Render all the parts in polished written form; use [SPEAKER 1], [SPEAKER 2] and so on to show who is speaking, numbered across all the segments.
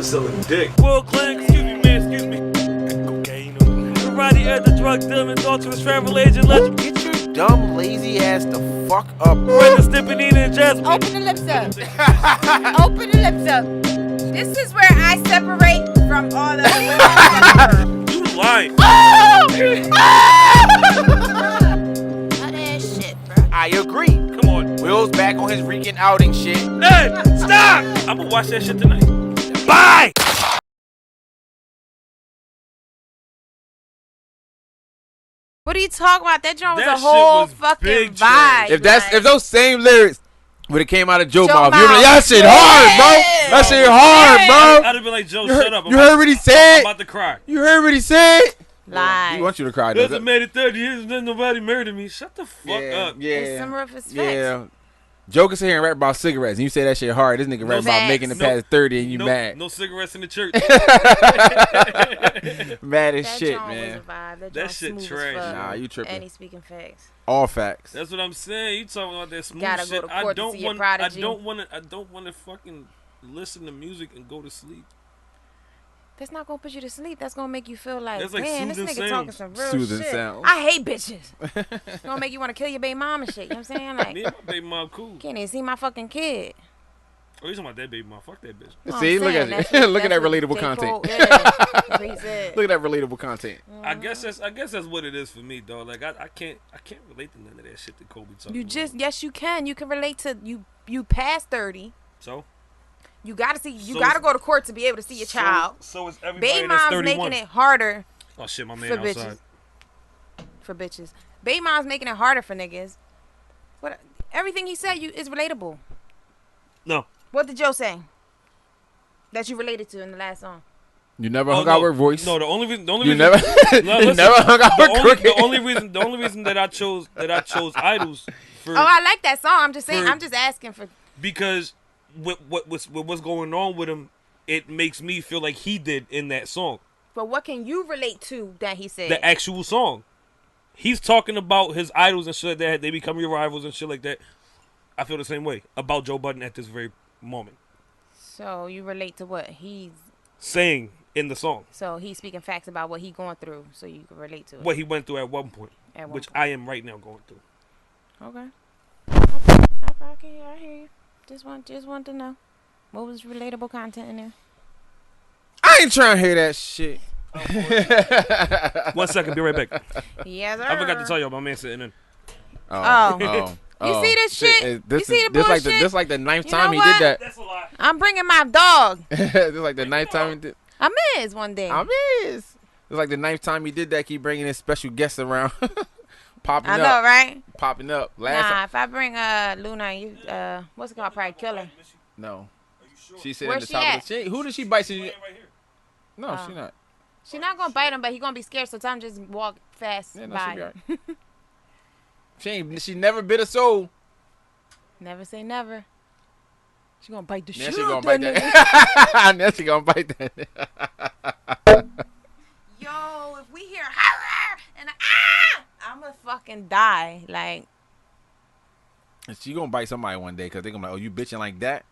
[SPEAKER 1] was selling dick.
[SPEAKER 2] World Clan, excuse me, man, excuse me. Cocaine. Variety at the drug dealing, adulterous travel agent, legend.
[SPEAKER 3] Get your dumb, lazy ass the fuck up.
[SPEAKER 2] Brenda, Stippanina, and Jasmine.
[SPEAKER 4] Open the lips up. Open the lips up. This is where I separate from all the women.
[SPEAKER 2] You lying.
[SPEAKER 4] That ass shit, bro.
[SPEAKER 3] I agree.
[SPEAKER 2] Come on.
[SPEAKER 3] Will's back on his Rican outing shit.
[SPEAKER 2] Ned, stop! I'm gonna watch that shit tonight. Bye!
[SPEAKER 4] What are you talking about? That joint was
[SPEAKER 2] That
[SPEAKER 4] a
[SPEAKER 2] shit
[SPEAKER 4] whole
[SPEAKER 2] was
[SPEAKER 4] fucking
[SPEAKER 2] big
[SPEAKER 4] vibe.
[SPEAKER 2] trash.
[SPEAKER 5] If those same lyrics would have came out of Joe mouth,
[SPEAKER 4] Joe
[SPEAKER 5] you'd be like, that shit hard, bro. That shit hard, bro.
[SPEAKER 2] I'd have been like, Joe, shut up.
[SPEAKER 5] You heard what he said?
[SPEAKER 2] I'm about to cry.
[SPEAKER 5] You heard what he said?
[SPEAKER 4] Lies.
[SPEAKER 5] He wants you to cry.
[SPEAKER 2] Doesn't made it 30 years and then nobody murdered me. Shut the fuck up.
[SPEAKER 4] It's some rough facts.
[SPEAKER 5] Yeah. Joe can sit here and rap about cigarettes, and you say that shit hard. This nigga rap about
[SPEAKER 4] facts.
[SPEAKER 5] making it past 30, and you mad.
[SPEAKER 2] No cigarettes in the church.
[SPEAKER 5] Mad as
[SPEAKER 4] That
[SPEAKER 5] shit,
[SPEAKER 4] joint
[SPEAKER 5] man.
[SPEAKER 4] Was a vibe. That
[SPEAKER 2] That shit
[SPEAKER 4] smooth as
[SPEAKER 2] trash.
[SPEAKER 4] fuck.
[SPEAKER 5] Nah, you tripping.
[SPEAKER 4] And he's speaking facts.
[SPEAKER 5] All facts.
[SPEAKER 2] That's what I'm saying. You talking about that smooth
[SPEAKER 4] Gotta go
[SPEAKER 2] shit.
[SPEAKER 4] to court to see your
[SPEAKER 2] I
[SPEAKER 4] prodigy.
[SPEAKER 2] don't want to fucking listen to music and go to sleep.
[SPEAKER 4] That's not gonna put you to sleep. That's gonna make you feel like,
[SPEAKER 2] That's like
[SPEAKER 4] damn, this
[SPEAKER 2] soothing
[SPEAKER 4] nigga talking
[SPEAKER 2] sounds.
[SPEAKER 4] some real
[SPEAKER 5] Soothing
[SPEAKER 4] shit.
[SPEAKER 5] sounds.
[SPEAKER 4] I hate bitches. It's gonna make you want to kill your baby mom and shit. You know what I'm saying? Like,
[SPEAKER 2] Me and my baby mom cool.
[SPEAKER 4] can't even see my fucking kid.
[SPEAKER 2] Oh, you talking about that baby mom? Fuck that bitch.
[SPEAKER 4] You know
[SPEAKER 5] See,
[SPEAKER 4] what I'm
[SPEAKER 5] look at
[SPEAKER 4] saying?
[SPEAKER 5] it.
[SPEAKER 4] That's what-
[SPEAKER 5] Look at
[SPEAKER 4] that's
[SPEAKER 5] that
[SPEAKER 4] what
[SPEAKER 5] relatable
[SPEAKER 4] J.
[SPEAKER 5] content.
[SPEAKER 4] Cole- yeah, that's what he said.
[SPEAKER 5] Look at that relatable content.
[SPEAKER 2] I guess that's what it is for me, dog. Like I can't relate to none of that shit that Kobe talking
[SPEAKER 4] You
[SPEAKER 2] about.
[SPEAKER 4] just yes, you can. You can relate to you past 30.
[SPEAKER 2] So
[SPEAKER 4] You gotta see. You
[SPEAKER 2] So
[SPEAKER 4] gotta
[SPEAKER 2] is-
[SPEAKER 4] go to court to be able to see your child.
[SPEAKER 2] So is everybody
[SPEAKER 4] Baby
[SPEAKER 2] that's
[SPEAKER 4] moms
[SPEAKER 2] 31.
[SPEAKER 4] making it harder
[SPEAKER 2] Oh shit, my man
[SPEAKER 4] for
[SPEAKER 2] outside.
[SPEAKER 4] bitches. For bitches, baby moms making it harder for niggas. What? Everything he said is relatable.
[SPEAKER 2] No.
[SPEAKER 4] What did Joe say? That you related to in the last song.
[SPEAKER 5] You never
[SPEAKER 2] Oh,
[SPEAKER 5] hung
[SPEAKER 2] no.
[SPEAKER 5] out with Royce.
[SPEAKER 2] No, the only reason.
[SPEAKER 5] You
[SPEAKER 2] reason,
[SPEAKER 5] never.
[SPEAKER 2] No,
[SPEAKER 5] you
[SPEAKER 2] listen,
[SPEAKER 5] never hung out with Crooked.
[SPEAKER 2] the only reason that I chose idols for
[SPEAKER 4] Oh, I like that song. I'm just saying.
[SPEAKER 2] for-
[SPEAKER 4] I'm just asking for.
[SPEAKER 2] because with what's going on with him, it makes me feel like he did in that song,
[SPEAKER 4] But what can you relate to that he said?
[SPEAKER 2] the actual song. He's talking about his idols and shit like that. They become your rivals and shit like that. I feel the same way about Joe Budden at this very moment.
[SPEAKER 4] So you relate to what he's.
[SPEAKER 2] Saying in the song
[SPEAKER 4] So he's speaking facts about what he's going through, so you can relate to it.
[SPEAKER 2] what he went through at one point,
[SPEAKER 4] At one
[SPEAKER 2] which
[SPEAKER 4] point.
[SPEAKER 2] I am right now going through.
[SPEAKER 4] Okay. I hear you. Just want to know what was relatable content in there.
[SPEAKER 5] I ain't trying to hear that shit.
[SPEAKER 2] 1 second, be right back.
[SPEAKER 4] Yes, sir.
[SPEAKER 2] I forgot to tell y'all, my man sitting in.
[SPEAKER 4] Oh. You see this shit? You see the bullshit?
[SPEAKER 5] This like the ninth
[SPEAKER 4] You
[SPEAKER 5] time
[SPEAKER 4] know
[SPEAKER 5] he
[SPEAKER 4] what?
[SPEAKER 5] did that.
[SPEAKER 2] That's a lie.
[SPEAKER 4] I'm bringing my dog.
[SPEAKER 5] This like the ninth time he did.
[SPEAKER 4] I miss one day.
[SPEAKER 5] I miss. It's like the ninth time he did that. Keep bringing his special guests around, popping
[SPEAKER 4] I
[SPEAKER 5] up,
[SPEAKER 4] know, right?
[SPEAKER 5] popping up.
[SPEAKER 4] Nah,
[SPEAKER 5] Last
[SPEAKER 4] if I bring Luna, you what's it called? Probably kill her.
[SPEAKER 5] no, she said
[SPEAKER 4] Where's
[SPEAKER 5] in the
[SPEAKER 4] she
[SPEAKER 5] top
[SPEAKER 4] at?
[SPEAKER 5] of the chain. Who did she bite?
[SPEAKER 2] Right here.
[SPEAKER 5] No,
[SPEAKER 4] Oh.
[SPEAKER 5] she not.
[SPEAKER 4] She's not gonna bite him, but he gonna be scared. So time just walk fast
[SPEAKER 5] Yeah, no,
[SPEAKER 4] by.
[SPEAKER 5] she got it. She never bit a soul.
[SPEAKER 4] Never say never. She gonna bite the
[SPEAKER 5] Now
[SPEAKER 4] shit.
[SPEAKER 5] she
[SPEAKER 4] out
[SPEAKER 5] gonna bite
[SPEAKER 4] nigga.
[SPEAKER 5] that. Now she gonna bite that.
[SPEAKER 4] Yo, if we hear and I'ma fucking die. Like,
[SPEAKER 5] She gonna bite somebody one day because they gonna be like, oh, you bitching like that?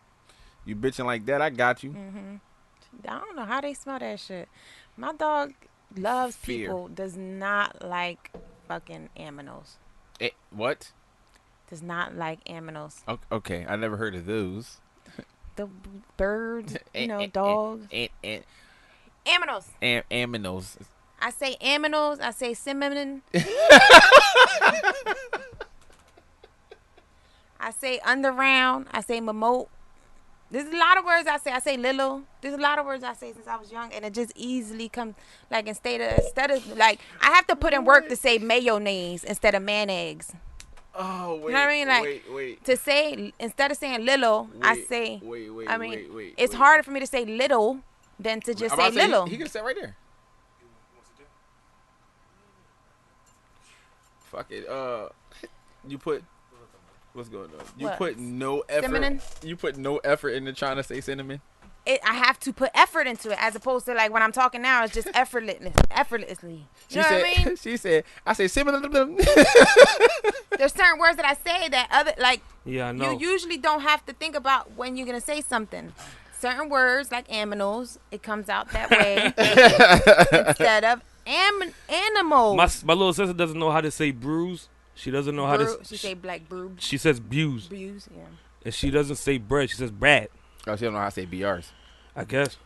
[SPEAKER 5] You bitching like that? I got you.
[SPEAKER 4] I don't know how they smell that shit. My dog loves
[SPEAKER 5] Fear.
[SPEAKER 4] people. Does not like fucking aminos.
[SPEAKER 5] What?
[SPEAKER 4] Does not like aminos.
[SPEAKER 5] Okay, I never heard of those.
[SPEAKER 4] The birds, you know, dogs. Aminos.
[SPEAKER 5] Aminos.
[SPEAKER 4] I say aminos. I say cinnamon. I say underround. I say mamote. There's a lot of words I say. I say little. There's a lot of words I say since I was young, and it just easily comes like instead of like I have to put in work to say mayonnaise instead of mayonnaise.
[SPEAKER 5] Oh, wait.
[SPEAKER 4] You know what I mean? Like
[SPEAKER 5] wait.
[SPEAKER 4] to say instead of saying little, I say.
[SPEAKER 5] Wait.
[SPEAKER 4] I mean, it's harder for me to say little than to just say little.
[SPEAKER 5] He can sit right there. Fuck it. You put. What's going on? You
[SPEAKER 4] What?
[SPEAKER 5] put no effort.
[SPEAKER 4] Cinnamon?
[SPEAKER 5] You put no effort into trying to say cinnamon.
[SPEAKER 4] I have to put effort into it as opposed to like when I'm talking now, it's just effortlessly. You know what I mean?
[SPEAKER 5] She said, I say cinnamon.
[SPEAKER 4] There's certain words that I say that other like
[SPEAKER 2] Yeah, I know.
[SPEAKER 4] you usually don't have to think about when you're gonna say something. certain words like aminals, it comes out that way instead of animals.
[SPEAKER 2] My little sister doesn't know how to say bruise. She doesn't know how to.
[SPEAKER 4] She say black bruise.
[SPEAKER 2] She says buse.
[SPEAKER 4] Bruise, yeah.
[SPEAKER 2] And she doesn't say bread. She says brad.
[SPEAKER 5] Oh, she don't know how to say BRs.
[SPEAKER 2] I guess.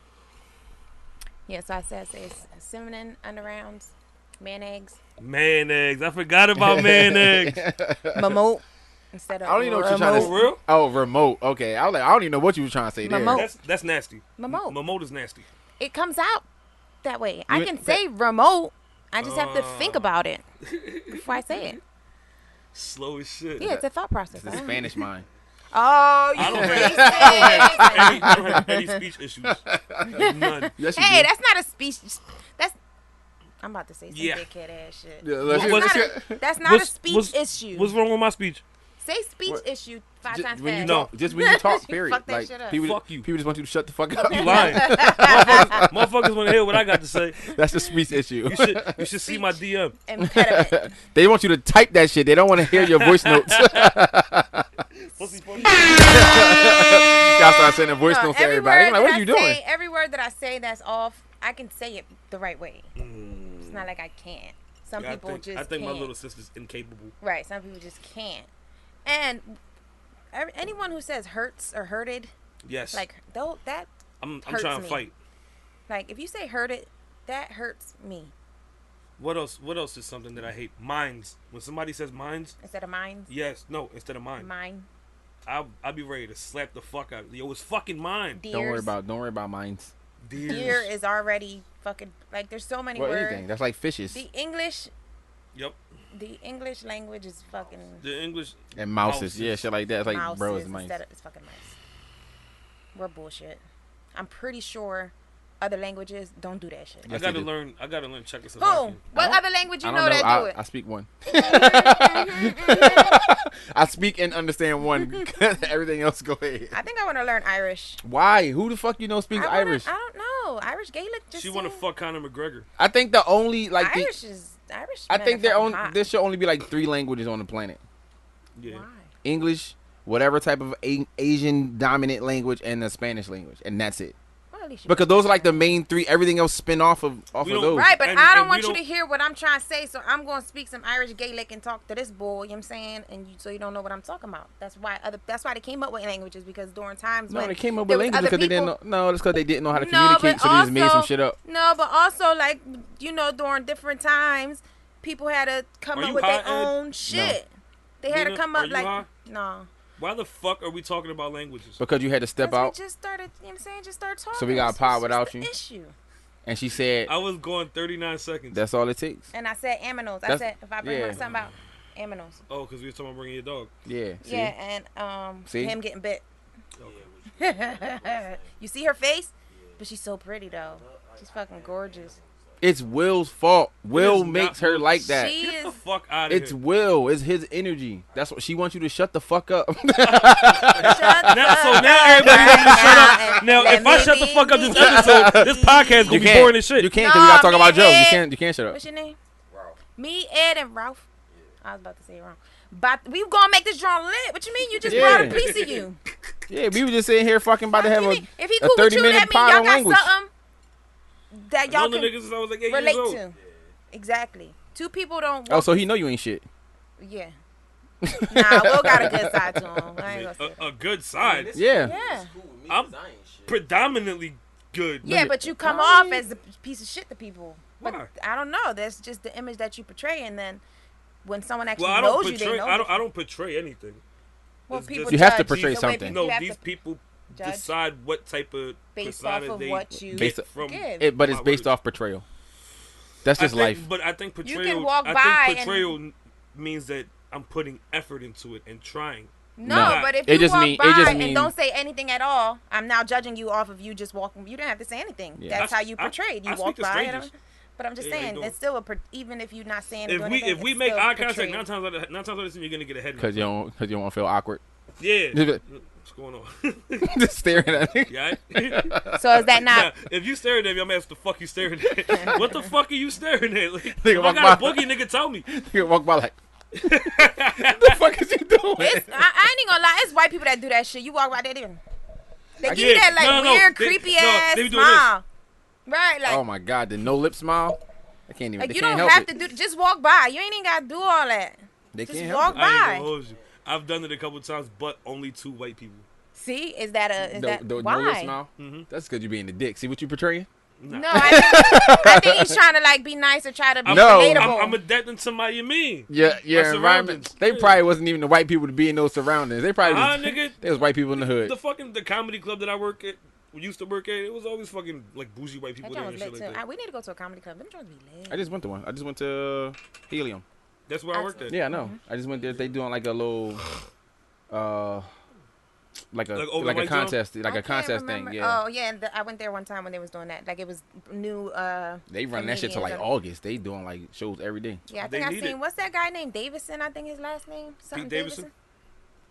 [SPEAKER 4] Yeah, so I say cinnamon underrounds, mayonnaise,
[SPEAKER 2] I forgot about mayonnaise.
[SPEAKER 4] Mamote instead of
[SPEAKER 5] I don't even know what you're trying to
[SPEAKER 2] For real?
[SPEAKER 5] Oh, remote. Okay. I was like, I don't even know what you were trying to say there.
[SPEAKER 4] Mamote.
[SPEAKER 2] That's nasty.
[SPEAKER 4] Mamote.
[SPEAKER 2] Mamote is nasty.
[SPEAKER 4] It comes out that way. I can say remote. I just have to think about it before I say it.
[SPEAKER 2] Slow as shit.
[SPEAKER 4] Yeah, it's a thought process.
[SPEAKER 5] It's a Spanish mind.
[SPEAKER 4] Oh, you
[SPEAKER 2] I don't
[SPEAKER 4] racist.
[SPEAKER 2] I don't have any speech issues. None.
[SPEAKER 5] Yes, you
[SPEAKER 4] Hey,
[SPEAKER 5] do.
[SPEAKER 4] that's not a speech. I'm about to say some
[SPEAKER 2] Yeah.
[SPEAKER 4] dickhead ass shit.
[SPEAKER 5] Yeah,
[SPEAKER 4] That's not a speech issue.
[SPEAKER 2] What's wrong with my speech?
[SPEAKER 4] Say speech issue 5 times
[SPEAKER 5] when you
[SPEAKER 4] fast.
[SPEAKER 5] talk, just when you talk, period.
[SPEAKER 4] Fuck that
[SPEAKER 5] Like
[SPEAKER 4] shit up.
[SPEAKER 5] people,
[SPEAKER 2] Fuck you.
[SPEAKER 5] People just want you to shut the fuck up.
[SPEAKER 2] You lying. Motherfuckers want to hear what I got to say.
[SPEAKER 5] That's a speech issue.
[SPEAKER 2] You should see my DM.
[SPEAKER 4] Impediment.
[SPEAKER 5] They want you to type that shit. They don't want to hear your voice notes.
[SPEAKER 2] Pussy funny.
[SPEAKER 5] Y'all start sending voice notes to
[SPEAKER 4] every
[SPEAKER 5] everybody. I'm
[SPEAKER 4] word
[SPEAKER 5] like, what
[SPEAKER 4] that
[SPEAKER 5] are you
[SPEAKER 4] I
[SPEAKER 5] doing?
[SPEAKER 4] say, every word that I say that's off, I can say it the right way. It's not like I can't. Some
[SPEAKER 2] Yeah,
[SPEAKER 4] people just
[SPEAKER 2] I think
[SPEAKER 4] can't.
[SPEAKER 2] my little sister's incapable.
[SPEAKER 4] Right, some people just can't. And anyone who says hurts or hurted,
[SPEAKER 2] Yes.
[SPEAKER 4] like though that
[SPEAKER 2] I'm
[SPEAKER 4] hurts
[SPEAKER 2] trying
[SPEAKER 4] me.
[SPEAKER 2] to fight.
[SPEAKER 4] Like if you say hurted, that hurts me
[SPEAKER 2] What else is something that I hate? Mines. When somebody says mines,
[SPEAKER 4] instead of mine.
[SPEAKER 2] yes, no, instead of mine.
[SPEAKER 4] Mine.
[SPEAKER 2] I'll be ready to slap the fuck out of you. Yo, it's fucking mine.
[SPEAKER 4] Deers.
[SPEAKER 5] Don't worry about mines.
[SPEAKER 4] Deer is already fucking like. There's so many
[SPEAKER 5] Well,
[SPEAKER 4] words.
[SPEAKER 5] anything. That's like fishes
[SPEAKER 4] The English
[SPEAKER 2] Yep.
[SPEAKER 4] language is fucking
[SPEAKER 2] The English.
[SPEAKER 5] and mouses. Yeah, shit like that. It's like
[SPEAKER 4] mouses
[SPEAKER 5] bro, it's mice.
[SPEAKER 4] instead of it's fucking mice. We're bullshit. I'm pretty sure other languages don't do that shit.
[SPEAKER 5] Yes,
[SPEAKER 2] I
[SPEAKER 5] they do.
[SPEAKER 2] learn
[SPEAKER 4] Who?
[SPEAKER 2] Czechoslovakian.
[SPEAKER 4] What other language you
[SPEAKER 5] I
[SPEAKER 4] know
[SPEAKER 5] don't
[SPEAKER 4] that do it?
[SPEAKER 5] I speak one. I speak and understand one. Everything else, go ahead.
[SPEAKER 4] I think I want to learn Irish.
[SPEAKER 5] Why? Who the fuck you know speaks Irish?
[SPEAKER 4] I don't know. Irish Gaelic. Just
[SPEAKER 2] She want to fuck Conor McGregor.
[SPEAKER 5] I think the only like the,
[SPEAKER 4] Irish is Irish.
[SPEAKER 5] I
[SPEAKER 4] men
[SPEAKER 5] think
[SPEAKER 4] are
[SPEAKER 5] there
[SPEAKER 4] fucking
[SPEAKER 5] only
[SPEAKER 4] hot.
[SPEAKER 5] there should only be like 3 languages on the planet:
[SPEAKER 2] Yeah.
[SPEAKER 4] Why?
[SPEAKER 5] English, whatever type of Asian dominant language, and the Spanish language, and that's it.
[SPEAKER 4] Well, at least you
[SPEAKER 5] Because those are like the main 3. Everything else spin off of
[SPEAKER 2] We don't-
[SPEAKER 5] those.
[SPEAKER 4] Right, but
[SPEAKER 2] And-
[SPEAKER 4] I
[SPEAKER 2] and
[SPEAKER 4] don't
[SPEAKER 2] we
[SPEAKER 4] want you
[SPEAKER 2] don't-
[SPEAKER 4] to hear what I'm trying to say, so I'm going to speak some Irish Gaelic and talk to this boy, you know what I'm saying? And so you don't know what I'm talking about. That's why they came up with languages, because during times
[SPEAKER 5] No,
[SPEAKER 4] when
[SPEAKER 5] they came up
[SPEAKER 4] there
[SPEAKER 5] with
[SPEAKER 4] was
[SPEAKER 5] languages
[SPEAKER 4] other
[SPEAKER 5] because they didn't
[SPEAKER 4] people-
[SPEAKER 5] know. No, it's because they didn't know how to
[SPEAKER 4] No,
[SPEAKER 5] communicate,
[SPEAKER 4] but
[SPEAKER 5] so they just made some
[SPEAKER 4] also-
[SPEAKER 5] shit up.
[SPEAKER 4] No, but also, like, you know, during different times, people had to come
[SPEAKER 2] Are
[SPEAKER 4] up
[SPEAKER 2] you
[SPEAKER 4] with
[SPEAKER 2] high,
[SPEAKER 4] their
[SPEAKER 2] Ed?
[SPEAKER 4] own shit. They had to
[SPEAKER 2] Nina,
[SPEAKER 4] come
[SPEAKER 2] are
[SPEAKER 4] up
[SPEAKER 2] you
[SPEAKER 4] like,
[SPEAKER 2] high?
[SPEAKER 4] no.
[SPEAKER 2] Why the fuck are we talking about languages?
[SPEAKER 5] Because you had to step
[SPEAKER 4] Because
[SPEAKER 5] out,
[SPEAKER 4] we just started, you know what I'm saying, just started talking.
[SPEAKER 5] So we got
[SPEAKER 4] It's
[SPEAKER 5] pod
[SPEAKER 4] just
[SPEAKER 5] without
[SPEAKER 4] the
[SPEAKER 5] you?
[SPEAKER 4] issue.
[SPEAKER 5] and she said,
[SPEAKER 2] I was going 39 seconds.
[SPEAKER 5] "That's all it takes."
[SPEAKER 4] And I said aminos. I
[SPEAKER 5] That's-
[SPEAKER 4] said, if I bring
[SPEAKER 5] yeah.
[SPEAKER 4] up something about aminos.
[SPEAKER 2] Oh, because we were talking about bringing your dog.
[SPEAKER 5] Yeah. See?
[SPEAKER 4] Yeah, and
[SPEAKER 5] See?
[SPEAKER 4] him getting bit. You see her face? But she's so pretty though. She's fucking gorgeous.
[SPEAKER 5] It's Will's fault. Will
[SPEAKER 2] is
[SPEAKER 5] makes
[SPEAKER 2] not
[SPEAKER 5] her
[SPEAKER 2] Will.
[SPEAKER 5] like that.
[SPEAKER 4] She
[SPEAKER 2] Get the
[SPEAKER 4] is.
[SPEAKER 2] fuck out of
[SPEAKER 5] It's
[SPEAKER 2] here.
[SPEAKER 5] Will. It's his energy. That's what she wants you to shut the fuck up.
[SPEAKER 2] Now, so now everybody needs to shut up. Now, if I shut the fuck up this episode, this podcast gonna be boring as shit.
[SPEAKER 5] You can't because we gotta talk
[SPEAKER 4] No,
[SPEAKER 5] about Joe.
[SPEAKER 4] man.
[SPEAKER 5] You can't shut up.
[SPEAKER 4] What's your name? Ralph. Me, Ed, and Ralph. I was about to say it wrong. But we gonna make this drawing lit. What you mean? You just brought a
[SPEAKER 5] Yeah.
[SPEAKER 4] piece of you.
[SPEAKER 5] Yeah, we were just sitting here fucking about to have
[SPEAKER 4] If he
[SPEAKER 5] a
[SPEAKER 4] cool with you,
[SPEAKER 5] 30-minute
[SPEAKER 4] that means
[SPEAKER 5] pod
[SPEAKER 4] y'all
[SPEAKER 5] on
[SPEAKER 4] got
[SPEAKER 5] language.
[SPEAKER 4] something that y'all
[SPEAKER 2] Another
[SPEAKER 4] can
[SPEAKER 2] niggas since I was like 8 years
[SPEAKER 4] relate
[SPEAKER 2] old.
[SPEAKER 4] to. Exactly. Two people don't.
[SPEAKER 5] Oh, so he know you ain't shit.
[SPEAKER 4] Yeah. Nah, Will got a good side to him. I ain't gonna say that.
[SPEAKER 2] A good side.
[SPEAKER 5] Yeah.
[SPEAKER 4] Yeah.
[SPEAKER 2] I'm predominantly good.
[SPEAKER 4] Yeah, but you come off as a piece of shit to people. But
[SPEAKER 2] Why?
[SPEAKER 4] I don't know. That's just the image that you portray, and then when someone actually
[SPEAKER 2] Well, I don't
[SPEAKER 4] knows you, they
[SPEAKER 2] portray.
[SPEAKER 4] know.
[SPEAKER 2] I don't portray anything.
[SPEAKER 4] Well,
[SPEAKER 2] It's
[SPEAKER 4] people
[SPEAKER 2] just-
[SPEAKER 5] You have to
[SPEAKER 4] judge
[SPEAKER 5] portray
[SPEAKER 4] the way
[SPEAKER 5] something.
[SPEAKER 4] people
[SPEAKER 2] No,
[SPEAKER 4] have
[SPEAKER 2] these
[SPEAKER 4] to
[SPEAKER 2] people
[SPEAKER 4] judge
[SPEAKER 2] decide what type of
[SPEAKER 4] based
[SPEAKER 2] persona
[SPEAKER 4] off of
[SPEAKER 2] they
[SPEAKER 4] what you
[SPEAKER 5] Based-
[SPEAKER 2] get from.
[SPEAKER 4] give.
[SPEAKER 5] But it's
[SPEAKER 2] my
[SPEAKER 5] based
[SPEAKER 2] words.
[SPEAKER 5] off portrayal. That's just
[SPEAKER 2] I think,
[SPEAKER 5] life.
[SPEAKER 2] But I think
[SPEAKER 4] can
[SPEAKER 2] portrayal.
[SPEAKER 4] walk by
[SPEAKER 2] I
[SPEAKER 4] and-
[SPEAKER 2] think portrayal means that I'm putting effort into it and trying.
[SPEAKER 4] No,
[SPEAKER 5] No.
[SPEAKER 4] but if
[SPEAKER 5] It
[SPEAKER 4] you
[SPEAKER 5] just
[SPEAKER 4] walk
[SPEAKER 5] mean-
[SPEAKER 4] by
[SPEAKER 5] it just
[SPEAKER 4] and
[SPEAKER 5] mean-
[SPEAKER 4] don't say anything at all, I'm now judging you off of you just walking. You didn't have to say anything.
[SPEAKER 5] Yeah.
[SPEAKER 4] That's
[SPEAKER 2] I-
[SPEAKER 4] how you
[SPEAKER 2] I-
[SPEAKER 4] portrayed. You
[SPEAKER 2] I speak
[SPEAKER 4] walk
[SPEAKER 2] to
[SPEAKER 4] by.
[SPEAKER 2] strangers.
[SPEAKER 4] But I'm just
[SPEAKER 2] Yeah, they
[SPEAKER 4] saying,
[SPEAKER 2] don't.
[SPEAKER 4] it's still even if you're not saying. or
[SPEAKER 2] If
[SPEAKER 4] doing
[SPEAKER 2] we
[SPEAKER 4] anything,
[SPEAKER 2] if we
[SPEAKER 4] it's
[SPEAKER 2] make
[SPEAKER 4] still
[SPEAKER 2] eye contact,
[SPEAKER 4] portrayed.
[SPEAKER 2] 9 times out of 10, you're gonna get a head.
[SPEAKER 5] Because you don't want to feel awkward.
[SPEAKER 2] Yeah. What's going on?
[SPEAKER 5] Just staring at me.
[SPEAKER 2] Yeah.
[SPEAKER 4] So is that
[SPEAKER 2] Now,
[SPEAKER 4] not?
[SPEAKER 2] if you staring at me, I'm asking the fuck you staring at. What the fuck are you staring at? Like,
[SPEAKER 5] Nigga
[SPEAKER 2] if I
[SPEAKER 5] walk
[SPEAKER 2] got a
[SPEAKER 5] by.
[SPEAKER 2] boogie, nigga, tell me.
[SPEAKER 5] You walk by like, what the fuck is you doing?
[SPEAKER 4] I ain't even gonna lie. It's white people that do that shit. You walk by there, even. They give you that like weird, creepy ass smile. Right, like.
[SPEAKER 5] Oh my God, the no lip smile. I can't even.
[SPEAKER 4] Like
[SPEAKER 5] they
[SPEAKER 4] you
[SPEAKER 5] can't
[SPEAKER 4] don't
[SPEAKER 5] help
[SPEAKER 4] have
[SPEAKER 5] it.
[SPEAKER 4] to do. Just walk by. You ain't even gotta do all that.
[SPEAKER 5] They
[SPEAKER 4] Just
[SPEAKER 5] can't
[SPEAKER 4] walk
[SPEAKER 5] help it.
[SPEAKER 2] I ain't
[SPEAKER 4] by.
[SPEAKER 2] gonna hold you. I've done it a couple times, but only 2 white people.
[SPEAKER 4] See, is that
[SPEAKER 5] The
[SPEAKER 4] why?
[SPEAKER 5] no lip smile. That's because you're being the dick. See what you portraying?
[SPEAKER 4] No, I think he's trying to like be nice or try to be relatable.
[SPEAKER 2] I'm adapting to my mean.
[SPEAKER 5] Yeah, your
[SPEAKER 2] My
[SPEAKER 5] environment.
[SPEAKER 2] surroundings.
[SPEAKER 5] They probably wasn't even the white people to be in those surroundings. They probably
[SPEAKER 2] Nigga,
[SPEAKER 5] they was white people in the hood.
[SPEAKER 2] The comedy club that I used to work at, it was always fucking like bougie white people
[SPEAKER 4] That
[SPEAKER 2] there
[SPEAKER 4] joint
[SPEAKER 2] and
[SPEAKER 4] was
[SPEAKER 2] shit
[SPEAKER 4] lit
[SPEAKER 2] like
[SPEAKER 4] too.
[SPEAKER 2] that.
[SPEAKER 4] We need to go to a comedy club. Them joints be lit.
[SPEAKER 5] I just went to one. I just went to Helium.
[SPEAKER 2] That's where I worked at.
[SPEAKER 5] Yeah, I know. I just went there. They doing like a little, like a contest, like a contest thing. Yeah.
[SPEAKER 4] Oh yeah, and I went there one time when they was doing that. Like it was new.
[SPEAKER 5] They run that shit till like August. They doing like shows every day.
[SPEAKER 4] Yeah, I think I seen. What's that guy named Davison? I think his last name. Something
[SPEAKER 2] Pete Davidson.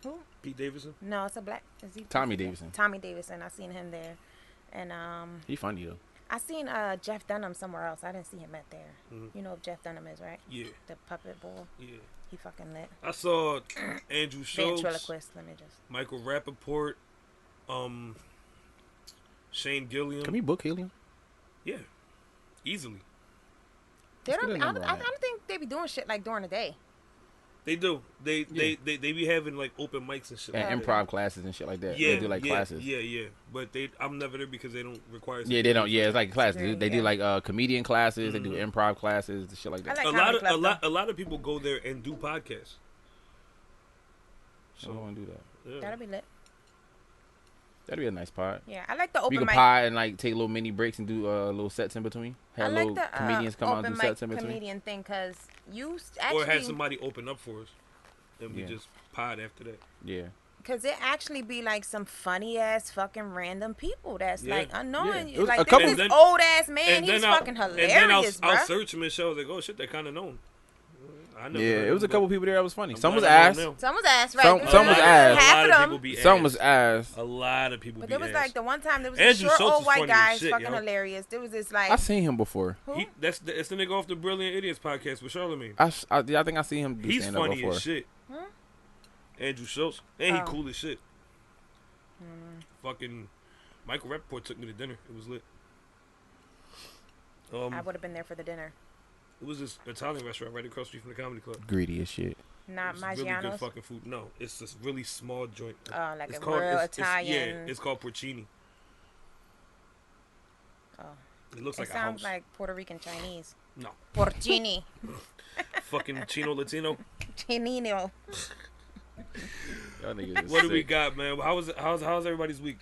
[SPEAKER 4] Who?
[SPEAKER 2] Pete Davidson.
[SPEAKER 4] No, it's a black.
[SPEAKER 5] Tommy Davidson.
[SPEAKER 4] Tommy Davidson. I seen him there, and
[SPEAKER 5] he funny though.
[SPEAKER 4] I seen Jeff Dunham somewhere else. I didn't see him at there. You know who Jeff Dunham is, right?
[SPEAKER 2] Yeah.
[SPEAKER 4] The puppet bull.
[SPEAKER 2] Yeah.
[SPEAKER 4] He fucking lit.
[SPEAKER 2] I saw Andrew Schultz,
[SPEAKER 4] ventriloquist. Let me just.
[SPEAKER 2] Michael Rappaport, Shane Gilliam.
[SPEAKER 5] Can we book Helium?
[SPEAKER 2] Yeah, easily.
[SPEAKER 4] I don't think they be doing shit like during the day.
[SPEAKER 2] They do. They be having like open mics and shit.
[SPEAKER 5] And
[SPEAKER 2] like
[SPEAKER 5] improv classes and shit like that.
[SPEAKER 2] Yeah,
[SPEAKER 5] They do like classes.
[SPEAKER 2] Yeah. But I'm never there because they don't require.
[SPEAKER 5] Yeah, they don't. Yeah, it's like classes. They do like comedian classes. They do improv classes, shit like that.
[SPEAKER 4] I like
[SPEAKER 2] a lot of people go there and do podcasts.
[SPEAKER 5] So I want to do that.
[SPEAKER 2] Yeah.
[SPEAKER 4] That'll be lit.
[SPEAKER 5] That'd be a nice pod.
[SPEAKER 4] Yeah, I like the open
[SPEAKER 5] You can
[SPEAKER 4] mic.
[SPEAKER 5] pod and like take little mini breaks and do little sets in between.
[SPEAKER 4] I
[SPEAKER 5] Have
[SPEAKER 4] like
[SPEAKER 5] little
[SPEAKER 4] the
[SPEAKER 5] comedians come out and do sets in between.
[SPEAKER 4] comedian thing because you actually
[SPEAKER 2] Or have somebody open up for us, and we just pod after that.
[SPEAKER 5] Yeah.
[SPEAKER 4] Because it actually be like some funny ass fucking random people that's like unknowing
[SPEAKER 5] Yeah.
[SPEAKER 4] you. Like
[SPEAKER 5] A couple-
[SPEAKER 4] this old ass man, he's
[SPEAKER 2] I'll-
[SPEAKER 4] fucking hilarious,
[SPEAKER 2] And then I'll
[SPEAKER 4] bro.
[SPEAKER 2] search him and show like, oh shit, they're kind of known. I never
[SPEAKER 5] Yeah,
[SPEAKER 2] heard
[SPEAKER 5] it was a
[SPEAKER 2] them,
[SPEAKER 5] couple
[SPEAKER 2] but
[SPEAKER 5] people there that was funny.
[SPEAKER 2] I'm
[SPEAKER 5] Some was
[SPEAKER 2] glad I
[SPEAKER 5] ass.
[SPEAKER 2] know them.
[SPEAKER 4] Some was ass, right?
[SPEAKER 5] Some was ass.
[SPEAKER 4] Half of them.
[SPEAKER 5] Some was ass.
[SPEAKER 2] A lot of people.
[SPEAKER 4] But
[SPEAKER 2] be
[SPEAKER 4] there was
[SPEAKER 2] ass.
[SPEAKER 4] like the one time there was
[SPEAKER 2] Andrew
[SPEAKER 4] a short
[SPEAKER 2] Schultz
[SPEAKER 4] old
[SPEAKER 2] is
[SPEAKER 4] white
[SPEAKER 2] funny as
[SPEAKER 4] guy,
[SPEAKER 2] shit,
[SPEAKER 4] fucking
[SPEAKER 2] yo.
[SPEAKER 4] hilarious. There was this like
[SPEAKER 5] I seen him before.
[SPEAKER 4] who?
[SPEAKER 2] That's the nigga off the Brilliant Idiots podcast with Charlamagne.
[SPEAKER 5] I think I seen him do
[SPEAKER 2] He's
[SPEAKER 5] stand up
[SPEAKER 2] funny
[SPEAKER 5] before.
[SPEAKER 2] as shit. Andrew Schultz, and he cool as shit. Fucking Michael Rappaport took me to dinner. It was lit.
[SPEAKER 4] I would have been there for the dinner.
[SPEAKER 2] It was this Italian restaurant right across the street from the comedy club.
[SPEAKER 5] Greedy as shit.
[SPEAKER 4] Not
[SPEAKER 2] It's really good
[SPEAKER 4] Maggiano's.
[SPEAKER 2] fucking food. No, it's this really small joint.
[SPEAKER 4] Oh, like
[SPEAKER 2] It's
[SPEAKER 4] a
[SPEAKER 2] called-
[SPEAKER 4] real
[SPEAKER 2] it's-
[SPEAKER 4] Italian.
[SPEAKER 2] It's called Porcini.
[SPEAKER 4] Oh.
[SPEAKER 2] It looks
[SPEAKER 4] It
[SPEAKER 2] like a
[SPEAKER 4] sounds
[SPEAKER 2] house.
[SPEAKER 4] like Puerto Rican Chinese.
[SPEAKER 2] No,
[SPEAKER 4] Porcini.
[SPEAKER 2] fucking Chino Latino.
[SPEAKER 4] Chinino.
[SPEAKER 5] Y'all niggas is
[SPEAKER 2] What do we
[SPEAKER 5] sick.
[SPEAKER 2] got, man? How's everybody's week?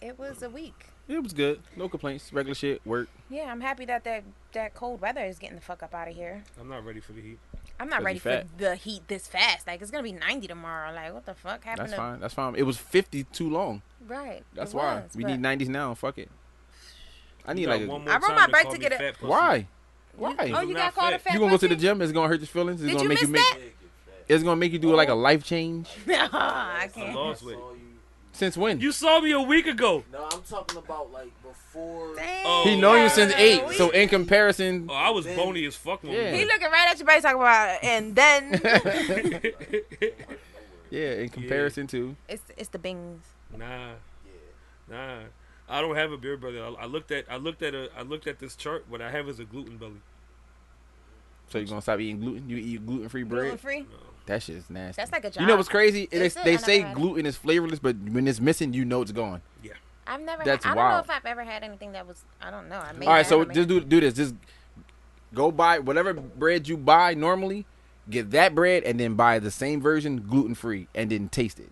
[SPEAKER 4] It was a week.
[SPEAKER 5] It was good. No complaints. Regular shit. Work.
[SPEAKER 4] Yeah, I'm happy that cold weather is getting the fuck up out of here.
[SPEAKER 2] I'm not ready for the heat.
[SPEAKER 4] I'm not
[SPEAKER 5] 'Cause
[SPEAKER 4] ready
[SPEAKER 5] you
[SPEAKER 4] for
[SPEAKER 5] fat.
[SPEAKER 4] the heat this fast. Like it's gonna be 90 tomorrow. Like what the fuck happened?
[SPEAKER 5] That's fine. That's fine. It was 50 too long.
[SPEAKER 4] Right.
[SPEAKER 5] That's
[SPEAKER 4] it
[SPEAKER 5] why.
[SPEAKER 4] was,
[SPEAKER 5] We
[SPEAKER 4] but
[SPEAKER 5] need 90s now. Fuck it. I need
[SPEAKER 2] You
[SPEAKER 5] like
[SPEAKER 2] got
[SPEAKER 5] a,
[SPEAKER 2] one more
[SPEAKER 4] I rode
[SPEAKER 2] time
[SPEAKER 4] my
[SPEAKER 2] to
[SPEAKER 4] bike
[SPEAKER 2] call
[SPEAKER 4] to
[SPEAKER 2] me
[SPEAKER 4] get a-
[SPEAKER 2] fat pussy.
[SPEAKER 5] why? Why?
[SPEAKER 4] Oh,
[SPEAKER 2] I'm
[SPEAKER 4] you
[SPEAKER 2] not
[SPEAKER 4] got called a
[SPEAKER 2] fat.
[SPEAKER 4] fat
[SPEAKER 5] You gonna go to the
[SPEAKER 4] pussy?
[SPEAKER 5] gym? It's gonna hurt your feelings. It's
[SPEAKER 4] Did
[SPEAKER 5] gonna
[SPEAKER 4] you
[SPEAKER 5] make you
[SPEAKER 4] miss
[SPEAKER 5] make.
[SPEAKER 4] that?
[SPEAKER 5] It's gonna make you do like a life change.
[SPEAKER 4] I
[SPEAKER 2] I
[SPEAKER 4] can't.
[SPEAKER 2] lost weight.
[SPEAKER 5] Since when?
[SPEAKER 2] You saw me a week ago.
[SPEAKER 1] No, I'm talking about like before.
[SPEAKER 4] Damn.
[SPEAKER 2] Oh.
[SPEAKER 5] He know you since
[SPEAKER 4] Yeah,
[SPEAKER 5] 8.
[SPEAKER 4] we-
[SPEAKER 5] So in comparison,
[SPEAKER 2] Oh, I was bony as fuck when
[SPEAKER 5] Yeah.
[SPEAKER 4] He looking right at your body talking about it, and then
[SPEAKER 5] yeah, in comparison to.
[SPEAKER 4] it's the bings.
[SPEAKER 2] Nah. I don't have a beer belly. I looked at this chart. What I have is a gluten belly.
[SPEAKER 5] So you gonna stop eating gluten? You eat gluten-free bread?
[SPEAKER 4] Gluten free.
[SPEAKER 5] That shit's nasty.
[SPEAKER 4] That's like a job.
[SPEAKER 5] You know what's crazy?
[SPEAKER 4] Is it?
[SPEAKER 5] They
[SPEAKER 4] I
[SPEAKER 5] say
[SPEAKER 4] never had it.
[SPEAKER 5] gluten is flavorless, but when it's missing, you know it's gone.
[SPEAKER 4] I've never.
[SPEAKER 5] That's
[SPEAKER 4] I don't know
[SPEAKER 5] wild.
[SPEAKER 4] if I've ever had anything that was. I don't know. I may
[SPEAKER 5] All right,
[SPEAKER 4] have,
[SPEAKER 5] so
[SPEAKER 4] I may
[SPEAKER 5] just do this. Just go buy whatever bread you buy normally. Get that bread and then buy the same version gluten-free and then taste it.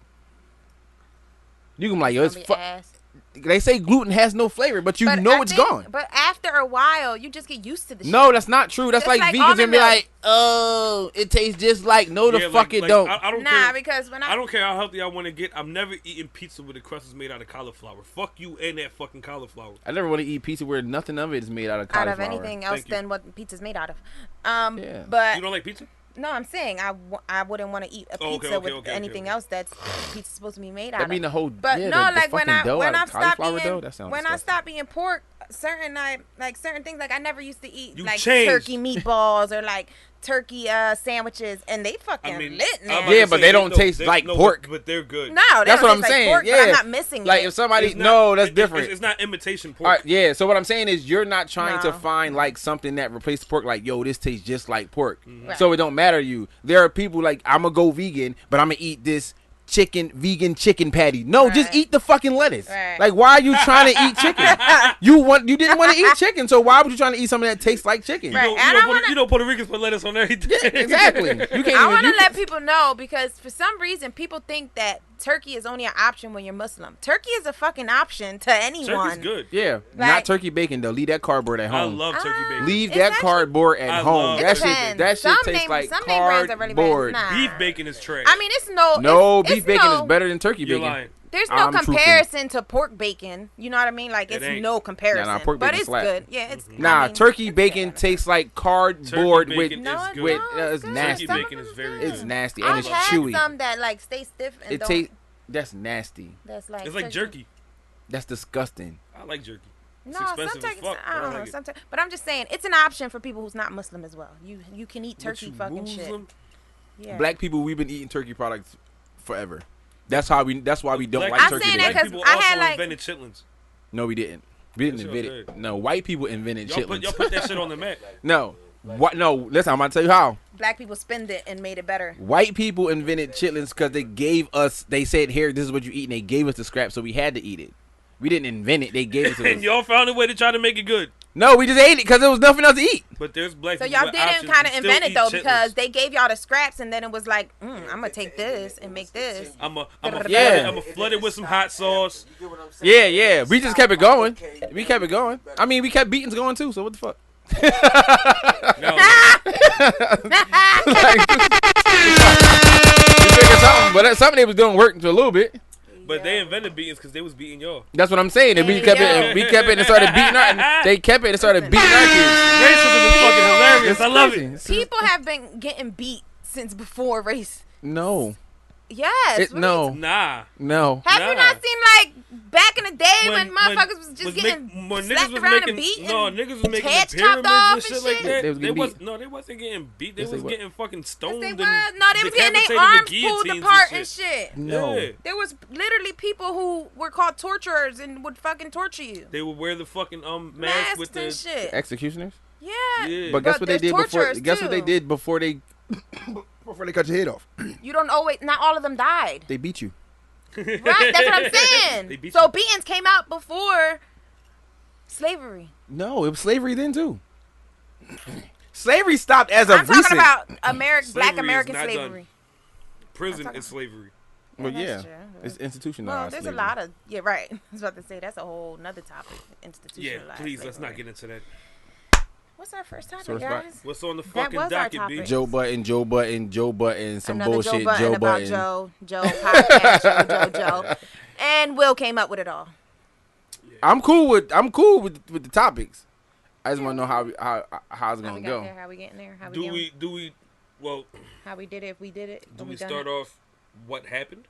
[SPEAKER 5] You can be like, yo, it's
[SPEAKER 4] It's gonna be ass.
[SPEAKER 5] They say gluten has no flavor, but
[SPEAKER 4] But
[SPEAKER 5] know
[SPEAKER 4] I
[SPEAKER 5] it's
[SPEAKER 4] think-
[SPEAKER 5] gone.
[SPEAKER 4] But after a while, you just get used to the shit.
[SPEAKER 5] No, that's not true. That's
[SPEAKER 4] Just
[SPEAKER 5] like
[SPEAKER 4] like
[SPEAKER 5] vegans and
[SPEAKER 4] almond
[SPEAKER 5] be
[SPEAKER 4] milk.
[SPEAKER 5] like, oh, it tastes just like. No, the
[SPEAKER 2] Yeah,
[SPEAKER 5] fuck it don't.
[SPEAKER 2] I don't
[SPEAKER 4] Nah,
[SPEAKER 2] care.
[SPEAKER 4] because when
[SPEAKER 2] I don't care how healthy I want to get. I'm never eating pizza where the crust is made out of cauliflower. Fuck you and that fucking cauliflower.
[SPEAKER 5] I never want to eat pizza where nothing of it is made out of
[SPEAKER 4] out
[SPEAKER 5] cauliflower.
[SPEAKER 4] of anything else
[SPEAKER 2] Thank you.
[SPEAKER 4] than what pizza's made out of.
[SPEAKER 5] Yeah.
[SPEAKER 4] But
[SPEAKER 2] You don't like pizza?
[SPEAKER 4] no, I'm saying I wouldn't want to eat a
[SPEAKER 2] Oh,
[SPEAKER 4] pizza
[SPEAKER 2] okay,
[SPEAKER 4] with
[SPEAKER 2] okay.
[SPEAKER 4] anything else that's pizza's supposed to be made out
[SPEAKER 5] That
[SPEAKER 4] of.
[SPEAKER 5] mean the whole.
[SPEAKER 4] But
[SPEAKER 5] yeah,
[SPEAKER 4] no,
[SPEAKER 5] the
[SPEAKER 4] like when
[SPEAKER 5] fucking dough
[SPEAKER 4] I
[SPEAKER 5] out of
[SPEAKER 4] stopped
[SPEAKER 5] cauliflower
[SPEAKER 4] eating
[SPEAKER 5] dough? That sounds
[SPEAKER 4] when I
[SPEAKER 5] disgusting.
[SPEAKER 4] stopped eating pork, certain things like I never used to eat
[SPEAKER 2] You
[SPEAKER 4] like
[SPEAKER 2] changed.
[SPEAKER 4] turkey meatballs or like turkey sandwiches, and they fucking lit now.
[SPEAKER 5] Yeah, but they don't taste like pork.
[SPEAKER 2] But they're good.
[SPEAKER 4] No, they
[SPEAKER 5] That's
[SPEAKER 4] don't
[SPEAKER 5] what I'm
[SPEAKER 4] taste like
[SPEAKER 5] saying.
[SPEAKER 4] pork,
[SPEAKER 5] Yeah,
[SPEAKER 4] but I'm not missing
[SPEAKER 5] like
[SPEAKER 4] it.
[SPEAKER 5] if somebody,
[SPEAKER 2] It's not-
[SPEAKER 5] that's different.
[SPEAKER 2] It's not imitation pork.
[SPEAKER 5] All right, yeah. So what I'm saying is, you're not trying to
[SPEAKER 4] No.
[SPEAKER 5] find like something that replaces pork. Like, yo, this tastes just like pork.
[SPEAKER 4] Right.
[SPEAKER 5] So it don't matter to you. There are people like, I'm gonna go vegan, but I'm gonna eat this vegan chicken patty. No, just
[SPEAKER 4] Right.
[SPEAKER 5] eat the fucking lettuce.
[SPEAKER 4] Right.
[SPEAKER 5] Like, why are you trying to eat chicken? You didn't want to eat chicken, so why would you trying to eat something that tastes like chicken?
[SPEAKER 4] Right.
[SPEAKER 2] You know Puerto Ricans put lettuce on everything.
[SPEAKER 5] Exactly. You can't
[SPEAKER 4] I want to
[SPEAKER 5] even.
[SPEAKER 4] let people know, because for some reason people think that turkey is only an option when you're Muslim. Turkey is a fucking option to anyone.
[SPEAKER 2] Turkey's good.
[SPEAKER 5] Yeah, not
[SPEAKER 4] Like-
[SPEAKER 5] turkey bacon though. Leave that cardboard at
[SPEAKER 2] I
[SPEAKER 5] home.
[SPEAKER 2] love turkey bacon.
[SPEAKER 5] Leave
[SPEAKER 4] It's
[SPEAKER 5] that
[SPEAKER 4] actually-
[SPEAKER 5] cardboard at
[SPEAKER 2] I
[SPEAKER 5] home.
[SPEAKER 2] love
[SPEAKER 5] That
[SPEAKER 2] turkey
[SPEAKER 5] shit.
[SPEAKER 2] bacon.
[SPEAKER 5] That shit
[SPEAKER 4] Some
[SPEAKER 5] tastes
[SPEAKER 4] name-
[SPEAKER 5] like
[SPEAKER 4] some name brands are really bad.
[SPEAKER 5] cardboard.
[SPEAKER 4] Nah.
[SPEAKER 2] Beef bacon is trash.
[SPEAKER 4] I mean, it's no.
[SPEAKER 5] No,
[SPEAKER 4] it's
[SPEAKER 5] beef bacon
[SPEAKER 4] no,
[SPEAKER 5] is better than turkey
[SPEAKER 2] You're
[SPEAKER 5] bacon.
[SPEAKER 2] lying.
[SPEAKER 4] There's no
[SPEAKER 5] I'm truthing.
[SPEAKER 4] comparison to pork bacon. You know what I mean? Like,
[SPEAKER 2] It
[SPEAKER 4] it's
[SPEAKER 2] ain't.
[SPEAKER 4] no comparison.
[SPEAKER 5] Nah, pork
[SPEAKER 4] but
[SPEAKER 5] bacon
[SPEAKER 4] it's
[SPEAKER 5] slap.
[SPEAKER 4] good. Yeah, it's.
[SPEAKER 5] Nah,
[SPEAKER 4] I mean,
[SPEAKER 5] turkey
[SPEAKER 4] it's
[SPEAKER 5] bacon
[SPEAKER 4] good.
[SPEAKER 5] tastes like cardboard
[SPEAKER 2] Turkey
[SPEAKER 5] with
[SPEAKER 2] bacon
[SPEAKER 4] No,
[SPEAKER 2] is
[SPEAKER 4] it
[SPEAKER 2] good.
[SPEAKER 5] with
[SPEAKER 4] don't.
[SPEAKER 5] it's
[SPEAKER 4] good.
[SPEAKER 5] nasty.
[SPEAKER 2] Turkey
[SPEAKER 4] Some
[SPEAKER 2] bacon
[SPEAKER 4] of
[SPEAKER 2] is
[SPEAKER 4] them
[SPEAKER 2] very
[SPEAKER 4] good.
[SPEAKER 5] It's
[SPEAKER 2] good.
[SPEAKER 5] nasty and
[SPEAKER 4] I've
[SPEAKER 5] it's
[SPEAKER 4] had
[SPEAKER 5] chewy.
[SPEAKER 4] some that like stay stiff and
[SPEAKER 5] It
[SPEAKER 4] don't.
[SPEAKER 5] tastes. That's nasty.
[SPEAKER 4] That's like.
[SPEAKER 2] It's like jerky.
[SPEAKER 5] That's disgusting.
[SPEAKER 2] I like jerky.
[SPEAKER 4] No,
[SPEAKER 2] It's expensive
[SPEAKER 4] sometimes
[SPEAKER 2] as fuck,
[SPEAKER 4] I
[SPEAKER 2] but
[SPEAKER 4] don't
[SPEAKER 2] I
[SPEAKER 4] know.
[SPEAKER 2] like it.
[SPEAKER 4] Sometimes, but I'm just saying it's an option for people who's not Muslim as well. You can eat
[SPEAKER 2] What,
[SPEAKER 4] turkey
[SPEAKER 2] you
[SPEAKER 4] fucking shit.
[SPEAKER 2] Muslim?
[SPEAKER 4] Yeah.
[SPEAKER 5] Black people, we've been eating turkey products forever. That's why we don't
[SPEAKER 2] Black
[SPEAKER 5] like
[SPEAKER 4] I'm
[SPEAKER 5] turkey
[SPEAKER 4] saying
[SPEAKER 5] bacon.
[SPEAKER 4] that
[SPEAKER 2] Black
[SPEAKER 4] 'cause
[SPEAKER 2] people
[SPEAKER 4] I
[SPEAKER 2] also
[SPEAKER 4] had, like-
[SPEAKER 2] invented chitlins.
[SPEAKER 5] No, we didn't. We didn't
[SPEAKER 2] Yes,
[SPEAKER 5] invent
[SPEAKER 2] y'all
[SPEAKER 5] it.
[SPEAKER 2] did.
[SPEAKER 5] No, white people invented
[SPEAKER 2] Y'all
[SPEAKER 5] chitlins.
[SPEAKER 2] put that shit on the map.
[SPEAKER 5] No. What? No, listen, I'm going to tell you how.
[SPEAKER 4] Black people spend it and made it better.
[SPEAKER 5] White people invented chitlins because they said, here, this is what you eat, and they gave us the scraps, so we had to eat it. We didn't invent it. They gave it to
[SPEAKER 2] And
[SPEAKER 5] us.
[SPEAKER 2] y'all found a way to try to make it good.
[SPEAKER 5] No, we just ate it because there was nothing else to eat.
[SPEAKER 2] But there's black
[SPEAKER 4] So
[SPEAKER 2] people
[SPEAKER 4] y'all
[SPEAKER 2] with
[SPEAKER 4] didn't
[SPEAKER 2] options
[SPEAKER 4] kind
[SPEAKER 2] who
[SPEAKER 4] of
[SPEAKER 2] still
[SPEAKER 4] invent it
[SPEAKER 2] eat
[SPEAKER 4] though,
[SPEAKER 2] chitlins.
[SPEAKER 4] because they gave y'all the scraps and then it was like, I'm gonna take this and make this.
[SPEAKER 2] I'm a
[SPEAKER 5] Yeah.
[SPEAKER 2] flood it with some hot sauce.
[SPEAKER 1] You get what I'm saying?
[SPEAKER 5] Yeah. We just kept it going. We kept it going. I mean, we kept beatings going too, so what the fuck?
[SPEAKER 2] No,
[SPEAKER 5] We figured something, but something they was doing work to a little bit.
[SPEAKER 2] but they invented beatings because they was beating y'all.
[SPEAKER 5] That's what I'm saying. And we
[SPEAKER 4] There
[SPEAKER 5] kept
[SPEAKER 4] you
[SPEAKER 5] it.
[SPEAKER 4] go.
[SPEAKER 5] And we kept it and started beating our. They kept it and started beating our kids.
[SPEAKER 2] Racism is fucking hilarious. I love it.
[SPEAKER 5] It's-
[SPEAKER 4] People have been getting beat since before race.
[SPEAKER 5] No.
[SPEAKER 4] Yes. what are
[SPEAKER 5] No.
[SPEAKER 2] Nah.
[SPEAKER 5] No.
[SPEAKER 4] Have you
[SPEAKER 2] Nah.
[SPEAKER 4] not seen like back in the day when motherfuckers was just getting
[SPEAKER 2] when
[SPEAKER 4] slapped
[SPEAKER 2] niggas was
[SPEAKER 4] around
[SPEAKER 2] making,
[SPEAKER 4] and beat?
[SPEAKER 2] no,
[SPEAKER 4] and
[SPEAKER 2] niggas was making
[SPEAKER 4] heads
[SPEAKER 2] the
[SPEAKER 4] chopped
[SPEAKER 2] pyramids
[SPEAKER 4] off
[SPEAKER 2] and shit like that.
[SPEAKER 5] They was getting beat.
[SPEAKER 2] No, they wasn't getting beat. They
[SPEAKER 5] Yes, they
[SPEAKER 2] was
[SPEAKER 5] were.
[SPEAKER 2] getting fucking
[SPEAKER 4] Yes,
[SPEAKER 2] stoned.
[SPEAKER 4] they
[SPEAKER 2] and
[SPEAKER 4] was. No, they was getting
[SPEAKER 2] decapitated
[SPEAKER 4] their
[SPEAKER 2] with
[SPEAKER 4] arms pulled
[SPEAKER 2] guillotines
[SPEAKER 4] apart
[SPEAKER 2] and
[SPEAKER 4] and shit.
[SPEAKER 5] No.
[SPEAKER 2] Yeah.
[SPEAKER 4] There was literally people who were called torturers and would fucking torture you.
[SPEAKER 2] They would wear the fucking mask
[SPEAKER 4] Masks
[SPEAKER 2] with
[SPEAKER 4] and
[SPEAKER 2] the
[SPEAKER 4] shit.
[SPEAKER 5] Executioners.
[SPEAKER 4] Yeah.
[SPEAKER 2] Yeah.
[SPEAKER 5] But guess
[SPEAKER 4] But
[SPEAKER 5] what they
[SPEAKER 4] there's
[SPEAKER 5] did before?
[SPEAKER 4] torturers,
[SPEAKER 5] Guess what they
[SPEAKER 4] too.
[SPEAKER 5] did before they cut your head off?
[SPEAKER 4] You don't always. Not all of them died.
[SPEAKER 5] They beat you.
[SPEAKER 4] Right. That's what I'm
[SPEAKER 2] They
[SPEAKER 4] saying.
[SPEAKER 2] beat
[SPEAKER 4] So
[SPEAKER 2] you.
[SPEAKER 4] beatings came out before slavery.
[SPEAKER 5] No, it was slavery then too. Slavery stopped as of
[SPEAKER 4] I'm talking
[SPEAKER 5] recent.
[SPEAKER 4] about
[SPEAKER 2] Slavery
[SPEAKER 4] Black
[SPEAKER 2] is
[SPEAKER 4] American
[SPEAKER 2] not done.
[SPEAKER 4] slavery.
[SPEAKER 2] prison
[SPEAKER 4] I'm
[SPEAKER 2] is slavery.
[SPEAKER 5] Well, yeah,
[SPEAKER 4] that's true.
[SPEAKER 5] it's institutionalized.
[SPEAKER 4] Well, there's
[SPEAKER 5] slavery.
[SPEAKER 4] a lot of right. I was about to say that's a whole nother topic.
[SPEAKER 2] Yeah,
[SPEAKER 4] Institutionalized.
[SPEAKER 2] please let's not
[SPEAKER 4] slavery.
[SPEAKER 2] get into that.
[SPEAKER 4] What's our first topic,
[SPEAKER 5] Source
[SPEAKER 4] guys?
[SPEAKER 2] What's on the
[SPEAKER 4] That
[SPEAKER 2] fucking
[SPEAKER 4] was our
[SPEAKER 2] docket, B?
[SPEAKER 4] topic.
[SPEAKER 5] Joe Budden, some
[SPEAKER 4] Another
[SPEAKER 5] bullshit.
[SPEAKER 4] Joe Budden
[SPEAKER 5] Joe
[SPEAKER 4] about
[SPEAKER 5] Budden.
[SPEAKER 4] Joe podcast, Joe. And Will came up with it all.
[SPEAKER 5] I'm cool with the topics. I just want to know how it's
[SPEAKER 4] How
[SPEAKER 5] gonna
[SPEAKER 4] we got
[SPEAKER 5] go.
[SPEAKER 4] there? How we getting there? How we
[SPEAKER 2] Do
[SPEAKER 4] doing?
[SPEAKER 2] we? Well,
[SPEAKER 4] How we did it? If we did it?
[SPEAKER 2] do
[SPEAKER 4] When
[SPEAKER 2] we
[SPEAKER 4] done
[SPEAKER 2] start
[SPEAKER 4] it?
[SPEAKER 2] off? What happened?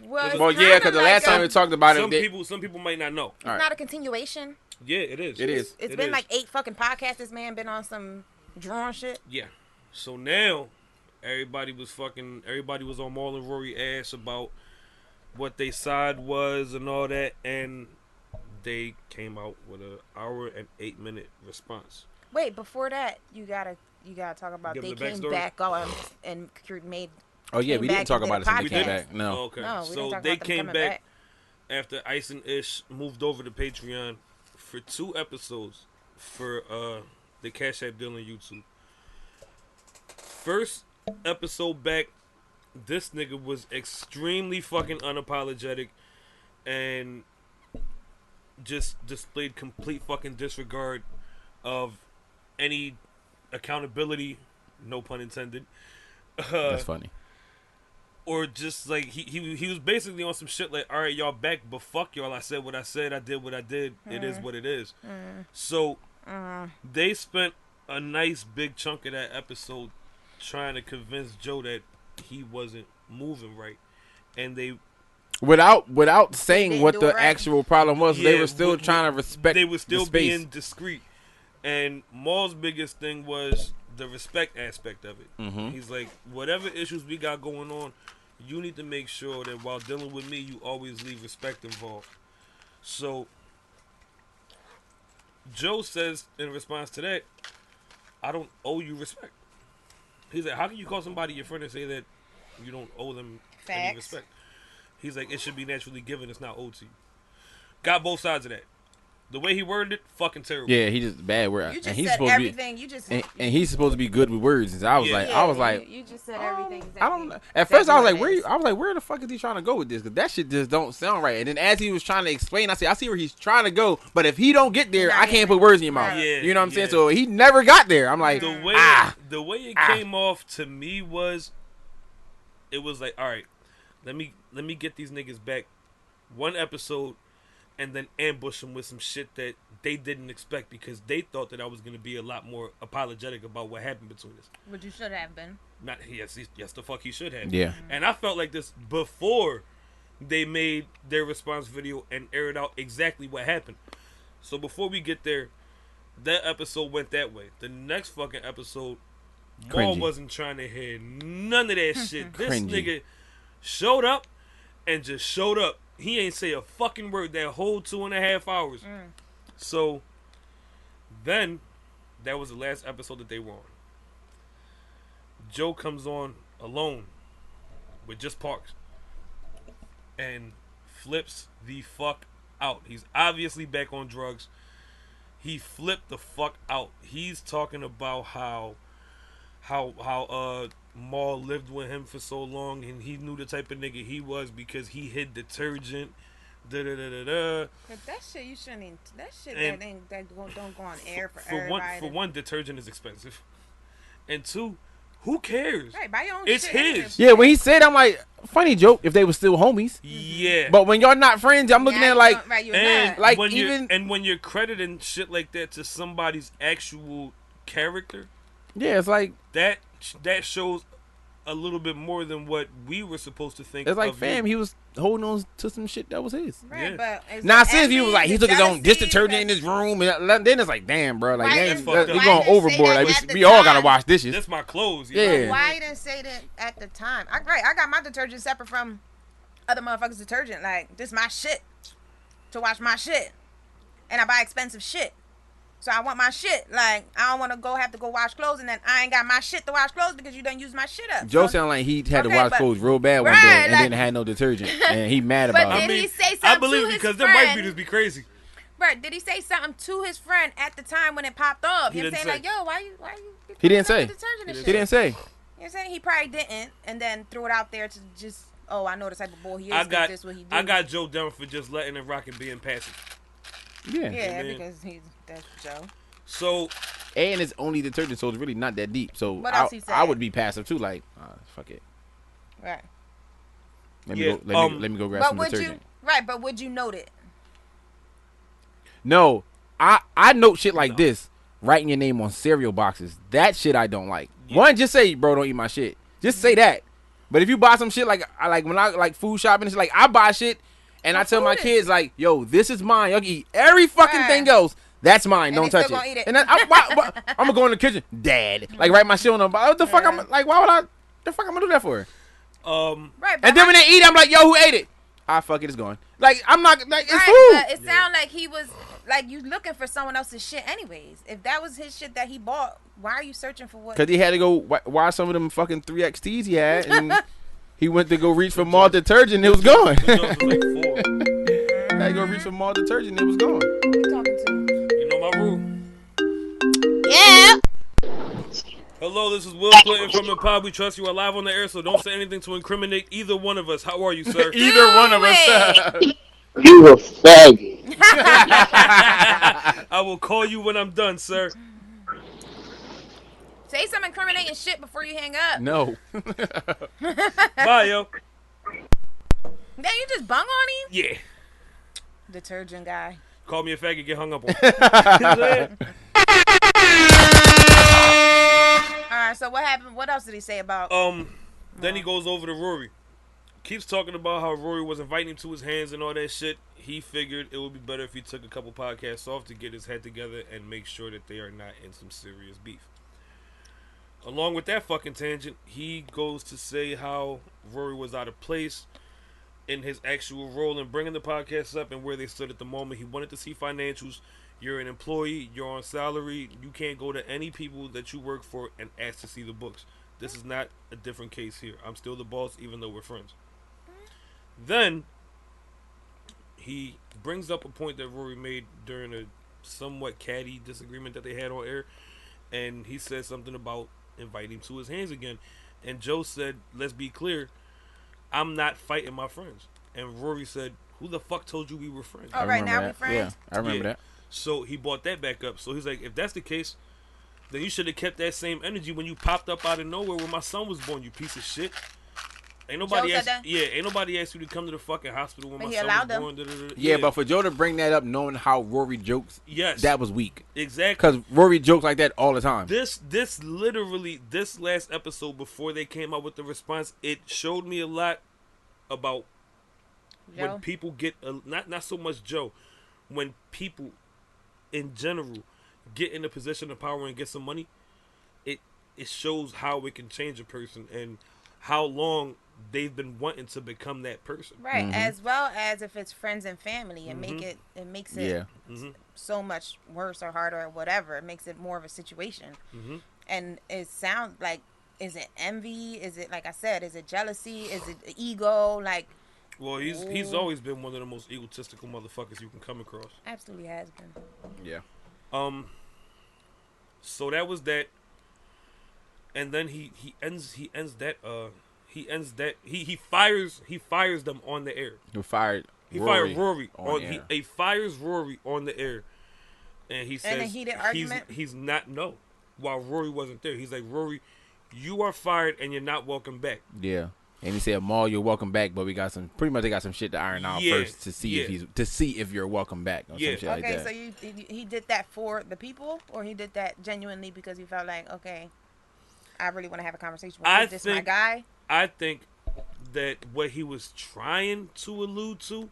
[SPEAKER 4] Well, it's
[SPEAKER 5] Well, yeah,
[SPEAKER 4] kinda
[SPEAKER 5] because the
[SPEAKER 4] like
[SPEAKER 5] last time we talked about
[SPEAKER 2] Some
[SPEAKER 5] it,
[SPEAKER 2] some people might not know.
[SPEAKER 5] All
[SPEAKER 4] it's
[SPEAKER 5] right.
[SPEAKER 4] not a continuation.
[SPEAKER 2] Yeah, it is.
[SPEAKER 5] It is.
[SPEAKER 4] It's
[SPEAKER 2] It
[SPEAKER 4] been
[SPEAKER 2] is.
[SPEAKER 4] like 8 fucking podcasts. This man been on some drawing shit.
[SPEAKER 2] Yeah. So now everybody was on Mal and Rory ass about what they side was and all that, and they came out with an hour and 8-minute response.
[SPEAKER 4] Wait, before that, you gotta talk about
[SPEAKER 2] Give
[SPEAKER 4] they
[SPEAKER 2] the
[SPEAKER 4] came
[SPEAKER 2] backstory?
[SPEAKER 4] back on and made.
[SPEAKER 5] Oh yeah,
[SPEAKER 4] came
[SPEAKER 5] we
[SPEAKER 4] back
[SPEAKER 5] didn't talk
[SPEAKER 4] and
[SPEAKER 5] about it
[SPEAKER 4] did a
[SPEAKER 5] since we came
[SPEAKER 4] podcast.
[SPEAKER 5] back. No.
[SPEAKER 2] Oh, okay.
[SPEAKER 4] No, we
[SPEAKER 2] So
[SPEAKER 4] didn't talk
[SPEAKER 2] they
[SPEAKER 4] about them
[SPEAKER 2] came
[SPEAKER 4] coming
[SPEAKER 2] back after Ice and Ish moved over to Patreon for 2 episodes for the Cash App deal on YouTube. First episode back, this nigga was extremely fucking unapologetic and just displayed complete fucking disregard of any accountability, no pun intended.
[SPEAKER 5] That's funny.
[SPEAKER 2] Or just like he was basically on some shit like, all right, y'all back, but fuck y'all. I said what I said. I did what I did. It is what it is. So they spent a nice big chunk of that episode trying to convince Joe that he wasn't moving right, and they
[SPEAKER 5] Without saying
[SPEAKER 4] didn't
[SPEAKER 5] what
[SPEAKER 4] do
[SPEAKER 5] the
[SPEAKER 4] it right.
[SPEAKER 5] actual problem was, they
[SPEAKER 2] Yeah,
[SPEAKER 5] were still trying to respect.
[SPEAKER 2] They were still
[SPEAKER 5] the space.
[SPEAKER 2] being discreet. And Maul's biggest thing was the respect aspect of it.
[SPEAKER 5] Mhm.
[SPEAKER 2] He's like, whatever issues we got going on, you need to make sure that while dealing with me, you always leave respect involved. So Joe says in response to that, I don't owe you respect. He's like, how can you call somebody your friend and say that you don't owe them any
[SPEAKER 4] Facts.
[SPEAKER 2] respect? He's like, it should be naturally given. It's not owed to you. Got both sides of that. The way he worded it, fucking terrible.
[SPEAKER 5] Yeah, he just bad word.
[SPEAKER 4] You just
[SPEAKER 5] and he's
[SPEAKER 4] said
[SPEAKER 5] supposed
[SPEAKER 4] everything.
[SPEAKER 5] to
[SPEAKER 4] You just
[SPEAKER 5] be, and he's supposed to be good with words. And so I was
[SPEAKER 2] Yeah.
[SPEAKER 5] like,
[SPEAKER 4] Yeah, you just said everything. Exactly.
[SPEAKER 5] I don't know. At first, I was like,
[SPEAKER 4] Exactly what it is.
[SPEAKER 5] where the fuck is he trying to go with this? Because that shit just don't sound right. And then as he was trying to explain, I said, I see where he's trying to go. But if he don't get there, I can't put words in your mouth.
[SPEAKER 2] Yeah,
[SPEAKER 5] You know what I'm saying?
[SPEAKER 2] yeah.
[SPEAKER 5] So he never got there. I'm like,
[SPEAKER 2] The way it came off to me was, it was like, all right, let me get these niggas back one episode and then ambush them with some shit that they didn't expect because they thought that I was going to be a lot more apologetic about what happened between us.
[SPEAKER 4] But you should have been.
[SPEAKER 2] Not yes, the fuck he should have.
[SPEAKER 5] Yeah.
[SPEAKER 2] And I felt like this before they made their response video and aired out exactly what happened. So before we get there, that episode went that way. The next fucking episode, Maul
[SPEAKER 5] Cringy.
[SPEAKER 2] wasn't trying to hear none of that shit. This
[SPEAKER 5] Cringy.
[SPEAKER 2] nigga showed up and just showed up. He ain't say a fucking word that whole 2.5 hours. So then, that was the last episode that they were on. Joe comes on alone with just Parks and flips the fuck out. He's obviously back on drugs. He flipped the fuck out. He's talking about how Maul lived with him for so long and he knew the type of nigga he was because he hid detergent. Da da da da da.
[SPEAKER 4] But that shit you shouldn't. Even, that shit
[SPEAKER 2] And
[SPEAKER 4] don't go on air for
[SPEAKER 2] For
[SPEAKER 4] everybody.
[SPEAKER 2] one, detergent is expensive, and two, who cares?
[SPEAKER 4] Right, buy your own
[SPEAKER 2] It's
[SPEAKER 4] shit.
[SPEAKER 2] his.
[SPEAKER 5] Yeah, when he said, I'm like, funny joke if they were still homies.
[SPEAKER 2] Yeah,
[SPEAKER 5] But when y'all not friends, I'm looking at it like,
[SPEAKER 4] right, you're
[SPEAKER 2] and
[SPEAKER 4] not.
[SPEAKER 5] like,
[SPEAKER 2] when
[SPEAKER 5] even-
[SPEAKER 2] when you're crediting shit like that to somebody's actual character,
[SPEAKER 5] yeah, it's like,
[SPEAKER 2] that shows a little bit more than what we were supposed to think.
[SPEAKER 5] it's like,
[SPEAKER 2] of
[SPEAKER 5] fam,
[SPEAKER 2] you.
[SPEAKER 5] he was holding on to some shit that was his.
[SPEAKER 4] Right,
[SPEAKER 2] Yeah.
[SPEAKER 4] but it's
[SPEAKER 5] Now,
[SPEAKER 4] the
[SPEAKER 5] since he was
[SPEAKER 4] envy,
[SPEAKER 5] like, he
[SPEAKER 4] the
[SPEAKER 5] took his own dish
[SPEAKER 4] jealousy,
[SPEAKER 5] detergent in
[SPEAKER 4] the-
[SPEAKER 5] his room, and then it's like, damn, bro, like,
[SPEAKER 4] Why
[SPEAKER 5] damn,
[SPEAKER 4] didn't-
[SPEAKER 2] fucked up.
[SPEAKER 5] he
[SPEAKER 4] why
[SPEAKER 5] going
[SPEAKER 4] didn't say
[SPEAKER 5] overboard.
[SPEAKER 4] that
[SPEAKER 5] Like,
[SPEAKER 4] at the
[SPEAKER 5] we all gotta
[SPEAKER 4] time?
[SPEAKER 5] wash dishes.
[SPEAKER 2] That's my clothes.
[SPEAKER 5] Yeah.
[SPEAKER 2] know?
[SPEAKER 4] Why you didn't say that at the time? I got my detergent separate from other motherfuckers' detergent. Like, this my shit to wash my shit, and I buy expensive shit. So I want my shit. Like, I don't want to have to go wash clothes, and then I ain't got my shit to wash clothes because you done use my shit up.
[SPEAKER 5] Joe
[SPEAKER 4] So-
[SPEAKER 5] sounded like he had to
[SPEAKER 4] Okay,
[SPEAKER 5] wash
[SPEAKER 4] but-
[SPEAKER 5] clothes real bad one
[SPEAKER 4] Right,
[SPEAKER 5] day and
[SPEAKER 4] like-
[SPEAKER 5] didn't have no detergent, and he mad
[SPEAKER 4] But
[SPEAKER 5] about
[SPEAKER 4] did
[SPEAKER 5] it.
[SPEAKER 4] he say something
[SPEAKER 2] I believe
[SPEAKER 4] to his
[SPEAKER 2] because them white
[SPEAKER 4] friend?
[SPEAKER 2] beaters be crazy.
[SPEAKER 4] Right, did he say something to his friend at the time when it popped up?
[SPEAKER 2] He
[SPEAKER 4] You know
[SPEAKER 2] didn't
[SPEAKER 4] what I'm saying?
[SPEAKER 2] say.
[SPEAKER 4] Like, yo, why you
[SPEAKER 5] He didn't say.
[SPEAKER 4] detergent and
[SPEAKER 5] He
[SPEAKER 4] shit?
[SPEAKER 5] didn't say.
[SPEAKER 4] You know what I'm saying? He probably didn't, and then threw it out there to just, oh, I know the type of boy he is.
[SPEAKER 2] I got
[SPEAKER 4] this what he do.
[SPEAKER 2] I got Joe down for just letting it rock and being passive.
[SPEAKER 5] Yeah.
[SPEAKER 4] Yeah,
[SPEAKER 2] Man.
[SPEAKER 4] because that's Joe.
[SPEAKER 2] So
[SPEAKER 5] And it's only detergent, so it's really not that deep. So
[SPEAKER 4] What else he said?
[SPEAKER 5] I would be passive too. Like, fuck it.
[SPEAKER 4] Right.
[SPEAKER 5] Let me
[SPEAKER 2] Yeah,
[SPEAKER 5] go. Let me go grab
[SPEAKER 4] But
[SPEAKER 5] some
[SPEAKER 4] would
[SPEAKER 5] detergent.
[SPEAKER 4] you? Right, but would you note it?
[SPEAKER 5] No, I note shit like this. Writing your name on cereal boxes. That shit I don't like. One, just say, bro, don't eat my shit. Just say that. But if you buy some shit like when I like food shopping, it's like I buy shit and I tell my
[SPEAKER 4] food is-
[SPEAKER 5] kids like, yo, this is mine. Y'all can eat every fucking
[SPEAKER 4] Right.
[SPEAKER 5] thing else. That's mine.
[SPEAKER 4] And
[SPEAKER 5] Don't
[SPEAKER 4] they
[SPEAKER 5] touch
[SPEAKER 4] still gonna eat it.
[SPEAKER 5] And then I'm gonna go in the kitchen, Dad. Like write my shit on them. What the fuck?
[SPEAKER 4] Yeah.
[SPEAKER 5] I'm like, why would I? The fuck I'm gonna do that for?
[SPEAKER 4] Right. But
[SPEAKER 5] And then when they eat, I'm like, yo, who ate it? Fuck it, it's gone. Like I'm not like it's
[SPEAKER 4] right,
[SPEAKER 5] food.
[SPEAKER 4] but it sounded like he was like you looking for someone else's shit anyways. If that was his shit that he bought, why are you searching for what?
[SPEAKER 5] Cause he had to go wash some of them fucking 3XTs he had, and he went to go reach for mall detergent. And it was gone.
[SPEAKER 2] the Jones was like 4.
[SPEAKER 5] Had to go reach for mall detergent. And it was gone.
[SPEAKER 4] Who you talking to?
[SPEAKER 2] You know my rule.
[SPEAKER 4] Yeah.
[SPEAKER 2] Hello, this is Will Clinton from the Pod. We trust you are live on the air, so don't say anything to incriminate either one of us. How are you, sir?
[SPEAKER 5] Either one of us.
[SPEAKER 6] You a faggot.
[SPEAKER 2] I will call you when I'm done, sir.
[SPEAKER 4] Say some incriminating shit before you hang up.
[SPEAKER 5] No.
[SPEAKER 2] Bye, yo.
[SPEAKER 4] Then you just bung on him?
[SPEAKER 2] Yeah.
[SPEAKER 4] Detergent guy.
[SPEAKER 2] Call me a faggot, get hung up on.
[SPEAKER 4] Alright, so what happened? What else did he say about
[SPEAKER 2] Then he goes over to Rory. Keeps talking about how Rory was inviting him to his hands and all that shit. He figured it would be better if he took a couple podcasts off to get his head together and make sure that they are not in some serious beef. Along with that fucking tangent, he goes to say how Rory was out of place in his actual role in bringing the podcast up and where they stood at the moment. He wanted to see financials. You're an employee. You're on salary. You can't go to any people that you work for and ask to see the books. This is not a different case here. I'm still the boss, even though we're friends. Then he brings up a point that Rory made during a somewhat catty disagreement that they had on air, and he said something about inviting him to his hands again. And Joe said, let's be clear, I'm not fighting my friends. And Rory said, who the fuck told you we were friends?
[SPEAKER 4] Oh, right now we friends?
[SPEAKER 5] Yeah, I remember that.
[SPEAKER 2] So he brought that back up. So he's like, if that's the case, then you should have kept that same energy when you popped up out of nowhere when my son was born, you piece of shit. Ain't nobody ain't nobody asked you to come to the fucking hospital when my son was born.
[SPEAKER 5] Yeah, but for Joe to bring that up knowing how Rory jokes,
[SPEAKER 2] yes,
[SPEAKER 5] that was weak.
[SPEAKER 2] Exactly.
[SPEAKER 5] Because Rory jokes like that all the time.
[SPEAKER 2] This last episode before they came out with the response, it showed me a lot about
[SPEAKER 4] Joe?
[SPEAKER 2] When people get, not so much Joe, when people in general get in a position of power and get some money, it shows how it can change a person and how long they've been wanting to become that person.
[SPEAKER 4] Right, as well as if it's friends and family, and makes it so much worse or harder or whatever. It makes it more of a situation. And it sounds like, is it envy? Is it, like I said, is it jealousy? Is it ego? Like,
[SPEAKER 2] well, he's always been one of the most egotistical motherfuckers you can come across. Absolutely has been.
[SPEAKER 5] Yeah.
[SPEAKER 2] So that was that. And then he fires them on the air.
[SPEAKER 5] He fired
[SPEAKER 2] Rory
[SPEAKER 5] on air.
[SPEAKER 2] He fires Rory on the air, and he says,
[SPEAKER 4] in a heated argument?
[SPEAKER 2] he's not, no, while Rory wasn't there. He's like, Rory, you are fired and you're not welcome back.
[SPEAKER 5] Yeah. And he said, Mal, you're welcome back, but they got some shit to iron out first to see if you're welcome back. Or some shit like that.
[SPEAKER 4] So he did that for the people, or he did that genuinely because he felt like, okay, I really want to have a conversation with this my guy.
[SPEAKER 2] I think that what he was trying to allude to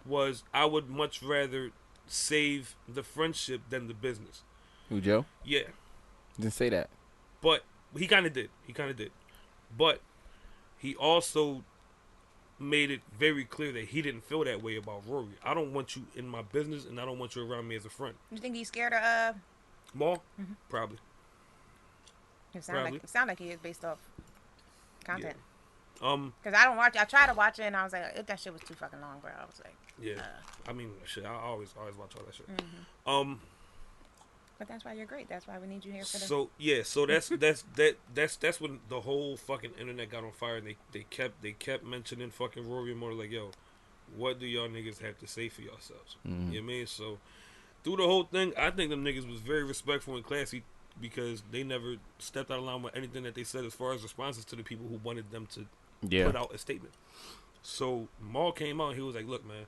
[SPEAKER 2] was, I would much rather save the friendship than the business.
[SPEAKER 5] Who, Joe?
[SPEAKER 2] Yeah.
[SPEAKER 5] Didn't say that.
[SPEAKER 2] But he kind of did. But he also made it very clear that he didn't feel that way about Rory. I don't want you in my business, and I don't want you around me as a friend.
[SPEAKER 4] You think he's scared of
[SPEAKER 2] Mal? Probably.
[SPEAKER 4] It sound like he is based off content.
[SPEAKER 2] Yeah.
[SPEAKER 4] Because I don't watch. I tried to watch it, and I was like, that shit was too fucking long, bro. I was like,
[SPEAKER 2] yeah. I mean, shit. I always watch all that shit.
[SPEAKER 4] But that's why you're great. That's why we need you here for the.
[SPEAKER 2] So yeah. So that's when the whole fucking internet got on fire, and they kept mentioning fucking Rory and more like, yo, what do y'all niggas have to say for yourselves? You know what I mean? So through the whole thing, I think them niggas was very respectful and classy, because they never stepped out of line with anything that they said as far as responses to the people who wanted them to put out a statement. So Mal came out and he was like, look, man,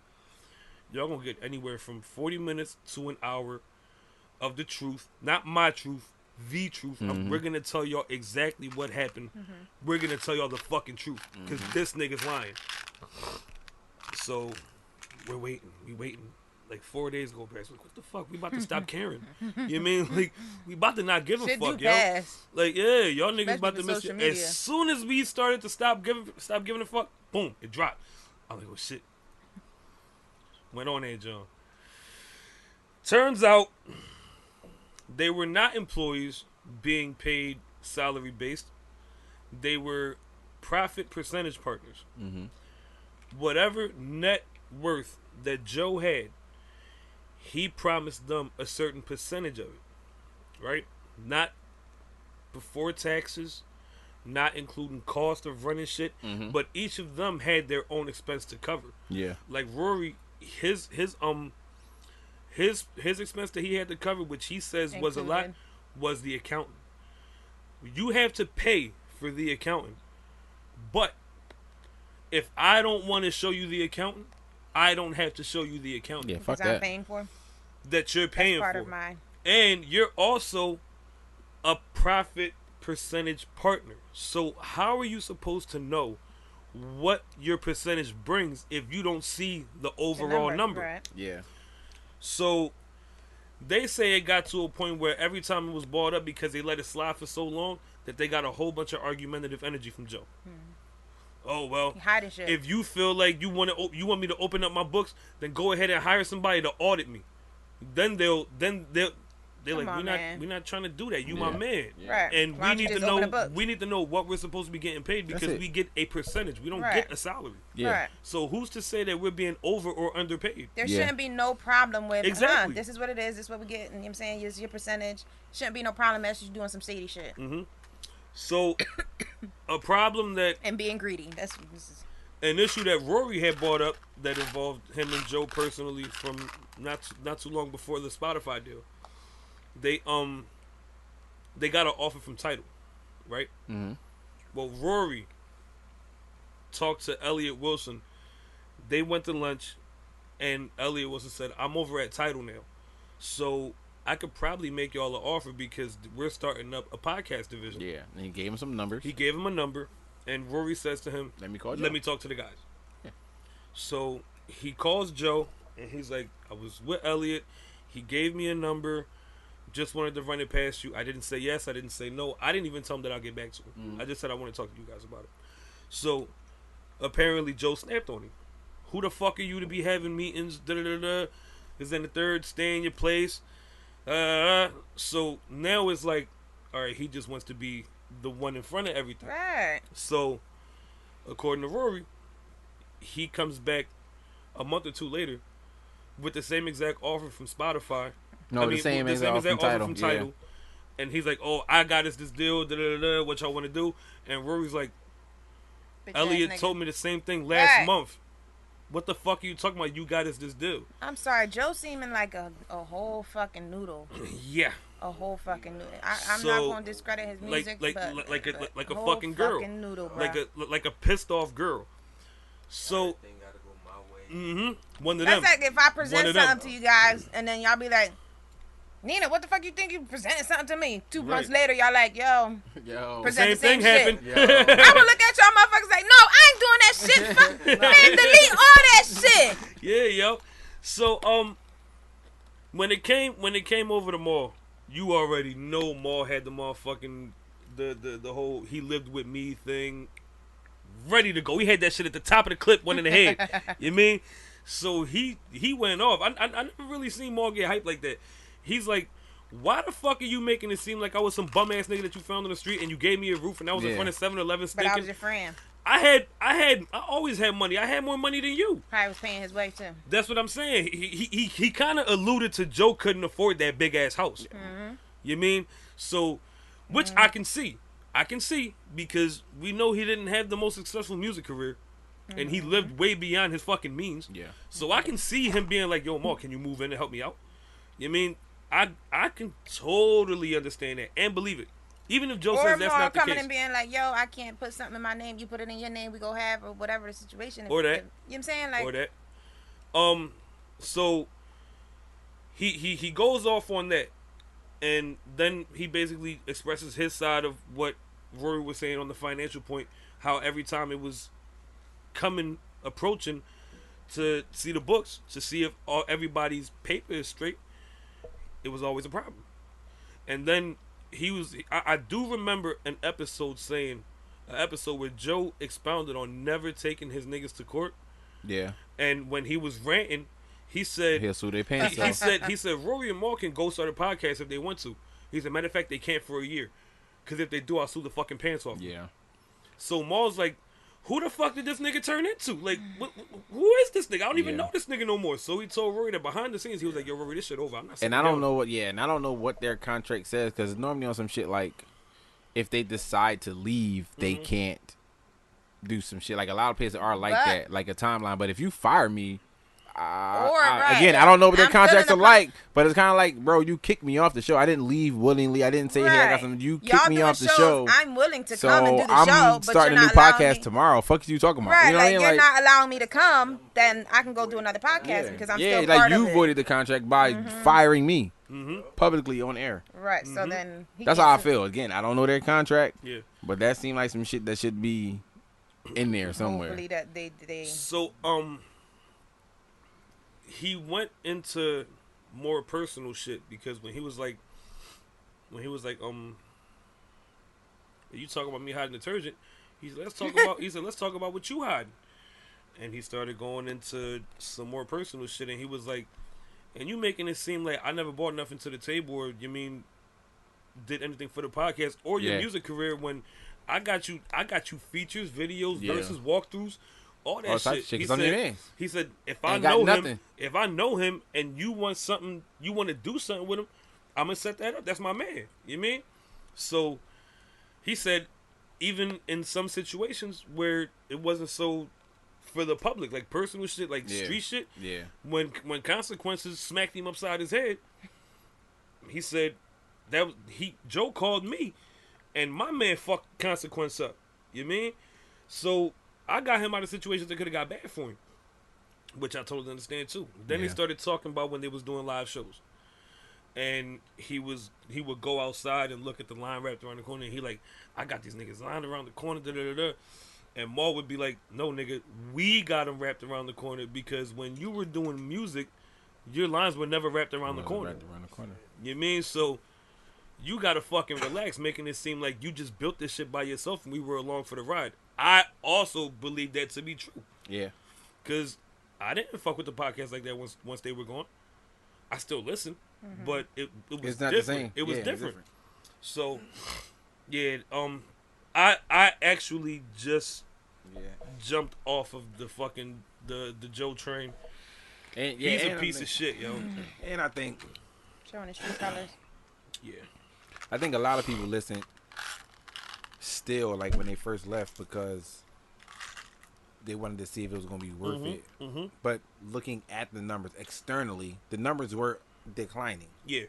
[SPEAKER 2] y'all gonna get anywhere from 40 minutes to an hour of the truth. Not my truth, the truth. We're gonna tell y'all exactly what happened. We're gonna tell y'all the fucking truth, because this nigga's lying. So we waiting. Like 4 days go past. Like, what the fuck? We about to stop caring. You know what I mean? Like, we about to not give a fuck, yo. Like, yeah, y'all niggas about to miss it. As soon as we started to stop giving a fuck, boom, it dropped. I'm like, oh shit. Went on there, John. Turns out they were not employees being paid salary based. They were profit percentage partners. Whatever net worth that Joe had, he promised them a certain percentage of it, right? Not before taxes, not including cost of running shit, but each of them had their own expense to cover. Yeah. Like Rory, his expense that he had to cover, which he says was a lot, was the accountant. You have to pay for the accountant, but if I don't want to show you the accountant, I don't have to show you the accountant.
[SPEAKER 5] Yeah, fuck that.
[SPEAKER 4] I'm paying for.
[SPEAKER 2] That you're paying
[SPEAKER 4] That's
[SPEAKER 2] for.
[SPEAKER 4] Part of mine.
[SPEAKER 2] And you're also a profit percentage partner. So how are you supposed to know what your percentage brings if you don't see the overall number?
[SPEAKER 4] Right.
[SPEAKER 5] Yeah.
[SPEAKER 2] So they say it got to a point where every time it was brought up, because they let it slide for so long, that they got a whole bunch of argumentative energy from Joe. Oh well,
[SPEAKER 4] hiding shit.
[SPEAKER 2] if you feel like you want me to open up my books, then go ahead and hire somebody to audit me. Then they're like, we're not trying to do that. You my man,
[SPEAKER 4] right?
[SPEAKER 2] And we need to know what we're supposed to be getting paid because we get a percentage. We don't get a salary.
[SPEAKER 5] Yeah.
[SPEAKER 4] Right.
[SPEAKER 2] So who's to say that we're being over or underpaid?
[SPEAKER 4] There shouldn't be no problem with
[SPEAKER 2] exactly.
[SPEAKER 4] This is what it is. This is what we get. And you know what I'm saying? It's your percentage. Shouldn't be no problem unless you're doing some shady shit.
[SPEAKER 2] Mm-hmm. So a problem that
[SPEAKER 4] and being greedy. This is
[SPEAKER 2] an issue that Rory had brought up that involved him and Joe personally from not too long before the Spotify deal. They got an offer from Tidal, right?
[SPEAKER 5] Mm-hmm.
[SPEAKER 2] Well, Rory talked to Elliot Wilson. They went to lunch, and Elliot Wilson said, "I'm over at Tidal now, so I could probably make y'all an offer because we're starting up a podcast division."
[SPEAKER 5] Yeah, and he gave him some numbers.
[SPEAKER 2] He gave him a number, and Rory says to him,
[SPEAKER 5] Let me talk to the guys."
[SPEAKER 2] Yeah. So he calls Joe, and he's like, "I was with Elliot. He gave me a number. Just wanted to run it past you. I didn't say yes. I didn't say no. I didn't even tell him that I'll get back to him. I just said I want to talk to you guys about it." So apparently Joe snapped on him. Who the fuck are you to be having meetings? Is in the third, stay in your place. So now it's like, all right, he just wants to be the one in front of everything.
[SPEAKER 4] right.
[SPEAKER 2] So according to Rory, he comes back a month or two later with the same exact offer from Spotify.
[SPEAKER 5] The same exact offer from Tidal.
[SPEAKER 2] Yeah. And he's like, "Oh, I got this deal. What y'all want to do?" And Rory's like, "Elliot told me the same thing last month. What the fuck are you talking about? You got us this deal."
[SPEAKER 4] I'm sorry, Joe seeming like a whole fucking noodle.
[SPEAKER 2] Yeah.
[SPEAKER 4] A whole fucking noodle. I'm not going to discredit his music,
[SPEAKER 2] like a
[SPEAKER 4] whole
[SPEAKER 2] fucking girl,
[SPEAKER 4] noodle, bro.
[SPEAKER 2] like a pissed off girl. So. One of them.
[SPEAKER 4] That's like if I present something to you guys and then y'all be like, "Nina, what the fuck you think you presented something to me?" 2 months later, y'all like, yo, present the same thing
[SPEAKER 2] happened.
[SPEAKER 4] I would look at y'all motherfuckers like, "No, I ain't doing that shit. Fuck, man, delete all that shit."
[SPEAKER 2] Yeah, yo. So when it came over to Mal, you already know Mal had the motherfucking the whole he lived with me thing ready to go. He had that shit at the top of the clip, one in the head. You mean? So he went off. I never really seen Mal get hyped like that. He's like, "Why the fuck are you making it seem like I was some bum ass nigga that you found on the street and you gave me a roof and I was in front of 7-Eleven stinking?"
[SPEAKER 4] But I was your friend.
[SPEAKER 2] I always had money. I had more money than you.
[SPEAKER 4] Probably was paying his way too.
[SPEAKER 2] That's what I'm saying. He kind of alluded to Joe couldn't afford that big ass house.
[SPEAKER 4] Mm-hmm.
[SPEAKER 2] You mean? So, which I can see. Because we know he didn't have the most successful music career. And he lived way beyond his fucking means. Yeah. So I can see him being like, "Yo, Mal, can you move in and help me out?" You mean? I can totally understand that and believe it. Even if Joe says that's not the case. Or
[SPEAKER 4] coming and being like, "Yo, I can't put something in my name. You put it in your name. We go have or whatever the situation."
[SPEAKER 2] Or that.
[SPEAKER 4] You know what I'm saying? Like.
[SPEAKER 2] Or that. So he goes off on that. And then he basically expresses his side of what Rory was saying on the financial point. How every time it was approaching to see the books, to see if everybody's paper is straight, it was always a problem. And then I do remember an episode where Joe expounded on never taking his niggas to court. Yeah. And when he was ranting, he said
[SPEAKER 5] he'll sue their pants off.
[SPEAKER 2] He said Rory and Mal can go start a podcast if they want to. He said, matter of fact, they can't for a year. Because if they do, I'll sue the fucking pants off. Yeah. So Mal's like, who the fuck did this nigga turn into? Like, who is this nigga? I don't even know this nigga no more. So he told Rory that behind the scenes, he was like, "Yo, Rory, this shit over. I'm not."
[SPEAKER 5] And I don't know what their contract says, because normally on some shit like, if they decide to leave, they can't do some shit. Like a lot of places are like that, like a timeline. But if you fire me, again, I don't know what their contracts are like, but it's kind of like, bro, you kicked me off the show. I didn't leave willingly. I didn't say, "Hey, I got something." You kicked me off the show.
[SPEAKER 4] I'm willing to come and do the show,
[SPEAKER 5] I'm starting a new podcast tomorrow. Fuck is you talking about?
[SPEAKER 4] Right,
[SPEAKER 5] you know
[SPEAKER 4] like you're not allowing me to come, then I can go do another podcast because I'm still part of it.
[SPEAKER 5] You voided the contract by firing me publicly on air.
[SPEAKER 4] Right, so then
[SPEAKER 5] that's how I feel. Again, I don't know their contract, but that seemed like some shit that should be in there somewhere.
[SPEAKER 4] Hopefully that they.
[SPEAKER 2] So he went into more personal shit because when he was like, You talking about me hiding detergent? He said, let's talk about what you hiding. And he started going into some more personal shit, and he was like, and you making it seem like I never brought nothing to the table, or you mean did anything for the podcast or your music career when I got you features, videos, verses, walkthroughs, all that shit. He said, if I know him and you want something, you want to do something with him, I'm gonna set that up. That's my man. You mean? So he said, even in some situations where it wasn't so for the public, like personal shit, like street shit. Yeah. When consequences smacked him upside his head, he said Joe called me, and my man fucked consequence up. You mean? So I got him out of situations that could have got bad for him, which I totally understand too. Then they started talking about when they was doing live shows, and he would go outside and look at the line wrapped around the corner, and he like, I got these niggas lined around the corner, da da da da. And Mal would be like, no, nigga, we got them wrapped around the corner because when you were doing music, your lines were never wrapped around the corner. You mean? So you got to fucking relax, making it seem like you just built this shit by yourself and we were along for the ride. I also believe that to be true. Yeah. Because I didn't fuck with the podcast like that once they were gone. I still listen, but it was it's not different. The same. It was different. So, yeah, I actually just jumped off of the fucking the Joe train. And, he's a piece of shit, yo.
[SPEAKER 5] And I think
[SPEAKER 4] showing his true colors.
[SPEAKER 5] Yeah, I think a lot of people listen still like when they first left because they wanted to see if it was gonna be worth it. But looking at the numbers externally, the numbers were declining.
[SPEAKER 2] Yeah,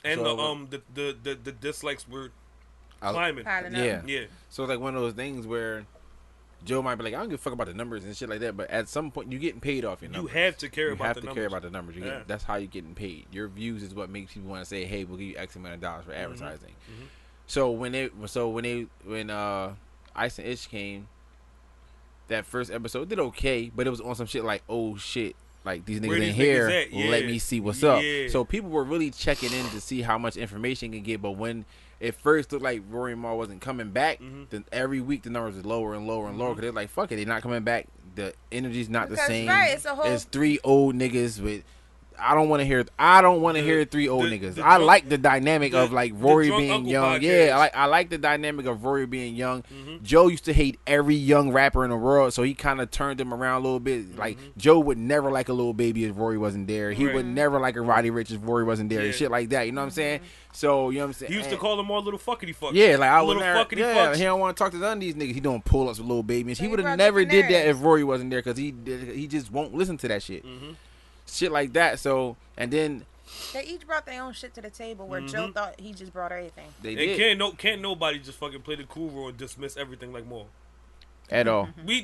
[SPEAKER 2] and so, the dislikes were climbing. Yeah.
[SPEAKER 5] So it's like one of those things where Joe might be like, I don't give a fuck about the numbers and shit like that, but at some point you're getting paid off your numbers.
[SPEAKER 2] You have to care about the numbers.
[SPEAKER 5] You have to care about the numbers. That's how you're getting paid. Your views is what makes people want to say, hey, we'll give you X amount of dollars for advertising. So when Ice and Itch came, that first episode did okay, but it was on some shit like, oh shit, like these niggas in here, let me see what's up. So people were really checking in to see how much information can get, but when it first looked like Rory and Mal wasn't coming back, then every week the numbers was lower and lower and lower because they're like, fuck it, they're not coming back. The energy's not the same.
[SPEAKER 4] Right,
[SPEAKER 5] it's three old niggas with. I don't want to hear three old niggas. I like the dynamic of like Rory being young. Podcast. Yeah, I like the dynamic of Rory being young. Joe used to hate every young rapper in the world, so he kind of turned him around a little bit. Like Joe would never like a Lil Baby if Rory wasn't there. He would never like a Roddy Ricch if Rory wasn't there and shit like that. You know what I'm saying? So, you know what I'm saying?
[SPEAKER 2] He used to call them all little fuckity fucks.
[SPEAKER 5] Yeah, like I would never, he don't want to talk to none of these niggas. He doing pull-ups with Lil Baby. He would have never did that if Rory wasn't there because he just won't listen to that shit. Shit like that. So, and then
[SPEAKER 4] they each brought their own shit to the table where Joe thought he just brought everything.
[SPEAKER 5] They did.
[SPEAKER 2] Can't nobody just fucking play the cool role and dismiss everything like Mal.
[SPEAKER 5] At all.
[SPEAKER 2] We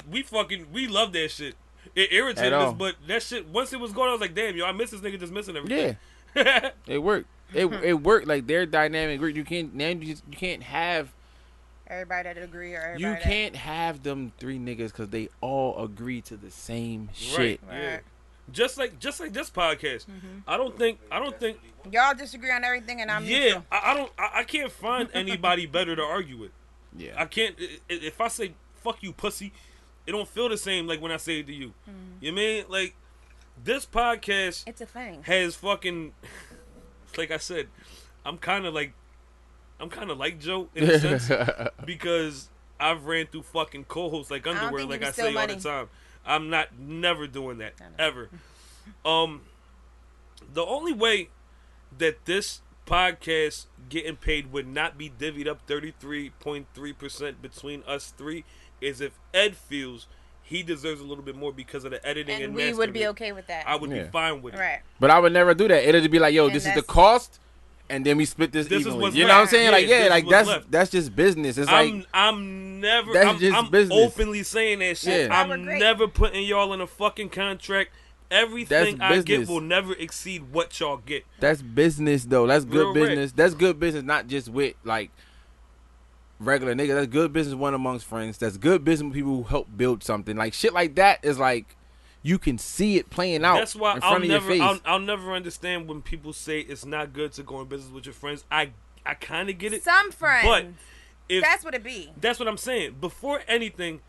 [SPEAKER 2] love that shit. It irritated us, but that shit once it was going, I was like, damn, yo, I miss this nigga dismissing everything.
[SPEAKER 5] Yeah. It worked. It worked. Like their dynamic. You can't have
[SPEAKER 4] everybody that agree or everybody.
[SPEAKER 5] You can't have them three niggas because they all agree to the same shit.
[SPEAKER 2] Right. Yeah. Just like this podcast. I don't think
[SPEAKER 4] y'all disagree on everything, and I'm neutral.
[SPEAKER 2] I can't find anybody better to argue with.
[SPEAKER 5] Yeah,
[SPEAKER 2] I can't. If I say fuck you, pussy, it don't feel the same like when I say it to you. You mean like this podcast?
[SPEAKER 4] It's a thing.
[SPEAKER 2] Has fucking like I said, I'm kind of like Joe in a sense because I've ran through fucking co-hosts like underwear, like I say all the time. I'm never doing that ever. The only way that this podcast getting paid would not be divvied up 33.3% between us three is if Ed feels he deserves a little bit more because of the editing and mastering.
[SPEAKER 4] We would be okay with that.
[SPEAKER 2] I would be fine with it.
[SPEAKER 4] Right.
[SPEAKER 5] But I would never do that. It'd be like, yo, this is the cost. And then we split this evenly. You know what I'm saying? That's just business. It's
[SPEAKER 2] I'm openly saying that shit. Yeah. I'm never putting y'all in a fucking contract. Everything I get will never exceed what y'all get.
[SPEAKER 5] That's business though. That's good business. That's good business, not just with like regular niggas. That's good business one amongst friends. That's good business with people who help build something. Like shit like that is like you can see it playing out. That's why in front of your face.
[SPEAKER 2] I'll never understand when people say it's not good to go in business with your friends. I kind of get it.
[SPEAKER 4] Some friends.
[SPEAKER 2] But
[SPEAKER 4] That's what it be.
[SPEAKER 2] That's what I'm saying. Before anything,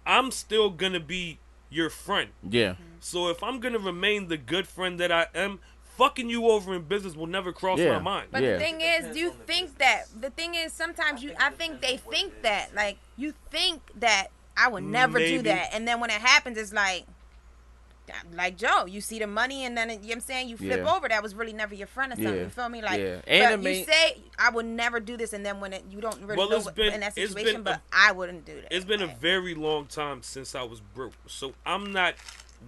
[SPEAKER 2] I'm still gonna be your friend.
[SPEAKER 5] Yeah.
[SPEAKER 2] So if I'm gonna remain the good friend that I am, fucking you over in business will never cross my mind.
[SPEAKER 4] But the thing is, do you think that? The thing is, sometimes I think they think that. Like, you think that I would never do that. And then when it happens, it's like Joe, you see the money and then, you know what I'm saying, you flip over. That was really never your friend or something. You feel me? Like, but you say, I would never do this, and then when you don't really know in that situation, but I wouldn't do that.
[SPEAKER 2] It's been a very long time since I was broke. So I'm not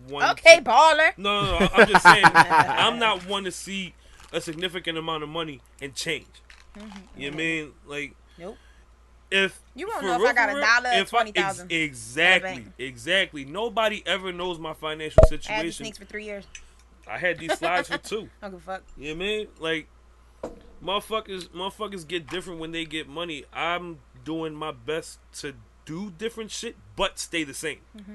[SPEAKER 2] one.
[SPEAKER 4] Okay, baller.
[SPEAKER 2] No. I'm just saying, I'm not one to see a significant amount of money and change. You know what I mean? Like,
[SPEAKER 4] nope.
[SPEAKER 2] If
[SPEAKER 4] you won't know if I got $1 or 20,000.
[SPEAKER 2] Exactly. Nobody ever knows my financial situation.
[SPEAKER 4] I had these sneaks for 3 years.
[SPEAKER 2] I had these slides for 2.
[SPEAKER 4] I don't give a fuck.
[SPEAKER 2] You know what I mean? Like, motherfuckers get different when they get money. I'm doing my best to do different shit, but stay the same. You know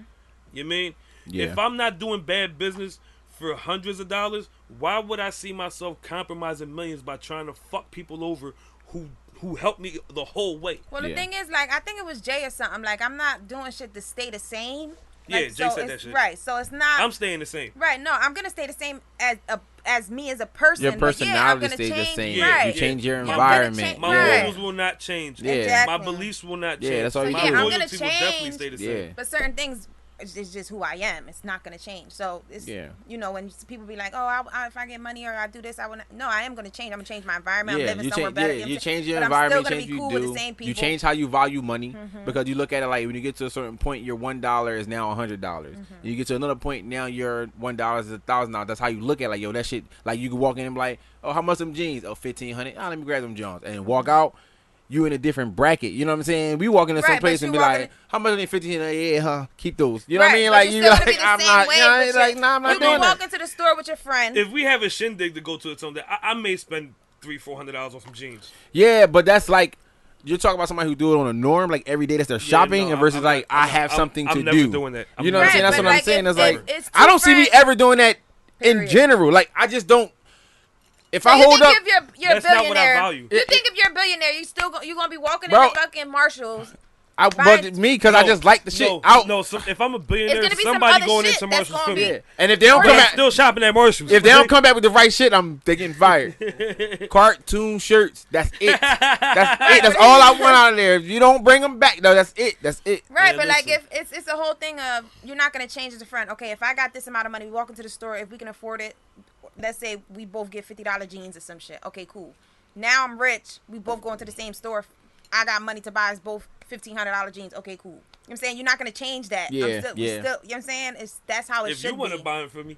[SPEAKER 2] what I mean? Yeah. If I'm not doing bad business for hundreds of dollars, why would I see myself compromising millions by trying to fuck people over who helped me the whole way?
[SPEAKER 4] Well, the thing is, like, I think it was Jay or something. Like, I'm not doing shit to stay the same. Like,
[SPEAKER 2] Jay said that shit.
[SPEAKER 4] Right, so it's not.
[SPEAKER 2] I'm staying the same.
[SPEAKER 4] Right, no, I'm gonna stay the same as me as a person.
[SPEAKER 5] Your personality stays the same.
[SPEAKER 4] Right.
[SPEAKER 5] You change your environment.
[SPEAKER 2] My morals will not change.
[SPEAKER 4] Exactly.
[SPEAKER 2] My beliefs will not change.
[SPEAKER 5] Yeah, that's all you do.
[SPEAKER 4] I'm gonna
[SPEAKER 2] loyalty will definitely stay the same.
[SPEAKER 4] But certain things, it's just who I am. It's not gonna change. So it's you know, when people be like, oh, if I get money or I do this, I want to. No, I am gonna change. I'm gonna change my environment. I'm living somewhere better.
[SPEAKER 5] You change your environment. Change you do. You change how you value money because you look at it like when you get to a certain point, your $1 is now $100. You get to another point, now your $1 is $1,000. That's how you look at it. Like, yo, that shit. Like, you can walk in and be like, oh, how much them jeans? Oh, $1,500. Oh, let me grab them Johns and walk out. You in a different bracket, you know what I'm saying? We walk into some place and be like, "How much are they? $1,500? Yeah, huh? Keep those." You know what I mean? Like, you like, I'm not. You know, like, nah, I'm not doing that.
[SPEAKER 4] You can walk into the store with your friend.
[SPEAKER 2] If we have a shindig to go to or something, I may spend $300-$400 on some jeans.
[SPEAKER 5] Yeah, but that's like you're talking about somebody who do it on a norm, like every day that's their shopping, and versus like I have something to do.
[SPEAKER 2] I'm never doing that.
[SPEAKER 5] You know what I'm saying? That's what I'm saying. It's like I don't see me ever doing that in general. Like, I just don't. If
[SPEAKER 4] so
[SPEAKER 5] I hold up,
[SPEAKER 4] if you're
[SPEAKER 2] that's not what I value.
[SPEAKER 4] You think if you're a billionaire, you gonna be walking in the fucking Marshalls?
[SPEAKER 5] But me, because I just like the shit out.
[SPEAKER 2] No, so if I'm a billionaire, somebody going into Marshalls for me.
[SPEAKER 5] And if they don't come back,
[SPEAKER 2] still shopping at Marshalls.
[SPEAKER 5] If they don't come back with the right shit, they getting fired. Cartoon shirts, that's it. That's it. That's all I want out of there. If you don't bring them back, though, that's it. That's it.
[SPEAKER 4] Right, but like if it's a whole thing of you're not gonna change as a friend. Okay, if I got this amount of money, we walk into the store. If we can afford it. Let's say we both get $50 jeans or some shit. Okay, cool. Now I'm rich. We both go into the same store. I got money to buy us both $1,500 jeans. Okay, cool. You know what I'm saying? You're not going to change that.
[SPEAKER 5] Yeah,
[SPEAKER 4] you know what I'm saying? That's how it should be.
[SPEAKER 2] If you want to buy it for me.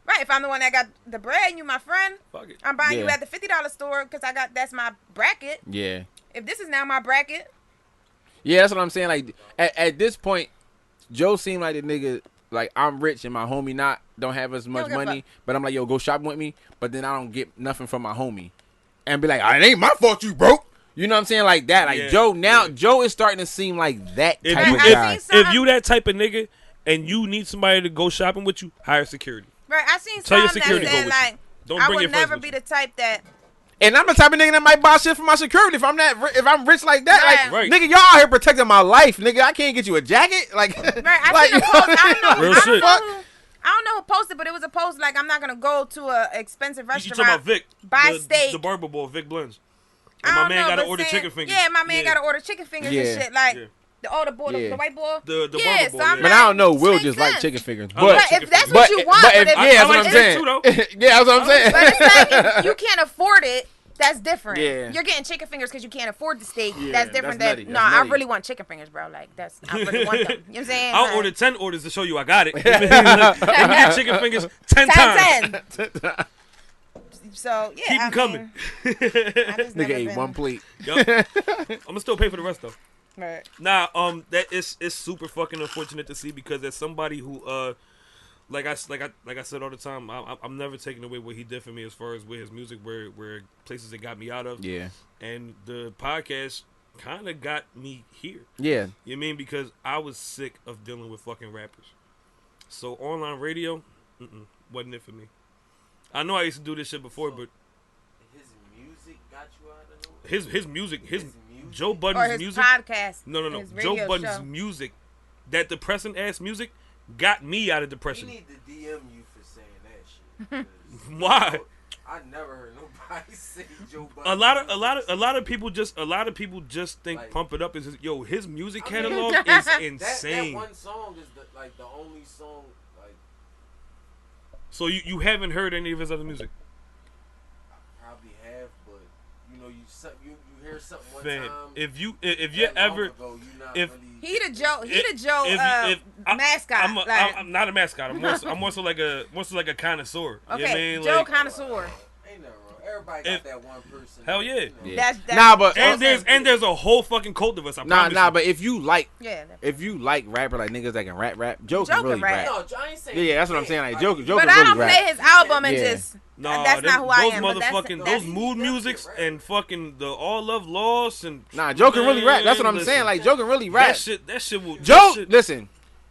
[SPEAKER 4] Right, if I'm the one that got the bread and you my friend,
[SPEAKER 2] fuck it.
[SPEAKER 4] I'm buying you at the $50 store because that's my bracket.
[SPEAKER 5] Yeah.
[SPEAKER 4] If this is now my bracket.
[SPEAKER 5] Yeah, that's what I'm saying. Like, at this point, Joe seemed like the nigga. Like, I'm rich and my homie don't have as much money, but I'm like, yo, go shopping with me. But then I don't get nothing from my homie, and be like, it ain't my fault you broke. You know what I'm saying? Like that. Like Joe is starting to seem like that type of guy.
[SPEAKER 2] If you that type of nigga and you need somebody to go shopping with you, hire security.
[SPEAKER 4] Right, I seen some that said like, I would never be the type that.
[SPEAKER 5] And I'm the type of nigga that might buy shit for my security if I'm rich like that.
[SPEAKER 4] Right.
[SPEAKER 5] Like, nigga, y'all out here protecting my life, nigga. I can't get you a jacket. Like,
[SPEAKER 4] right. I seen a post. I don't know who posted, but it was a post like, I'm not gonna go to a expensive restaurant.
[SPEAKER 2] You talking about Vic?
[SPEAKER 4] Buy steak.
[SPEAKER 2] The barber boy, Vic Blends. And my man gotta order chicken fingers.
[SPEAKER 4] Yeah, my man gotta order chicken fingers and shit. Like. The white boy,
[SPEAKER 2] the
[SPEAKER 4] barber boy.
[SPEAKER 5] So but I don't know. Will just like chicken fingers.
[SPEAKER 4] But if that's what you want,
[SPEAKER 5] that's what I'm saying. Yeah, that's what I'm saying.
[SPEAKER 4] But it's like if you can't afford it. That's different.
[SPEAKER 5] Yeah.
[SPEAKER 4] You're getting chicken fingers because you can't afford the steak. That's different than I really want chicken fingers, bro. Like I really want them. You know what I'm saying?
[SPEAKER 2] I'll order 10 orders to show you I got it. Give me chicken fingers 10 times.
[SPEAKER 4] 10. So yeah,
[SPEAKER 2] keep them coming.
[SPEAKER 5] Nigga ate one plate.
[SPEAKER 2] Yep. I'm gonna still pay for the rest though.
[SPEAKER 4] Right.
[SPEAKER 2] Nah, that is super fucking unfortunate to see because as somebody who like I said all the time, I'm never taking away what he did for me as far as with his music, where places it got me out of.
[SPEAKER 5] Yeah.
[SPEAKER 2] And the podcast kind of got me here.
[SPEAKER 5] Yeah.
[SPEAKER 2] You know what I mean? Because I was sick of dealing with fucking rappers. So online radio, wasn't it for me. I know I used to do this shit before, but
[SPEAKER 1] his music got you out of nowhere.
[SPEAKER 2] His music Joe
[SPEAKER 4] Or
[SPEAKER 2] Budden's
[SPEAKER 4] his
[SPEAKER 2] music.
[SPEAKER 4] podcast.
[SPEAKER 2] No.
[SPEAKER 4] his radio
[SPEAKER 2] Joe Budden's
[SPEAKER 4] show.
[SPEAKER 2] music, that depressing ass music, got me out of
[SPEAKER 1] You
[SPEAKER 2] depression.
[SPEAKER 1] need to DM you for saying that shit. 'Cause,
[SPEAKER 2] Why?
[SPEAKER 1] I never heard nobody say Joe Budden.
[SPEAKER 2] A lot of people just think
[SPEAKER 1] Like-
[SPEAKER 2] Pump It Up is his music
[SPEAKER 1] I mean,
[SPEAKER 2] catalog is
[SPEAKER 1] that
[SPEAKER 2] insane.
[SPEAKER 1] one song is the only song like
[SPEAKER 2] So you haven't heard any of his other music?
[SPEAKER 1] I probably have, but you hear something one
[SPEAKER 2] Man,
[SPEAKER 1] time.
[SPEAKER 2] if you
[SPEAKER 1] that long
[SPEAKER 2] ever
[SPEAKER 1] ago, you not
[SPEAKER 2] if-
[SPEAKER 1] really,
[SPEAKER 4] He the Joe
[SPEAKER 2] if
[SPEAKER 4] mascot.
[SPEAKER 2] I'm not a mascot. I'm more so like a connoisseur. You know what I
[SPEAKER 4] Okay,
[SPEAKER 2] mean?
[SPEAKER 4] Joe
[SPEAKER 2] Like,
[SPEAKER 4] connoisseur.
[SPEAKER 1] ain't nothing wrong. Everybody got
[SPEAKER 2] If-
[SPEAKER 1] that one person.
[SPEAKER 2] hell yeah.
[SPEAKER 5] Yeah.
[SPEAKER 4] That's
[SPEAKER 5] Nah, but
[SPEAKER 2] and there's a whole fucking cult of us. I promise you.
[SPEAKER 5] but if you like
[SPEAKER 4] yeah.
[SPEAKER 5] rapper like niggas that can rap, Joe
[SPEAKER 4] Joe
[SPEAKER 5] can
[SPEAKER 4] can
[SPEAKER 5] really
[SPEAKER 4] rap.
[SPEAKER 5] rap.
[SPEAKER 1] No, I ain't saying.
[SPEAKER 5] Yeah, that's what I'm saying. Like Joe
[SPEAKER 4] But
[SPEAKER 5] can
[SPEAKER 4] I
[SPEAKER 5] really
[SPEAKER 4] don't
[SPEAKER 5] rap.
[SPEAKER 4] play his album and
[SPEAKER 5] Yeah.
[SPEAKER 4] just.
[SPEAKER 2] No,
[SPEAKER 4] That's not who I
[SPEAKER 2] those
[SPEAKER 4] am, but that's-
[SPEAKER 2] motherfucking
[SPEAKER 4] that's-
[SPEAKER 2] those mood musics and fucking the All Love Lost and
[SPEAKER 5] Nah, Joe can really rap. That's what I'm
[SPEAKER 2] Listen,
[SPEAKER 5] saying. Like Joe can really rap.
[SPEAKER 2] That shit will.
[SPEAKER 5] Joe,
[SPEAKER 2] that shit-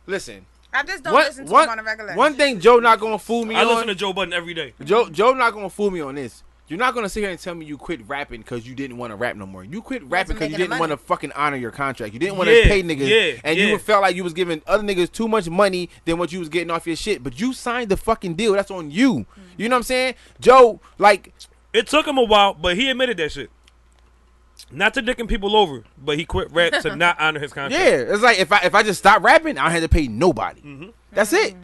[SPEAKER 5] listen.
[SPEAKER 4] I just don't
[SPEAKER 5] What
[SPEAKER 4] listen to him on a regular.
[SPEAKER 5] one thing Joe not gonna fool me
[SPEAKER 2] I
[SPEAKER 5] on.
[SPEAKER 2] listen to Joe Budden every day.
[SPEAKER 5] Joe not gonna fool me on this. You're not gonna sit here and tell me you quit rapping because you didn't want to rap no more. You quit rapping because you
[SPEAKER 4] making the
[SPEAKER 5] didn't want to
[SPEAKER 4] money.
[SPEAKER 5] fucking honor your contract. You didn't want to
[SPEAKER 2] Yeah,
[SPEAKER 5] pay niggas,
[SPEAKER 2] yeah,
[SPEAKER 5] and
[SPEAKER 2] yeah.
[SPEAKER 5] you felt like you was giving other niggas too much money than what you was getting off your shit. But you signed the fucking deal. That's on you. You know what I'm saying? Joe, like,
[SPEAKER 2] It took him a while, but he admitted that shit. Not to dicking people over, but he quit rap to not honor his contract.
[SPEAKER 5] yeah, it's like if I just stop rapping, I don't have to pay nobody. That's it.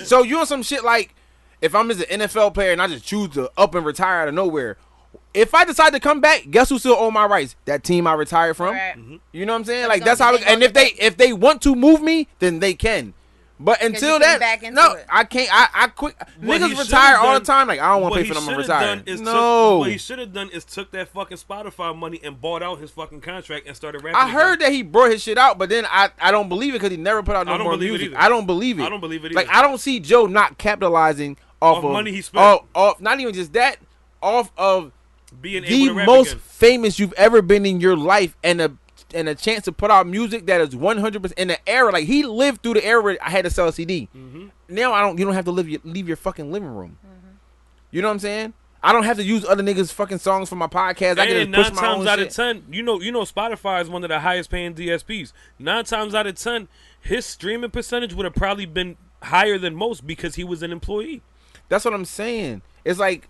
[SPEAKER 5] So you on some shit like if I'm just an NFL player and I just choose to up and retire out of nowhere. If I decide to come back, guess who still own my rights? That team I retired from.
[SPEAKER 4] Right.
[SPEAKER 5] You know what I'm saying?
[SPEAKER 4] So
[SPEAKER 5] Like
[SPEAKER 4] it's
[SPEAKER 5] that's
[SPEAKER 4] gonna
[SPEAKER 5] how.
[SPEAKER 4] be-
[SPEAKER 5] And if they want to move me, then they can. But until
[SPEAKER 4] you came
[SPEAKER 5] that,
[SPEAKER 4] back into
[SPEAKER 5] no,
[SPEAKER 4] it.
[SPEAKER 5] I can't. I quit.
[SPEAKER 2] What he
[SPEAKER 5] Niggas
[SPEAKER 2] should've
[SPEAKER 5] retire all the
[SPEAKER 2] done-
[SPEAKER 5] time. Like I don't want to
[SPEAKER 2] What
[SPEAKER 5] pay for
[SPEAKER 2] he
[SPEAKER 5] them. I'm
[SPEAKER 2] should have
[SPEAKER 5] retiring.
[SPEAKER 2] done is
[SPEAKER 5] No.
[SPEAKER 2] what he should have done is took that fucking Spotify money and bought out his fucking contract and started rapping.
[SPEAKER 5] I heard that he brought his shit out, but then I don't believe it because he never put out no
[SPEAKER 2] I don't
[SPEAKER 5] more
[SPEAKER 2] believe it
[SPEAKER 5] music.
[SPEAKER 2] either.
[SPEAKER 5] I don't believe it.
[SPEAKER 2] I don't believe it
[SPEAKER 5] Like
[SPEAKER 2] either.
[SPEAKER 5] I don't see Joe not capitalizing off of
[SPEAKER 2] money he spent.
[SPEAKER 5] Off not even just that, off of
[SPEAKER 2] being able
[SPEAKER 5] the
[SPEAKER 2] to rap
[SPEAKER 5] most
[SPEAKER 2] again.
[SPEAKER 5] famous you've ever been in your life, and a chance to put out music that is 100% in the era. Like he lived through the era where I had to sell a CD. Now you don't have to leave your fucking living room. You know what I'm saying? I don't have to use other niggas' fucking songs for my podcast. I can
[SPEAKER 2] And
[SPEAKER 5] just push
[SPEAKER 2] 9
[SPEAKER 5] my
[SPEAKER 2] times
[SPEAKER 5] own
[SPEAKER 2] out
[SPEAKER 5] shit.
[SPEAKER 2] of 10, you know, Spotify is one of the highest paying DSPs. 9 times out of 10, his streaming percentage would have probably been higher than most because he was an employee.
[SPEAKER 5] That's what I'm saying. It's like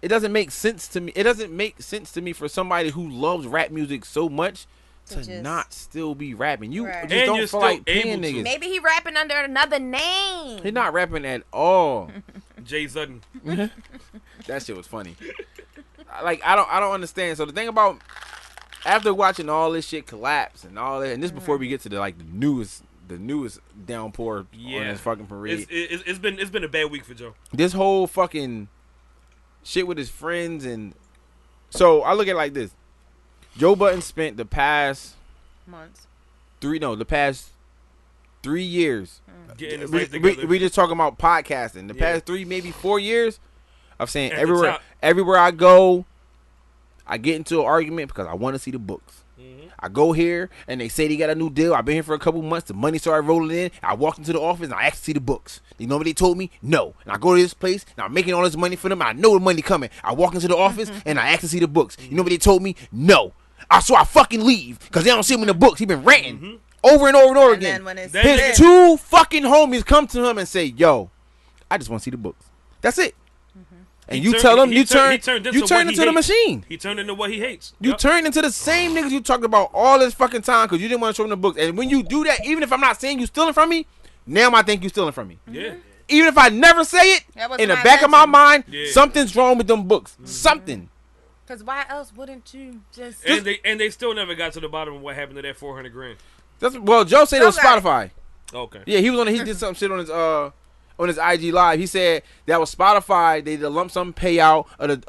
[SPEAKER 5] it doesn't make sense to me. It doesn't make sense to me for somebody who loves rap music so much to
[SPEAKER 4] just-
[SPEAKER 5] not still be rapping. You
[SPEAKER 4] Right.
[SPEAKER 5] just
[SPEAKER 2] And
[SPEAKER 5] don't
[SPEAKER 2] you're
[SPEAKER 5] feel
[SPEAKER 2] still
[SPEAKER 5] like paying
[SPEAKER 2] able to.
[SPEAKER 5] niggas.
[SPEAKER 4] Maybe he rapping under another name.
[SPEAKER 5] He's not rapping at all.
[SPEAKER 2] Jay Sutton.
[SPEAKER 5] That shit was funny. Like I don't understand. So the thing about after watching all this shit collapse and all that, and this before we get to the newest downpour on this fucking parade.
[SPEAKER 2] It's been a bad week for Joe.
[SPEAKER 5] This whole fucking shit with his friends, and so I look at it like this. Joe Budden spent the past
[SPEAKER 4] Months.
[SPEAKER 5] 3 years.
[SPEAKER 2] Getting his
[SPEAKER 5] We,
[SPEAKER 2] life together.
[SPEAKER 5] we just talking about podcasting. The
[SPEAKER 2] Yeah.
[SPEAKER 5] past 3, maybe 4 years of saying
[SPEAKER 2] At the top.
[SPEAKER 5] everywhere I go, I get into an argument because I want to see the books. I go here and they say they got a new deal. I've been here for a couple months. The money started rolling in. I walked into the office and I asked to see the books. You know what they told me? No. And I go to this place and I'm making all this money for them. And I know the money coming. I walk into the office and I asked to see the books. You know what they told me? No. So I fucking leave because they don't see me in the books. He been ranting over and over and over
[SPEAKER 4] And
[SPEAKER 5] again.
[SPEAKER 4] then when it's
[SPEAKER 2] That
[SPEAKER 5] His
[SPEAKER 2] nigga-
[SPEAKER 5] two fucking homies come to him and say, "Yo, I just want to see the books." That's it. And you tell them you turn
[SPEAKER 2] what
[SPEAKER 5] into
[SPEAKER 2] he
[SPEAKER 5] the
[SPEAKER 2] hates.
[SPEAKER 5] machine.
[SPEAKER 2] He turned into what he hates.
[SPEAKER 5] You
[SPEAKER 2] Yup.
[SPEAKER 5] turn into the same niggas you talked about all this fucking time because you didn't want to show them the books. And when you do that, even if I'm not saying you stealing from me, now I think you stealing from me.
[SPEAKER 2] Yeah.
[SPEAKER 5] Even if I never say it,
[SPEAKER 4] That was
[SPEAKER 5] in the
[SPEAKER 4] my
[SPEAKER 5] back of my
[SPEAKER 4] intention.
[SPEAKER 5] mind,
[SPEAKER 2] Yeah.
[SPEAKER 5] something's wrong with them books. Something.
[SPEAKER 4] Because why else wouldn't you just...
[SPEAKER 2] And they still never got to the bottom of what happened to that $400,000.
[SPEAKER 5] Well, Joe said it was
[SPEAKER 4] Okay.
[SPEAKER 5] Spotify.
[SPEAKER 2] Okay.
[SPEAKER 5] Yeah, he did some shit on his IG live. He said that was Spotify. They did a lump sum payout of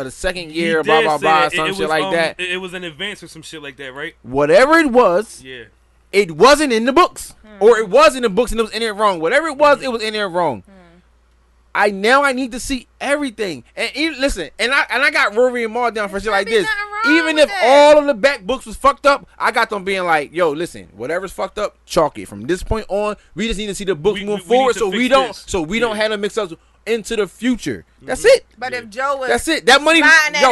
[SPEAKER 5] the second year,
[SPEAKER 2] He
[SPEAKER 5] blah
[SPEAKER 2] did
[SPEAKER 5] blah
[SPEAKER 2] say
[SPEAKER 5] blah,
[SPEAKER 2] that.
[SPEAKER 5] some
[SPEAKER 2] It
[SPEAKER 5] shit
[SPEAKER 2] was,
[SPEAKER 5] like that.
[SPEAKER 2] It was an advance or some shit like that, right?
[SPEAKER 5] Whatever it was,
[SPEAKER 2] Yeah.
[SPEAKER 5] it wasn't in the books, or it was in the books and it was in there wrong. Whatever it was in there wrong. I need to see everything. And listen, and I got Rory and Mal down for shit like
[SPEAKER 4] be
[SPEAKER 5] this.
[SPEAKER 4] nothing wrong
[SPEAKER 5] Even if all of the back books was fucked up, I got them being like, yo, listen, whatever's fucked up, chalk it. From this point on, we just need to see the books moving forward so we don't have to mix up into the future. That's it.
[SPEAKER 4] But if Joe was
[SPEAKER 5] that's it. That money,
[SPEAKER 4] in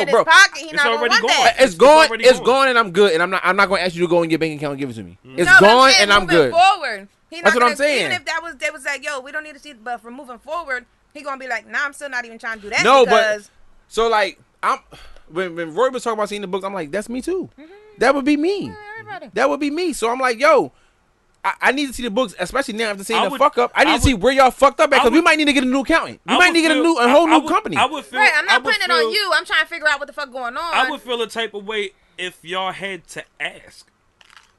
[SPEAKER 5] bro,
[SPEAKER 4] his pocket, he's not
[SPEAKER 2] already
[SPEAKER 4] gonna want
[SPEAKER 2] gone.
[SPEAKER 4] that.
[SPEAKER 5] It's gone, and I'm good. And I'm not going to ask you to go in your bank account and give it to me. It's
[SPEAKER 4] No, but
[SPEAKER 5] gone,
[SPEAKER 4] saying
[SPEAKER 5] and I'm
[SPEAKER 4] moving
[SPEAKER 5] good.
[SPEAKER 4] Forward,
[SPEAKER 5] That's what I'm saying.
[SPEAKER 4] Even if they was like, yo, we don't need to see it, but for moving forward, he gonna be like, nah, I'm still not even trying to do that.
[SPEAKER 5] No,
[SPEAKER 4] because
[SPEAKER 5] but so like when Roy was talking about seeing the books, I'm like, that's me too. That would be me.
[SPEAKER 4] everybody.
[SPEAKER 5] That would be me. So I'm like, yo, I need to see the books, especially now after seeing the fuck up. I need to see where y'all fucked up at, because we might need to get a new accountant. We might need to get a whole new company.
[SPEAKER 2] I would feel,
[SPEAKER 4] Right, I'm not putting it on you. I'm trying to figure out what the fuck going on.
[SPEAKER 2] I would feel a type of way if y'all had to ask.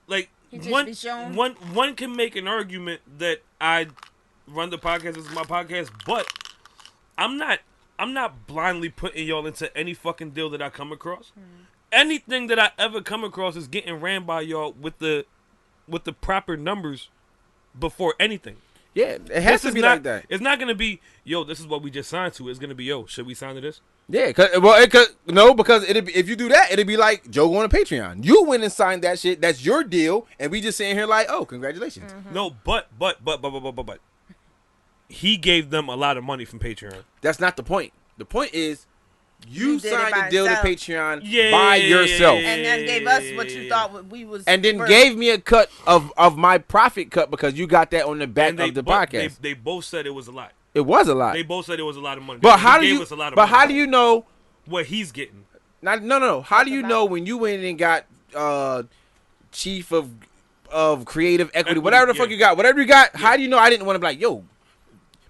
[SPEAKER 2] Like one can make an argument that I run the podcast, this is my podcast, but I'm not blindly putting y'all into any fucking deal that I come across. Anything that I ever come across is getting ran by y'all with the proper numbers before anything.
[SPEAKER 5] Yeah, it has to be like that.
[SPEAKER 2] It's not gonna be, yo, this is what we just signed to. It's gonna be, yo, should we sign to this?
[SPEAKER 5] Yeah, because if you do that, it'd be like Joe going to Patreon. You went and signed that shit. That's your deal, and we just sitting here like, oh, congratulations.
[SPEAKER 2] No, but he gave them a lot of money from Patreon.
[SPEAKER 5] That's not the point. The point is, you signed the deal
[SPEAKER 4] yourself.
[SPEAKER 5] to Patreon by yourself.
[SPEAKER 4] And then gave us what you thought we was.
[SPEAKER 5] And then gave me a cut of my profit cut because you got that on the back of the podcast.
[SPEAKER 2] They both said it was a lot.
[SPEAKER 5] It was a lot.
[SPEAKER 2] They both said it was a lot of money.
[SPEAKER 5] But how do you know
[SPEAKER 2] what he's getting?
[SPEAKER 5] No. How do you know when you went and got chief of creative equity, whatever the fuck you got, whatever you got? Yeah. How do you know I didn't want to be like, yo,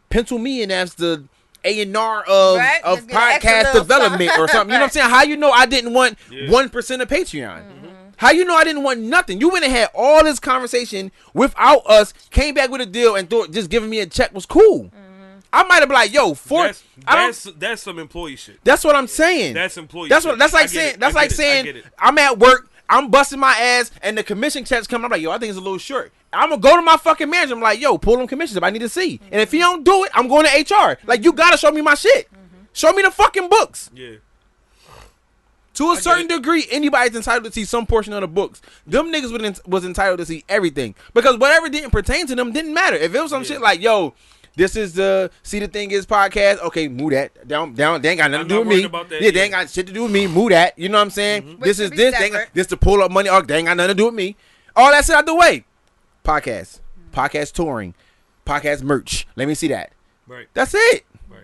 [SPEAKER 5] pencil me in as the A&R of podcast development or something? You know what I'm saying? How you know I didn't want 1% of Patreon? How you know I didn't want nothing? You went and had all this conversation without us, came back with a deal, and thought just giving me a check was cool. I might have been like, yo, that's
[SPEAKER 2] some employee shit.
[SPEAKER 5] That's what I'm saying.
[SPEAKER 2] That's employee.
[SPEAKER 5] That's like saying I'm at work, I'm busting my ass, and the commission checks come. I'm like, yo, I think it's a little short. I'm gonna go to my fucking manager. I'm like, yo, pull them commissions up. I need to see. And if he don't do it, I'm going to HR. Like, you gotta show me my shit. Show me the fucking books.
[SPEAKER 2] Yeah.
[SPEAKER 5] To a certain degree, anybody's entitled to see some portion of the books. Them niggas was entitled to see everything, because whatever didn't pertain to them didn't matter. If it was some shit like, yo, this is the See the Thing Is podcast. Okay, move that down. They ain't got nothing to do with me. They ain't got shit to do with me. Move that. You know what I'm saying? This is this. This to pull up money. Oh, they ain't got nothing to do with me. All that shit out the way. Podcast touring, podcast merch. Let me see that.
[SPEAKER 2] Right.
[SPEAKER 5] That's it.
[SPEAKER 2] Right.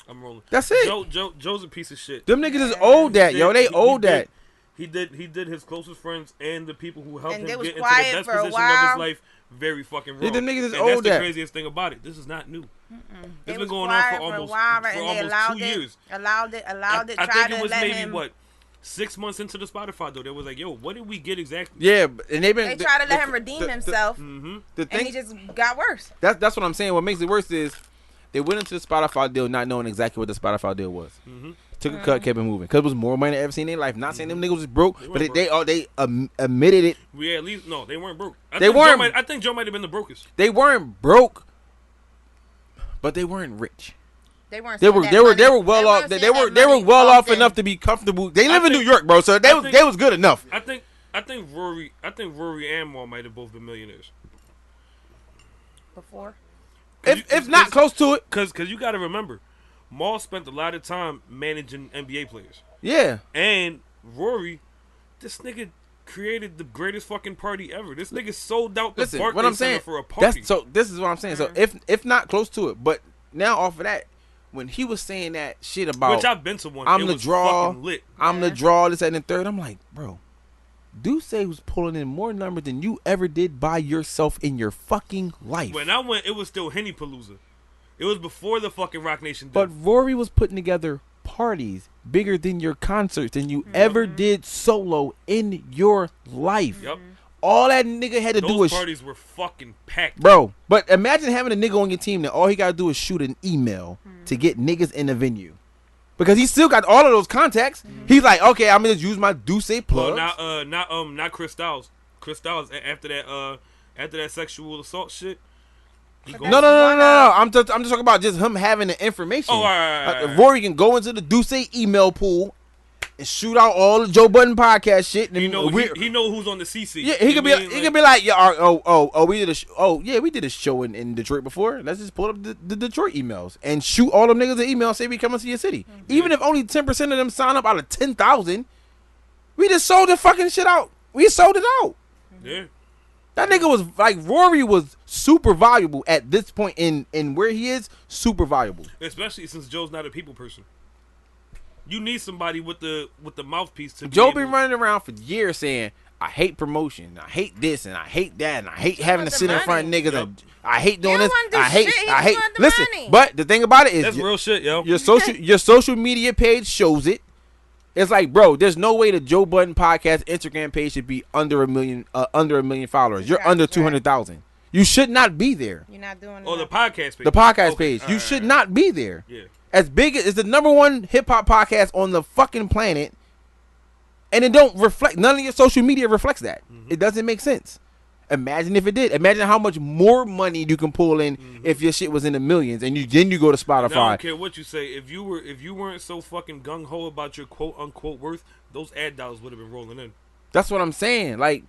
[SPEAKER 2] I'm rolling.
[SPEAKER 5] That's it.
[SPEAKER 2] Joe's a piece of shit.
[SPEAKER 5] Them niggas is old that, yo. They old that.
[SPEAKER 2] He did his closest friends and the people who helped him get into the
[SPEAKER 4] best
[SPEAKER 2] position of his life very fucking wrong.
[SPEAKER 5] Yeah, them niggas is
[SPEAKER 2] and
[SPEAKER 5] old
[SPEAKER 2] that's the
[SPEAKER 5] that.
[SPEAKER 2] craziest thing about it. This is not new. It's been going
[SPEAKER 4] on
[SPEAKER 2] for almost 2 years.
[SPEAKER 4] Allowed it.
[SPEAKER 2] I think it was maybe 6 months into the Spotify though. They was like, yo, what did we get exactly?
[SPEAKER 5] Yeah, and they
[SPEAKER 4] tried to let him redeem himself.
[SPEAKER 5] The thing,
[SPEAKER 4] and he just got worse.
[SPEAKER 5] That's what I'm saying. What makes it worse is they went into the Spotify deal not knowing exactly what the Spotify deal was. Took a cut, kept it moving, because it was more money than ever seen in their life. Not saying them niggas was broke, but they admitted it.
[SPEAKER 2] Yeah, at least no, they weren't broke. I think Joe might have been the brokest.
[SPEAKER 5] They weren't broke, but they weren't rich.
[SPEAKER 4] They weren't.
[SPEAKER 5] They were well off. They were well off enough to be comfortable. They live in New York, bro. So they was good enough.
[SPEAKER 2] I think Rory and Mal might have both been millionaires
[SPEAKER 4] before.
[SPEAKER 5] If not close to it,
[SPEAKER 2] because you got to remember, Mal spent a lot of time managing NBA players.
[SPEAKER 5] Yeah.
[SPEAKER 2] And Rory, this nigga created the greatest fucking party ever. This nigga sold out the Barclays Center for a party.
[SPEAKER 5] So this is what I'm saying. So if not close to it, but now off of that, when he was saying that shit about,
[SPEAKER 2] which I've been to one,
[SPEAKER 5] I'm the
[SPEAKER 2] was
[SPEAKER 5] draw,
[SPEAKER 2] lit.
[SPEAKER 5] I'm the draw, this and the third. I'm like, bro, Duce was pulling in more numbers than you ever did by yourself in your fucking life.
[SPEAKER 2] When I went, it was still Henny Palooza. It was before the fucking Rock Nation did.
[SPEAKER 5] But Rory was putting together parties bigger than your concerts than you ever did solo in your life.
[SPEAKER 2] Yep.
[SPEAKER 5] All that nigga had to do was...
[SPEAKER 2] Those parties were fucking packed.
[SPEAKER 5] Bro, but imagine having a nigga on your team that all he got to do is shoot an email to get niggas in the venue. Because he still got all of those contacts. He's like, okay, I'm going to use my Duce plugs.
[SPEAKER 2] Well, not Chris Styles. Chris Styles, after that sexual assault shit.
[SPEAKER 5] No. I'm just talking about just him having the information.
[SPEAKER 2] Oh, all right.
[SPEAKER 5] Rory can go into the Duce email pool and shoot out all the Joe Budden podcast shit. And
[SPEAKER 2] He know who's on the CC.
[SPEAKER 5] Yeah, he could be like, yeah, we did we did a show in Detroit before. Let's just pull up the Detroit emails and shoot all them niggas an email and say we coming to your city. Mm-hmm. Even if only 10% of them sign up out of 10,000, we just sold the fucking shit out. We sold it out.
[SPEAKER 2] Yeah.
[SPEAKER 5] That nigga was like, Rory was super valuable at this point in where he is, super valuable.
[SPEAKER 2] Especially since Joe's not a people person. You need somebody with the mouthpiece to.
[SPEAKER 5] Joe been running around for years saying, "I hate promotion, I hate this, and I hate that, and I hate having to sit in front of niggas, and I hate doing this. I hate." Listen, but the thing about it is,
[SPEAKER 2] that's real shit, yo.
[SPEAKER 5] Your social media page shows it. It's like, bro, there's no way the Joe Budden podcast Instagram page should be under a million followers. You're under 200,000. You should not be there.
[SPEAKER 4] You're not doing.
[SPEAKER 2] Oh, the podcast page.
[SPEAKER 5] The podcast page. You should not be there.
[SPEAKER 2] Yeah.
[SPEAKER 5] As big as the number one hip hop podcast on the fucking planet, and it don't reflect. None of your social media reflects that. Mm-hmm. It doesn't make sense. Imagine if it did. Imagine how much more money you can pull in if your shit was in the millions, and then you go to Spotify.
[SPEAKER 2] Now, I don't care what you say. If you weren't so fucking gung ho about your quote unquote worth, those ad dollars would have been rolling in.
[SPEAKER 5] That's what I'm saying. Like,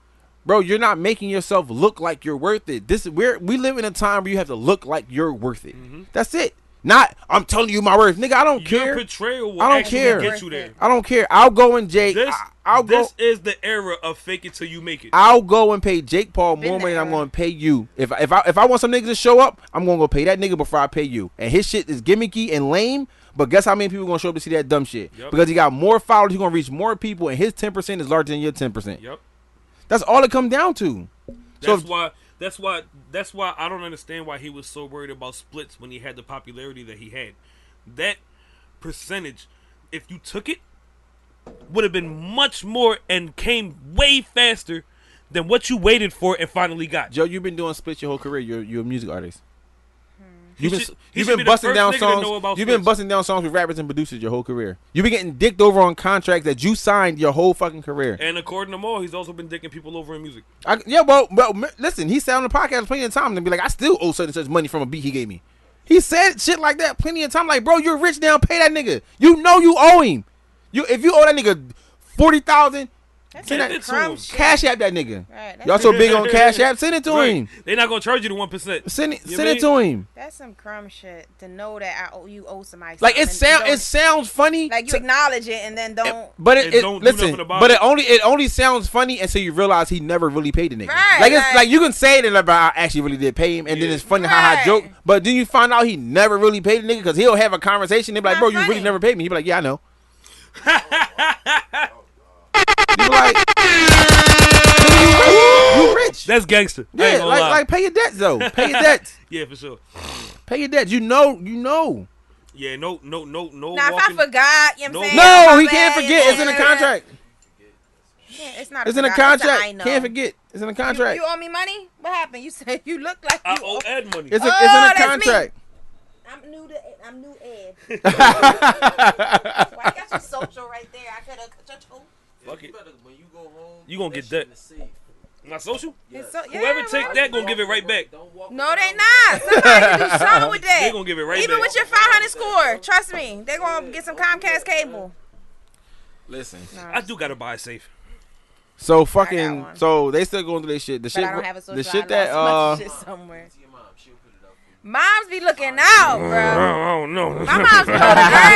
[SPEAKER 5] bro, you're not making yourself look like you're worth it. We live in a time where you have to look like you're worth it. Mm-hmm. That's it. Not, I'm telling you my worth, nigga. I don't care.
[SPEAKER 2] Your portrayal will
[SPEAKER 5] I don't
[SPEAKER 2] actually
[SPEAKER 5] care.
[SPEAKER 2] get you there.
[SPEAKER 5] I don't care. I'll go and Jake.
[SPEAKER 2] This is the era of fake it till you make it.
[SPEAKER 5] I'll go and pay Jake Paul more money than I'm going to pay you. If I want some niggas to show up, I'm going to go pay that nigga before I pay you. And his shit is gimmicky and lame. But guess how many people going to show up to see that dumb shit? Yep. Because he got more followers, he's going to reach more people, and his 10% is larger than your 10%.
[SPEAKER 2] Yep.
[SPEAKER 5] That's all it comes down to.
[SPEAKER 2] That's why I don't understand why he was so worried about splits when he had the popularity that he had. That percentage, if you took it, would have been much more and came way faster than what you waited for and finally got.
[SPEAKER 5] Joe, you've been doing splits your whole career. You're a music artist. You've
[SPEAKER 2] been
[SPEAKER 5] been busting down songs. You've been busting down songs with rappers and producers your whole career. You've been getting dicked over on contracts that you signed your whole fucking career.
[SPEAKER 2] And according to Mal, he's also been dicking people over in music.
[SPEAKER 5] Well, listen, he said on the podcast plenty of times and be like, I still owe such and such money from a beat he gave me. He said shit like that plenty of time. Like, bro, you're rich now. Pay that nigga. You know you owe him. If you owe that nigga $40,000. Send it to him. Cash app that nigga. Right, y'all so big on Cash App. Send it to him.
[SPEAKER 2] They're not gonna charge you the 1%.
[SPEAKER 5] Send it to him.
[SPEAKER 4] That's some crumb shit to know that you owe somebody.
[SPEAKER 5] Like it sounds funny.
[SPEAKER 4] Like you acknowledge it and then don't.
[SPEAKER 5] But it only sounds funny until you realize he never really paid the nigga. Right, like you can say it and I actually really did pay him, and then it's funny how I joke. But then you find out he never really paid the nigga because he'll have a conversation and be like, bro, you really never paid me. He be like, yeah, I know. You like, you rich.
[SPEAKER 2] That's gangster.
[SPEAKER 5] Yeah, like pay your debts though. Pay your debts.
[SPEAKER 2] Yeah, for sure.
[SPEAKER 5] Pay your debts. You know.
[SPEAKER 2] Yeah, no.
[SPEAKER 4] Now, if I forgot, you know what I'm saying?
[SPEAKER 5] No, he can't forget. It's in the contract.
[SPEAKER 4] Yeah, it's not.
[SPEAKER 5] It's in the contract. Can't forget. It's in the contract.
[SPEAKER 4] You owe me money? What happened? You said you look like you
[SPEAKER 2] owe Ed money.
[SPEAKER 5] It's in the contract.
[SPEAKER 4] I'm new Ed. Why you got your social right there? I could have told.
[SPEAKER 2] Fuck it.
[SPEAKER 1] When you go home,
[SPEAKER 2] you gonna get that. My social?
[SPEAKER 1] Yeah.
[SPEAKER 2] Whoever take that gonna give it right back.
[SPEAKER 4] No, they not. Somebody do something with that.
[SPEAKER 2] They gonna give it right back.
[SPEAKER 4] Even with your 500 score, trust me, they gonna get some Comcast cable.
[SPEAKER 5] Listen,
[SPEAKER 2] I do gotta buy a safe.
[SPEAKER 5] So they still going through their shit. The shit,
[SPEAKER 4] I don't have a social.
[SPEAKER 5] The shit that
[SPEAKER 4] shit somewhere. Moms be looking out, bro.
[SPEAKER 2] Oh no.
[SPEAKER 4] My mom's be holding her.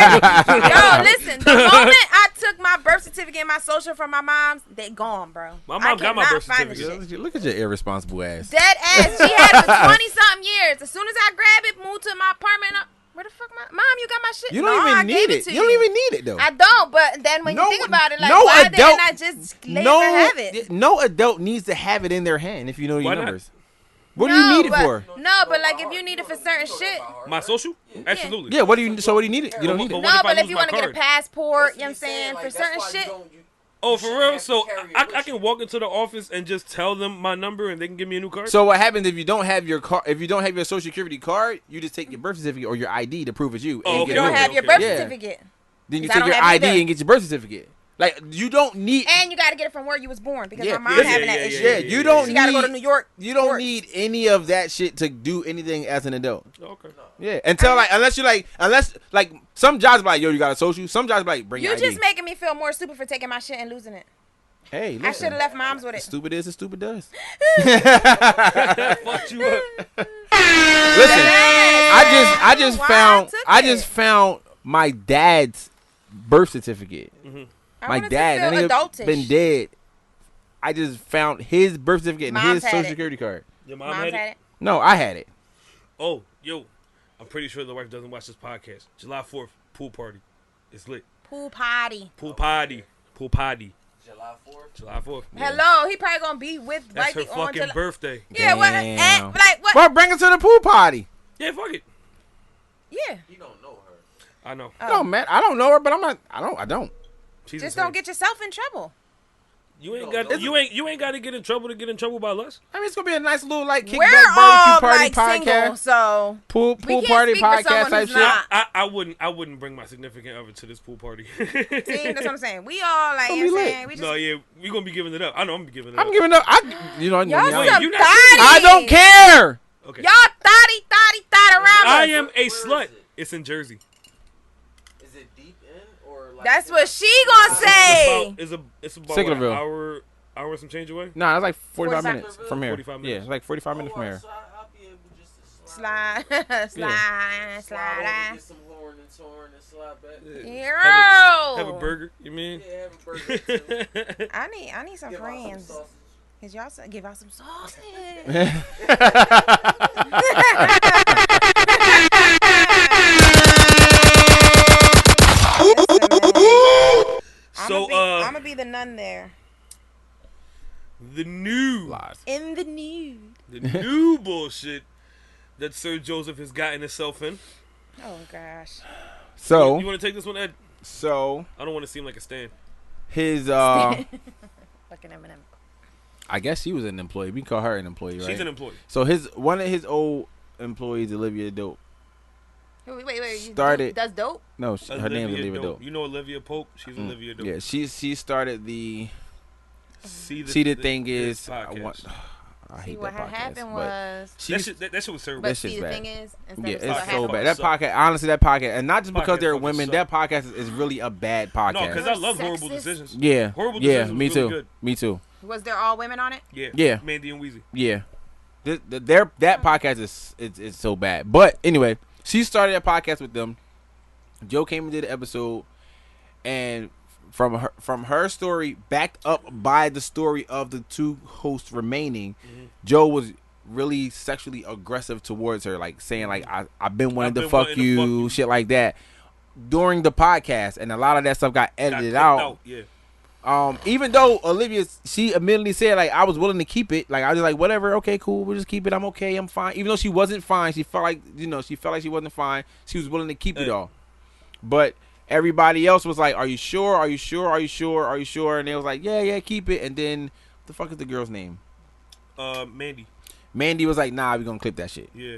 [SPEAKER 4] Yo, listen. The moment I took my birth certificate and my social from my mom's, they gone, bro.
[SPEAKER 2] My mom got my birth certificate.
[SPEAKER 5] Look at your irresponsible ass.
[SPEAKER 4] Dead ass. She had it for 20-something years. As soon as I grab it, moved to my apartment. Where the fuck, mom? You got my shit.
[SPEAKER 5] You don't even need it. You don't even need it though.
[SPEAKER 4] I don't. But then when you think about it, like, why didn't I just let her have it?
[SPEAKER 5] No adult needs to have it in their hand if you know your numbers. What do you need it for?
[SPEAKER 4] No, but like if you need it for certain shit.
[SPEAKER 2] My social? Absolutely.
[SPEAKER 5] Yeah, what do you need it? You don't need it.
[SPEAKER 4] No, but if you want to get a passport, you know what I'm saying, for certain shit.
[SPEAKER 2] Oh, for real? So I can walk into the office and just tell them my number and they can give me a new card?
[SPEAKER 5] So what happens if you don't have your car? If you don't have your social security card, you just take your birth certificate or your ID to prove it's you.
[SPEAKER 4] You don't have your birth certificate.
[SPEAKER 5] Then you take your ID and get your birth certificate. Like you don't need.
[SPEAKER 4] And you got to get it from where you was born because
[SPEAKER 5] Yeah,
[SPEAKER 4] my mom
[SPEAKER 5] yeah,
[SPEAKER 4] having that issue.
[SPEAKER 5] Yeah, you don't
[SPEAKER 4] She
[SPEAKER 5] need.
[SPEAKER 4] got to go to New York.
[SPEAKER 5] You don't
[SPEAKER 4] court.
[SPEAKER 5] need any of that shit to do anything as an adult.
[SPEAKER 2] Okay.
[SPEAKER 5] Yeah, until unless some jobs be like, yo, you got a social. Some jobs be like, bring your
[SPEAKER 4] You
[SPEAKER 5] ID.
[SPEAKER 4] just making me feel more stupid for taking my shit and losing it.
[SPEAKER 5] Hey, listen.
[SPEAKER 4] I should have left moms with it.
[SPEAKER 5] Stupid is as stupid does.
[SPEAKER 2] Fuck you up.
[SPEAKER 5] Listen, I just found my dad's birth certificate.
[SPEAKER 2] Mm-hmm.
[SPEAKER 5] My dad, that nigga been dead. I just found his birth certificate and his social security card.
[SPEAKER 2] Your mom had it?
[SPEAKER 5] No, I had it.
[SPEAKER 2] Oh, yo, I'm pretty sure the wife doesn't watch this podcast. July 4th, pool party. It's lit.
[SPEAKER 4] Pool party.
[SPEAKER 2] Pool party. Pool party.
[SPEAKER 1] July 4th.
[SPEAKER 2] July 4th.
[SPEAKER 4] Yeah. Hello, he probably gonna be with
[SPEAKER 2] That's her
[SPEAKER 4] wifey on
[SPEAKER 2] fucking
[SPEAKER 4] July.
[SPEAKER 2] birthday.
[SPEAKER 4] Yeah, what?
[SPEAKER 5] Damn.
[SPEAKER 4] Like what?
[SPEAKER 5] Well, bring her to the pool party.
[SPEAKER 2] Yeah, fuck it.
[SPEAKER 4] Yeah.
[SPEAKER 1] You don't know her.
[SPEAKER 2] I know.
[SPEAKER 5] No, man, I don't know her, but I don't.
[SPEAKER 2] She's
[SPEAKER 4] Just
[SPEAKER 2] insane.
[SPEAKER 4] don't get yourself in trouble.
[SPEAKER 2] You ain't got you ain't got to get in trouble by us.
[SPEAKER 5] I mean, it's gonna be a nice little like kickback
[SPEAKER 4] We're
[SPEAKER 5] barbecue
[SPEAKER 4] all
[SPEAKER 5] party
[SPEAKER 4] like
[SPEAKER 5] podcast,
[SPEAKER 4] single, so
[SPEAKER 5] pool
[SPEAKER 4] we can't
[SPEAKER 5] party
[SPEAKER 4] speak for
[SPEAKER 5] podcast
[SPEAKER 4] someone
[SPEAKER 5] type
[SPEAKER 4] who's
[SPEAKER 5] shit.
[SPEAKER 4] not.
[SPEAKER 2] I wouldn't bring my significant other to this pool party.
[SPEAKER 4] See, that's what I'm saying. We all like,
[SPEAKER 5] Gonna
[SPEAKER 4] you know
[SPEAKER 5] be
[SPEAKER 4] what I'm
[SPEAKER 5] lit.
[SPEAKER 4] saying? We just
[SPEAKER 2] No, yeah, we gonna be giving it up. I know I'm gonna be giving it up.
[SPEAKER 5] I'm giving up.
[SPEAKER 4] y'all some
[SPEAKER 2] you not
[SPEAKER 4] thotties.
[SPEAKER 5] I don't care.
[SPEAKER 2] Okay.
[SPEAKER 4] Y'all thought around
[SPEAKER 2] I
[SPEAKER 4] us.
[SPEAKER 2] am a
[SPEAKER 1] Where is
[SPEAKER 2] slut.
[SPEAKER 1] it?
[SPEAKER 2] It's in Jersey.
[SPEAKER 1] Is it deep in or like?
[SPEAKER 4] That's what she gonna say.
[SPEAKER 2] It's about
[SPEAKER 5] Sicklerville.
[SPEAKER 2] what, hour and some change away.
[SPEAKER 5] Nah, it's like 45
[SPEAKER 4] 45
[SPEAKER 5] minutes from here.
[SPEAKER 2] 45
[SPEAKER 5] Yeah,
[SPEAKER 2] minutes.
[SPEAKER 5] it's like 45 minutes from here.
[SPEAKER 1] So I'll be able just to
[SPEAKER 4] Slide, slide,
[SPEAKER 1] slide over,
[SPEAKER 4] slide.
[SPEAKER 1] get some horn and torn and slide back.
[SPEAKER 2] Have a burger. You mean?
[SPEAKER 1] Yeah, have a burger too.
[SPEAKER 4] I need some
[SPEAKER 1] Give out some
[SPEAKER 4] friends.
[SPEAKER 1] sausage.
[SPEAKER 4] Cause y'all give out some sausage.
[SPEAKER 2] So
[SPEAKER 4] I'm gonna be the nun there.
[SPEAKER 2] the new
[SPEAKER 5] Lies.
[SPEAKER 4] In the nude.
[SPEAKER 2] the new bullshit that Sir Joseph has gotten himself in.
[SPEAKER 4] Oh gosh.
[SPEAKER 5] So,
[SPEAKER 2] You want to take this one, Ed?
[SPEAKER 5] so
[SPEAKER 2] I don't want to seem like a stan.
[SPEAKER 5] his
[SPEAKER 4] Fucking Eminem.
[SPEAKER 5] I guess she was an employee. We can call her an employee, right?
[SPEAKER 2] She's an employee.
[SPEAKER 5] So one of his old employees, Olivia Dope.
[SPEAKER 4] Wait. You
[SPEAKER 5] Started-
[SPEAKER 4] does dope?
[SPEAKER 5] No, her name is Olivia Dope.
[SPEAKER 2] You know Olivia Pope? She's Olivia Dope.
[SPEAKER 5] Yeah, she started the.
[SPEAKER 2] See
[SPEAKER 5] the thing is, I
[SPEAKER 2] podcast.
[SPEAKER 5] hate
[SPEAKER 4] What
[SPEAKER 5] that
[SPEAKER 4] had
[SPEAKER 5] podcast.
[SPEAKER 4] happened
[SPEAKER 5] but
[SPEAKER 4] was.
[SPEAKER 2] That shit was terrible.
[SPEAKER 4] But
[SPEAKER 5] That
[SPEAKER 4] see,
[SPEAKER 5] shit's
[SPEAKER 4] the
[SPEAKER 5] bad.
[SPEAKER 4] thing is, instead
[SPEAKER 5] Yeah,
[SPEAKER 4] of
[SPEAKER 5] it's
[SPEAKER 4] what
[SPEAKER 5] so
[SPEAKER 4] happened,
[SPEAKER 5] bad. That
[SPEAKER 2] suck.
[SPEAKER 5] podcast, honestly, that podcast, and not just because
[SPEAKER 2] Podcast
[SPEAKER 5] they're
[SPEAKER 2] fucking
[SPEAKER 5] women,
[SPEAKER 2] suck.
[SPEAKER 5] that podcast is really a bad
[SPEAKER 2] No,
[SPEAKER 5] podcast.
[SPEAKER 2] because I love horrible
[SPEAKER 4] Sexist.
[SPEAKER 2] decisions.
[SPEAKER 5] Yeah,
[SPEAKER 2] Horrible
[SPEAKER 5] yeah,
[SPEAKER 2] Decisions
[SPEAKER 5] me
[SPEAKER 2] was really
[SPEAKER 5] too,
[SPEAKER 2] good.
[SPEAKER 5] me too.
[SPEAKER 4] was there all women on it?
[SPEAKER 2] Yeah.
[SPEAKER 5] Yeah.
[SPEAKER 2] Mandy and Weezy.
[SPEAKER 5] Yeah, that podcast is so bad. But anyway, she started a podcast with them. Joe came and did an episode, and from her story, backed up by the story of the two hosts remaining, Joe was really sexually aggressive towards her, like saying like I've been wanting to fuck you, shit like that during the podcast, and a lot of that stuff got edited out.
[SPEAKER 2] Yeah.
[SPEAKER 5] Even though Olivia, she admittedly said like I was willing to keep it, like I was just like whatever, okay, cool, we'll just keep it. I'm okay, I'm fine. Even though she wasn't fine, she felt like she wasn't fine. She was willing to keep it all, but everybody else was like, "Are you sure? Are you sure? Are you sure? Are you sure?" And they was like, "Yeah, keep it." And then, what the fuck is the girl's name?
[SPEAKER 2] Mandy.
[SPEAKER 5] Mandy was like, "Nah, we gonna clip that shit."
[SPEAKER 2] Yeah.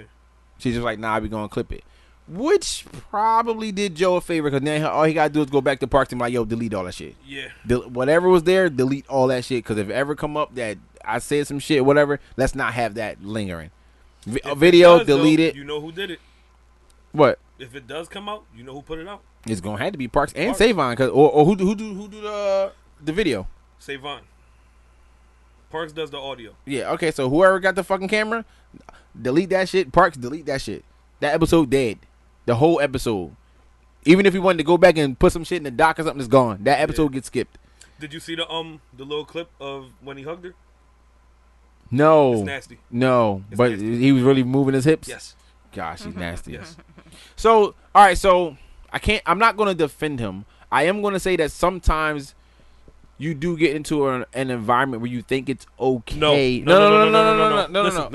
[SPEAKER 5] She's just like, "Nah, we gonna clip it," which probably did Joe a favor because then all he gotta do is go back to Parks and be like, "Yo, delete all that shit."
[SPEAKER 2] Yeah.
[SPEAKER 5] Whatever was there, delete all that shit. Because if it ever come up that I said some shit, whatever, let's not have that lingering. A video,
[SPEAKER 2] does,
[SPEAKER 5] delete
[SPEAKER 2] though,
[SPEAKER 5] it.
[SPEAKER 2] You know who did it.
[SPEAKER 5] What?
[SPEAKER 2] If it does come out, you know who put it out.
[SPEAKER 5] It's gonna have to be Parks and Savon, or who do the video?
[SPEAKER 2] Savon. Parks does the audio.
[SPEAKER 5] Yeah. Okay. So whoever got the fucking camera, delete that shit. Parks, delete that shit. That episode dead. The whole episode. Even if you wanted to go back and put some shit in the doc or something, it's gone. That episode gets skipped.
[SPEAKER 2] Did you see the little clip of when he hugged her?
[SPEAKER 5] No.
[SPEAKER 2] It's nasty.
[SPEAKER 5] No.
[SPEAKER 2] It's
[SPEAKER 5] But
[SPEAKER 2] nasty.
[SPEAKER 5] he was really moving his hips.
[SPEAKER 2] Yes.
[SPEAKER 5] Gosh, he's nasty.
[SPEAKER 2] Yes.
[SPEAKER 5] So, all right. So I'm not going to defend him. I am going to say that sometimes you do get into an environment where you think it's okay.
[SPEAKER 2] No.
[SPEAKER 5] No.
[SPEAKER 2] Listen.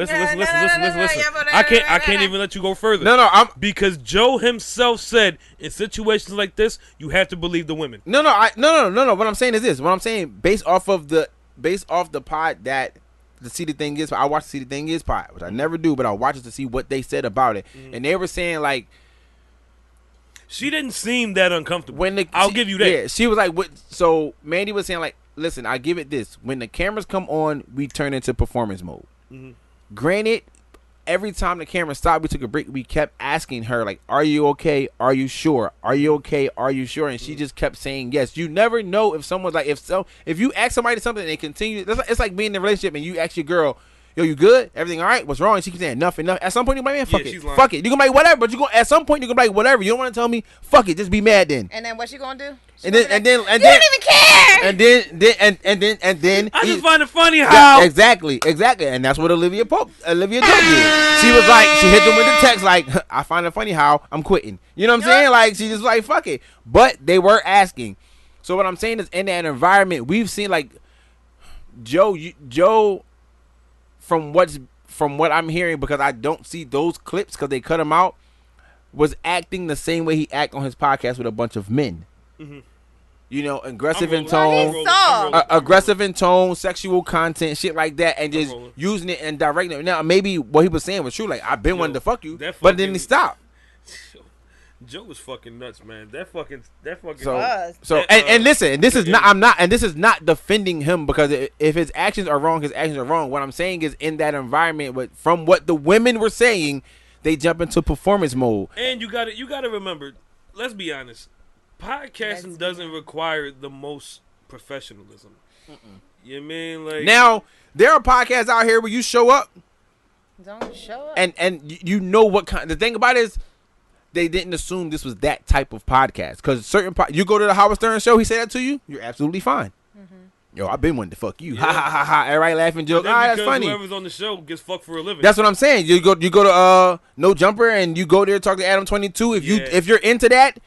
[SPEAKER 2] I can't even let you go further.
[SPEAKER 5] No.
[SPEAKER 2] Because Joe himself said in situations like this, you have to believe the women.
[SPEAKER 5] No. What I'm saying is this. What I'm saying based off the pod that the See the Thing Is. I watched the See the Thing Is pod, which I never do, but I watch it to see what they said about it, and they were saying like.
[SPEAKER 2] She didn't seem that uncomfortable. I'll give you that.
[SPEAKER 5] Yeah, she was like, what? So Mandy was saying like, listen, I give it this. When the cameras come on, we turn into performance mode.
[SPEAKER 2] Mm-hmm.
[SPEAKER 5] Granted, every time the camera stopped, we took a break. We kept asking her like, "Are you okay? Are you sure? Are you okay? Are you sure?" And she just kept saying yes. You never know if someone's like, if you ask somebody something and they continue, it's like being in a relationship and you ask your girl, "Yo, you good? Everything all right? What's wrong?" And she keeps saying, "Enough." At some point, you're like, "Man, fuck it, fuck it." You gonna be like, "Whatever," but you gonna at some point you're gonna be like, "Whatever." You don't want to tell me, "Fuck it," just be mad then.
[SPEAKER 4] And then what you gonna do?
[SPEAKER 5] And then
[SPEAKER 4] you don't even care.
[SPEAKER 5] And then
[SPEAKER 2] I just find it funny how
[SPEAKER 5] exactly, and that's what Olivia Dope did. She was like, she hit them with the text like, "I find it funny how I'm quitting." You know what I'm saying? Like she just like, fuck it. But they were asking. So what I'm saying is, in that environment, we've seen like Joe, from what I'm hearing, because I don't see those clips because they cut them out, was acting the same way he act on his podcast with a bunch of men. Mm-hmm. You know, aggressive in tone, aggressive in tone, sexual content, shit like that, and just using it and directing it. Now, maybe what he was saying was true. Like, I've been wanting to fuck you, but then he stopped.
[SPEAKER 2] Joe was fucking nuts, man. That fucking.
[SPEAKER 5] So and listen, this is not defending him, because if his actions are wrong, his actions are wrong. What I'm saying is, in that environment, but from what the women were saying, they jump into performance mode.
[SPEAKER 2] And you gotta remember, let's be honest, podcasting doesn't require the most professionalism. You know what I mean? Like,
[SPEAKER 5] now there are podcasts out here where you show up,
[SPEAKER 4] don't show up,
[SPEAKER 5] and you know what kind. The thing about it is, they didn't assume this was that type of podcast, because you go to the Howard Stern show, he said that to you, you're absolutely fine. Yo, I've been wanting to fuck you. Ha ha ha ha. Everybody laughing, joke. That's funny.
[SPEAKER 2] Whoever's on the show gets fucked for a living.
[SPEAKER 5] That's what I'm saying. You go to No Jumper, and you go there to talk to Adam 22. If you're into that,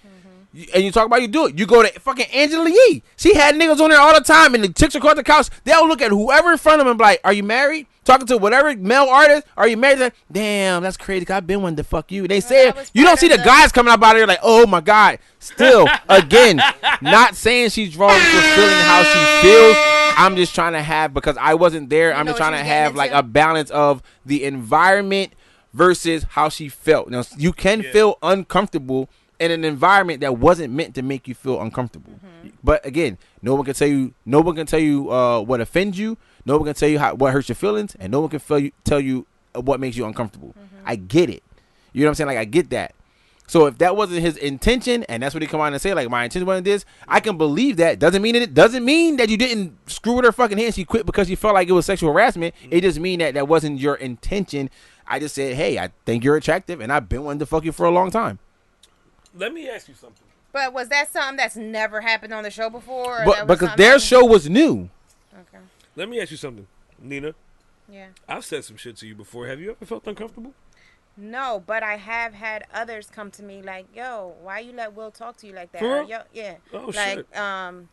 [SPEAKER 5] and you talk about, you do it. You go to fucking Angela Yee. She had niggas on there all the time, and the chicks across the couch, they'll look at whoever in front of them and be like, "Are you married?" Talking to whatever male artist, "Are you married?" Like, damn, that's crazy. I've been wanting to fuck you. They say you don't see the guys coming up out here like, "Oh my god." Still, again, not saying she's wrong for feeling how she feels. I'm just trying to have, because I wasn't there, I'm just trying to have like a balance of the environment versus how she felt. Now, you can feel uncomfortable in an environment that wasn't meant to make you feel uncomfortable. But again, no one can tell you what offends you. No one can tell you what hurts your feelings, and no one can tell you what makes you uncomfortable. I get it. You know what I'm saying? Like, I get that. So if that wasn't his intention, and that's what he come on and say, like, my intention wasn't this, I can believe that. Doesn't mean that you didn't screw with her fucking hand. She quit because you felt like it was sexual harassment. It just mean that wasn't your intention. I just said, hey, I think you're attractive, and I've been wanting to fuck you for a long time.
[SPEAKER 2] Let me ask you something.
[SPEAKER 4] But was that something that's never happened on the show before?
[SPEAKER 5] But because their show was new.
[SPEAKER 4] Okay.
[SPEAKER 2] Let me ask you something, Nina.
[SPEAKER 4] Yeah.
[SPEAKER 2] I've said some shit to you before. Have you ever felt uncomfortable?
[SPEAKER 4] No, but I have had others come to me like, "Yo, why you let Will talk to you like that?"
[SPEAKER 2] For real?
[SPEAKER 4] Yo, yeah.
[SPEAKER 2] Oh,
[SPEAKER 4] like,
[SPEAKER 2] shit.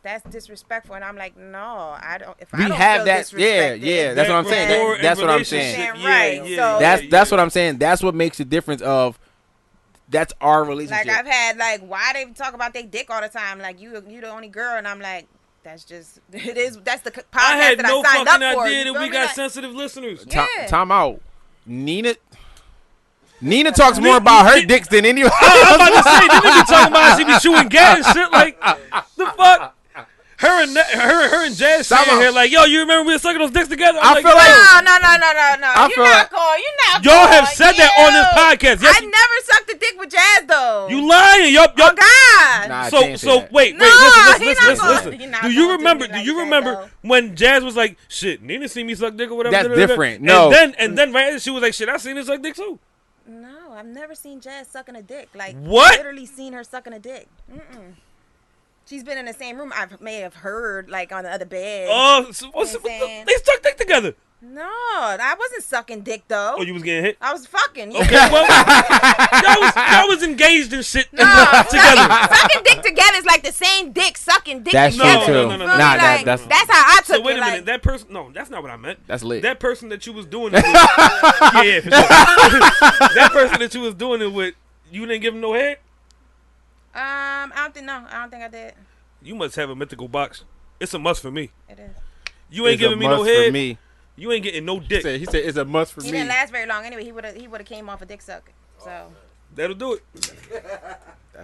[SPEAKER 4] That's disrespectful, and I'm like, "No, I don't." If
[SPEAKER 5] We
[SPEAKER 4] I don't
[SPEAKER 5] have
[SPEAKER 4] feel
[SPEAKER 5] that.
[SPEAKER 4] disrespected,
[SPEAKER 5] Yeah. That's what I'm saying. That's what I'm saying.
[SPEAKER 4] Right. So
[SPEAKER 5] that's what I'm saying. That's what makes the difference of. That's our relationship.
[SPEAKER 4] Like, I've had like, why they talk about their dick all the time? Like, you the only girl, and I'm like, that's just it is. That's the podcast
[SPEAKER 2] I had
[SPEAKER 4] that
[SPEAKER 2] no
[SPEAKER 4] I signed
[SPEAKER 2] fucking
[SPEAKER 4] up for.
[SPEAKER 2] idea that we got
[SPEAKER 4] like,
[SPEAKER 2] sensitive listeners.
[SPEAKER 4] Yeah.
[SPEAKER 5] Time out. Nina talks more about her dicks than anyone.
[SPEAKER 2] I'm about to say, didn't be talking about she be shooting gas and shit like the fuck. Her and Jazz sitting here like, yo, you remember we were sucking those dicks together?
[SPEAKER 5] I feel like
[SPEAKER 4] no.
[SPEAKER 2] Y'all have said that on this podcast. Yes,
[SPEAKER 4] I never sucked a dick with Jazz though.
[SPEAKER 2] You lying? Yup.
[SPEAKER 4] Oh God.
[SPEAKER 5] Nah,
[SPEAKER 2] So wait. Listen. Do you remember when Jazz was like, shit, Nina seen me suck dick or whatever?
[SPEAKER 5] That's different. No.
[SPEAKER 2] And then right after she was like, shit, I seen her suck dick too.
[SPEAKER 4] No, I've never seen Jazz sucking a dick. Like,
[SPEAKER 2] what?
[SPEAKER 4] Literally seen her sucking a dick. She's been in the same room. I may have heard like on the other bed.
[SPEAKER 2] Oh, they suck dick together.
[SPEAKER 4] No, I wasn't sucking dick though.
[SPEAKER 2] Oh, you was getting hit?
[SPEAKER 4] I was fucking. Yeah.
[SPEAKER 2] Okay, well, y'all was engaged in shit
[SPEAKER 4] No,
[SPEAKER 2] together.
[SPEAKER 4] Sucking dick together is like the same dick sucking dick
[SPEAKER 5] That's
[SPEAKER 4] together.
[SPEAKER 5] true too.
[SPEAKER 2] No.
[SPEAKER 4] Like, that's how I took
[SPEAKER 2] So wait
[SPEAKER 4] it.
[SPEAKER 2] a minute, that person. No, that's not what I meant.
[SPEAKER 5] That's lit.
[SPEAKER 2] That person that you was doing it with. Yeah, for sure. That person that you was doing it with, you didn't give him no head?
[SPEAKER 4] I don't think I did.
[SPEAKER 2] You must have a mythical box. It's a must for me.
[SPEAKER 4] It is.
[SPEAKER 2] You ain't giving me no head. You ain't getting no dick.
[SPEAKER 5] He said it's a must for me.
[SPEAKER 4] He didn't last very long anyway. He would have came off a dick suck. So
[SPEAKER 2] that'll do it.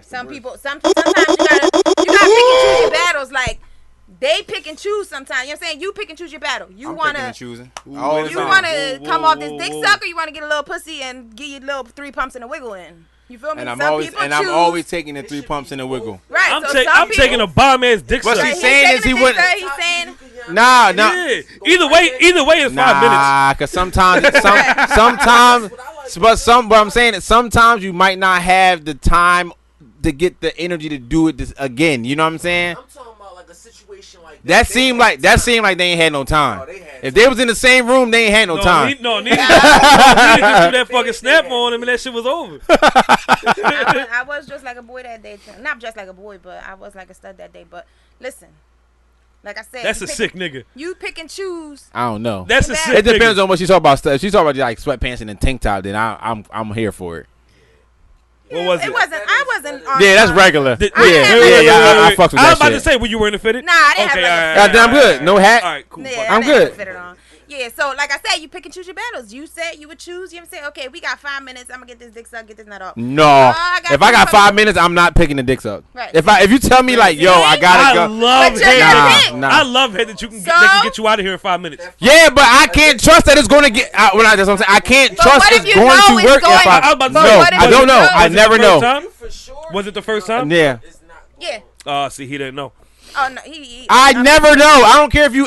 [SPEAKER 4] Some people, sometimes you gotta pick and choose your battles. Like they pick and choose sometimes. You know what I'm saying? You pick and choose your battle. You
[SPEAKER 5] I'm
[SPEAKER 4] wanna
[SPEAKER 5] picking and choosing.
[SPEAKER 4] you wanna come off this dick suck, or you wanna get a little pussy and give you little 3 pumps and a wiggle in. You feel me?
[SPEAKER 5] And I'm
[SPEAKER 4] Some
[SPEAKER 5] always taking the 3 pumps and a wiggle.
[SPEAKER 4] Right.
[SPEAKER 2] I'm taking a bomb ass dick
[SPEAKER 5] What
[SPEAKER 2] suck.
[SPEAKER 5] she's saying is he wouldn't.
[SPEAKER 4] He's saying.
[SPEAKER 5] Nah.
[SPEAKER 2] Yeah. Either way is 5 minutes.
[SPEAKER 5] Nah, cause sometimes, but I'm saying that sometimes you might not have the time to get the energy to do it again. You know what I'm saying?
[SPEAKER 1] I'm talking about like a situation like
[SPEAKER 5] That seemed like they ain't had no time.
[SPEAKER 1] they had
[SPEAKER 5] If they was in the same room, they ain't had no time.
[SPEAKER 2] Nigga just threw that fucking snap on him and that shit was over.
[SPEAKER 4] I was just like a boy that day. Not just like a boy, but I was like a stud that day. But listen, like I said,
[SPEAKER 2] That's a sick nigga.
[SPEAKER 4] You pick and choose.
[SPEAKER 5] I don't know.
[SPEAKER 2] That's a
[SPEAKER 4] It
[SPEAKER 2] sick
[SPEAKER 5] It depends
[SPEAKER 2] nigga.
[SPEAKER 5] on what she's talking about. If she's talking about like sweatpants and a tank top, then I'm here for it.
[SPEAKER 2] What was it?
[SPEAKER 4] I wasn't.
[SPEAKER 5] Yeah, that's regular.
[SPEAKER 2] Did-
[SPEAKER 5] Yeah,
[SPEAKER 2] wait,
[SPEAKER 5] I fucks with
[SPEAKER 2] I was
[SPEAKER 5] that
[SPEAKER 2] about to
[SPEAKER 5] shit.
[SPEAKER 2] say, were you wearing a fitted?
[SPEAKER 4] Nah, I didn't
[SPEAKER 2] Okay,
[SPEAKER 4] have
[SPEAKER 2] alright,
[SPEAKER 5] Yeah, I'm good. No hat.
[SPEAKER 2] All right, cool.
[SPEAKER 4] Yeah,
[SPEAKER 2] fuck.
[SPEAKER 5] I'm
[SPEAKER 4] I didn't
[SPEAKER 5] good.
[SPEAKER 4] fit it on. Yeah, so like I said, you pick and choose your battles. You said you would choose. You would say, okay, we got 5 minutes. I'm gonna get this dick sucked, get this nut off.
[SPEAKER 5] No.
[SPEAKER 4] I got
[SPEAKER 5] If I got
[SPEAKER 4] 2
[SPEAKER 5] 5 minutes, I'm not picking the dicks up.
[SPEAKER 4] Right.
[SPEAKER 5] If you tell me like, yo, I gotta go.
[SPEAKER 2] love
[SPEAKER 4] But you're
[SPEAKER 2] head.
[SPEAKER 4] not pick.
[SPEAKER 5] Nah.
[SPEAKER 2] I love head that you can
[SPEAKER 4] So?
[SPEAKER 2] that can get you out of here in 5 minutes.
[SPEAKER 5] Yeah, but I can't trust that it's gonna get. That's what I'm saying. I can't
[SPEAKER 4] But
[SPEAKER 5] trust
[SPEAKER 4] what if
[SPEAKER 5] it's
[SPEAKER 4] you
[SPEAKER 5] going
[SPEAKER 4] know
[SPEAKER 5] to
[SPEAKER 4] it's
[SPEAKER 5] work.
[SPEAKER 4] going-
[SPEAKER 5] If
[SPEAKER 2] I was about to
[SPEAKER 5] no,
[SPEAKER 2] say,
[SPEAKER 4] what if
[SPEAKER 5] I
[SPEAKER 4] you
[SPEAKER 5] don't know.
[SPEAKER 4] know-
[SPEAKER 5] I
[SPEAKER 2] Was it the
[SPEAKER 5] never
[SPEAKER 2] first
[SPEAKER 5] know.
[SPEAKER 2] time?
[SPEAKER 1] for sure.
[SPEAKER 2] Was it the first time?
[SPEAKER 5] Yeah.
[SPEAKER 1] It's not
[SPEAKER 4] Yeah.
[SPEAKER 2] See, he didn't know.
[SPEAKER 4] Oh no, he
[SPEAKER 5] I never know. I don't care if you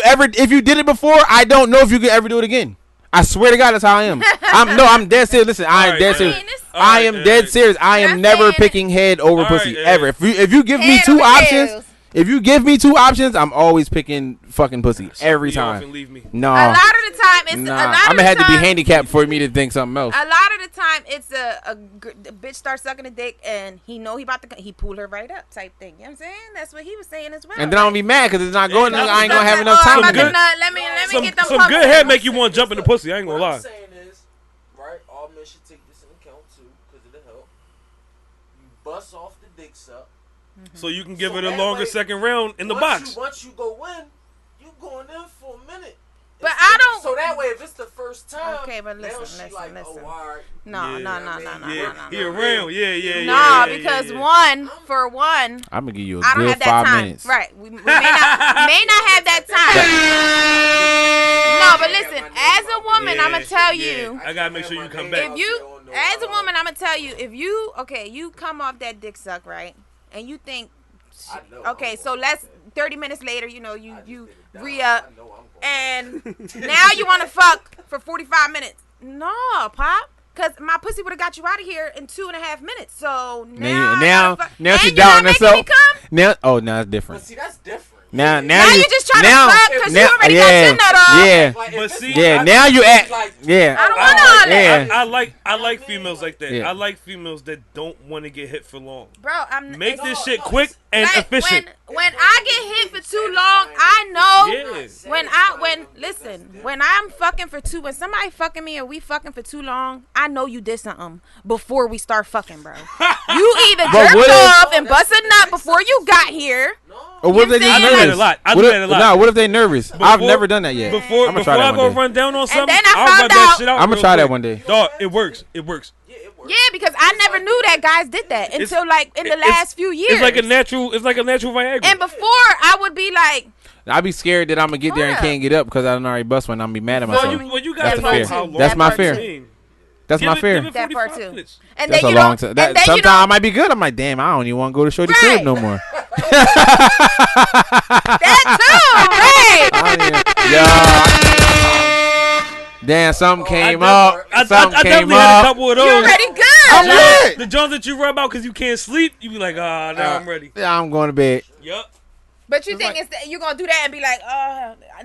[SPEAKER 5] did it before. I don't know if you could ever do it again. I swear to God, that's how I am. I'm dead serious. Listen, I am
[SPEAKER 2] Alright,
[SPEAKER 5] dead
[SPEAKER 2] man.
[SPEAKER 5] serious.
[SPEAKER 4] I mean, this-
[SPEAKER 5] I am dead serious. I am
[SPEAKER 4] I'm
[SPEAKER 5] never
[SPEAKER 4] saying-
[SPEAKER 5] picking head over
[SPEAKER 2] Alright,
[SPEAKER 5] pussy
[SPEAKER 2] yeah.
[SPEAKER 5] ever. If you give me
[SPEAKER 4] Head
[SPEAKER 5] 2
[SPEAKER 4] over
[SPEAKER 5] options,
[SPEAKER 4] tails.
[SPEAKER 5] if you give me 2 options, I'm always picking fucking pussy every
[SPEAKER 2] You off and
[SPEAKER 5] time.
[SPEAKER 2] leave me.
[SPEAKER 5] No,
[SPEAKER 4] A lot of the time, it's
[SPEAKER 5] nah.
[SPEAKER 4] a lot
[SPEAKER 5] I'm
[SPEAKER 4] of
[SPEAKER 5] gonna
[SPEAKER 4] the
[SPEAKER 5] have to be
[SPEAKER 4] time-
[SPEAKER 5] handicapped for me to think something else.
[SPEAKER 4] A lot of the time, it's the bitch starts sucking a dick and he know he about to he pull her right up type thing. You know what I'm saying? That's what he was saying as well.
[SPEAKER 5] And then I'm gonna be mad because it's not going.
[SPEAKER 2] Yeah,
[SPEAKER 5] I ain't gonna have
[SPEAKER 4] Something,
[SPEAKER 5] enough
[SPEAKER 4] oh, I'm
[SPEAKER 5] time
[SPEAKER 4] about
[SPEAKER 5] to
[SPEAKER 4] to
[SPEAKER 5] do it.
[SPEAKER 4] nut. Let me get them
[SPEAKER 2] Some
[SPEAKER 4] pumps
[SPEAKER 2] good
[SPEAKER 4] in.
[SPEAKER 2] head make you want to jump in the pussy. I ain't gonna
[SPEAKER 1] What
[SPEAKER 2] lie.
[SPEAKER 1] I'm saying is, right, all men should take this into account too, because it'll help. You bust off the dick suck.
[SPEAKER 2] So you can give
[SPEAKER 1] So
[SPEAKER 2] it a
[SPEAKER 1] that
[SPEAKER 2] longer
[SPEAKER 1] way,
[SPEAKER 2] second round in the box.
[SPEAKER 1] Once you go in, you going in for a minute.
[SPEAKER 4] But I don't.
[SPEAKER 1] So that way, if it's the first time,
[SPEAKER 4] Okay, but
[SPEAKER 1] now
[SPEAKER 4] listen,
[SPEAKER 1] she like,
[SPEAKER 4] listen.
[SPEAKER 1] Oh, all right.
[SPEAKER 4] No.
[SPEAKER 2] Yeah, he around. Yeah.
[SPEAKER 4] No, because for one,
[SPEAKER 5] I'm gonna give you a
[SPEAKER 4] I don't
[SPEAKER 5] good
[SPEAKER 4] have that
[SPEAKER 5] 5
[SPEAKER 4] time.
[SPEAKER 5] minutes.
[SPEAKER 4] Right. We may not have that time. No, but listen, as a woman,
[SPEAKER 2] Yeah,
[SPEAKER 4] I'm gonna tell
[SPEAKER 2] yeah.
[SPEAKER 4] you.
[SPEAKER 2] I gotta make sure you come back.
[SPEAKER 4] If you, as a woman, I'm gonna tell you, if you, you come off that dick suck, right, and you think,
[SPEAKER 1] I know
[SPEAKER 4] okay,
[SPEAKER 1] I'm
[SPEAKER 4] so
[SPEAKER 1] going
[SPEAKER 4] let's
[SPEAKER 1] to
[SPEAKER 4] 30 minutes later, you know, you
[SPEAKER 1] I just did it down.
[SPEAKER 4] re-up,
[SPEAKER 1] I know I'm going
[SPEAKER 4] and now you want to fuck for 45 minutes. No, Pop. Cause my pussy would have got you out of here in 2.5 minutes. So now
[SPEAKER 5] Now
[SPEAKER 4] and
[SPEAKER 5] she's
[SPEAKER 4] you're
[SPEAKER 5] doubting
[SPEAKER 4] not making
[SPEAKER 5] herself.
[SPEAKER 4] me come?
[SPEAKER 5] Now, oh, now it's
[SPEAKER 1] But
[SPEAKER 5] different.
[SPEAKER 1] see, that's different.
[SPEAKER 5] Now
[SPEAKER 4] you just trying to fuck because you already got your nut off.
[SPEAKER 5] Yeah,
[SPEAKER 1] Like, if
[SPEAKER 2] But
[SPEAKER 1] it's
[SPEAKER 2] see,
[SPEAKER 1] one-
[SPEAKER 5] yeah.
[SPEAKER 2] I-
[SPEAKER 5] Now you act.
[SPEAKER 1] like,
[SPEAKER 5] Yeah.
[SPEAKER 4] I don't want all that.
[SPEAKER 5] Yeah.
[SPEAKER 2] I like females like that.
[SPEAKER 5] Yeah.
[SPEAKER 2] I like females that don't want to get hit for long.
[SPEAKER 4] Bro, I'm
[SPEAKER 2] Make
[SPEAKER 4] it's-
[SPEAKER 2] this shit quick and
[SPEAKER 4] like,
[SPEAKER 2] efficient.
[SPEAKER 4] When I get hit for too long, I know.
[SPEAKER 2] Yeah.
[SPEAKER 4] When I'm fucking for when somebody fucking me or we fucking for too long, I know you did something before we start fucking, bro. You either
[SPEAKER 5] But
[SPEAKER 4] jerked
[SPEAKER 5] what if-
[SPEAKER 4] off and bust a nut before you got here.
[SPEAKER 5] Or what if they
[SPEAKER 4] You
[SPEAKER 5] just
[SPEAKER 4] saying-
[SPEAKER 2] I do that
[SPEAKER 5] nervous?
[SPEAKER 2] a lot. I
[SPEAKER 5] What
[SPEAKER 2] do
[SPEAKER 5] if-
[SPEAKER 2] that a lot.
[SPEAKER 5] Nah, what if they nervous? I've
[SPEAKER 2] Before-
[SPEAKER 5] never done that yet.
[SPEAKER 2] Before
[SPEAKER 5] I'ma try that
[SPEAKER 2] I
[SPEAKER 5] one
[SPEAKER 2] go
[SPEAKER 5] day.
[SPEAKER 2] run down on something,
[SPEAKER 4] then I
[SPEAKER 2] I'll
[SPEAKER 4] found
[SPEAKER 2] rub that
[SPEAKER 4] out-
[SPEAKER 2] shit out.
[SPEAKER 5] I'ma
[SPEAKER 2] real
[SPEAKER 5] try that
[SPEAKER 2] quick.
[SPEAKER 5] one day.
[SPEAKER 2] Dog, it works. It works.
[SPEAKER 1] Yeah, it works.
[SPEAKER 4] Yeah, because I never knew that guys did that until like in the last few years.
[SPEAKER 2] It's like a natural Viagra.
[SPEAKER 4] And before I would be like,
[SPEAKER 5] I'd be scared that I'm gonna get there and
[SPEAKER 4] Hold up.
[SPEAKER 5] can't get up because I done already bust one. I'm gonna be mad at myself.
[SPEAKER 2] you
[SPEAKER 5] That's
[SPEAKER 2] gotta
[SPEAKER 5] the
[SPEAKER 2] know
[SPEAKER 5] fear.
[SPEAKER 2] how long
[SPEAKER 5] That's my
[SPEAKER 2] it
[SPEAKER 5] fear.
[SPEAKER 2] mean.
[SPEAKER 5] That's my
[SPEAKER 2] Give
[SPEAKER 5] fear.
[SPEAKER 2] it
[SPEAKER 4] That part
[SPEAKER 2] 45
[SPEAKER 4] too.
[SPEAKER 2] minutes.
[SPEAKER 4] And
[SPEAKER 5] That's
[SPEAKER 4] then
[SPEAKER 5] a
[SPEAKER 4] you
[SPEAKER 5] long
[SPEAKER 4] don't.
[SPEAKER 5] time.
[SPEAKER 4] And then you
[SPEAKER 5] Sometimes I
[SPEAKER 4] don't.
[SPEAKER 5] might be good. I'm like, damn, I don't even want to go to Shorty
[SPEAKER 4] Right.
[SPEAKER 5] crib no more.
[SPEAKER 4] That too, right?
[SPEAKER 5] Yeah. Damn, something came
[SPEAKER 2] I
[SPEAKER 5] up.
[SPEAKER 2] I
[SPEAKER 5] Something came
[SPEAKER 2] definitely had a
[SPEAKER 5] up.
[SPEAKER 2] couple of
[SPEAKER 4] You
[SPEAKER 2] those.
[SPEAKER 4] already good.
[SPEAKER 5] I'm
[SPEAKER 2] The
[SPEAKER 5] good.
[SPEAKER 2] joints that you rub out because you can't sleep, you be like, now I'm ready.
[SPEAKER 5] Yeah, I'm going to bed.
[SPEAKER 2] Yup.
[SPEAKER 4] But you think you're gonna do that and be like,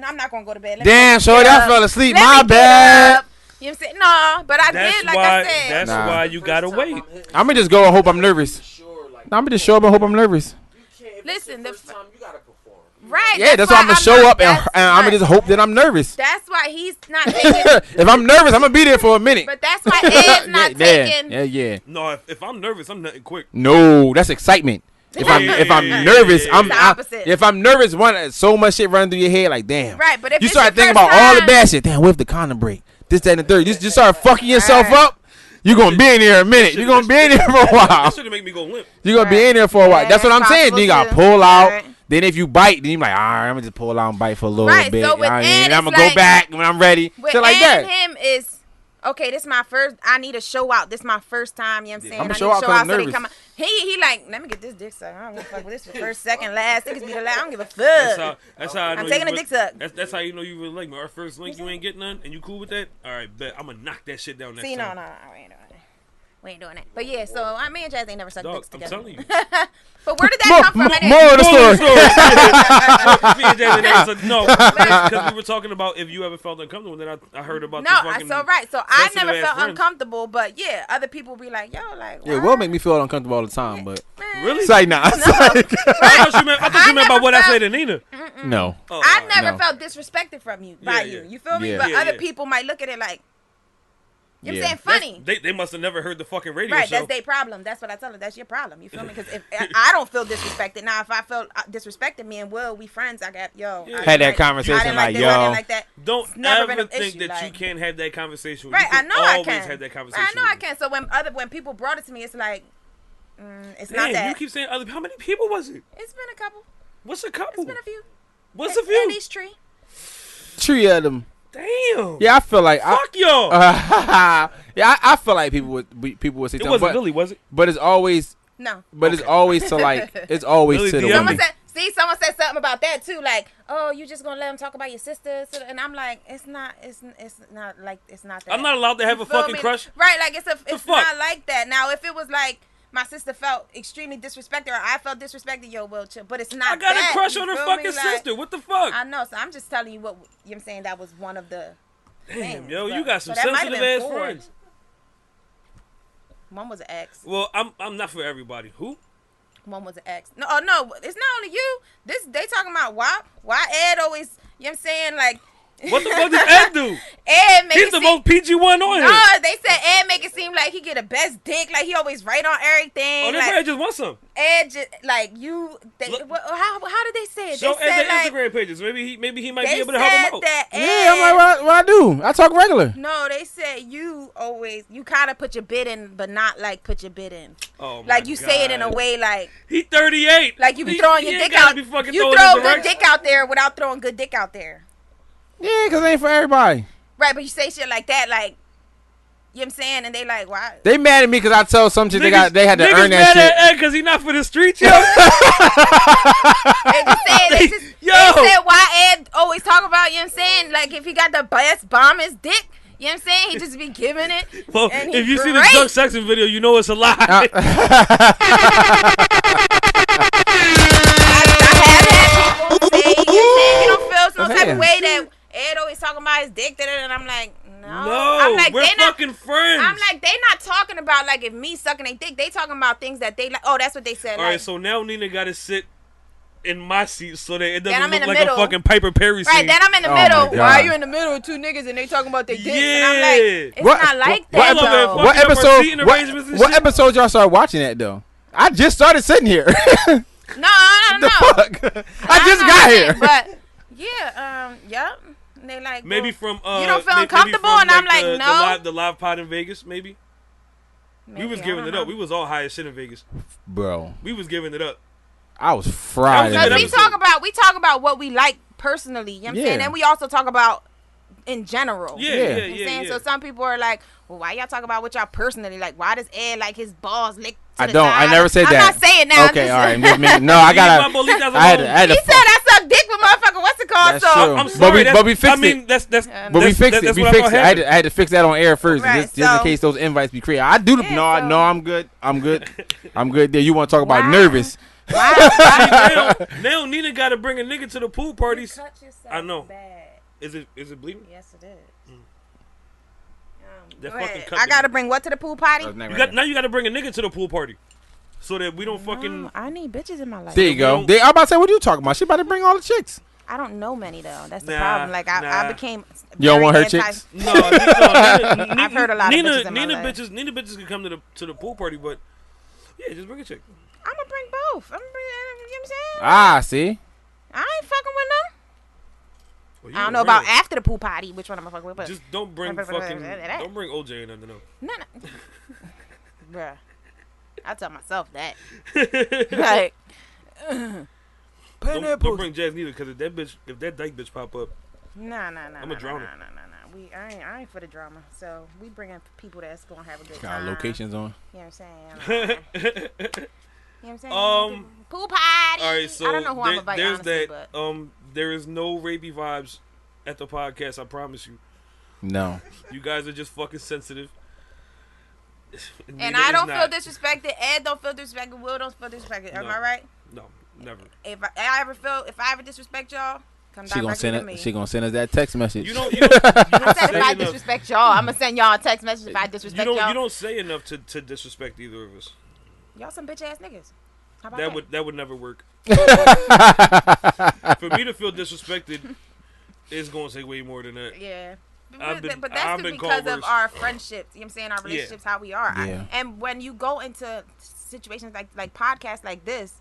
[SPEAKER 4] I'm not gonna go to bed. Let me
[SPEAKER 5] Damn,
[SPEAKER 4] get
[SPEAKER 5] Shorty,
[SPEAKER 4] up.
[SPEAKER 5] I fell asleep.
[SPEAKER 4] Let
[SPEAKER 5] My
[SPEAKER 4] me get
[SPEAKER 5] bad.
[SPEAKER 4] up. You know what I'm saying? No, but I did, like I said.
[SPEAKER 2] That's
[SPEAKER 5] Nah.
[SPEAKER 2] why you gotta wait.
[SPEAKER 5] I'm gonna just go and hope I'm nervous.
[SPEAKER 1] Sure, like,
[SPEAKER 5] I'm gonna just show up and hope I'm nervous.
[SPEAKER 1] you can't, if
[SPEAKER 4] Listen,
[SPEAKER 1] it's the first time, you gotta perform.
[SPEAKER 4] Right.
[SPEAKER 5] Yeah, that's why I'm gonna show up and I'm gonna
[SPEAKER 4] right.
[SPEAKER 5] just hope that I'm nervous.
[SPEAKER 4] That's why he's not taking.
[SPEAKER 5] If I'm nervous, I'm gonna be there for a minute.
[SPEAKER 4] But that's why Ed's not taking.
[SPEAKER 5] Yeah.
[SPEAKER 2] No, if I'm nervous, I'm nothing quick.
[SPEAKER 5] No, that's excitement. If I'm nervous,
[SPEAKER 4] It's the opposite.
[SPEAKER 5] if I'm nervous, so much shit running through your head, like damn.
[SPEAKER 4] Right, but if
[SPEAKER 5] You
[SPEAKER 4] it's
[SPEAKER 5] start
[SPEAKER 4] your
[SPEAKER 5] thinking
[SPEAKER 4] first
[SPEAKER 5] about all the
[SPEAKER 4] time-
[SPEAKER 5] bad shit. Damn, what if the condom break? This, that, and the third. You just start fucking yourself
[SPEAKER 4] Right.
[SPEAKER 5] up You gonna be in there a minute. You gonna be in there for a while.
[SPEAKER 2] That should make me go limp.
[SPEAKER 5] You gonna be in there for a while.
[SPEAKER 4] Yeah,
[SPEAKER 5] That's what I'm saying. Then you gotta pull out.
[SPEAKER 4] Right.
[SPEAKER 5] Then if you bite, then you like, all right, I'm gonna just pull out and bite for a little
[SPEAKER 4] Right,
[SPEAKER 5] bit.
[SPEAKER 4] so with Ed,
[SPEAKER 5] I'm gonna
[SPEAKER 4] it's
[SPEAKER 5] go back when I'm ready.
[SPEAKER 4] With
[SPEAKER 5] Shit like
[SPEAKER 4] Ed and
[SPEAKER 5] that.
[SPEAKER 4] him is okay. This is my first. I need a show out. This is my first time. You know what I'm saying?
[SPEAKER 5] I'ma
[SPEAKER 4] I need
[SPEAKER 5] show out 'cause I'm
[SPEAKER 4] so they
[SPEAKER 5] nervous.
[SPEAKER 4] come out. He like, let me get this dick sucked. I don't give a fuck with this for first, second, last. Niggas be the last. I don't give a fuck.
[SPEAKER 2] That's how I know
[SPEAKER 4] I'm taking
[SPEAKER 2] you
[SPEAKER 4] a dick suck.
[SPEAKER 2] That's how you know you really like me. Our first link, you ain't getting none, and you cool with that? All right, bet. I'm gonna knock that shit down next
[SPEAKER 4] See,
[SPEAKER 2] time.
[SPEAKER 4] no, we ain't doing that. We ain't doing that. But yeah, so me and Jazz ain't never sucked
[SPEAKER 2] Dog,
[SPEAKER 4] dicks
[SPEAKER 2] I'm
[SPEAKER 4] together.
[SPEAKER 2] telling you.
[SPEAKER 4] But where did that come from?
[SPEAKER 5] More of the story.
[SPEAKER 2] Me and Jay, that was no, because we were talking about if you ever felt uncomfortable. Then I heard about
[SPEAKER 4] No,
[SPEAKER 2] this fucking
[SPEAKER 4] so right. So I
[SPEAKER 2] sensitive
[SPEAKER 4] never
[SPEAKER 2] ass
[SPEAKER 4] felt
[SPEAKER 2] friends.
[SPEAKER 4] uncomfortable, but yeah, other people be like, yo, like,
[SPEAKER 5] Yeah,
[SPEAKER 4] what?
[SPEAKER 5] will make me feel uncomfortable all the time, but
[SPEAKER 4] Man.
[SPEAKER 2] Really?
[SPEAKER 5] it's like nah.
[SPEAKER 2] I thought you meant about what I
[SPEAKER 4] never
[SPEAKER 2] say to Nina.
[SPEAKER 5] No.
[SPEAKER 2] Oh,
[SPEAKER 4] I
[SPEAKER 2] all right.
[SPEAKER 4] never
[SPEAKER 5] No.
[SPEAKER 4] felt disrespected from you by
[SPEAKER 2] Yeah,
[SPEAKER 4] you. You feel me?
[SPEAKER 5] Yeah.
[SPEAKER 4] But
[SPEAKER 2] Yeah,
[SPEAKER 4] other
[SPEAKER 2] yeah.
[SPEAKER 4] people might look at it like, you know
[SPEAKER 5] Yeah.
[SPEAKER 4] what I'm saying? Funny.
[SPEAKER 2] They must have never heard the fucking radio
[SPEAKER 4] Right,
[SPEAKER 2] show.
[SPEAKER 4] that's their problem. That's what I tell them. That's your problem. You feel me? Because if I don't feel disrespected, now if I felt disrespected, me and Will, we friends. I got
[SPEAKER 2] Yeah.
[SPEAKER 4] I
[SPEAKER 5] Had that
[SPEAKER 4] didn't
[SPEAKER 5] conversation
[SPEAKER 4] I didn't
[SPEAKER 5] like,
[SPEAKER 4] this, I
[SPEAKER 5] yo.
[SPEAKER 4] didn't like that.
[SPEAKER 2] Don't
[SPEAKER 4] It's never been
[SPEAKER 2] ever
[SPEAKER 4] an
[SPEAKER 2] think
[SPEAKER 4] issue,
[SPEAKER 2] that you
[SPEAKER 4] like-
[SPEAKER 2] can't have that conversation.
[SPEAKER 4] Right,
[SPEAKER 2] You
[SPEAKER 4] I know I
[SPEAKER 2] always
[SPEAKER 4] can.
[SPEAKER 2] have that conversation.
[SPEAKER 4] I know I
[SPEAKER 2] with me.
[SPEAKER 4] can. So when people brought it to me, it's like, it's
[SPEAKER 2] Damn,
[SPEAKER 4] not that.
[SPEAKER 2] you keep saying other. How many people was it?
[SPEAKER 4] It's been a couple.
[SPEAKER 2] What's a couple?
[SPEAKER 4] It's been a few.
[SPEAKER 2] What's a few?
[SPEAKER 4] And each tree.
[SPEAKER 5] Tree of them.
[SPEAKER 2] Damn.
[SPEAKER 5] Yeah, I feel like
[SPEAKER 2] Fuck y'all.
[SPEAKER 5] yeah, I feel like people would say
[SPEAKER 2] it
[SPEAKER 5] something,
[SPEAKER 2] wasn't
[SPEAKER 5] but,
[SPEAKER 2] Lily, was it?
[SPEAKER 5] but it's always
[SPEAKER 4] No.
[SPEAKER 5] it's always to like it's always
[SPEAKER 2] Lily
[SPEAKER 5] to the
[SPEAKER 2] DM
[SPEAKER 5] women.
[SPEAKER 2] me.
[SPEAKER 4] Someone said something about that too, like, oh, you just gonna let them talk about your sister, and I'm like, it's not that.
[SPEAKER 2] I'm not allowed to have
[SPEAKER 4] You
[SPEAKER 2] a
[SPEAKER 4] feel
[SPEAKER 2] fucking
[SPEAKER 4] me?
[SPEAKER 2] crush.
[SPEAKER 4] Right, like it's
[SPEAKER 2] fuck?
[SPEAKER 4] not like that. Now, if it was like my sister felt extremely disrespected or I felt disrespected, yo, well, chill. But it's not.
[SPEAKER 2] I got
[SPEAKER 4] that,
[SPEAKER 2] a crush
[SPEAKER 4] you
[SPEAKER 2] on her
[SPEAKER 4] feel
[SPEAKER 2] fucking
[SPEAKER 4] me? Like,
[SPEAKER 2] sister. What the fuck?
[SPEAKER 4] I know, so I'm just telling you what you know what I'm saying. That was one of the.
[SPEAKER 2] Damn,
[SPEAKER 4] things,
[SPEAKER 2] yo,
[SPEAKER 4] but-
[SPEAKER 2] you got some
[SPEAKER 4] so that might have
[SPEAKER 2] sensitive
[SPEAKER 4] been
[SPEAKER 2] ass
[SPEAKER 4] four.
[SPEAKER 2] friends.
[SPEAKER 4] One was an ex.
[SPEAKER 2] Well, I'm not for everybody. Who?
[SPEAKER 4] One was an ex. No, oh no, it's not only you. They talking about why Ed always. You know what I'm saying, like.
[SPEAKER 2] What the fuck does Ed do?
[SPEAKER 4] Ed make
[SPEAKER 2] He's
[SPEAKER 4] it
[SPEAKER 2] the
[SPEAKER 4] seem,
[SPEAKER 2] most PG one on
[SPEAKER 4] No,
[SPEAKER 2] here.
[SPEAKER 4] they said Ed make it seem like he get the best dick, like he always right on everything.
[SPEAKER 2] Oh, they
[SPEAKER 4] like,
[SPEAKER 2] probably just want some.
[SPEAKER 4] Ed just like you. They,
[SPEAKER 2] Look-
[SPEAKER 4] how did they say it?
[SPEAKER 2] Show
[SPEAKER 4] They
[SPEAKER 2] Ed
[SPEAKER 4] said
[SPEAKER 2] the
[SPEAKER 4] like
[SPEAKER 2] Instagram pages. Maybe he might be
[SPEAKER 4] they
[SPEAKER 2] able to help him
[SPEAKER 4] said
[SPEAKER 2] out.
[SPEAKER 4] that Ed.
[SPEAKER 5] Yeah, I'm like, what I do? I talk regular.
[SPEAKER 4] No, they said you kind of put your bid in, but not like put your bid in.
[SPEAKER 2] Oh, my
[SPEAKER 4] Like you say it in a
[SPEAKER 2] God.
[SPEAKER 4] way like
[SPEAKER 2] He 38.
[SPEAKER 4] like you be
[SPEAKER 2] He-
[SPEAKER 4] throwing
[SPEAKER 2] he
[SPEAKER 4] your
[SPEAKER 2] ain't
[SPEAKER 4] dick
[SPEAKER 2] gotta
[SPEAKER 4] out.
[SPEAKER 2] be fucking
[SPEAKER 4] You
[SPEAKER 2] throwing
[SPEAKER 4] throw
[SPEAKER 2] his
[SPEAKER 4] good
[SPEAKER 2] direction.
[SPEAKER 4] dick out there without throwing good dick out there.
[SPEAKER 5] Yeah, because it ain't for everybody.
[SPEAKER 4] Right, but you say shit like that, like you know what I'm saying, and they like why?
[SPEAKER 5] They mad at me because I tell some shit they had to
[SPEAKER 2] Niggas
[SPEAKER 5] earn that
[SPEAKER 2] mad
[SPEAKER 5] shit.
[SPEAKER 2] at Ed because he not for the streets, yo.
[SPEAKER 4] They just said,
[SPEAKER 2] Yo.
[SPEAKER 4] they said why Ed always talk about, you know what I'm saying? Like, if he got the best bombest dick, you know what I'm saying? He just be giving it.
[SPEAKER 2] Well,
[SPEAKER 4] and he
[SPEAKER 2] if you see the
[SPEAKER 4] great.
[SPEAKER 2] drunk sexing video, you know it's a lie.
[SPEAKER 4] I have had people say, you know what I'm saying? You don't feel no type of way that Ed always talking about his dick, and I'm like, no. I'm like,
[SPEAKER 2] we're
[SPEAKER 4] they not.
[SPEAKER 2] fucking friends.
[SPEAKER 4] I'm like, they not talking about, like, if me sucking their dick. They talking about things that they like. Oh, that's what they said.
[SPEAKER 2] All
[SPEAKER 4] like,
[SPEAKER 2] right, so now Nina got to sit in my seat so that it
[SPEAKER 4] Then
[SPEAKER 2] doesn't
[SPEAKER 4] I'm in
[SPEAKER 2] look
[SPEAKER 4] the
[SPEAKER 2] like
[SPEAKER 4] middle.
[SPEAKER 2] a fucking Piper Perry scene.
[SPEAKER 4] right, then I'm in the
[SPEAKER 5] Oh my
[SPEAKER 4] middle.
[SPEAKER 5] God.
[SPEAKER 4] Why are you in the middle of two niggas and they talking about their dicks? And I'm like,
[SPEAKER 2] Yeah.
[SPEAKER 4] it's
[SPEAKER 5] What-
[SPEAKER 4] not like
[SPEAKER 5] what-
[SPEAKER 4] that,
[SPEAKER 2] what-
[SPEAKER 4] though.
[SPEAKER 2] what-
[SPEAKER 5] What
[SPEAKER 2] Fucking up our seating
[SPEAKER 5] episode?
[SPEAKER 2] arrangements and
[SPEAKER 5] What
[SPEAKER 2] shit.
[SPEAKER 5] episode y'all started watching that though? I just started sitting here.
[SPEAKER 4] No.
[SPEAKER 5] the fuck? I just got here.
[SPEAKER 4] But yeah, yep. And they like
[SPEAKER 2] Maybe
[SPEAKER 4] well,
[SPEAKER 2] from
[SPEAKER 4] you don't feel
[SPEAKER 2] maybe
[SPEAKER 4] uncomfortable,
[SPEAKER 2] from,
[SPEAKER 4] and I'm like, no.
[SPEAKER 2] the live pod in Vegas, maybe. We was
[SPEAKER 4] I
[SPEAKER 2] giving
[SPEAKER 4] don't
[SPEAKER 2] it up.
[SPEAKER 4] know.
[SPEAKER 2] We was all high as shit in Vegas.
[SPEAKER 5] Bro,
[SPEAKER 2] We was giving it up.
[SPEAKER 5] I was fried.
[SPEAKER 2] That
[SPEAKER 4] Because
[SPEAKER 2] was
[SPEAKER 5] in
[SPEAKER 2] a
[SPEAKER 4] we
[SPEAKER 2] good
[SPEAKER 5] Vegas.
[SPEAKER 4] talk about what we like personally, you know what I'm
[SPEAKER 5] Yeah.
[SPEAKER 4] saying? And we also talk about in general.
[SPEAKER 2] Yeah,
[SPEAKER 5] Yeah.
[SPEAKER 2] yeah,
[SPEAKER 4] You know what I'm
[SPEAKER 2] yeah.
[SPEAKER 4] saying?
[SPEAKER 2] yeah.
[SPEAKER 4] So some people are like, well, why y'all talk about what y'all personally like? Why does Ed like his balls licked to
[SPEAKER 5] I
[SPEAKER 4] the
[SPEAKER 5] don't.
[SPEAKER 4] side?
[SPEAKER 5] I never said
[SPEAKER 4] I'm
[SPEAKER 5] that.
[SPEAKER 4] not saying now.
[SPEAKER 5] Okay,
[SPEAKER 4] I'm
[SPEAKER 5] all
[SPEAKER 4] just-
[SPEAKER 5] right. No, I
[SPEAKER 2] Leave my
[SPEAKER 5] gotta.
[SPEAKER 2] bolitas
[SPEAKER 5] I had
[SPEAKER 2] alone.
[SPEAKER 5] to
[SPEAKER 4] He said I suck dick with motherfucker. What's it called?
[SPEAKER 5] That's
[SPEAKER 4] So
[SPEAKER 5] true.
[SPEAKER 2] I'm
[SPEAKER 5] But
[SPEAKER 2] sorry.
[SPEAKER 5] we-
[SPEAKER 2] that's-
[SPEAKER 5] but we fixed
[SPEAKER 2] I mean,
[SPEAKER 5] it.
[SPEAKER 2] that's
[SPEAKER 4] But
[SPEAKER 5] But we fixed it.
[SPEAKER 2] that's
[SPEAKER 5] We
[SPEAKER 2] what I
[SPEAKER 5] fixed
[SPEAKER 2] thought
[SPEAKER 5] it. I had to fix that on air first,
[SPEAKER 4] Right,
[SPEAKER 5] just in
[SPEAKER 4] so-
[SPEAKER 5] case those invites be created. I do.
[SPEAKER 4] Yeah,
[SPEAKER 5] No,
[SPEAKER 4] so-
[SPEAKER 5] no, I'm good. I'm good. I'm good. There. You want to talk about
[SPEAKER 4] Wow.
[SPEAKER 5] nervous?
[SPEAKER 4] Why?
[SPEAKER 2] now Nina got to bring a nigga to the pool parties.
[SPEAKER 4] Cut yourself
[SPEAKER 2] I know.
[SPEAKER 4] bad.
[SPEAKER 2] Is it bleeding?
[SPEAKER 4] Yes, it is.
[SPEAKER 2] That
[SPEAKER 4] Go
[SPEAKER 2] fucking
[SPEAKER 4] ahead.
[SPEAKER 2] cut
[SPEAKER 4] I
[SPEAKER 2] me.
[SPEAKER 4] gotta bring what to the pool party?
[SPEAKER 2] You got to bring a nigga to the pool party, so that we don't fucking.
[SPEAKER 4] I need bitches in my life.
[SPEAKER 5] There you go.
[SPEAKER 2] don't-
[SPEAKER 5] I'm about to say, what are you talking about? She about to bring all the chicks.
[SPEAKER 4] I don't know many though. That's the
[SPEAKER 2] Nah,
[SPEAKER 4] problem. Like I
[SPEAKER 2] nah.
[SPEAKER 4] became.
[SPEAKER 5] You don't
[SPEAKER 4] very
[SPEAKER 5] want her
[SPEAKER 4] anti-
[SPEAKER 5] chicks?
[SPEAKER 2] No, Nina,
[SPEAKER 4] I've heard a lot of
[SPEAKER 2] Nina,
[SPEAKER 4] bitches in my
[SPEAKER 2] Nina
[SPEAKER 4] life.
[SPEAKER 2] bitches, Nina bitches can come to the pool party, but yeah, just bring a chick.
[SPEAKER 4] I'm gonna bring both. I'm gonna bring. You know what I'm saying?
[SPEAKER 5] Ah, see.
[SPEAKER 4] I ain't fucking with them.
[SPEAKER 2] Well, you
[SPEAKER 4] I don't
[SPEAKER 2] a
[SPEAKER 4] know about
[SPEAKER 2] real-
[SPEAKER 4] after the pool party. Which one I'm gonna fuck with? But
[SPEAKER 2] Just don't bring fucking. Don't bring OJ and nothing. No.
[SPEAKER 4] no. Bruh. I tell myself that. Like,
[SPEAKER 2] don't bring Jazz neither, because if that dyke bitch pop up,
[SPEAKER 4] nah.
[SPEAKER 2] I'ma drown her.
[SPEAKER 4] I ain't for the drama. So we bringing people that's gonna have a good
[SPEAKER 5] Got
[SPEAKER 4] time.
[SPEAKER 5] locations on.
[SPEAKER 4] You know what I'm saying? You know what I'm saying? Pool party.
[SPEAKER 2] All right, so
[SPEAKER 4] I don't know who I'm inviting,
[SPEAKER 2] there's
[SPEAKER 4] honestly,
[SPEAKER 2] that.
[SPEAKER 4] but
[SPEAKER 2] There is no rapey vibes at the podcast. I promise you.
[SPEAKER 5] No.
[SPEAKER 2] You guys are just fucking sensitive.
[SPEAKER 4] and I don't feel disrespected. Ed don't feel disrespected. Will don't feel disrespected. Am I right?
[SPEAKER 2] No, never.
[SPEAKER 4] If I ever disrespect y'all, come
[SPEAKER 5] She gonna
[SPEAKER 4] directly to me.
[SPEAKER 5] She gonna send us that text message.
[SPEAKER 2] You don't
[SPEAKER 4] I said
[SPEAKER 2] say
[SPEAKER 4] if I
[SPEAKER 2] enough.
[SPEAKER 4] disrespect y'all, I'm gonna send y'all a text message if I disrespect y'all.
[SPEAKER 2] You don't say enough to disrespect either of us.
[SPEAKER 4] Y'all some bitch ass niggas. How about
[SPEAKER 2] That would never work. For me to feel disrespected, it's gonna take way more than that.
[SPEAKER 4] Yeah.
[SPEAKER 2] I've been
[SPEAKER 4] But that's
[SPEAKER 2] called
[SPEAKER 4] because of
[SPEAKER 2] worse.
[SPEAKER 4] our friendships. You know what I'm saying? Our relationships, how we are.
[SPEAKER 5] Yeah.
[SPEAKER 4] And when you go into situations like podcasts like this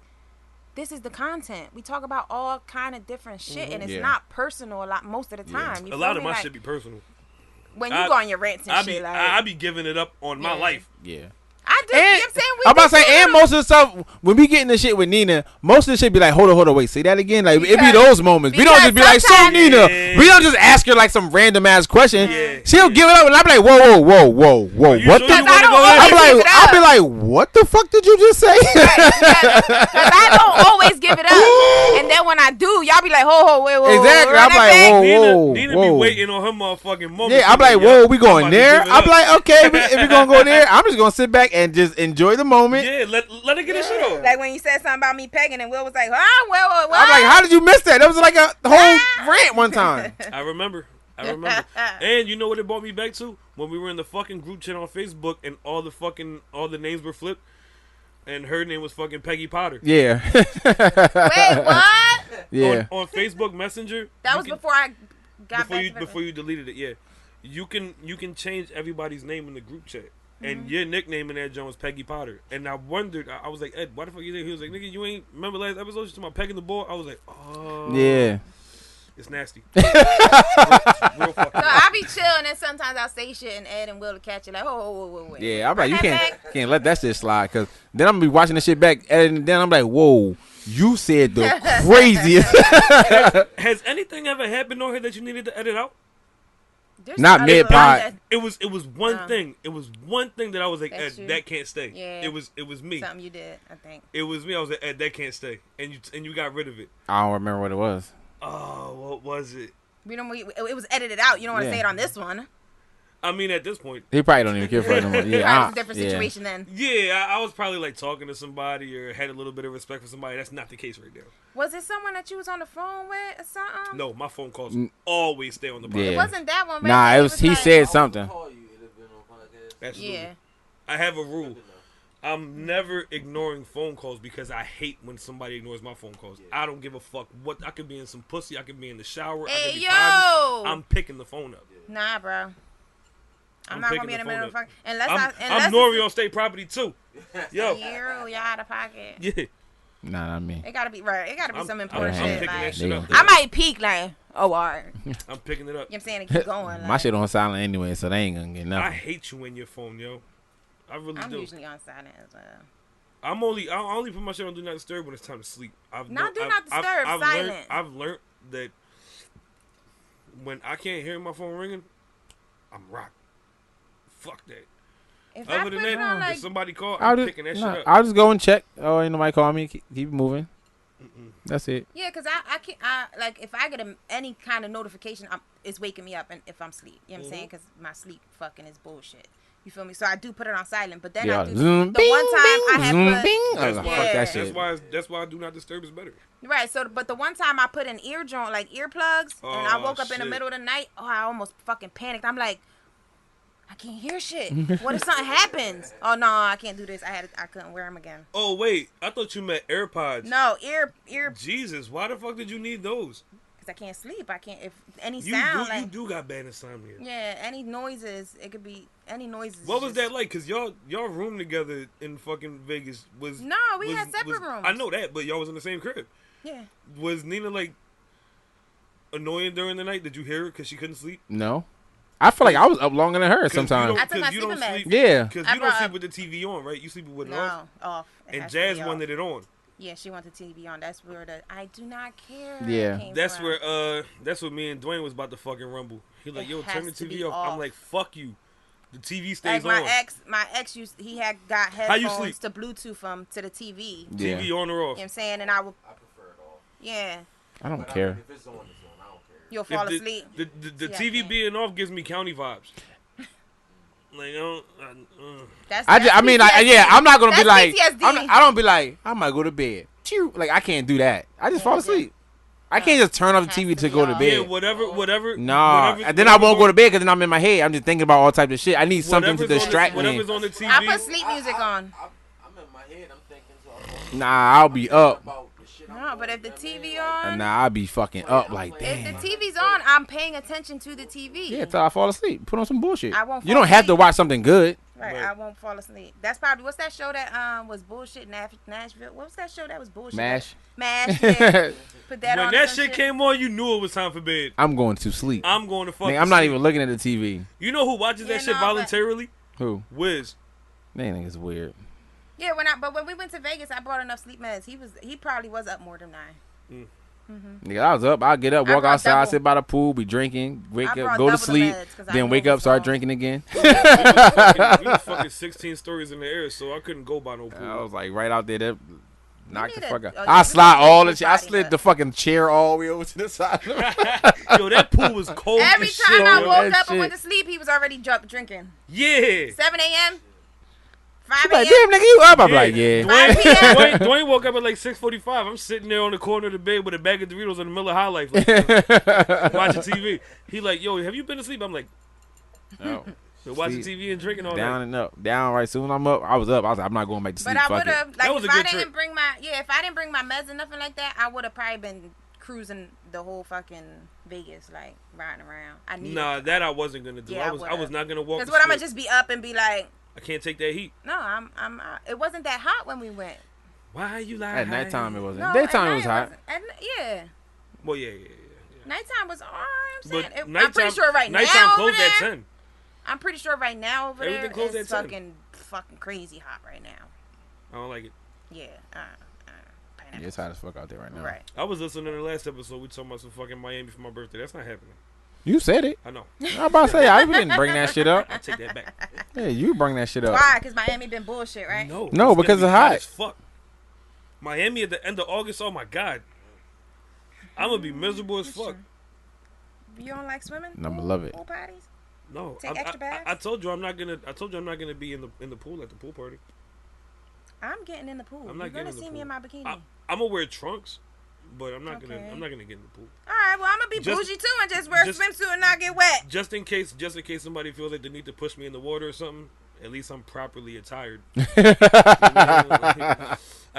[SPEAKER 4] is the content. We talk about all kind of different shit, and it's not personal most of the time. You
[SPEAKER 2] A lot
[SPEAKER 4] feel
[SPEAKER 2] of
[SPEAKER 4] me?
[SPEAKER 2] my
[SPEAKER 4] Like,
[SPEAKER 2] shit be personal.
[SPEAKER 4] when you go on your rants and shit,
[SPEAKER 2] I be giving it up on my life.
[SPEAKER 5] Yeah.
[SPEAKER 4] I do.
[SPEAKER 5] And,
[SPEAKER 4] You know what I'm saying?
[SPEAKER 5] I'm about to say, and most of the stuff, when we get in the shit with Nina, most of the shit be like, hold on, wait, say that again? Like, it be those moments. We don't just be like, so Nina, we don't just ask her like some random ass question.
[SPEAKER 2] Yeah.
[SPEAKER 5] She'll give it up, and I'm like, whoa, what
[SPEAKER 2] You
[SPEAKER 5] the?
[SPEAKER 2] sure you wanna
[SPEAKER 4] I don't
[SPEAKER 2] go there?
[SPEAKER 4] always
[SPEAKER 5] I'll be like, what the fuck did you just say?
[SPEAKER 4] Because I don't always give it up. And then when I do, y'all be like, wait.
[SPEAKER 5] Exactly.
[SPEAKER 4] run
[SPEAKER 5] I'm
[SPEAKER 4] that
[SPEAKER 5] like,
[SPEAKER 4] back.
[SPEAKER 2] Nina be waiting on her motherfucking moment.
[SPEAKER 5] Yeah, I'm like, whoa, we going there? I'm like, okay, if we gonna go there, I'm just gonna sit back and just enjoy the moment.
[SPEAKER 2] yeah, let her get her shit off.
[SPEAKER 4] Like when you said something about me pegging, and Will was like, well.
[SPEAKER 5] I'm like, how did you miss that? That was like a whole rant one time.
[SPEAKER 2] I remember. And you know what it brought me back to? When we were in the fucking group chat on Facebook and all the names were flipped, and her name was fucking Peggy Potter.
[SPEAKER 5] Yeah.
[SPEAKER 4] Wait, what?
[SPEAKER 5] Yeah.
[SPEAKER 2] On Facebook Messenger.
[SPEAKER 4] That was before I got back.
[SPEAKER 2] Before you deleted it. Yeah, you can change everybody's name in the group chat. And your nickname in that joint was Peggy Potter. And I wondered, I was like, Ed, why the fuck you there? He was like, nigga, you ain't remember last episode? You talking about pegging the ball? I was like, oh.
[SPEAKER 5] Yeah.
[SPEAKER 2] It's nasty. real fucking
[SPEAKER 4] So I be chilling, and sometimes I'll say shit, and Ed and Will will catch it like, wait.
[SPEAKER 5] Yeah, I'm like, you can't let that shit slide, because then I'm going to be watching the shit back, and then I'm like, whoa, you said the craziest.
[SPEAKER 2] Has anything ever happened on here that you needed to edit out?
[SPEAKER 4] There's
[SPEAKER 5] Not
[SPEAKER 4] other
[SPEAKER 5] mid-pod.
[SPEAKER 4] stuff
[SPEAKER 2] It was one thing. It was one thing that I was like,
[SPEAKER 4] That's
[SPEAKER 2] Ed,
[SPEAKER 4] you.
[SPEAKER 2] that can't stay.
[SPEAKER 4] Yeah.
[SPEAKER 2] It was me.
[SPEAKER 4] Something you did, I think.
[SPEAKER 2] It was me. I was like, Ed, that can't stay. And you got rid of it.
[SPEAKER 5] I don't remember what it was.
[SPEAKER 2] Oh, what was it?
[SPEAKER 4] It was edited out. You don't want to say it on this one.
[SPEAKER 2] I mean, at this point,
[SPEAKER 5] He probably don't even care for it anymore. Yeah,
[SPEAKER 4] Right, it's a different situation then.
[SPEAKER 2] yeah, I was probably like talking to somebody or had a little bit of respect for somebody. That's not the case right now.
[SPEAKER 4] Was it someone that you was on the phone with or something?
[SPEAKER 2] No, my phone calls always stay on the podcast.
[SPEAKER 5] Yeah.
[SPEAKER 4] It wasn't that one.
[SPEAKER 5] Nah,
[SPEAKER 4] right?
[SPEAKER 5] it was. He
[SPEAKER 4] like,
[SPEAKER 5] said something.
[SPEAKER 1] Call you, it'd have been on podcast.
[SPEAKER 2] Absolutely.
[SPEAKER 4] Yeah.
[SPEAKER 2] I have a rule. I'm never ignoring phone calls because I hate when somebody ignores my phone calls. I don't give a fuck what. I could be in some pussy. I could be in the shower. I
[SPEAKER 4] Hey,
[SPEAKER 2] could be
[SPEAKER 4] yo!
[SPEAKER 2] potty. I'm picking the phone up.
[SPEAKER 4] Nah, bro. I'm not gonna be in the middle of fucking.
[SPEAKER 2] I'm Nori on state property too. Yo.
[SPEAKER 4] Y'all out of pocket.
[SPEAKER 2] Yeah.
[SPEAKER 5] Nah, not me.
[SPEAKER 4] It gotta be right. It gotta be some important
[SPEAKER 2] I'm
[SPEAKER 4] shit.
[SPEAKER 2] picking that
[SPEAKER 4] Like,
[SPEAKER 2] shit up.
[SPEAKER 4] I might peek like, oh, alright. You know
[SPEAKER 2] I'm picking it up.
[SPEAKER 4] what I'm saying? To keep going.
[SPEAKER 5] My
[SPEAKER 4] Like,
[SPEAKER 5] shit on silent anyway, so they ain't gonna get
[SPEAKER 2] I
[SPEAKER 5] nothing.
[SPEAKER 2] hate you in your phone, yo. I really
[SPEAKER 4] I'm
[SPEAKER 2] do.
[SPEAKER 4] usually on silent as well.
[SPEAKER 2] I only put my shit on do not disturb when it's time to sleep.
[SPEAKER 4] Do not disturb, silent.
[SPEAKER 2] I've learned that when I can't hear my phone ringing, I'm rocked. Fuck that.
[SPEAKER 4] If I
[SPEAKER 2] Other
[SPEAKER 4] put
[SPEAKER 2] than
[SPEAKER 4] it
[SPEAKER 2] that,
[SPEAKER 4] on, like,
[SPEAKER 2] if somebody call,
[SPEAKER 5] I'll
[SPEAKER 2] I'm
[SPEAKER 5] just,
[SPEAKER 2] picking that shit up.
[SPEAKER 5] I'll just go and check. Oh, ain't nobody call me. Keep moving. That's it.
[SPEAKER 4] yeah, cause I can't. Like if I get any kind of notification, it's waking me up, and if I'm asleep, you know what I'm saying? Cause my sleep fucking is bullshit. You feel me? So I do put it on silent, but then I do
[SPEAKER 5] Zoom,
[SPEAKER 4] the one time I have put.
[SPEAKER 5] bing.
[SPEAKER 2] That's
[SPEAKER 5] Fuck
[SPEAKER 2] why,
[SPEAKER 5] that shit.
[SPEAKER 2] that's why do not disturb is better.
[SPEAKER 4] Right, so but the one time I put in earplugs, and I woke up in the
[SPEAKER 2] shit.
[SPEAKER 4] middle of the night. Oh, I almost fucking panicked. I'm like, I can't hear shit. What if something happens? Oh no, I can't do this. I couldn't wear them again.
[SPEAKER 2] Oh wait, I thought you meant AirPods.
[SPEAKER 4] No, ear,
[SPEAKER 2] Jesus, why the fuck did you need those?
[SPEAKER 4] because I can't sleep. I can't if any
[SPEAKER 2] You
[SPEAKER 4] sound.
[SPEAKER 2] do,
[SPEAKER 4] like,
[SPEAKER 2] you do got bad insomnia.
[SPEAKER 4] Yeah, any noises. It could be any noises.
[SPEAKER 2] What was that like? Cause y'all room together in fucking Vegas was.
[SPEAKER 4] No, we had separate rooms.
[SPEAKER 2] I know that, but y'all was in the same crib.
[SPEAKER 4] Yeah.
[SPEAKER 2] Was Nina like annoying during the night? Did you hear her because she couldn't sleep?
[SPEAKER 5] No. I feel like I was up longer than her sometimes.
[SPEAKER 4] I took my sleeping meds.
[SPEAKER 5] Yeah.
[SPEAKER 2] Because
[SPEAKER 4] I
[SPEAKER 2] you don't
[SPEAKER 4] brought
[SPEAKER 2] sleep
[SPEAKER 4] up-
[SPEAKER 2] with the TV on, right? You sleep with it
[SPEAKER 4] No, off. It
[SPEAKER 2] And
[SPEAKER 4] has to
[SPEAKER 2] Jazz
[SPEAKER 4] be off.
[SPEAKER 2] wanted it on.
[SPEAKER 4] Yeah, she wanted the TV on. That's where the I do not care.
[SPEAKER 5] Yeah.
[SPEAKER 4] came
[SPEAKER 2] That's
[SPEAKER 4] from.
[SPEAKER 2] where that's what me and Dwayne was about to fucking rumble. He like,
[SPEAKER 4] It
[SPEAKER 2] yo, turn the
[SPEAKER 4] has to
[SPEAKER 2] TV
[SPEAKER 4] be
[SPEAKER 2] off. I'm
[SPEAKER 4] off.
[SPEAKER 2] like, fuck you. The TV
[SPEAKER 4] Like
[SPEAKER 2] stays
[SPEAKER 4] my
[SPEAKER 2] on.
[SPEAKER 4] ex used he had got
[SPEAKER 2] How you
[SPEAKER 4] headphones
[SPEAKER 2] sleep?
[SPEAKER 4] to Bluetooth them to the TV.
[SPEAKER 5] Yeah.
[SPEAKER 2] TV on or off.
[SPEAKER 4] You know what I'm saying? And I would
[SPEAKER 1] I prefer it all.
[SPEAKER 4] yeah.
[SPEAKER 5] I don't
[SPEAKER 1] But
[SPEAKER 5] care.
[SPEAKER 1] if it's on, it's on. I don't care.
[SPEAKER 4] You'll
[SPEAKER 2] If
[SPEAKER 4] fall
[SPEAKER 2] the,
[SPEAKER 4] asleep.
[SPEAKER 2] The
[SPEAKER 4] Yeah, I
[SPEAKER 2] TV
[SPEAKER 4] can't.
[SPEAKER 2] being off gives me county vibes. Like,
[SPEAKER 4] That's
[SPEAKER 5] I mean, like,
[SPEAKER 4] PTSD.
[SPEAKER 5] yeah, I'm not gonna be
[SPEAKER 4] That's
[SPEAKER 5] like,
[SPEAKER 4] PTSD.
[SPEAKER 5] I don't be like, I might go to bed. Chew. Like, I can't do that. I just fall asleep. I can't just turn off the
[SPEAKER 4] Has
[SPEAKER 5] TV
[SPEAKER 4] to
[SPEAKER 5] to
[SPEAKER 4] be
[SPEAKER 5] go to
[SPEAKER 4] off.
[SPEAKER 2] yeah,
[SPEAKER 5] bed.
[SPEAKER 2] whatever.
[SPEAKER 5] Nah,
[SPEAKER 2] whatever's-
[SPEAKER 5] and then I won't go to
[SPEAKER 2] whatever's
[SPEAKER 5] bed because then I'm in my head. I'm just thinking about all types of shit. I need something to
[SPEAKER 2] whatever's on the-
[SPEAKER 5] distract me.
[SPEAKER 2] Whatever's on the TV.
[SPEAKER 4] I put sleep music on.
[SPEAKER 1] I'm in my head. I'm thinking. So I'm
[SPEAKER 5] Nah, I'll be up.
[SPEAKER 1] about the shit I'm
[SPEAKER 4] No,
[SPEAKER 1] doing,
[SPEAKER 4] but if the
[SPEAKER 1] you know what I
[SPEAKER 4] TV
[SPEAKER 1] mean? Like,
[SPEAKER 4] on,
[SPEAKER 5] Nah, I'll be fucking up like
[SPEAKER 4] if
[SPEAKER 5] damn.
[SPEAKER 4] the TV's on, I'm paying attention to the TV.
[SPEAKER 5] Yeah, till I fall asleep. Put on some bullshit.
[SPEAKER 4] I won't
[SPEAKER 5] You
[SPEAKER 4] fall
[SPEAKER 5] don't have to
[SPEAKER 4] asleep.
[SPEAKER 5] watch something good.
[SPEAKER 4] Right,
[SPEAKER 2] Right.
[SPEAKER 4] I won't fall asleep. That's probably what's that show that was bullshit Nashville. What was that show that was bullshit?
[SPEAKER 5] Mash.
[SPEAKER 4] Mash. Yeah. Put that
[SPEAKER 2] When
[SPEAKER 4] on.
[SPEAKER 2] that
[SPEAKER 4] some
[SPEAKER 2] shit came on, you knew it was time for bed.
[SPEAKER 5] I'm going to sleep.
[SPEAKER 2] I'm going to fuck.
[SPEAKER 5] Nigga, I'm not even looking at the TV.
[SPEAKER 2] You know who watches
[SPEAKER 4] Yeah,
[SPEAKER 2] that shit
[SPEAKER 4] no, but-
[SPEAKER 2] voluntarily?
[SPEAKER 5] Who?
[SPEAKER 2] Wiz.
[SPEAKER 5] That nigga's weird.
[SPEAKER 4] Yeah, but when we went to Vegas, I brought enough sleep meds. He probably was up more than 9.
[SPEAKER 5] Nigga, I was up. I'll get up,
[SPEAKER 4] I
[SPEAKER 5] walk
[SPEAKER 4] brought
[SPEAKER 5] outside,
[SPEAKER 4] double.
[SPEAKER 5] sit by the pool, be drinking, wake
[SPEAKER 4] I
[SPEAKER 5] up,
[SPEAKER 4] brought
[SPEAKER 5] go to
[SPEAKER 4] double the
[SPEAKER 5] sleep,
[SPEAKER 4] meds 'cause I
[SPEAKER 5] then
[SPEAKER 4] knew
[SPEAKER 5] wake
[SPEAKER 4] it
[SPEAKER 5] up,
[SPEAKER 4] was
[SPEAKER 5] start
[SPEAKER 4] wrong.
[SPEAKER 5] drinking again.
[SPEAKER 2] We was fucking 16 stories in the air, so I couldn't go by no pool.
[SPEAKER 5] I was like right out there. That knocked the
[SPEAKER 4] need
[SPEAKER 5] fuck
[SPEAKER 4] a-
[SPEAKER 5] out.
[SPEAKER 4] oh,
[SPEAKER 5] I
[SPEAKER 4] you
[SPEAKER 5] slide
[SPEAKER 4] need
[SPEAKER 5] all
[SPEAKER 4] a
[SPEAKER 5] the shit. I
[SPEAKER 4] body,
[SPEAKER 5] slid
[SPEAKER 4] but-
[SPEAKER 5] the fucking chair all the way over to the side.
[SPEAKER 2] Yo, that pool was cold
[SPEAKER 4] Every
[SPEAKER 2] as
[SPEAKER 4] time
[SPEAKER 2] shit.
[SPEAKER 4] I
[SPEAKER 2] yo.
[SPEAKER 4] woke
[SPEAKER 5] that
[SPEAKER 4] up and went
[SPEAKER 5] shit.
[SPEAKER 4] to sleep, he was already drunk drinking.
[SPEAKER 2] Yeah.
[SPEAKER 4] 7 a.m. 5
[SPEAKER 5] She like,
[SPEAKER 4] a.m.
[SPEAKER 5] damn nigga, you up? I'm like, yeah.
[SPEAKER 4] 5 p.m.
[SPEAKER 2] Dwayne woke up at like 6:45. I'm sitting there on the corner of the bed with a bag of Doritos and a Miller High Life, like, watching TV. He like, yo, have you been asleep? I'm like,
[SPEAKER 5] Oh.
[SPEAKER 2] been watching
[SPEAKER 5] See,
[SPEAKER 2] TV and drinking all
[SPEAKER 5] Down
[SPEAKER 2] night.
[SPEAKER 5] and up, down right. Soon I'm up. I was up. I was like, I'm not going back to sleep.
[SPEAKER 4] But I
[SPEAKER 5] Fuck
[SPEAKER 4] would
[SPEAKER 5] it.
[SPEAKER 4] have,
[SPEAKER 2] That
[SPEAKER 4] like,
[SPEAKER 2] was a
[SPEAKER 4] if I
[SPEAKER 2] good
[SPEAKER 4] didn't
[SPEAKER 2] trip.
[SPEAKER 4] bring my, if I didn't bring my meds and nothing like that, I would have probably been cruising the whole fucking Vegas, like riding around. I need.
[SPEAKER 2] Nah, that I wasn't gonna do.
[SPEAKER 4] Yeah,
[SPEAKER 2] I was
[SPEAKER 4] would've.
[SPEAKER 2] not gonna walk.
[SPEAKER 4] Because
[SPEAKER 2] the
[SPEAKER 4] what I'm gonna
[SPEAKER 2] strip.
[SPEAKER 4] just be up and be like,
[SPEAKER 2] I can't take that heat.
[SPEAKER 4] no, I'm. It wasn't that hot when we went.
[SPEAKER 2] Why you lying?
[SPEAKER 5] At nighttime it wasn't.
[SPEAKER 4] No,
[SPEAKER 5] Daytime
[SPEAKER 4] at
[SPEAKER 5] it was
[SPEAKER 4] night
[SPEAKER 5] hot.
[SPEAKER 4] yeah,
[SPEAKER 2] Well, yeah.
[SPEAKER 4] nighttime was. I'm
[SPEAKER 2] But
[SPEAKER 4] saying. I'm
[SPEAKER 2] nighttime,
[SPEAKER 4] pretty sure right
[SPEAKER 2] nighttime
[SPEAKER 4] now over
[SPEAKER 2] closed
[SPEAKER 4] there.
[SPEAKER 2] at 10.
[SPEAKER 4] I'm pretty sure right now over
[SPEAKER 2] Everything
[SPEAKER 4] there
[SPEAKER 2] closed
[SPEAKER 4] it's
[SPEAKER 2] at 10.
[SPEAKER 4] fucking crazy hot right now.
[SPEAKER 2] I don't like it.
[SPEAKER 4] Yeah. Pineapple.
[SPEAKER 5] Yeah, it's hot as fuck out there right now.
[SPEAKER 4] Right.
[SPEAKER 2] I was listening to the last episode. We talking about some fucking Miami for my birthday. That's not happening.
[SPEAKER 5] You said it.
[SPEAKER 2] I know.
[SPEAKER 5] I was about to say, I didn't bring that shit up.
[SPEAKER 2] I take that back.
[SPEAKER 5] Yeah, you bring that shit up.
[SPEAKER 4] Why? Because Miami been bullshit, right?
[SPEAKER 2] No,
[SPEAKER 5] No,
[SPEAKER 2] it's
[SPEAKER 5] because
[SPEAKER 2] gonna be
[SPEAKER 5] it's hot.
[SPEAKER 2] as fuck. Miami at the end of August. Oh my god, I'm gonna be miserable as fuck.
[SPEAKER 4] You don't like swimming?
[SPEAKER 5] I'ma love it.
[SPEAKER 4] Pool parties?
[SPEAKER 2] No,
[SPEAKER 4] Take extra baths?
[SPEAKER 2] I told you I'm not gonna. I told you I'm not gonna be in the pool at the pool party.
[SPEAKER 4] I'm getting in the pool.
[SPEAKER 2] I'm not
[SPEAKER 4] You're
[SPEAKER 2] getting
[SPEAKER 4] gonna
[SPEAKER 2] in the
[SPEAKER 4] see me
[SPEAKER 2] pool.
[SPEAKER 4] in my bikini.
[SPEAKER 2] I'm gonna wear trunks, but I'm not gonna.
[SPEAKER 4] Okay.
[SPEAKER 2] I'm not gonna get in the pool.
[SPEAKER 4] All right, well I'm gonna be
[SPEAKER 2] Just-
[SPEAKER 4] bougie too and just wear a
[SPEAKER 2] just-
[SPEAKER 4] swimsuit and not get wet.
[SPEAKER 2] Just in case somebody feels like they need to push me in the water or something. At least I'm properly attired. I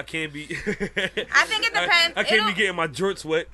[SPEAKER 2] can't be.
[SPEAKER 4] I think it depends.
[SPEAKER 2] I can't be getting my jorts wet.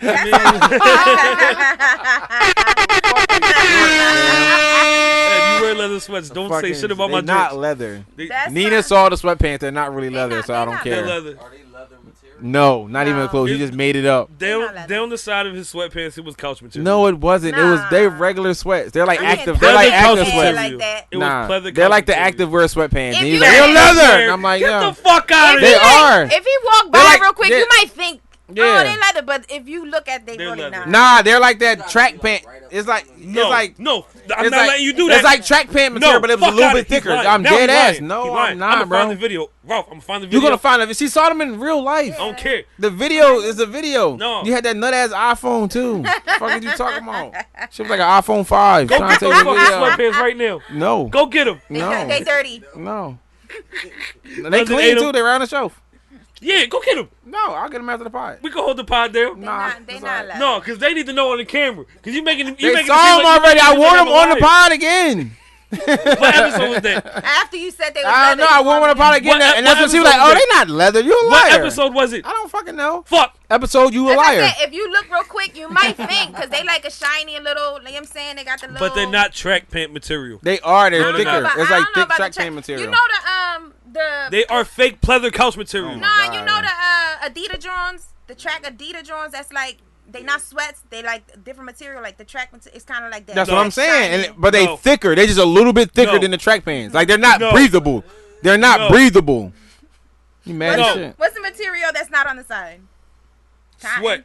[SPEAKER 2] If you wear leather sweats, don't say shit about my
[SPEAKER 5] They're not
[SPEAKER 2] jorts.
[SPEAKER 5] leather.
[SPEAKER 4] That's
[SPEAKER 5] Nina
[SPEAKER 4] not-
[SPEAKER 5] saw the sweatpants. They're not really
[SPEAKER 4] They
[SPEAKER 5] leather,
[SPEAKER 4] not-
[SPEAKER 5] so
[SPEAKER 4] they
[SPEAKER 5] I don't
[SPEAKER 4] not
[SPEAKER 2] They're
[SPEAKER 5] care.
[SPEAKER 2] leather.
[SPEAKER 1] Are they leather material?
[SPEAKER 5] No, not even
[SPEAKER 4] No.
[SPEAKER 5] close. He just made it up.
[SPEAKER 2] Down, down the side of his sweatpants, it was couch material.
[SPEAKER 5] No, it wasn't. It was they
[SPEAKER 4] Nah.
[SPEAKER 5] regular sweats. They're like
[SPEAKER 4] I ain't
[SPEAKER 5] active. They're like
[SPEAKER 2] couch
[SPEAKER 5] active
[SPEAKER 2] material.
[SPEAKER 5] sweats.
[SPEAKER 4] like that.
[SPEAKER 2] It
[SPEAKER 5] Nah,
[SPEAKER 2] was pleather
[SPEAKER 5] they're
[SPEAKER 2] couch
[SPEAKER 5] like the
[SPEAKER 2] material.
[SPEAKER 5] active wear sweatpants.
[SPEAKER 4] If
[SPEAKER 5] And
[SPEAKER 4] you
[SPEAKER 5] he's like,
[SPEAKER 4] let
[SPEAKER 5] they're
[SPEAKER 4] him
[SPEAKER 5] leather.
[SPEAKER 2] wear-
[SPEAKER 5] And I'm like,
[SPEAKER 2] Get
[SPEAKER 5] yeah.
[SPEAKER 2] the fuck out of
[SPEAKER 5] They
[SPEAKER 2] here.
[SPEAKER 5] are.
[SPEAKER 4] If he walk by
[SPEAKER 5] They're like-
[SPEAKER 4] real quick,
[SPEAKER 5] yeah.
[SPEAKER 4] you might think,
[SPEAKER 5] Yeah.
[SPEAKER 4] oh, they leather. But if you look at, they
[SPEAKER 2] They're
[SPEAKER 4] really
[SPEAKER 2] leather.
[SPEAKER 4] not.
[SPEAKER 5] Nah, they're like that track pant. It's like
[SPEAKER 2] No,
[SPEAKER 5] it's like
[SPEAKER 2] no, I'm
[SPEAKER 5] it's
[SPEAKER 2] not
[SPEAKER 5] like-
[SPEAKER 2] letting you do that.
[SPEAKER 5] It's like track pant material, but it was a
[SPEAKER 2] fuck
[SPEAKER 5] little
[SPEAKER 2] outta
[SPEAKER 5] bit
[SPEAKER 2] here. He's
[SPEAKER 5] thicker.
[SPEAKER 2] lying.
[SPEAKER 5] I'm
[SPEAKER 2] Now
[SPEAKER 5] dead
[SPEAKER 2] he's
[SPEAKER 5] ass.
[SPEAKER 2] lying.
[SPEAKER 5] No,
[SPEAKER 2] He's
[SPEAKER 5] I'm
[SPEAKER 2] lying.
[SPEAKER 5] not,
[SPEAKER 2] I'm gonna find
[SPEAKER 5] bro.
[SPEAKER 2] the video. Ralph, I'm gonna find the video.
[SPEAKER 5] You're gonna find it. She saw them in real life.
[SPEAKER 2] I don't care.
[SPEAKER 5] The video is a video.
[SPEAKER 2] No.
[SPEAKER 5] You had that nut ass iPhone too. Fuck are you talking about? She was like an iPhone 5
[SPEAKER 2] Go
[SPEAKER 5] trying
[SPEAKER 2] get
[SPEAKER 5] to
[SPEAKER 2] those
[SPEAKER 5] take a
[SPEAKER 2] fucking
[SPEAKER 5] video.
[SPEAKER 2] sweatpants right now.
[SPEAKER 5] No.
[SPEAKER 2] Go get them.
[SPEAKER 5] No.
[SPEAKER 4] They dirty.
[SPEAKER 5] No. They
[SPEAKER 2] London ate
[SPEAKER 5] clean
[SPEAKER 2] 'em.
[SPEAKER 5] too. They're on the shelf.
[SPEAKER 2] Yeah, go get them.
[SPEAKER 5] No, I'll get them after the pod.
[SPEAKER 2] We can hold the pod there.
[SPEAKER 4] They
[SPEAKER 5] Nah,
[SPEAKER 4] not. They
[SPEAKER 5] it's
[SPEAKER 4] not
[SPEAKER 5] alright.
[SPEAKER 4] leather.
[SPEAKER 2] No, because they need to know on the camera. Because you making
[SPEAKER 5] They
[SPEAKER 2] making
[SPEAKER 5] saw
[SPEAKER 2] it seem
[SPEAKER 5] them
[SPEAKER 2] like
[SPEAKER 5] already. I
[SPEAKER 2] you
[SPEAKER 5] wore them
[SPEAKER 2] making
[SPEAKER 5] on the
[SPEAKER 2] them
[SPEAKER 5] pod again.
[SPEAKER 2] What episode was that?
[SPEAKER 4] After you said they was
[SPEAKER 5] I don't
[SPEAKER 4] leather,
[SPEAKER 5] know. I
[SPEAKER 4] you
[SPEAKER 5] wore them on
[SPEAKER 4] want
[SPEAKER 5] the pod
[SPEAKER 4] me-
[SPEAKER 5] again.
[SPEAKER 2] What-
[SPEAKER 5] And
[SPEAKER 2] what
[SPEAKER 5] that's when she was
[SPEAKER 2] episode
[SPEAKER 5] like, oh,
[SPEAKER 2] was
[SPEAKER 5] they not leather. You a liar.
[SPEAKER 2] What episode was it?
[SPEAKER 5] I don't fucking know.
[SPEAKER 2] Fuck.
[SPEAKER 5] Episode, you a
[SPEAKER 4] As I
[SPEAKER 5] liar.
[SPEAKER 4] said, if you look real quick, you might think because they like a shiny little. You know what I'm saying? They got the little.
[SPEAKER 2] But they're not track pant material.
[SPEAKER 5] They are.
[SPEAKER 4] I
[SPEAKER 5] They're
[SPEAKER 4] don't know
[SPEAKER 5] thicker.
[SPEAKER 4] about-
[SPEAKER 5] It's
[SPEAKER 4] I
[SPEAKER 5] like
[SPEAKER 4] don't know
[SPEAKER 5] thick
[SPEAKER 4] about
[SPEAKER 5] track
[SPEAKER 4] the
[SPEAKER 5] pant material.
[SPEAKER 4] You know the
[SPEAKER 2] They are fake pleather couch material.
[SPEAKER 4] No, you know the Adidas Johns, the track Adidas Johns. That's like They not sweats. They like different material, like the track material. It's kind of like that.
[SPEAKER 5] That's
[SPEAKER 2] No.
[SPEAKER 5] what I'm saying.
[SPEAKER 4] Shiny.
[SPEAKER 5] But they
[SPEAKER 2] No.
[SPEAKER 5] thicker. They just a little bit thicker
[SPEAKER 2] No.
[SPEAKER 5] than the track pants. Like they're not
[SPEAKER 2] No.
[SPEAKER 5] breathable. They're not
[SPEAKER 2] No.
[SPEAKER 5] breathable. You mad
[SPEAKER 2] No.
[SPEAKER 5] as shit?
[SPEAKER 4] What's the material that's not on the side? Cotton.
[SPEAKER 2] Sweat.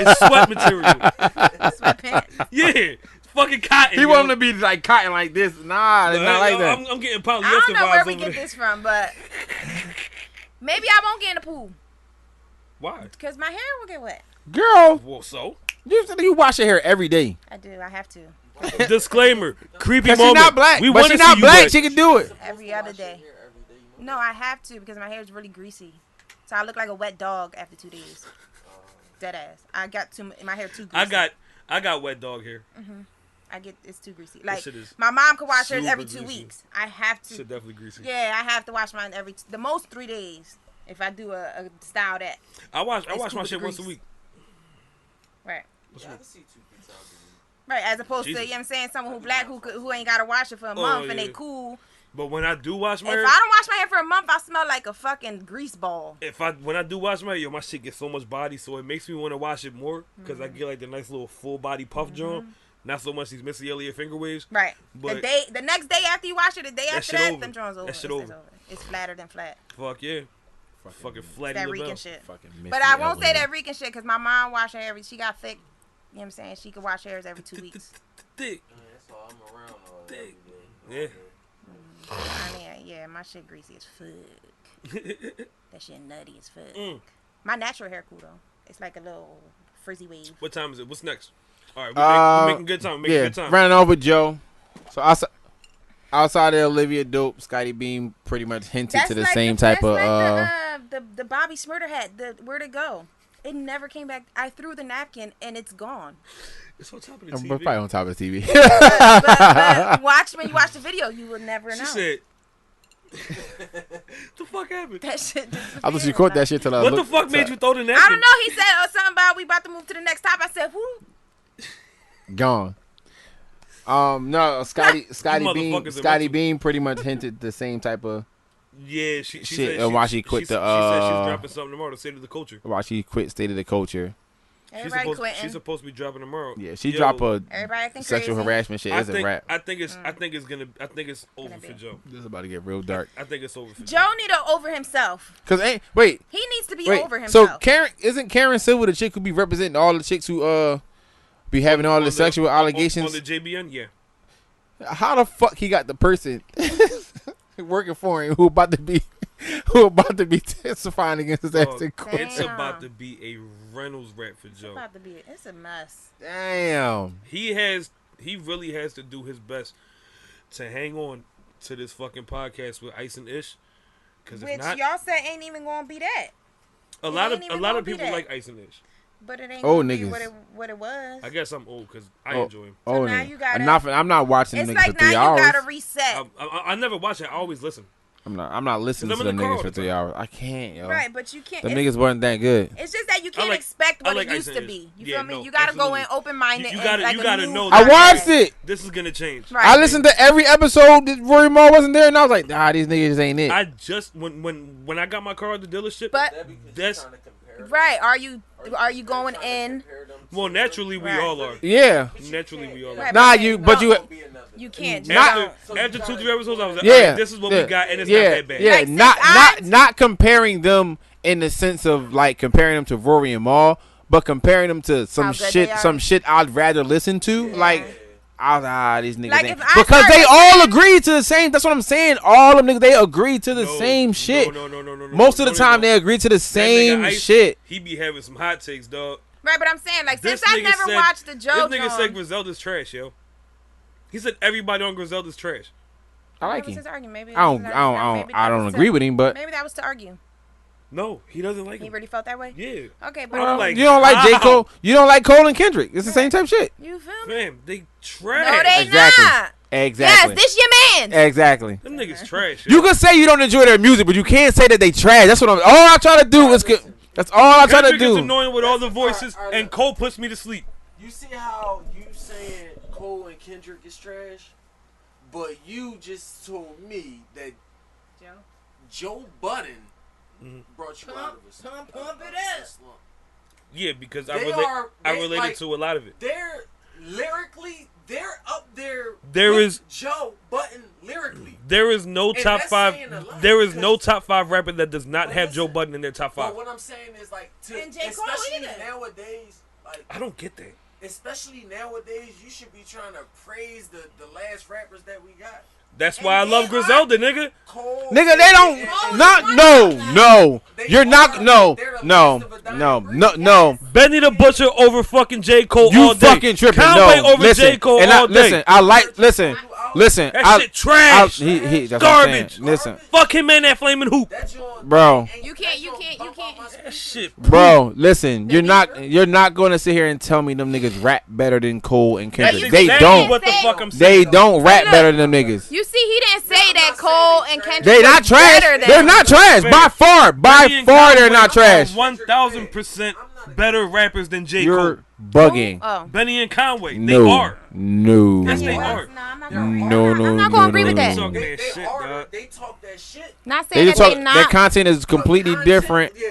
[SPEAKER 2] It's sweat material.
[SPEAKER 4] Sweatpants.
[SPEAKER 2] Yeah. It's fucking cotton.
[SPEAKER 5] He
[SPEAKER 2] yo.
[SPEAKER 5] want them to be like cotton like this. Nah, it's not like that.
[SPEAKER 2] I'm getting
[SPEAKER 4] I
[SPEAKER 2] polyester
[SPEAKER 4] don't know where
[SPEAKER 2] vibes
[SPEAKER 4] we
[SPEAKER 2] over
[SPEAKER 4] get
[SPEAKER 2] there.
[SPEAKER 4] this from, but maybe I won't get in the pool
[SPEAKER 2] Why?
[SPEAKER 4] because my hair will get wet.
[SPEAKER 5] Girl,
[SPEAKER 2] Well, so.
[SPEAKER 5] you wash your hair every day.
[SPEAKER 4] I do. I have to
[SPEAKER 2] Disclaimer. Creepy
[SPEAKER 5] Cause
[SPEAKER 2] moment.
[SPEAKER 5] she's not black.
[SPEAKER 2] We
[SPEAKER 5] But
[SPEAKER 2] want
[SPEAKER 5] she's
[SPEAKER 2] to see
[SPEAKER 5] not
[SPEAKER 2] you
[SPEAKER 5] black.
[SPEAKER 2] wet.
[SPEAKER 5] She can do it.
[SPEAKER 4] every other day. No, I have to because my hair is really greasy, so I look like a wet dog after 2 days. Dead ass. I got my hair too greasy.
[SPEAKER 2] I got wet dog hair.
[SPEAKER 4] It's too greasy. Like
[SPEAKER 2] shit is
[SPEAKER 4] my mom could wash hers
[SPEAKER 2] super
[SPEAKER 4] every 2
[SPEAKER 2] greasy.
[SPEAKER 4] weeks. I have to.
[SPEAKER 2] Shit definitely greasy.
[SPEAKER 4] Yeah, I have to wash mine the most 3 days. If I do a style that
[SPEAKER 2] I wash
[SPEAKER 4] It's
[SPEAKER 2] my
[SPEAKER 4] cool
[SPEAKER 2] shit
[SPEAKER 4] with
[SPEAKER 2] once a
[SPEAKER 4] grease.
[SPEAKER 2] week.
[SPEAKER 4] right.
[SPEAKER 1] Yeah, I can see 2-3 times a week.
[SPEAKER 4] Right, as opposed to,
[SPEAKER 2] Jesus.
[SPEAKER 4] you know what I'm saying, someone who black who ain't gotta wash it for a month and they
[SPEAKER 2] yeah.
[SPEAKER 4] cool.
[SPEAKER 2] But when I do wash my
[SPEAKER 4] If
[SPEAKER 2] hair,
[SPEAKER 4] I don't wash my hair for a month, I smell like a fucking grease ball.
[SPEAKER 2] when I do wash my hair, yo, my shit gets so much body, so it makes me want to wash it more because I
[SPEAKER 4] Mm-hmm.
[SPEAKER 2] get like the nice little full body puff joint. Not so much these Missy Elliott finger waves.
[SPEAKER 4] Right.
[SPEAKER 2] But
[SPEAKER 4] the next day after you wash it, the day after
[SPEAKER 2] shit
[SPEAKER 4] that,
[SPEAKER 2] over.
[SPEAKER 4] them joints over.
[SPEAKER 2] That shit
[SPEAKER 4] It's
[SPEAKER 2] over.
[SPEAKER 4] It's flatter than flat.
[SPEAKER 2] Fuck yeah. Fucking flatty
[SPEAKER 4] That
[SPEAKER 2] LaBelle.
[SPEAKER 4] Rican shit.
[SPEAKER 5] Fucking
[SPEAKER 4] But I won't say that Rican shit because my mom wash her she got thick. You know what I'm saying? She could wash hers every 2 weeks.
[SPEAKER 2] Thick.
[SPEAKER 1] That's all I'm around all
[SPEAKER 2] Thick.
[SPEAKER 1] every day.
[SPEAKER 2] Yeah.
[SPEAKER 4] I mean, yeah, my shit greasy as fuck. That shit nutty as fuck.
[SPEAKER 2] Mm.
[SPEAKER 4] My natural hair cool though. It's like a little frizzy wave.
[SPEAKER 2] What time is it? What's next? All right, we're making good time. We're making
[SPEAKER 5] Yeah,
[SPEAKER 2] good time.
[SPEAKER 5] running over Joe. So outside of Olivia Dope, Scotty Beam pretty much hinted to the
[SPEAKER 4] like
[SPEAKER 5] same type of.
[SPEAKER 4] Like the Bobby Smurder hat. Where'd it go? It never came back. I threw the napkin and it's gone.
[SPEAKER 2] It's on top of the
[SPEAKER 5] We're
[SPEAKER 2] TV.
[SPEAKER 5] probably on top of the TV.
[SPEAKER 4] but when you watch the video, you will never know.
[SPEAKER 2] She said, the fuck happened?
[SPEAKER 4] that shit.
[SPEAKER 5] I thought she caught that shit till I
[SPEAKER 2] What the
[SPEAKER 5] looked-
[SPEAKER 2] fuck made you throw the napkin?
[SPEAKER 4] I don't know. He said something about we about to move to the next top. I said, who?
[SPEAKER 5] Gone. No, Scotty
[SPEAKER 2] motherfuckers are mental.
[SPEAKER 5] Beam pretty much hinted the same type of
[SPEAKER 2] Yeah, she
[SPEAKER 5] shit.
[SPEAKER 2] said
[SPEAKER 5] Why she quit
[SPEAKER 2] she
[SPEAKER 5] the
[SPEAKER 2] said she's dropping something tomorrow to say to the culture.
[SPEAKER 5] why she quit State of the Culture.
[SPEAKER 4] Everybody quitting.
[SPEAKER 2] She's supposed to be dropping tomorrow.
[SPEAKER 5] Yeah, she
[SPEAKER 2] Yo,
[SPEAKER 5] drop a
[SPEAKER 4] Everybody acting
[SPEAKER 5] sexual
[SPEAKER 4] crazy.
[SPEAKER 5] harassment shit.
[SPEAKER 2] I
[SPEAKER 5] It's a
[SPEAKER 2] think,
[SPEAKER 5] rap.
[SPEAKER 2] I think it's over
[SPEAKER 4] Gonna
[SPEAKER 2] for
[SPEAKER 4] be.
[SPEAKER 2] Joe.
[SPEAKER 5] This is about to get real dark.
[SPEAKER 2] I think it's over for
[SPEAKER 4] Joe need to over himself.
[SPEAKER 5] Cause wait,
[SPEAKER 4] He needs to be
[SPEAKER 5] wait.
[SPEAKER 4] over
[SPEAKER 5] So
[SPEAKER 4] himself.
[SPEAKER 5] isn't Karen Silver the chick who be representing all the chicks who be having all the sexual allegations?
[SPEAKER 2] on the JBN. Yeah,
[SPEAKER 5] How the fuck he got the person working for him who about to be testifying against his ass
[SPEAKER 2] Dog,
[SPEAKER 5] in court?
[SPEAKER 2] it's about to be a Reynolds rap for
[SPEAKER 4] It's
[SPEAKER 2] Joe.
[SPEAKER 4] about to be. It's a mess.
[SPEAKER 5] Damn.
[SPEAKER 2] He really has to do his best to hang on to this fucking podcast with Ice and Ish. Because if
[SPEAKER 4] Which
[SPEAKER 2] not,
[SPEAKER 4] y'all said ain't even gonna be that.
[SPEAKER 2] a lot
[SPEAKER 4] ain't even
[SPEAKER 2] of
[SPEAKER 4] gonna be
[SPEAKER 2] people
[SPEAKER 4] that.
[SPEAKER 2] like Ice and Ish.
[SPEAKER 4] But it ain't
[SPEAKER 5] Old
[SPEAKER 4] gonna be
[SPEAKER 5] niggas.
[SPEAKER 4] what it was.
[SPEAKER 2] I guess I'm old because I
[SPEAKER 5] Oh.
[SPEAKER 2] enjoy him.
[SPEAKER 5] Oh,
[SPEAKER 4] now
[SPEAKER 5] nigga.
[SPEAKER 4] you gotta-
[SPEAKER 5] I'm not watching
[SPEAKER 4] It's
[SPEAKER 5] niggas
[SPEAKER 4] like
[SPEAKER 5] for
[SPEAKER 4] now
[SPEAKER 5] 3
[SPEAKER 4] you
[SPEAKER 5] hours.
[SPEAKER 4] gotta reset.
[SPEAKER 2] I never watch it. I always listen.
[SPEAKER 5] I'm not listening to
[SPEAKER 2] 'Cause I'm in
[SPEAKER 5] them
[SPEAKER 2] the car
[SPEAKER 5] niggas
[SPEAKER 2] all
[SPEAKER 5] for
[SPEAKER 2] the
[SPEAKER 5] 3
[SPEAKER 2] time.
[SPEAKER 5] hours. I can't, yo.
[SPEAKER 4] Right, but you can't.
[SPEAKER 5] Them
[SPEAKER 4] It's,
[SPEAKER 5] niggas wasn't that good.
[SPEAKER 4] it's just that you can't
[SPEAKER 2] like-
[SPEAKER 4] expect
[SPEAKER 2] I
[SPEAKER 4] what
[SPEAKER 2] like
[SPEAKER 4] it used
[SPEAKER 2] Ice
[SPEAKER 4] to
[SPEAKER 2] and
[SPEAKER 4] be.
[SPEAKER 2] Ish.
[SPEAKER 4] You
[SPEAKER 2] Yeah,
[SPEAKER 4] feel me?
[SPEAKER 2] no,
[SPEAKER 4] You gotta go in
[SPEAKER 2] absolutely.
[SPEAKER 4] open minded.
[SPEAKER 2] You gotta-
[SPEAKER 4] like
[SPEAKER 2] you
[SPEAKER 4] a
[SPEAKER 2] gotta
[SPEAKER 4] new
[SPEAKER 2] know
[SPEAKER 5] I
[SPEAKER 2] that-
[SPEAKER 5] watched it.
[SPEAKER 2] This is gonna change.
[SPEAKER 4] Right.
[SPEAKER 5] I listened to every episode that Rory Mal wasn't there, and I was like, nah, these niggas ain't it.
[SPEAKER 2] I just when I got my car at the dealership,
[SPEAKER 4] But
[SPEAKER 1] That because
[SPEAKER 2] That's-
[SPEAKER 1] you're trying to compare them.
[SPEAKER 4] right, are you going in?
[SPEAKER 1] Compare them to
[SPEAKER 2] well, naturally we
[SPEAKER 4] Right.
[SPEAKER 2] all are.
[SPEAKER 5] yeah.
[SPEAKER 2] Naturally we all are.
[SPEAKER 4] Right,
[SPEAKER 5] Nah,
[SPEAKER 4] but
[SPEAKER 5] you,
[SPEAKER 4] no,
[SPEAKER 5] but you,
[SPEAKER 1] be another.
[SPEAKER 4] you can't. Just
[SPEAKER 5] Not-
[SPEAKER 4] don't.
[SPEAKER 1] So
[SPEAKER 2] After
[SPEAKER 1] you
[SPEAKER 2] 2-3
[SPEAKER 1] gotta-
[SPEAKER 2] episodes, I was like,
[SPEAKER 5] yeah.
[SPEAKER 2] all right, this is what
[SPEAKER 5] yeah,
[SPEAKER 2] we got, and it's
[SPEAKER 5] yeah,
[SPEAKER 2] not that bad.
[SPEAKER 5] Yeah,
[SPEAKER 4] Like,
[SPEAKER 5] not
[SPEAKER 4] since
[SPEAKER 5] not comparing them in the sense of like comparing them to Rory and Mal, but comparing them to
[SPEAKER 4] How good they are.
[SPEAKER 5] some shit I'd rather listen to. Like, these niggas
[SPEAKER 4] Like,
[SPEAKER 5] ain't.
[SPEAKER 4] if I
[SPEAKER 5] Because
[SPEAKER 4] start
[SPEAKER 5] they
[SPEAKER 4] listening-
[SPEAKER 5] all agree to the same. That's what I'm saying. All them niggas, they agree to the
[SPEAKER 2] No,
[SPEAKER 5] same shit.
[SPEAKER 2] No.
[SPEAKER 5] Most of the time, they
[SPEAKER 2] they
[SPEAKER 5] agree to the same
[SPEAKER 2] Ice,
[SPEAKER 5] shit.
[SPEAKER 2] He be having some hot takes, dog.
[SPEAKER 4] Right, but I'm saying like
[SPEAKER 2] This
[SPEAKER 4] since I
[SPEAKER 2] nigga
[SPEAKER 4] never
[SPEAKER 2] said-
[SPEAKER 4] watched the Joe
[SPEAKER 2] This nigga said
[SPEAKER 4] joint,
[SPEAKER 2] Griselda's trash, yo. He said everybody on Griselda's trash.
[SPEAKER 5] I like
[SPEAKER 4] that was
[SPEAKER 5] him.
[SPEAKER 4] his argument. Maybe
[SPEAKER 5] I don't
[SPEAKER 4] maybe that
[SPEAKER 5] don't
[SPEAKER 4] was
[SPEAKER 5] agree
[SPEAKER 4] to-
[SPEAKER 5] with him, but
[SPEAKER 4] Maybe that was to argue.
[SPEAKER 2] No, he doesn't like
[SPEAKER 4] He
[SPEAKER 2] him.
[SPEAKER 4] really felt that way.
[SPEAKER 2] Yeah.
[SPEAKER 4] Okay, but
[SPEAKER 2] I'm like,
[SPEAKER 5] you don't like J.
[SPEAKER 2] how?
[SPEAKER 5] Cole. You don't like Cole and Kendrick. It's the same type shit.
[SPEAKER 4] you feel me?
[SPEAKER 2] Fam, they trash.
[SPEAKER 4] No, they
[SPEAKER 5] Exactly.
[SPEAKER 4] not.
[SPEAKER 5] Exactly.
[SPEAKER 4] Yes, this your man.
[SPEAKER 5] Exactly.
[SPEAKER 2] Them niggas trash. Yo.
[SPEAKER 5] You can say you don't enjoy their music, but you can't say that they trash. That's what all I try to do is good. That's all I try to
[SPEAKER 2] Kendrick is
[SPEAKER 5] do.
[SPEAKER 2] annoying with all the voices,
[SPEAKER 1] Alright,
[SPEAKER 2] and Cole puts me to sleep.
[SPEAKER 1] You see how you saying Cole and Kendrick is trash, but you just told me that Joe Budden brought you out of a
[SPEAKER 4] pump it
[SPEAKER 1] a
[SPEAKER 4] up.
[SPEAKER 1] slump.
[SPEAKER 2] Yeah, because
[SPEAKER 1] They
[SPEAKER 2] I related
[SPEAKER 1] like,
[SPEAKER 2] to a lot of it.
[SPEAKER 1] They're lyrically, they're up there.
[SPEAKER 2] There
[SPEAKER 1] with
[SPEAKER 2] is
[SPEAKER 1] Joe Budden lyrically.
[SPEAKER 2] There is no
[SPEAKER 1] And
[SPEAKER 2] top
[SPEAKER 1] that's
[SPEAKER 2] five.
[SPEAKER 1] saying a lot,
[SPEAKER 2] There is
[SPEAKER 1] because-
[SPEAKER 2] no top 5 rapper that does not
[SPEAKER 1] But
[SPEAKER 2] have Joe
[SPEAKER 1] listen,
[SPEAKER 2] Budden in their top 5.
[SPEAKER 1] But what I'm saying is like,
[SPEAKER 4] And J. Cole
[SPEAKER 1] especially
[SPEAKER 4] either.
[SPEAKER 1] nowadays, like
[SPEAKER 2] I don't get that.
[SPEAKER 1] especially nowadays, you should be trying to praise the last rappers that we got.
[SPEAKER 2] That's why I love
[SPEAKER 1] they
[SPEAKER 2] Griselda, nigga.
[SPEAKER 1] Cole,
[SPEAKER 5] Nigga, they don't. No.
[SPEAKER 2] Benny the Butcher over fucking J. Cole
[SPEAKER 5] You
[SPEAKER 2] all day.
[SPEAKER 5] fucking tripping.
[SPEAKER 2] Conway
[SPEAKER 5] No,
[SPEAKER 2] over
[SPEAKER 5] listen.
[SPEAKER 2] J. Cole
[SPEAKER 5] And
[SPEAKER 2] all day.
[SPEAKER 5] Listen.
[SPEAKER 2] That shit trash.
[SPEAKER 5] That's what I'm
[SPEAKER 2] Garbage.
[SPEAKER 5] saying. Listen,
[SPEAKER 2] Fuck him in that flaming hoop.
[SPEAKER 5] bro.
[SPEAKER 4] You can't.
[SPEAKER 2] That shit.
[SPEAKER 5] Bro, listen. You're not going to sit here and tell me them niggas rap better than Cole and
[SPEAKER 2] That's
[SPEAKER 5] Kendrick.
[SPEAKER 2] exactly
[SPEAKER 5] They don't.
[SPEAKER 2] what the fuck I'm
[SPEAKER 5] They
[SPEAKER 2] saying.
[SPEAKER 5] don't rap
[SPEAKER 4] Look.
[SPEAKER 5] better than them niggas.
[SPEAKER 4] You see, he didn't say that Cole and Kendrick.
[SPEAKER 5] They not
[SPEAKER 4] was
[SPEAKER 5] trash.
[SPEAKER 4] better than
[SPEAKER 5] They're
[SPEAKER 4] him.
[SPEAKER 5] not trash. By far.
[SPEAKER 2] Benny and
[SPEAKER 5] They're
[SPEAKER 2] Conway
[SPEAKER 5] not trash.
[SPEAKER 2] are 1,000% better rappers than J. Cole.
[SPEAKER 5] You're bugging.
[SPEAKER 4] Oh.
[SPEAKER 2] Benny and Conway, they
[SPEAKER 5] No.
[SPEAKER 2] are.
[SPEAKER 5] No.
[SPEAKER 2] Yes, they
[SPEAKER 4] Yeah,
[SPEAKER 2] are.
[SPEAKER 4] no, I'm not
[SPEAKER 5] No,
[SPEAKER 4] gonna-
[SPEAKER 5] no,
[SPEAKER 4] I'm not gonna agree with
[SPEAKER 5] no,
[SPEAKER 4] that.
[SPEAKER 5] no.
[SPEAKER 2] Talking that shit, dog.
[SPEAKER 1] They talk that shit.
[SPEAKER 4] Not
[SPEAKER 5] They
[SPEAKER 4] saying
[SPEAKER 5] just
[SPEAKER 4] that
[SPEAKER 5] talk.
[SPEAKER 4] they
[SPEAKER 5] Their
[SPEAKER 4] not
[SPEAKER 5] content is completely
[SPEAKER 1] Content,
[SPEAKER 5] different.
[SPEAKER 1] Yeah,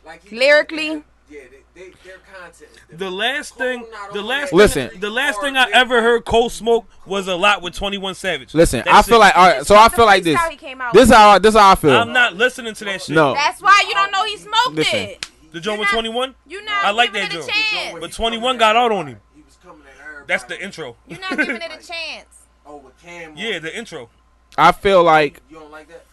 [SPEAKER 1] like he-
[SPEAKER 4] lyrically.
[SPEAKER 1] Yeah, their content is different.
[SPEAKER 2] The last thing,
[SPEAKER 5] Listen.
[SPEAKER 2] the last thing I ever heard Cole smoke was a lot with 21 Savage.
[SPEAKER 5] Listen,
[SPEAKER 2] That's
[SPEAKER 5] I feel
[SPEAKER 2] it.
[SPEAKER 5] like all right. So I feel like this.
[SPEAKER 4] How he came out
[SPEAKER 5] This
[SPEAKER 4] with.
[SPEAKER 5] how I feel.
[SPEAKER 2] I'm not listening to that shit.
[SPEAKER 5] No.
[SPEAKER 4] That's why you don't know he smoked
[SPEAKER 5] Listen.
[SPEAKER 4] it.
[SPEAKER 2] The joint
[SPEAKER 4] You're
[SPEAKER 2] with
[SPEAKER 4] not-
[SPEAKER 2] 21,
[SPEAKER 4] You not
[SPEAKER 2] I like
[SPEAKER 4] giving
[SPEAKER 2] that
[SPEAKER 4] it a
[SPEAKER 2] joint.
[SPEAKER 4] chance.
[SPEAKER 2] but 21 got out on him.
[SPEAKER 1] He was coming at everybody.
[SPEAKER 2] That's the intro.
[SPEAKER 4] You're not giving it a chance.
[SPEAKER 1] Oh, with Cam.
[SPEAKER 2] Yeah, the intro.
[SPEAKER 5] I feel like
[SPEAKER 1] You don't like that?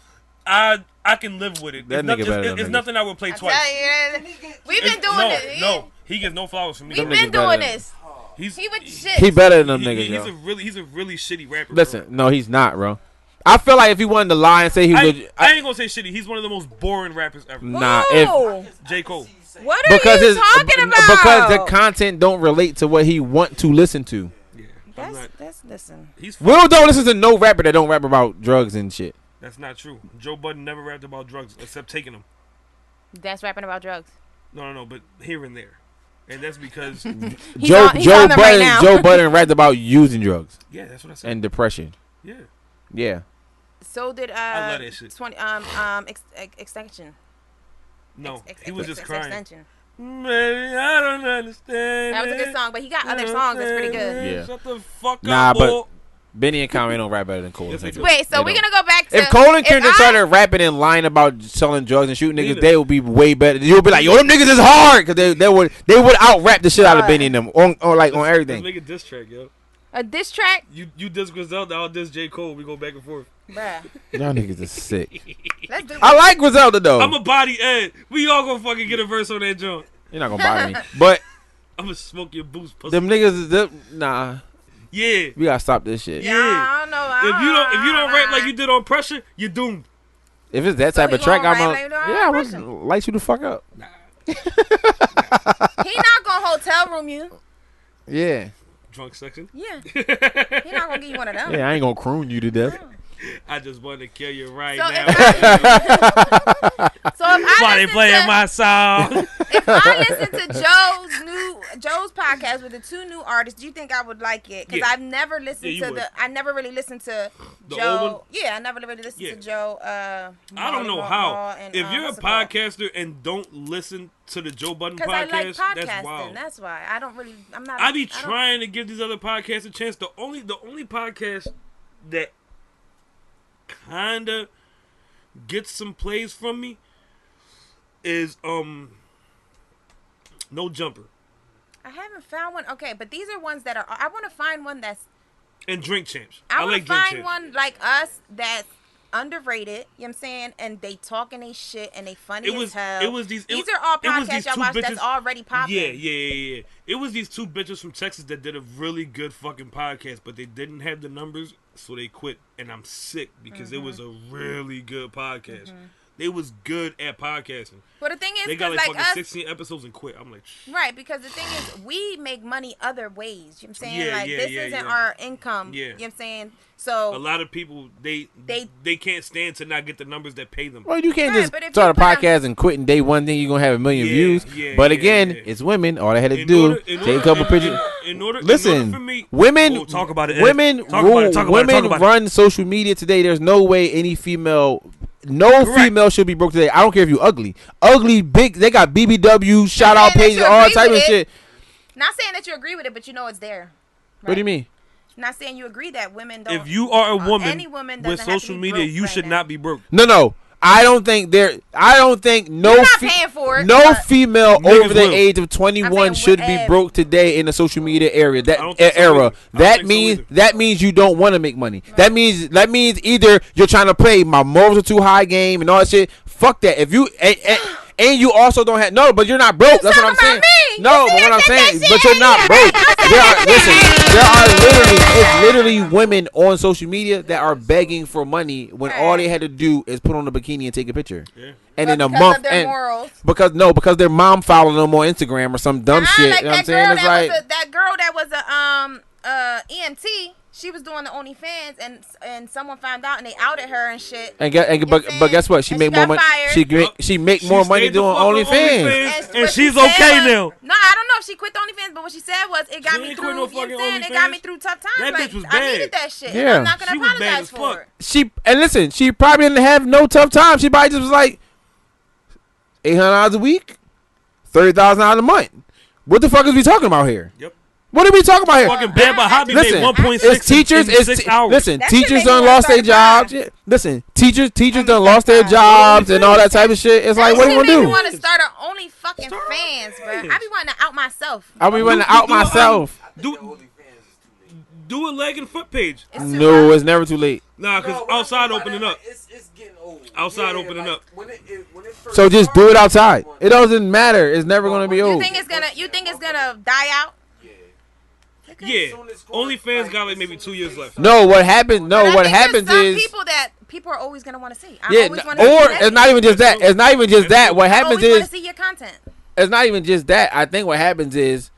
[SPEAKER 2] I can live with it.
[SPEAKER 5] That
[SPEAKER 2] It's, not,
[SPEAKER 5] nigga better than
[SPEAKER 2] it's
[SPEAKER 5] niggas.
[SPEAKER 2] nothing I would play
[SPEAKER 4] I
[SPEAKER 2] twice.
[SPEAKER 4] tell you, we've been doing
[SPEAKER 2] no,
[SPEAKER 4] it.
[SPEAKER 2] No, he gets no flowers from me.
[SPEAKER 4] We've
[SPEAKER 5] Them
[SPEAKER 4] been
[SPEAKER 5] niggas better
[SPEAKER 4] doing
[SPEAKER 5] than-
[SPEAKER 4] this.
[SPEAKER 2] He's
[SPEAKER 4] He with the shit.
[SPEAKER 5] he better than them niggas.
[SPEAKER 2] he's a really shitty rapper.
[SPEAKER 5] Listen, no, he's not, bro. I feel like if he wanted to lie and say he
[SPEAKER 2] bro.
[SPEAKER 5] was,
[SPEAKER 2] I ain't gonna say shitty. He's one of the most boring rappers ever.
[SPEAKER 5] nah,
[SPEAKER 4] Whoa.
[SPEAKER 2] J. Cole.
[SPEAKER 4] What are
[SPEAKER 5] because
[SPEAKER 4] you talking about?
[SPEAKER 5] because the content don't relate to what he want to listen to.
[SPEAKER 2] Yeah, I'm not,
[SPEAKER 4] That's listen.
[SPEAKER 2] he's
[SPEAKER 5] Will don't listen to no rapper that don't rap about drugs and shit.
[SPEAKER 2] That's not true. Joe Budden never rapped about drugs except taking them.
[SPEAKER 4] That's rapping about drugs.
[SPEAKER 2] No, but here and there. And that's because,
[SPEAKER 4] He's on them right now.
[SPEAKER 5] Joe Budden rapped about using drugs
[SPEAKER 2] yeah, that's what I said.
[SPEAKER 5] and depression.
[SPEAKER 2] Yeah.
[SPEAKER 5] Yeah.
[SPEAKER 4] So did
[SPEAKER 2] I love that shit.
[SPEAKER 4] 20 extension.
[SPEAKER 2] No,
[SPEAKER 4] Ex-
[SPEAKER 2] he was just crying.
[SPEAKER 4] Extension.
[SPEAKER 2] Maybe I don't understand.
[SPEAKER 4] That was a good song, but he got other songs that's pretty good.
[SPEAKER 5] Yeah.
[SPEAKER 2] Shut the fuck
[SPEAKER 5] Nah,
[SPEAKER 2] up,
[SPEAKER 5] but
[SPEAKER 2] boy.
[SPEAKER 5] Benny and Conway don't rap better than Cole.
[SPEAKER 2] Yes,
[SPEAKER 5] and
[SPEAKER 2] they do.
[SPEAKER 5] Kendrick.
[SPEAKER 4] Wait, so
[SPEAKER 5] They
[SPEAKER 4] we're
[SPEAKER 5] don't.
[SPEAKER 4] gonna go back to
[SPEAKER 5] If Cole and Kendrick
[SPEAKER 4] I-
[SPEAKER 5] started rapping and lying about selling drugs and shooting niggas,
[SPEAKER 2] Neither.
[SPEAKER 5] they would be way better. You'll be like, yo, them niggas is hard, because they would out rap the shit out of Benny and them on
[SPEAKER 2] Let's
[SPEAKER 5] everything.
[SPEAKER 2] make a diss track, yo.
[SPEAKER 4] a diss track,
[SPEAKER 2] You diss Griselda, I'll diss J. Cole. We go back and forth.
[SPEAKER 4] bruh.
[SPEAKER 5] Y'all niggas is sick.
[SPEAKER 4] Let's do.
[SPEAKER 5] I like Griselda though.
[SPEAKER 2] I'm a body Ed. We all gonna fucking get a verse on that joint.
[SPEAKER 5] You're not gonna bother me, but
[SPEAKER 2] I'm gonna smoke your boots, pussy.
[SPEAKER 5] them niggas is nah.
[SPEAKER 2] Yeah.
[SPEAKER 5] We gotta stop this shit.
[SPEAKER 2] Yeah.
[SPEAKER 4] I don't know.
[SPEAKER 2] If you don't rap like you did on Pressure, you're doomed.
[SPEAKER 5] If it's that
[SPEAKER 4] So
[SPEAKER 5] type
[SPEAKER 4] he
[SPEAKER 5] of track,
[SPEAKER 4] gonna
[SPEAKER 5] I'm
[SPEAKER 4] rap
[SPEAKER 5] gonna
[SPEAKER 4] like
[SPEAKER 5] yeah, I'm
[SPEAKER 4] Pressure?
[SPEAKER 5] gonna light you the fuck up.
[SPEAKER 4] He not gonna hotel room you.
[SPEAKER 5] Yeah,
[SPEAKER 2] Drunk section.
[SPEAKER 4] Yeah. He not gonna give you one of them.
[SPEAKER 5] yeah, I ain't gonna croon you to death.
[SPEAKER 2] I just want to kill you right
[SPEAKER 4] So
[SPEAKER 2] now.
[SPEAKER 4] So if
[SPEAKER 2] Why they
[SPEAKER 4] I
[SPEAKER 2] playing
[SPEAKER 4] listen to,
[SPEAKER 2] my song?
[SPEAKER 4] if I listen to Joe's podcast with the two new artists, do you think I would like it? Because
[SPEAKER 2] Yeah.
[SPEAKER 4] I've never listened
[SPEAKER 2] Yeah, you
[SPEAKER 4] to
[SPEAKER 2] would.
[SPEAKER 4] I never really listened to
[SPEAKER 2] The
[SPEAKER 4] Joe.
[SPEAKER 2] old one?
[SPEAKER 4] Yeah, I never really listened
[SPEAKER 2] Yeah.
[SPEAKER 4] to Joe.
[SPEAKER 2] I don't know
[SPEAKER 4] Raw
[SPEAKER 2] how.
[SPEAKER 4] and,
[SPEAKER 2] If you're a
[SPEAKER 4] what's it called?
[SPEAKER 2] podcaster and don't listen to the Joe Budden
[SPEAKER 4] Because I like
[SPEAKER 2] podcast,
[SPEAKER 4] podcasting.
[SPEAKER 2] that's wild.
[SPEAKER 4] That's why I don't really. I'm not.
[SPEAKER 2] I be
[SPEAKER 4] don't-
[SPEAKER 2] trying to give these other podcasts a chance. The only podcast that kinda gets some plays from me is No Jumper
[SPEAKER 4] I haven't found one. Okay, but these are ones that are. I want to find one that's.
[SPEAKER 2] and Drink Champs.
[SPEAKER 4] I want
[SPEAKER 2] like
[SPEAKER 4] to
[SPEAKER 2] Drink
[SPEAKER 4] find
[SPEAKER 2] Champs.
[SPEAKER 4] one like us that's underrated. You know what I'm saying? And they talking they shit and they funny
[SPEAKER 2] It was-
[SPEAKER 4] as hell.
[SPEAKER 2] it was these-
[SPEAKER 4] These
[SPEAKER 2] it-
[SPEAKER 4] are all
[SPEAKER 2] it was these
[SPEAKER 4] podcasts y'all
[SPEAKER 2] two
[SPEAKER 4] watch that's
[SPEAKER 2] bitches-
[SPEAKER 4] already popping.
[SPEAKER 2] Yeah. It was these two bitches from Texas that did a really good fucking podcast, but they didn't have the numbers, so they quit. And I'm sick because it was a really good podcast. They was good at podcasting.
[SPEAKER 4] But the thing is,
[SPEAKER 2] They got
[SPEAKER 4] because
[SPEAKER 2] like
[SPEAKER 4] like
[SPEAKER 2] fucking
[SPEAKER 4] us,
[SPEAKER 2] 16 episodes and quit. I'm like,
[SPEAKER 4] right? Because the thing is, we make money other ways. You know what I'm saying?
[SPEAKER 2] Yeah,
[SPEAKER 4] like
[SPEAKER 2] yeah,
[SPEAKER 4] this
[SPEAKER 2] yeah,
[SPEAKER 4] isn't
[SPEAKER 2] yeah.
[SPEAKER 4] our income.
[SPEAKER 2] Yeah.
[SPEAKER 4] You know what I'm saying? So
[SPEAKER 2] a lot of people they can't stand to not get the numbers that pay them.
[SPEAKER 5] Well, you can't
[SPEAKER 4] Right,
[SPEAKER 5] just
[SPEAKER 4] but if
[SPEAKER 5] start a
[SPEAKER 4] you put
[SPEAKER 5] podcast and quit in day one. Then you're gonna have 1 million
[SPEAKER 2] Yeah,
[SPEAKER 5] views.
[SPEAKER 2] yeah,
[SPEAKER 5] But
[SPEAKER 2] yeah,
[SPEAKER 5] again,
[SPEAKER 2] yeah.
[SPEAKER 5] it's women. All they had to
[SPEAKER 2] In
[SPEAKER 5] do
[SPEAKER 2] order-
[SPEAKER 5] take a couple pictures.
[SPEAKER 2] In order
[SPEAKER 5] Listen,
[SPEAKER 2] for me,
[SPEAKER 5] women,
[SPEAKER 2] oh, talk about it. Ed.
[SPEAKER 5] women,
[SPEAKER 2] Talk about it, talk about it,
[SPEAKER 5] women
[SPEAKER 2] talk about it.
[SPEAKER 5] run social media today. There's no way any female no
[SPEAKER 2] Correct.
[SPEAKER 5] female should be broke today. I don't care if you ugly, big. They got BBW shout out
[SPEAKER 4] saying that
[SPEAKER 5] pages,
[SPEAKER 4] you
[SPEAKER 5] all
[SPEAKER 4] agree
[SPEAKER 5] type of
[SPEAKER 4] with it.
[SPEAKER 5] shit.
[SPEAKER 4] Not saying that you agree with it, but you know it's there.
[SPEAKER 5] What do you mean?
[SPEAKER 4] Not saying you agree that women don't.
[SPEAKER 2] If you are a woman
[SPEAKER 4] any woman
[SPEAKER 2] with
[SPEAKER 4] doesn't have to
[SPEAKER 2] social
[SPEAKER 4] be
[SPEAKER 2] media,
[SPEAKER 4] broke
[SPEAKER 2] you
[SPEAKER 4] right
[SPEAKER 2] should
[SPEAKER 4] now.
[SPEAKER 2] not be broke.
[SPEAKER 5] No. I don't think no
[SPEAKER 4] You're not paying for it,
[SPEAKER 5] no
[SPEAKER 4] but
[SPEAKER 5] female
[SPEAKER 2] niggas
[SPEAKER 5] over the
[SPEAKER 2] will.
[SPEAKER 5] age of 21
[SPEAKER 4] I'm saying
[SPEAKER 5] should be
[SPEAKER 4] whatever.
[SPEAKER 5] broke today in the social media area.
[SPEAKER 2] I don't think so
[SPEAKER 5] Era.
[SPEAKER 2] either. I don't
[SPEAKER 5] That
[SPEAKER 2] think so
[SPEAKER 5] means
[SPEAKER 2] either.
[SPEAKER 5] you don't want to make money. That means either you're trying to play my morals are too high game and all that shit. Fuck that. If you and you also don't have but you're not broke. That's what I'm saying.
[SPEAKER 4] talking about me.
[SPEAKER 5] No,
[SPEAKER 4] You
[SPEAKER 5] but
[SPEAKER 4] see
[SPEAKER 5] what I'm
[SPEAKER 4] that
[SPEAKER 5] saying,
[SPEAKER 4] shit?
[SPEAKER 5] but you're not broke. There are literally women on social media that are begging for money when all they had to do is put on a bikini and take a picture.
[SPEAKER 2] Yeah.
[SPEAKER 5] And
[SPEAKER 4] But
[SPEAKER 5] in a
[SPEAKER 4] because
[SPEAKER 5] month
[SPEAKER 4] of their morals.
[SPEAKER 5] because their mom following them on Instagram or some dumb shit.
[SPEAKER 4] Like
[SPEAKER 5] You know what I'm
[SPEAKER 4] that
[SPEAKER 5] saying?
[SPEAKER 4] girl
[SPEAKER 5] It's
[SPEAKER 4] that
[SPEAKER 5] like
[SPEAKER 4] that girl that was a EMT. She was doing the OnlyFans and someone found out and they outed her and shit.
[SPEAKER 5] but
[SPEAKER 4] saying?
[SPEAKER 5] guess what? She
[SPEAKER 4] And
[SPEAKER 5] make
[SPEAKER 4] she
[SPEAKER 5] more
[SPEAKER 4] got
[SPEAKER 5] money.
[SPEAKER 4] fired.
[SPEAKER 5] She make more money
[SPEAKER 2] stayed the
[SPEAKER 5] doing
[SPEAKER 2] fuck on
[SPEAKER 5] OnlyFans.
[SPEAKER 2] And
[SPEAKER 4] what
[SPEAKER 2] she's
[SPEAKER 4] she said
[SPEAKER 2] okay
[SPEAKER 4] was-
[SPEAKER 2] now.
[SPEAKER 4] No, I don't know if she quit the OnlyFans, but what she said was it got
[SPEAKER 2] She
[SPEAKER 4] me
[SPEAKER 2] ain't
[SPEAKER 4] through.
[SPEAKER 2] quit no
[SPEAKER 4] You know what I'm
[SPEAKER 2] fucking
[SPEAKER 4] saying? It got
[SPEAKER 2] OnlyFans.
[SPEAKER 4] me through tough times.
[SPEAKER 2] That
[SPEAKER 4] like,
[SPEAKER 2] bitch was
[SPEAKER 4] I
[SPEAKER 2] bad.
[SPEAKER 4] needed that shit.
[SPEAKER 5] Yeah.
[SPEAKER 4] And I'm not gonna
[SPEAKER 2] She was bad
[SPEAKER 4] apologize
[SPEAKER 2] as
[SPEAKER 4] for
[SPEAKER 2] fuck.
[SPEAKER 4] it.
[SPEAKER 5] And listen, she probably didn't have no tough time. She probably just was like $800 a week, $30,000 a month. What the fuck is we talking about here?
[SPEAKER 2] Yep.
[SPEAKER 5] What are we talking about here?
[SPEAKER 2] Fucking bad, but Hobby
[SPEAKER 5] Listen,
[SPEAKER 2] made 1.6
[SPEAKER 5] it's teachers.
[SPEAKER 2] in 6 hours.
[SPEAKER 5] Listen,
[SPEAKER 4] That shit
[SPEAKER 5] teachers
[SPEAKER 4] make me
[SPEAKER 5] done
[SPEAKER 4] wanna
[SPEAKER 5] lost their
[SPEAKER 4] start
[SPEAKER 5] jobs.
[SPEAKER 4] crying.
[SPEAKER 5] Yeah. Listen, teachers
[SPEAKER 4] me
[SPEAKER 5] done lost
[SPEAKER 4] start
[SPEAKER 5] their
[SPEAKER 4] crying.
[SPEAKER 5] jobs and all that type of shit. It's like, what are you
[SPEAKER 4] That shit
[SPEAKER 5] gonna
[SPEAKER 4] made me
[SPEAKER 5] do?
[SPEAKER 4] want to start a only fucking
[SPEAKER 2] Start
[SPEAKER 4] fans, bro.
[SPEAKER 2] OnlyFans.
[SPEAKER 4] I be wanting to out myself.
[SPEAKER 5] I be running out
[SPEAKER 2] do a,
[SPEAKER 5] myself.
[SPEAKER 2] Do a leg and foot page.
[SPEAKER 4] It's too
[SPEAKER 5] No,
[SPEAKER 4] much.
[SPEAKER 5] it's never too late.
[SPEAKER 2] Nah, because outside opening up.
[SPEAKER 1] It's getting old.
[SPEAKER 2] Outside opening up.
[SPEAKER 1] When it first
[SPEAKER 5] So just do it
[SPEAKER 1] started,
[SPEAKER 5] outside. It doesn't matter. It's never gonna be
[SPEAKER 4] You
[SPEAKER 5] old.
[SPEAKER 4] think it's gonna die out?
[SPEAKER 2] Yeah. OnlyFans got like maybe 2 years left.
[SPEAKER 5] No, what happens? No,
[SPEAKER 4] But I
[SPEAKER 5] what
[SPEAKER 4] think there's
[SPEAKER 5] happens
[SPEAKER 4] some
[SPEAKER 5] is
[SPEAKER 4] people that people are always gonna want to see. I
[SPEAKER 5] yeah.
[SPEAKER 4] always wanna see
[SPEAKER 5] Or
[SPEAKER 4] that.
[SPEAKER 5] it's not even just that. It's not even just that. What
[SPEAKER 4] I
[SPEAKER 5] happens
[SPEAKER 4] always want
[SPEAKER 5] is
[SPEAKER 4] to see your content.
[SPEAKER 5] it's not even just that. I think what happens is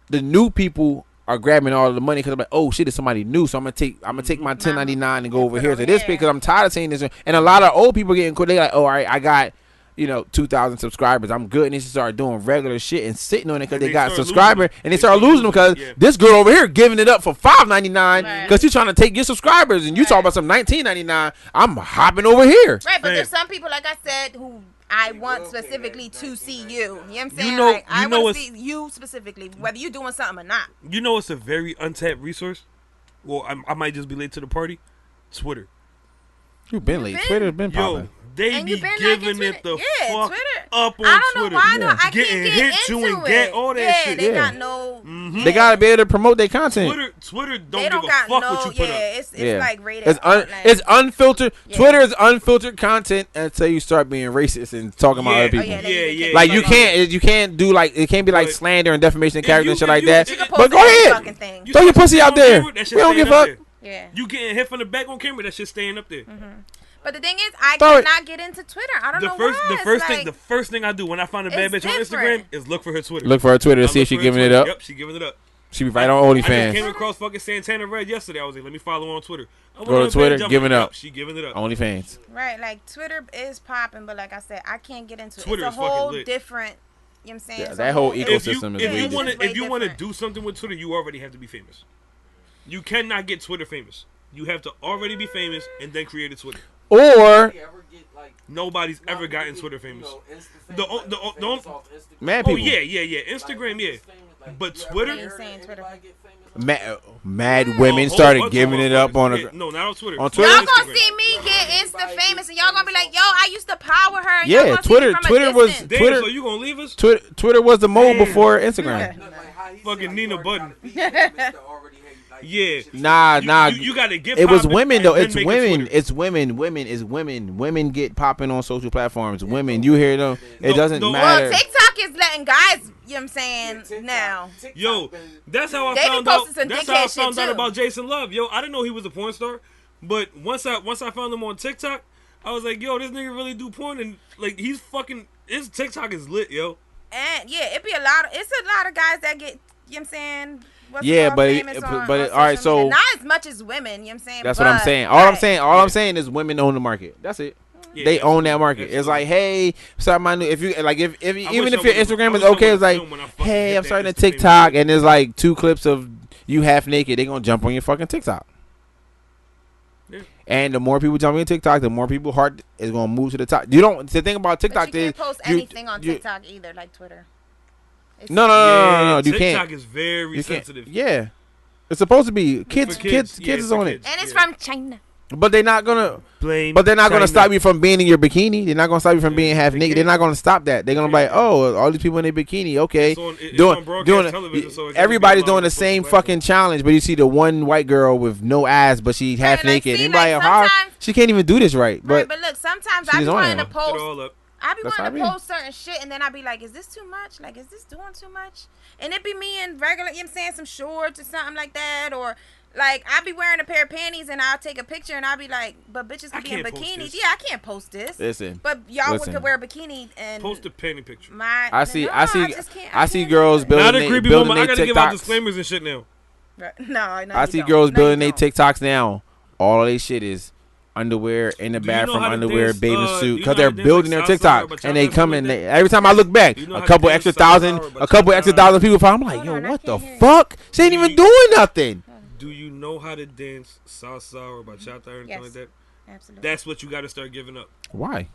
[SPEAKER 5] the new people are grabbing all of the money because I'm like, oh shit, it's somebody new, so I'm gonna take my 1099 and go over here to this because I'm tired of seeing this. And a lot of old people getting cool. They like, oh, all right, I got 2,000 subscribers. I'm good, and they should start doing regular shit and sitting on it because
[SPEAKER 2] And
[SPEAKER 5] they
[SPEAKER 2] they
[SPEAKER 5] got
[SPEAKER 2] start
[SPEAKER 5] subscriber,
[SPEAKER 2] losing.
[SPEAKER 5] and they start losing them because
[SPEAKER 2] Yeah.
[SPEAKER 5] this girl over here giving it up for $5.99
[SPEAKER 4] Right.
[SPEAKER 5] because she's trying to take your subscribers, and you
[SPEAKER 4] Right.
[SPEAKER 5] talk about some $19.99. I'm hopping over here.
[SPEAKER 4] Right, but
[SPEAKER 2] Fam.
[SPEAKER 4] there's some people, like I said, who I want specifically to see you. You know what I'm saying?
[SPEAKER 2] know-
[SPEAKER 4] like, I
[SPEAKER 2] you know
[SPEAKER 4] want to
[SPEAKER 2] what's-
[SPEAKER 4] see you specifically, whether you're doing something or not.
[SPEAKER 2] You know it's a very untapped resource? Well, I might just be late to the party. Twitter.
[SPEAKER 5] You've been late.
[SPEAKER 4] been-
[SPEAKER 5] Twitter's been
[SPEAKER 2] Yo,
[SPEAKER 5] popping.
[SPEAKER 2] they
[SPEAKER 4] And
[SPEAKER 2] be
[SPEAKER 4] you been liking
[SPEAKER 2] giving it the
[SPEAKER 4] Twitter. Yeah,
[SPEAKER 2] fuck
[SPEAKER 4] Twitter.
[SPEAKER 2] up on
[SPEAKER 4] I don't know
[SPEAKER 2] Twitter.
[SPEAKER 4] why though. I
[SPEAKER 2] Getting
[SPEAKER 4] can't get
[SPEAKER 2] hit
[SPEAKER 4] into
[SPEAKER 2] to and
[SPEAKER 4] it.
[SPEAKER 2] get all that
[SPEAKER 4] yeah,
[SPEAKER 2] shit.
[SPEAKER 4] They
[SPEAKER 5] Yeah.
[SPEAKER 4] got no.
[SPEAKER 5] They gotta be able to promote their content.
[SPEAKER 2] Twitter
[SPEAKER 4] They
[SPEAKER 2] don't
[SPEAKER 4] don't
[SPEAKER 2] give a
[SPEAKER 4] got
[SPEAKER 2] fuck
[SPEAKER 4] no.
[SPEAKER 2] what you put
[SPEAKER 4] yeah,
[SPEAKER 2] up.
[SPEAKER 4] it's like rated.
[SPEAKER 5] It's
[SPEAKER 4] like,
[SPEAKER 5] it's unfiltered.
[SPEAKER 4] Yeah.
[SPEAKER 5] Twitter is unfiltered content until you start being racist and talking about
[SPEAKER 2] Yeah.
[SPEAKER 5] other
[SPEAKER 2] Oh,
[SPEAKER 5] people.
[SPEAKER 4] yeah, they
[SPEAKER 2] Yeah,
[SPEAKER 4] can
[SPEAKER 5] Like
[SPEAKER 4] take
[SPEAKER 5] you
[SPEAKER 4] it
[SPEAKER 5] can't do like it can't be like
[SPEAKER 2] But
[SPEAKER 5] slander and defamation of
[SPEAKER 2] if
[SPEAKER 5] character
[SPEAKER 2] you-
[SPEAKER 5] and shit
[SPEAKER 2] if
[SPEAKER 5] like
[SPEAKER 2] you-
[SPEAKER 5] that.
[SPEAKER 2] you
[SPEAKER 4] can
[SPEAKER 5] But
[SPEAKER 4] post
[SPEAKER 5] go
[SPEAKER 4] any
[SPEAKER 5] ahead,
[SPEAKER 4] fucking thing.
[SPEAKER 2] You
[SPEAKER 5] throw your
[SPEAKER 2] start
[SPEAKER 5] pussy
[SPEAKER 2] shit
[SPEAKER 5] out
[SPEAKER 2] on
[SPEAKER 5] there.
[SPEAKER 2] camera, that shit
[SPEAKER 5] We don't
[SPEAKER 2] staying
[SPEAKER 5] give
[SPEAKER 2] up
[SPEAKER 5] up.
[SPEAKER 2] there.
[SPEAKER 4] Yeah.
[SPEAKER 2] You getting hit from the back on camera, that shit staying up there.
[SPEAKER 4] But the thing is, I
[SPEAKER 5] Throw it.
[SPEAKER 4] cannot get into Twitter. I don't
[SPEAKER 2] The
[SPEAKER 4] know
[SPEAKER 2] first,
[SPEAKER 4] why. It's
[SPEAKER 2] the first thing I do when I find a bad
[SPEAKER 4] It's
[SPEAKER 2] bitch on Instagram
[SPEAKER 4] different.
[SPEAKER 2] is look for her Twitter.
[SPEAKER 5] Look for her Twitter to
[SPEAKER 2] I
[SPEAKER 5] see
[SPEAKER 2] look
[SPEAKER 5] if she
[SPEAKER 2] for her
[SPEAKER 5] giving it
[SPEAKER 2] Twitter.
[SPEAKER 5] up.
[SPEAKER 2] Yep, she giving it up.
[SPEAKER 5] She be right on
[SPEAKER 2] I just came
[SPEAKER 5] OnlyFans.
[SPEAKER 2] across fucking Santana Red yesterday. I was like, let me follow her on Twitter. I went
[SPEAKER 5] Go to
[SPEAKER 2] on the
[SPEAKER 5] Twitter,
[SPEAKER 2] page, I'm
[SPEAKER 5] giving
[SPEAKER 2] like,
[SPEAKER 5] up.
[SPEAKER 2] yep, she giving it up.
[SPEAKER 5] OnlyFans.
[SPEAKER 4] right. Like Twitter is popping, but like I said, I can't get into it.
[SPEAKER 2] Twitter
[SPEAKER 4] It's
[SPEAKER 2] is
[SPEAKER 4] a
[SPEAKER 2] fucking
[SPEAKER 4] whole
[SPEAKER 2] lit.
[SPEAKER 4] different. You know what I'm saying?
[SPEAKER 5] Yeah,
[SPEAKER 4] It's
[SPEAKER 5] that
[SPEAKER 4] a
[SPEAKER 5] whole
[SPEAKER 4] it's-
[SPEAKER 5] ecosystem is
[SPEAKER 2] if
[SPEAKER 5] way
[SPEAKER 2] you want
[SPEAKER 5] different.
[SPEAKER 2] if you want to
[SPEAKER 4] different.
[SPEAKER 2] do something with Twitter, you already have to be famous. You cannot get Twitter famous. You have to already be famous and then create a Twitter.
[SPEAKER 5] Or
[SPEAKER 2] Nobody's ever gotten Twitter famous. The
[SPEAKER 5] mad
[SPEAKER 2] Oh
[SPEAKER 5] people.
[SPEAKER 2] yeah. Instagram, yeah. But Twitter,
[SPEAKER 4] Ain't saying Twitter.
[SPEAKER 5] Mad women started giving it up on a.
[SPEAKER 2] No, not on Twitter.
[SPEAKER 5] On Twitter?
[SPEAKER 4] Y'all
[SPEAKER 2] Instagram.
[SPEAKER 4] gonna see me get Insta famous, and y'all gonna be like, "Yo, I used to power her." And
[SPEAKER 5] Yeah,
[SPEAKER 4] y'all gonna see me
[SPEAKER 5] Twitter-
[SPEAKER 4] from a
[SPEAKER 5] Twitter was-
[SPEAKER 4] distance.
[SPEAKER 2] Damn,
[SPEAKER 5] Twitter-
[SPEAKER 2] so you gonna leave us?
[SPEAKER 5] Twitter was the mode
[SPEAKER 2] Damn.
[SPEAKER 5] before Instagram.
[SPEAKER 2] Fucking Nina Budden. Yeah.
[SPEAKER 5] Nah.
[SPEAKER 2] You gotta get.
[SPEAKER 5] It was
[SPEAKER 2] poppin'
[SPEAKER 5] women
[SPEAKER 2] and
[SPEAKER 5] though.
[SPEAKER 2] then
[SPEAKER 5] It's
[SPEAKER 2] make a
[SPEAKER 5] women.
[SPEAKER 2] Twitter.
[SPEAKER 5] It's women. Women is women. Women get popping on social platforms. Women, you hear them. It
[SPEAKER 2] No,
[SPEAKER 5] doesn't
[SPEAKER 2] no.
[SPEAKER 5] matter.
[SPEAKER 4] Well, TikTok is letting guys. You know what I'm saying now.
[SPEAKER 2] Yo, that's how I
[SPEAKER 4] They be
[SPEAKER 2] found out.
[SPEAKER 4] posting some
[SPEAKER 2] That's
[SPEAKER 4] dickhead
[SPEAKER 2] how I
[SPEAKER 4] shit,
[SPEAKER 2] found out
[SPEAKER 4] too.
[SPEAKER 2] about Jason Love. Yo, I didn't know he was a porn star, but once I found him on TikTok, I was like, yo, this nigga really do porn, and like he's fucking. His TikTok is lit, yo.
[SPEAKER 4] And yeah, it's a lot of guys that get. You know what I'm saying. What's
[SPEAKER 5] Yeah,
[SPEAKER 4] it called,
[SPEAKER 5] but
[SPEAKER 4] famous
[SPEAKER 5] it-
[SPEAKER 4] on,
[SPEAKER 5] but
[SPEAKER 4] on
[SPEAKER 5] it- all right,
[SPEAKER 4] social media.
[SPEAKER 5] so-
[SPEAKER 4] not as much as women. You know what I'm saying.
[SPEAKER 5] That's what I'm
[SPEAKER 4] but-
[SPEAKER 5] saying. All I'm
[SPEAKER 4] right.
[SPEAKER 5] saying. All I'm saying is women own the market. That's it.
[SPEAKER 2] Yeah,
[SPEAKER 5] They own that
[SPEAKER 2] absolutely.
[SPEAKER 5] market. It's like, hey, start my new. If you like, if even
[SPEAKER 2] wish
[SPEAKER 5] if
[SPEAKER 2] I
[SPEAKER 5] your
[SPEAKER 2] would've-
[SPEAKER 5] Instagram
[SPEAKER 2] I
[SPEAKER 5] is
[SPEAKER 2] wish I
[SPEAKER 5] okay, it's
[SPEAKER 2] would've
[SPEAKER 5] like,
[SPEAKER 2] filmed when I fucking
[SPEAKER 5] hey,
[SPEAKER 2] hit
[SPEAKER 5] I'm
[SPEAKER 2] that
[SPEAKER 5] starting a
[SPEAKER 2] Insta famous
[SPEAKER 5] TikTok,
[SPEAKER 2] shit.
[SPEAKER 5] and there's like 2 clips of you half naked. They gonna jump on your fucking TikTok.
[SPEAKER 2] Yeah.
[SPEAKER 5] And the more people jump in TikTok, the more people heart is gonna move to the top. The thing about TikTok
[SPEAKER 4] But you
[SPEAKER 5] is
[SPEAKER 4] can't post anything on TikTok either, like Twitter.
[SPEAKER 5] No. You
[SPEAKER 2] TikTok
[SPEAKER 5] can't.
[SPEAKER 2] TikTok is very sensitive.
[SPEAKER 5] Yeah, it's supposed to be kids is on it,
[SPEAKER 4] and it's from China.
[SPEAKER 5] but they're not gonna.
[SPEAKER 2] Blame
[SPEAKER 5] But they're not
[SPEAKER 2] China.
[SPEAKER 5] gonna stop you from being in your bikini. They're not gonna stop you from being half naked. They're not gonna stop that. They're gonna be like, oh, all these people in their bikini, okay,
[SPEAKER 2] It's on broadcast television, so it's
[SPEAKER 5] everybody's
[SPEAKER 2] gonna be
[SPEAKER 5] doing the same fucking challenge. But you see the one white girl with no ass, but she's half naked.
[SPEAKER 4] see,
[SPEAKER 5] Anybody
[SPEAKER 4] like,
[SPEAKER 5] how
[SPEAKER 4] sometimes-
[SPEAKER 5] she can't even do this right.
[SPEAKER 4] Right,
[SPEAKER 5] But
[SPEAKER 4] but look, sometimes
[SPEAKER 5] she's
[SPEAKER 4] I be
[SPEAKER 5] on
[SPEAKER 4] wanting
[SPEAKER 5] it.
[SPEAKER 4] to post.
[SPEAKER 2] Put it all up.
[SPEAKER 4] I be
[SPEAKER 5] That's
[SPEAKER 4] wanting
[SPEAKER 5] how I
[SPEAKER 4] to post certain shit, and then I be like, is this too much? Like, is this doing too much? And it be me in regular, you know what I'm saying, some shorts or something like that, or like I be wearing a pair of panties and I'll take a picture and I'll be like, but bitches can be in
[SPEAKER 2] can't post
[SPEAKER 4] bikinis.
[SPEAKER 2] this.
[SPEAKER 4] Yeah, I can't post this.
[SPEAKER 5] listen,
[SPEAKER 4] But y'all
[SPEAKER 5] Listen.
[SPEAKER 4] could wear a bikini and
[SPEAKER 2] Post a panty picture.
[SPEAKER 5] I see
[SPEAKER 4] just can't-
[SPEAKER 5] I see
[SPEAKER 4] can't
[SPEAKER 5] girls
[SPEAKER 4] do it.
[SPEAKER 2] Not
[SPEAKER 5] building
[SPEAKER 2] a creepy
[SPEAKER 5] building
[SPEAKER 2] woman. I
[SPEAKER 5] their
[SPEAKER 2] gotta give out
[SPEAKER 5] TikToks.
[SPEAKER 2] disclaimers and shit now.
[SPEAKER 4] No,
[SPEAKER 5] I see girls building their TikToks now. All of their shit is underwear in the
[SPEAKER 2] Do you know
[SPEAKER 5] bathroom,
[SPEAKER 2] how to
[SPEAKER 5] underwear,
[SPEAKER 2] dance,
[SPEAKER 5] bathing
[SPEAKER 2] do
[SPEAKER 5] suit,
[SPEAKER 2] you
[SPEAKER 5] because
[SPEAKER 2] know
[SPEAKER 5] they're
[SPEAKER 2] how to dance
[SPEAKER 5] building
[SPEAKER 2] like
[SPEAKER 5] their
[SPEAKER 2] salsa or
[SPEAKER 5] TikTok,
[SPEAKER 2] bachata
[SPEAKER 5] and they
[SPEAKER 2] or
[SPEAKER 5] come
[SPEAKER 2] something
[SPEAKER 5] in.
[SPEAKER 2] like that?
[SPEAKER 5] Every time I look back,
[SPEAKER 2] Do you know
[SPEAKER 5] a
[SPEAKER 2] how to
[SPEAKER 5] couple
[SPEAKER 2] dance
[SPEAKER 5] extra
[SPEAKER 2] salsa
[SPEAKER 5] thousand,
[SPEAKER 2] or
[SPEAKER 5] a couple
[SPEAKER 2] bachata?
[SPEAKER 5] extra thousand people follow. I'm like,
[SPEAKER 4] Hold
[SPEAKER 5] yo,
[SPEAKER 4] on, I
[SPEAKER 5] what the
[SPEAKER 4] can't hear you.
[SPEAKER 5] fuck? She ain't even doing nothing.
[SPEAKER 2] Do you know how to dance salsa or bachata or anything
[SPEAKER 4] Yes.
[SPEAKER 2] like that?
[SPEAKER 4] Absolutely.
[SPEAKER 2] That's what you got to start giving up.
[SPEAKER 5] Why?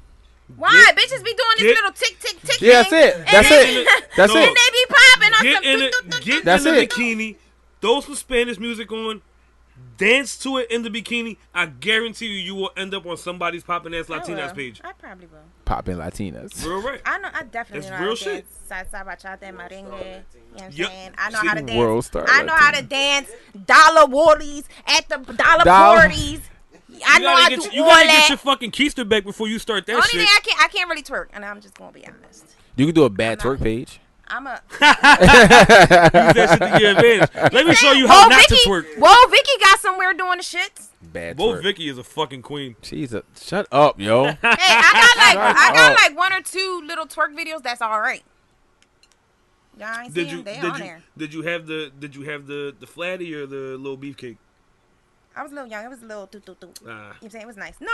[SPEAKER 4] Why bitches be doing this
[SPEAKER 2] get-
[SPEAKER 4] little tick tick tick?
[SPEAKER 5] Yeah, that's
[SPEAKER 4] thing,
[SPEAKER 5] it.
[SPEAKER 4] and
[SPEAKER 5] That's
[SPEAKER 4] then-
[SPEAKER 5] it. That's
[SPEAKER 2] No.
[SPEAKER 5] it.
[SPEAKER 4] And they be popping on
[SPEAKER 2] Get
[SPEAKER 4] some.
[SPEAKER 2] in
[SPEAKER 5] That's
[SPEAKER 2] the
[SPEAKER 5] it.
[SPEAKER 2] bikini, throw some Spanish music on, dance to it in the bikini. I guarantee you will end up on somebody's popping ass Latinas page.
[SPEAKER 4] I probably will.
[SPEAKER 5] Popping Latinas.
[SPEAKER 2] Real right.
[SPEAKER 4] I know. I definitely
[SPEAKER 2] That's
[SPEAKER 4] know how
[SPEAKER 2] real
[SPEAKER 4] to
[SPEAKER 2] shit.
[SPEAKER 4] dance salsa, bachata, and merengue. You know what I'm
[SPEAKER 2] Yup.
[SPEAKER 4] saying? I know
[SPEAKER 2] See,
[SPEAKER 4] how to dance.
[SPEAKER 5] world star
[SPEAKER 4] I know how to
[SPEAKER 5] Latina.
[SPEAKER 4] dance dollar wallies at the dollar
[SPEAKER 5] Dollar-
[SPEAKER 4] parties. I know how to do
[SPEAKER 2] You
[SPEAKER 4] all
[SPEAKER 2] gotta get
[SPEAKER 4] that.
[SPEAKER 2] your fucking keister back before you start that
[SPEAKER 4] Only
[SPEAKER 2] shit.
[SPEAKER 4] thing I can't really twerk, and I'm just gonna be honest.
[SPEAKER 5] You can do a bad twerk page.
[SPEAKER 4] I'm a.
[SPEAKER 2] Use that shit to your advantage. Let me show you how not to twerk.
[SPEAKER 4] Whoa, Vicky got somewhere doing the shits.
[SPEAKER 5] Bad
[SPEAKER 2] Whoa,
[SPEAKER 5] twerk.
[SPEAKER 2] Vicky is a fucking queen.
[SPEAKER 5] She's a shut up, yo.
[SPEAKER 4] Hey, I got
[SPEAKER 5] up.
[SPEAKER 4] like one or two little twerk videos that's all right. Y'all ain't seen them? They on there.
[SPEAKER 2] Did you have the flatty or the little beefcake?
[SPEAKER 4] I was a little young. It was a little
[SPEAKER 2] Nah.
[SPEAKER 4] You know what I'm saying? It was nice. No.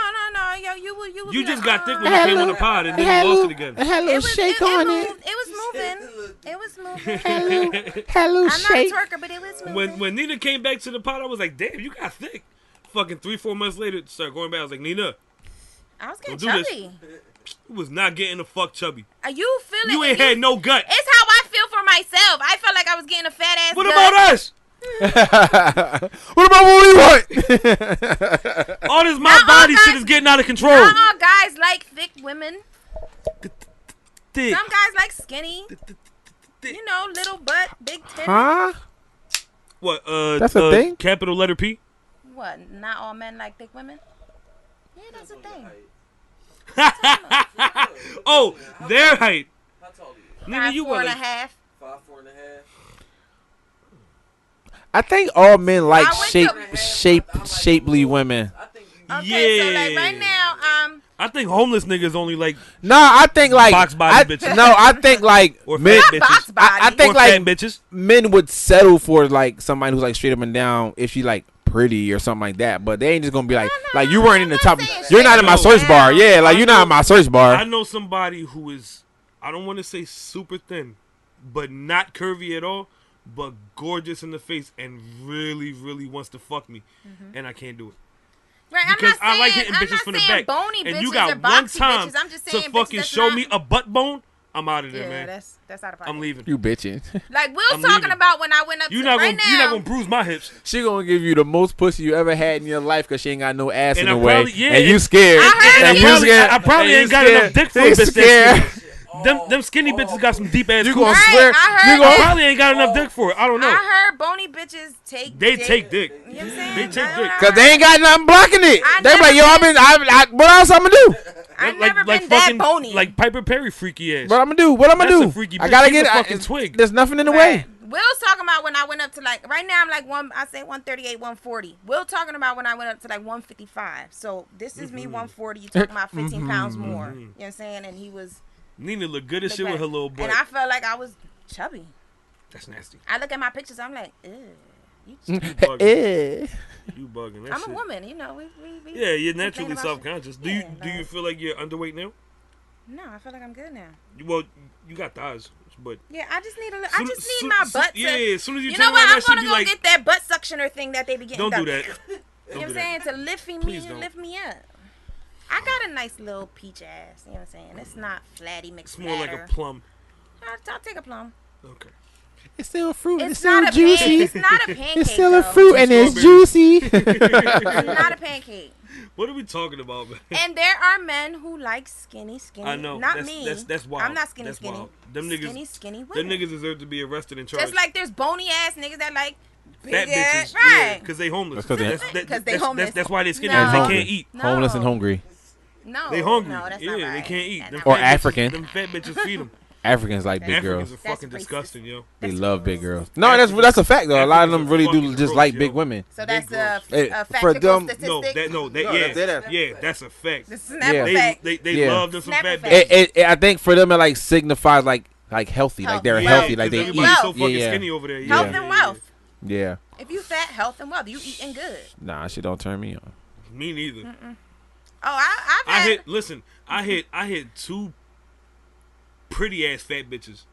[SPEAKER 4] Yo, you would
[SPEAKER 2] You
[SPEAKER 4] be
[SPEAKER 2] just
[SPEAKER 4] like,
[SPEAKER 2] got thick when you came on the pod and then you lost it again.
[SPEAKER 5] Had a little shake on it.
[SPEAKER 4] It was moving. It was moving.
[SPEAKER 5] Had a little
[SPEAKER 4] I'm not a
[SPEAKER 5] shake.
[SPEAKER 4] twerker, but it was moving.
[SPEAKER 2] When Nina came back to the pod, I was like, damn, you got thick. Fucking 3-4 months later, started going back. I was like, Nina,
[SPEAKER 4] I was getting
[SPEAKER 2] don't do this.
[SPEAKER 4] chubby.
[SPEAKER 2] you was not getting the fuck chubby.
[SPEAKER 4] Are you feeling?
[SPEAKER 2] You ain't had no gut.
[SPEAKER 4] It's how I feel for myself. I felt like I was getting a fat ass.
[SPEAKER 2] What
[SPEAKER 4] gut.
[SPEAKER 2] about us?
[SPEAKER 5] What about what we want?
[SPEAKER 2] All this my
[SPEAKER 4] Not all
[SPEAKER 2] body
[SPEAKER 4] guys-
[SPEAKER 2] shit is getting out of control.
[SPEAKER 4] Not all guys like thick women.
[SPEAKER 2] Thick.
[SPEAKER 4] Some guys like skinny. You know, little butt, big titty.
[SPEAKER 5] Huh?
[SPEAKER 2] What?
[SPEAKER 5] That's a thing?
[SPEAKER 2] Capital letter P.
[SPEAKER 4] What? Not all men like thick women? Yeah, that's a thing.
[SPEAKER 2] Oh, their height.
[SPEAKER 1] How tall are you?
[SPEAKER 2] Nigga,
[SPEAKER 4] 5'4"
[SPEAKER 2] you were
[SPEAKER 4] and a
[SPEAKER 2] like,
[SPEAKER 4] half.
[SPEAKER 1] 5'4" and a half.
[SPEAKER 5] I think all men like
[SPEAKER 4] I went to-
[SPEAKER 5] shapely women.
[SPEAKER 1] I think you.
[SPEAKER 4] Okay, so
[SPEAKER 2] Yeah.
[SPEAKER 4] like right now,
[SPEAKER 2] I think homeless niggas only like
[SPEAKER 5] No, I think like
[SPEAKER 2] Box body bitches.
[SPEAKER 5] No, I think like
[SPEAKER 2] or
[SPEAKER 5] men.
[SPEAKER 2] fat
[SPEAKER 4] not box
[SPEAKER 2] bitches.
[SPEAKER 4] body.
[SPEAKER 5] I think
[SPEAKER 2] Or
[SPEAKER 5] like
[SPEAKER 2] fat bitches.
[SPEAKER 5] men would settle for like somebody who's like straight up and down if she like pretty or something like that. But they ain't just gonna be like like you weren't in the top.
[SPEAKER 4] I'm not saying
[SPEAKER 5] You're not in my
[SPEAKER 4] straight
[SPEAKER 5] search
[SPEAKER 4] up
[SPEAKER 5] bar.
[SPEAKER 4] and
[SPEAKER 5] Yeah, like
[SPEAKER 2] I
[SPEAKER 5] you're not in
[SPEAKER 2] know-
[SPEAKER 5] my search
[SPEAKER 2] I
[SPEAKER 5] bar.
[SPEAKER 2] know somebody who is, I don't want to say super thin, but not curvy at all, but gorgeous in the face and really, really wants to fuck me, and I can't do it.
[SPEAKER 4] right?
[SPEAKER 2] Because
[SPEAKER 4] I'm not
[SPEAKER 2] I like
[SPEAKER 4] saying,
[SPEAKER 2] hitting
[SPEAKER 4] I'm
[SPEAKER 2] bitches
[SPEAKER 4] not
[SPEAKER 2] from the
[SPEAKER 4] saying
[SPEAKER 2] back.
[SPEAKER 4] bony
[SPEAKER 2] And
[SPEAKER 4] bitches
[SPEAKER 2] you
[SPEAKER 4] or
[SPEAKER 2] got one
[SPEAKER 4] boxy
[SPEAKER 2] time
[SPEAKER 4] bitches. I'm just
[SPEAKER 2] to
[SPEAKER 4] saying
[SPEAKER 2] fucking
[SPEAKER 4] bitches
[SPEAKER 2] show
[SPEAKER 4] that's
[SPEAKER 2] me
[SPEAKER 4] not,
[SPEAKER 2] a butt bone, I'm out of there,
[SPEAKER 4] Yeah,
[SPEAKER 2] man.
[SPEAKER 4] that's out of pocket.
[SPEAKER 2] I'm leaving.
[SPEAKER 5] You bitching.
[SPEAKER 4] Like Will's
[SPEAKER 2] I'm
[SPEAKER 4] talking
[SPEAKER 2] leaving.
[SPEAKER 4] about when I went up
[SPEAKER 2] You're
[SPEAKER 4] to
[SPEAKER 2] not
[SPEAKER 4] right
[SPEAKER 2] gonna, you're not
[SPEAKER 4] now.
[SPEAKER 2] gonna bruise my hips.
[SPEAKER 5] She gonna give you the most pussy you ever had in your life because she ain't got no ass
[SPEAKER 2] And
[SPEAKER 5] in
[SPEAKER 2] I
[SPEAKER 5] the way,
[SPEAKER 2] probably- yeah,
[SPEAKER 5] and you
[SPEAKER 2] and-
[SPEAKER 5] scared.
[SPEAKER 4] I heard
[SPEAKER 5] and
[SPEAKER 4] it.
[SPEAKER 5] you
[SPEAKER 2] probably-
[SPEAKER 5] scared.
[SPEAKER 2] I probably
[SPEAKER 5] and you
[SPEAKER 2] ain't got
[SPEAKER 5] scared.
[SPEAKER 2] enough dick for a
[SPEAKER 5] You
[SPEAKER 2] bitch that's
[SPEAKER 5] scared.
[SPEAKER 2] skinny. Them skinny bitches got some deep ass
[SPEAKER 5] You
[SPEAKER 2] coochie.
[SPEAKER 5] gonna
[SPEAKER 4] Right,
[SPEAKER 5] swear?
[SPEAKER 4] I heard
[SPEAKER 5] You
[SPEAKER 2] I
[SPEAKER 5] gonna?
[SPEAKER 2] probably ain't got enough dick for it. I don't know.
[SPEAKER 4] I heard bony bitches take.
[SPEAKER 2] They take dick.
[SPEAKER 4] You know what I'm saying?
[SPEAKER 2] They take dick.
[SPEAKER 5] Cause they ain't got nothing blocking it.
[SPEAKER 4] I
[SPEAKER 5] They be like, yo,
[SPEAKER 4] never
[SPEAKER 5] what else I'm gonna do?
[SPEAKER 4] I've never been that bony.
[SPEAKER 2] Like Piper Perry freaky ass.
[SPEAKER 5] What I'm gonna do? What I'm gonna
[SPEAKER 2] That's
[SPEAKER 5] do?
[SPEAKER 2] a freaky
[SPEAKER 5] I
[SPEAKER 2] bitch.
[SPEAKER 5] gotta
[SPEAKER 2] She's
[SPEAKER 5] get
[SPEAKER 2] a fucking twig.
[SPEAKER 5] There's nothing in the
[SPEAKER 4] Right.
[SPEAKER 5] way.
[SPEAKER 4] Will's talking about when I went up to like right now I'm like I say 138, 140. Will talking about when I went up to like 155. So this is me 140. You talking about 15 pounds more. You know what I'm saying? And he was
[SPEAKER 2] Nina look good as
[SPEAKER 4] like
[SPEAKER 2] shit with
[SPEAKER 4] that.
[SPEAKER 2] her little butt.
[SPEAKER 4] And I felt like I was chubby.
[SPEAKER 2] That's nasty.
[SPEAKER 4] I look at my pictures. I'm like, ew. You
[SPEAKER 2] You
[SPEAKER 4] chubby.
[SPEAKER 2] bugging.
[SPEAKER 5] Eh.
[SPEAKER 2] You bugging. That
[SPEAKER 4] I'm
[SPEAKER 2] shit.
[SPEAKER 4] a woman. You know. We
[SPEAKER 2] Yeah, you're
[SPEAKER 4] complain
[SPEAKER 2] naturally
[SPEAKER 4] about
[SPEAKER 2] self-conscious.
[SPEAKER 4] shit.
[SPEAKER 2] Do you
[SPEAKER 4] Yeah,
[SPEAKER 2] do you
[SPEAKER 4] like-
[SPEAKER 2] feel like you're underweight now?
[SPEAKER 4] No, I feel like I'm good now.
[SPEAKER 2] Well, you got thighs, but
[SPEAKER 4] Yeah, I just need a little.
[SPEAKER 2] Soon-
[SPEAKER 4] I just need
[SPEAKER 2] soon-
[SPEAKER 4] my
[SPEAKER 2] soon-
[SPEAKER 4] butt to.
[SPEAKER 2] yeah, as soon as you
[SPEAKER 4] You
[SPEAKER 2] turn
[SPEAKER 4] know what?
[SPEAKER 2] around,
[SPEAKER 4] I'm
[SPEAKER 2] that shit
[SPEAKER 4] gonna
[SPEAKER 2] be
[SPEAKER 4] go
[SPEAKER 2] like,
[SPEAKER 4] get that butt suctioner thing that they be getting
[SPEAKER 2] don't
[SPEAKER 4] done.
[SPEAKER 2] do that.
[SPEAKER 4] You know what I'm saying? To lift me and lift me up. I got a nice little peach ass. You know what I'm saying? It's not flatty mixed.
[SPEAKER 2] It's more like a plum.
[SPEAKER 4] I'll take a plum.
[SPEAKER 2] Okay.
[SPEAKER 5] It's still a fruit.
[SPEAKER 4] It's
[SPEAKER 5] still
[SPEAKER 4] not
[SPEAKER 5] juicy.
[SPEAKER 4] It's not a pancake.
[SPEAKER 5] It's still
[SPEAKER 4] though.
[SPEAKER 5] a fruit and it's juicy.
[SPEAKER 4] It's not a pancake.
[SPEAKER 2] What are we talking about, man?
[SPEAKER 4] And there are men who like skinny.
[SPEAKER 2] I know.
[SPEAKER 4] Not me.
[SPEAKER 2] That's wild.
[SPEAKER 4] I'm not skinny.
[SPEAKER 2] Wild. Them niggas,
[SPEAKER 4] skinny
[SPEAKER 2] them niggas deserve to be arrested and charged.
[SPEAKER 4] Just like there's bony ass niggas that like
[SPEAKER 2] fat
[SPEAKER 4] big ass,
[SPEAKER 2] bitches,
[SPEAKER 4] right?
[SPEAKER 2] Because they homeless.
[SPEAKER 4] Because they homeless.
[SPEAKER 2] That's why they skinny.
[SPEAKER 4] No.
[SPEAKER 2] Because they can't eat.
[SPEAKER 4] No.
[SPEAKER 5] Homeless and hungry.
[SPEAKER 4] No,
[SPEAKER 2] They hungry.
[SPEAKER 4] No, that's
[SPEAKER 2] yeah,
[SPEAKER 4] not right.
[SPEAKER 2] they can't eat. Them
[SPEAKER 5] Or
[SPEAKER 2] fat
[SPEAKER 5] African.
[SPEAKER 2] Bitches, them fat bitches feed them.
[SPEAKER 5] Africans like big girls.
[SPEAKER 2] Africans are fucking
[SPEAKER 4] That's racist.
[SPEAKER 2] disgusting, yo.
[SPEAKER 5] They
[SPEAKER 4] That's
[SPEAKER 5] love big
[SPEAKER 4] gross.
[SPEAKER 5] girls. No, that's a fact though. A lot of them
[SPEAKER 2] Africans
[SPEAKER 5] really
[SPEAKER 2] are
[SPEAKER 5] do
[SPEAKER 2] fucking
[SPEAKER 5] just
[SPEAKER 2] gross,
[SPEAKER 5] like
[SPEAKER 2] yo.
[SPEAKER 5] big women.
[SPEAKER 4] So that's
[SPEAKER 5] Hey,
[SPEAKER 4] a
[SPEAKER 5] for
[SPEAKER 4] factual
[SPEAKER 5] them-
[SPEAKER 4] statistic.
[SPEAKER 2] Yeah, that's a fact.
[SPEAKER 4] This is not
[SPEAKER 5] Yeah.
[SPEAKER 4] a fact.
[SPEAKER 2] They
[SPEAKER 5] Yeah.
[SPEAKER 2] love them some
[SPEAKER 4] Snap
[SPEAKER 2] fat
[SPEAKER 4] a fact.
[SPEAKER 2] bitches.
[SPEAKER 5] I think for them it like signifies like healthy, like they're
[SPEAKER 4] Healthy.
[SPEAKER 5] healthy,
[SPEAKER 4] Yeah,
[SPEAKER 5] like they eat.
[SPEAKER 2] everybody's so fucking
[SPEAKER 5] Yeah.
[SPEAKER 2] skinny over there.
[SPEAKER 4] Health
[SPEAKER 2] yeah.
[SPEAKER 4] and wealth.
[SPEAKER 5] Yeah.
[SPEAKER 4] If you fat, health and wealth, you eating good.
[SPEAKER 5] Nah, shit don't turn me on.
[SPEAKER 2] Me neither.
[SPEAKER 4] Oh, I've had.
[SPEAKER 2] I hit 2 pretty ass fat bitches,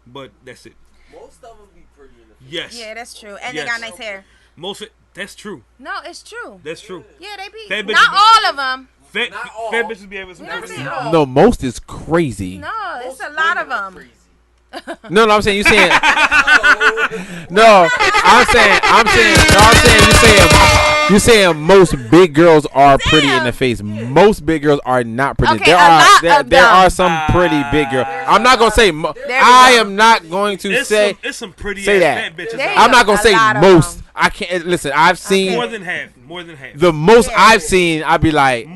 [SPEAKER 2] but that's it.
[SPEAKER 1] Most of them be pretty in the face.
[SPEAKER 2] Yes.
[SPEAKER 4] Yeah, that's true. And
[SPEAKER 2] Yes.
[SPEAKER 4] they got nice hair.
[SPEAKER 2] That's true.
[SPEAKER 4] No, it's true.
[SPEAKER 2] That's true.
[SPEAKER 4] Yeah, they be.
[SPEAKER 2] Fat bitches
[SPEAKER 4] Not
[SPEAKER 2] be-
[SPEAKER 4] all of them.
[SPEAKER 2] Fat
[SPEAKER 1] Not all.
[SPEAKER 2] bitches be having some
[SPEAKER 4] You know
[SPEAKER 2] pretty
[SPEAKER 4] what I'm saying?
[SPEAKER 5] No, most is crazy.
[SPEAKER 4] No, it's
[SPEAKER 1] Most
[SPEAKER 4] a lot of
[SPEAKER 1] women are
[SPEAKER 4] them.
[SPEAKER 1] crazy.
[SPEAKER 5] No, I'm saying you saying
[SPEAKER 1] Oh,
[SPEAKER 5] no. You saying most big girls are pretty in the face. Most big girls are not pretty.
[SPEAKER 4] Okay, a lot of
[SPEAKER 5] there
[SPEAKER 4] them.
[SPEAKER 5] are some pretty big girls. I'm not gonna say.
[SPEAKER 4] There
[SPEAKER 5] I
[SPEAKER 4] we go.
[SPEAKER 5] am not going to say.
[SPEAKER 2] It's some pretty
[SPEAKER 5] say
[SPEAKER 2] ass
[SPEAKER 5] that.
[SPEAKER 2] fat bitches.
[SPEAKER 4] There
[SPEAKER 2] out
[SPEAKER 4] you
[SPEAKER 5] I'm not
[SPEAKER 4] go.
[SPEAKER 5] gonna
[SPEAKER 4] A
[SPEAKER 5] say
[SPEAKER 4] lot of
[SPEAKER 5] most.
[SPEAKER 4] them.
[SPEAKER 5] I can't listen. I've seen
[SPEAKER 2] More than half.
[SPEAKER 5] the most
[SPEAKER 4] Yeah.
[SPEAKER 5] I've seen. I'd be like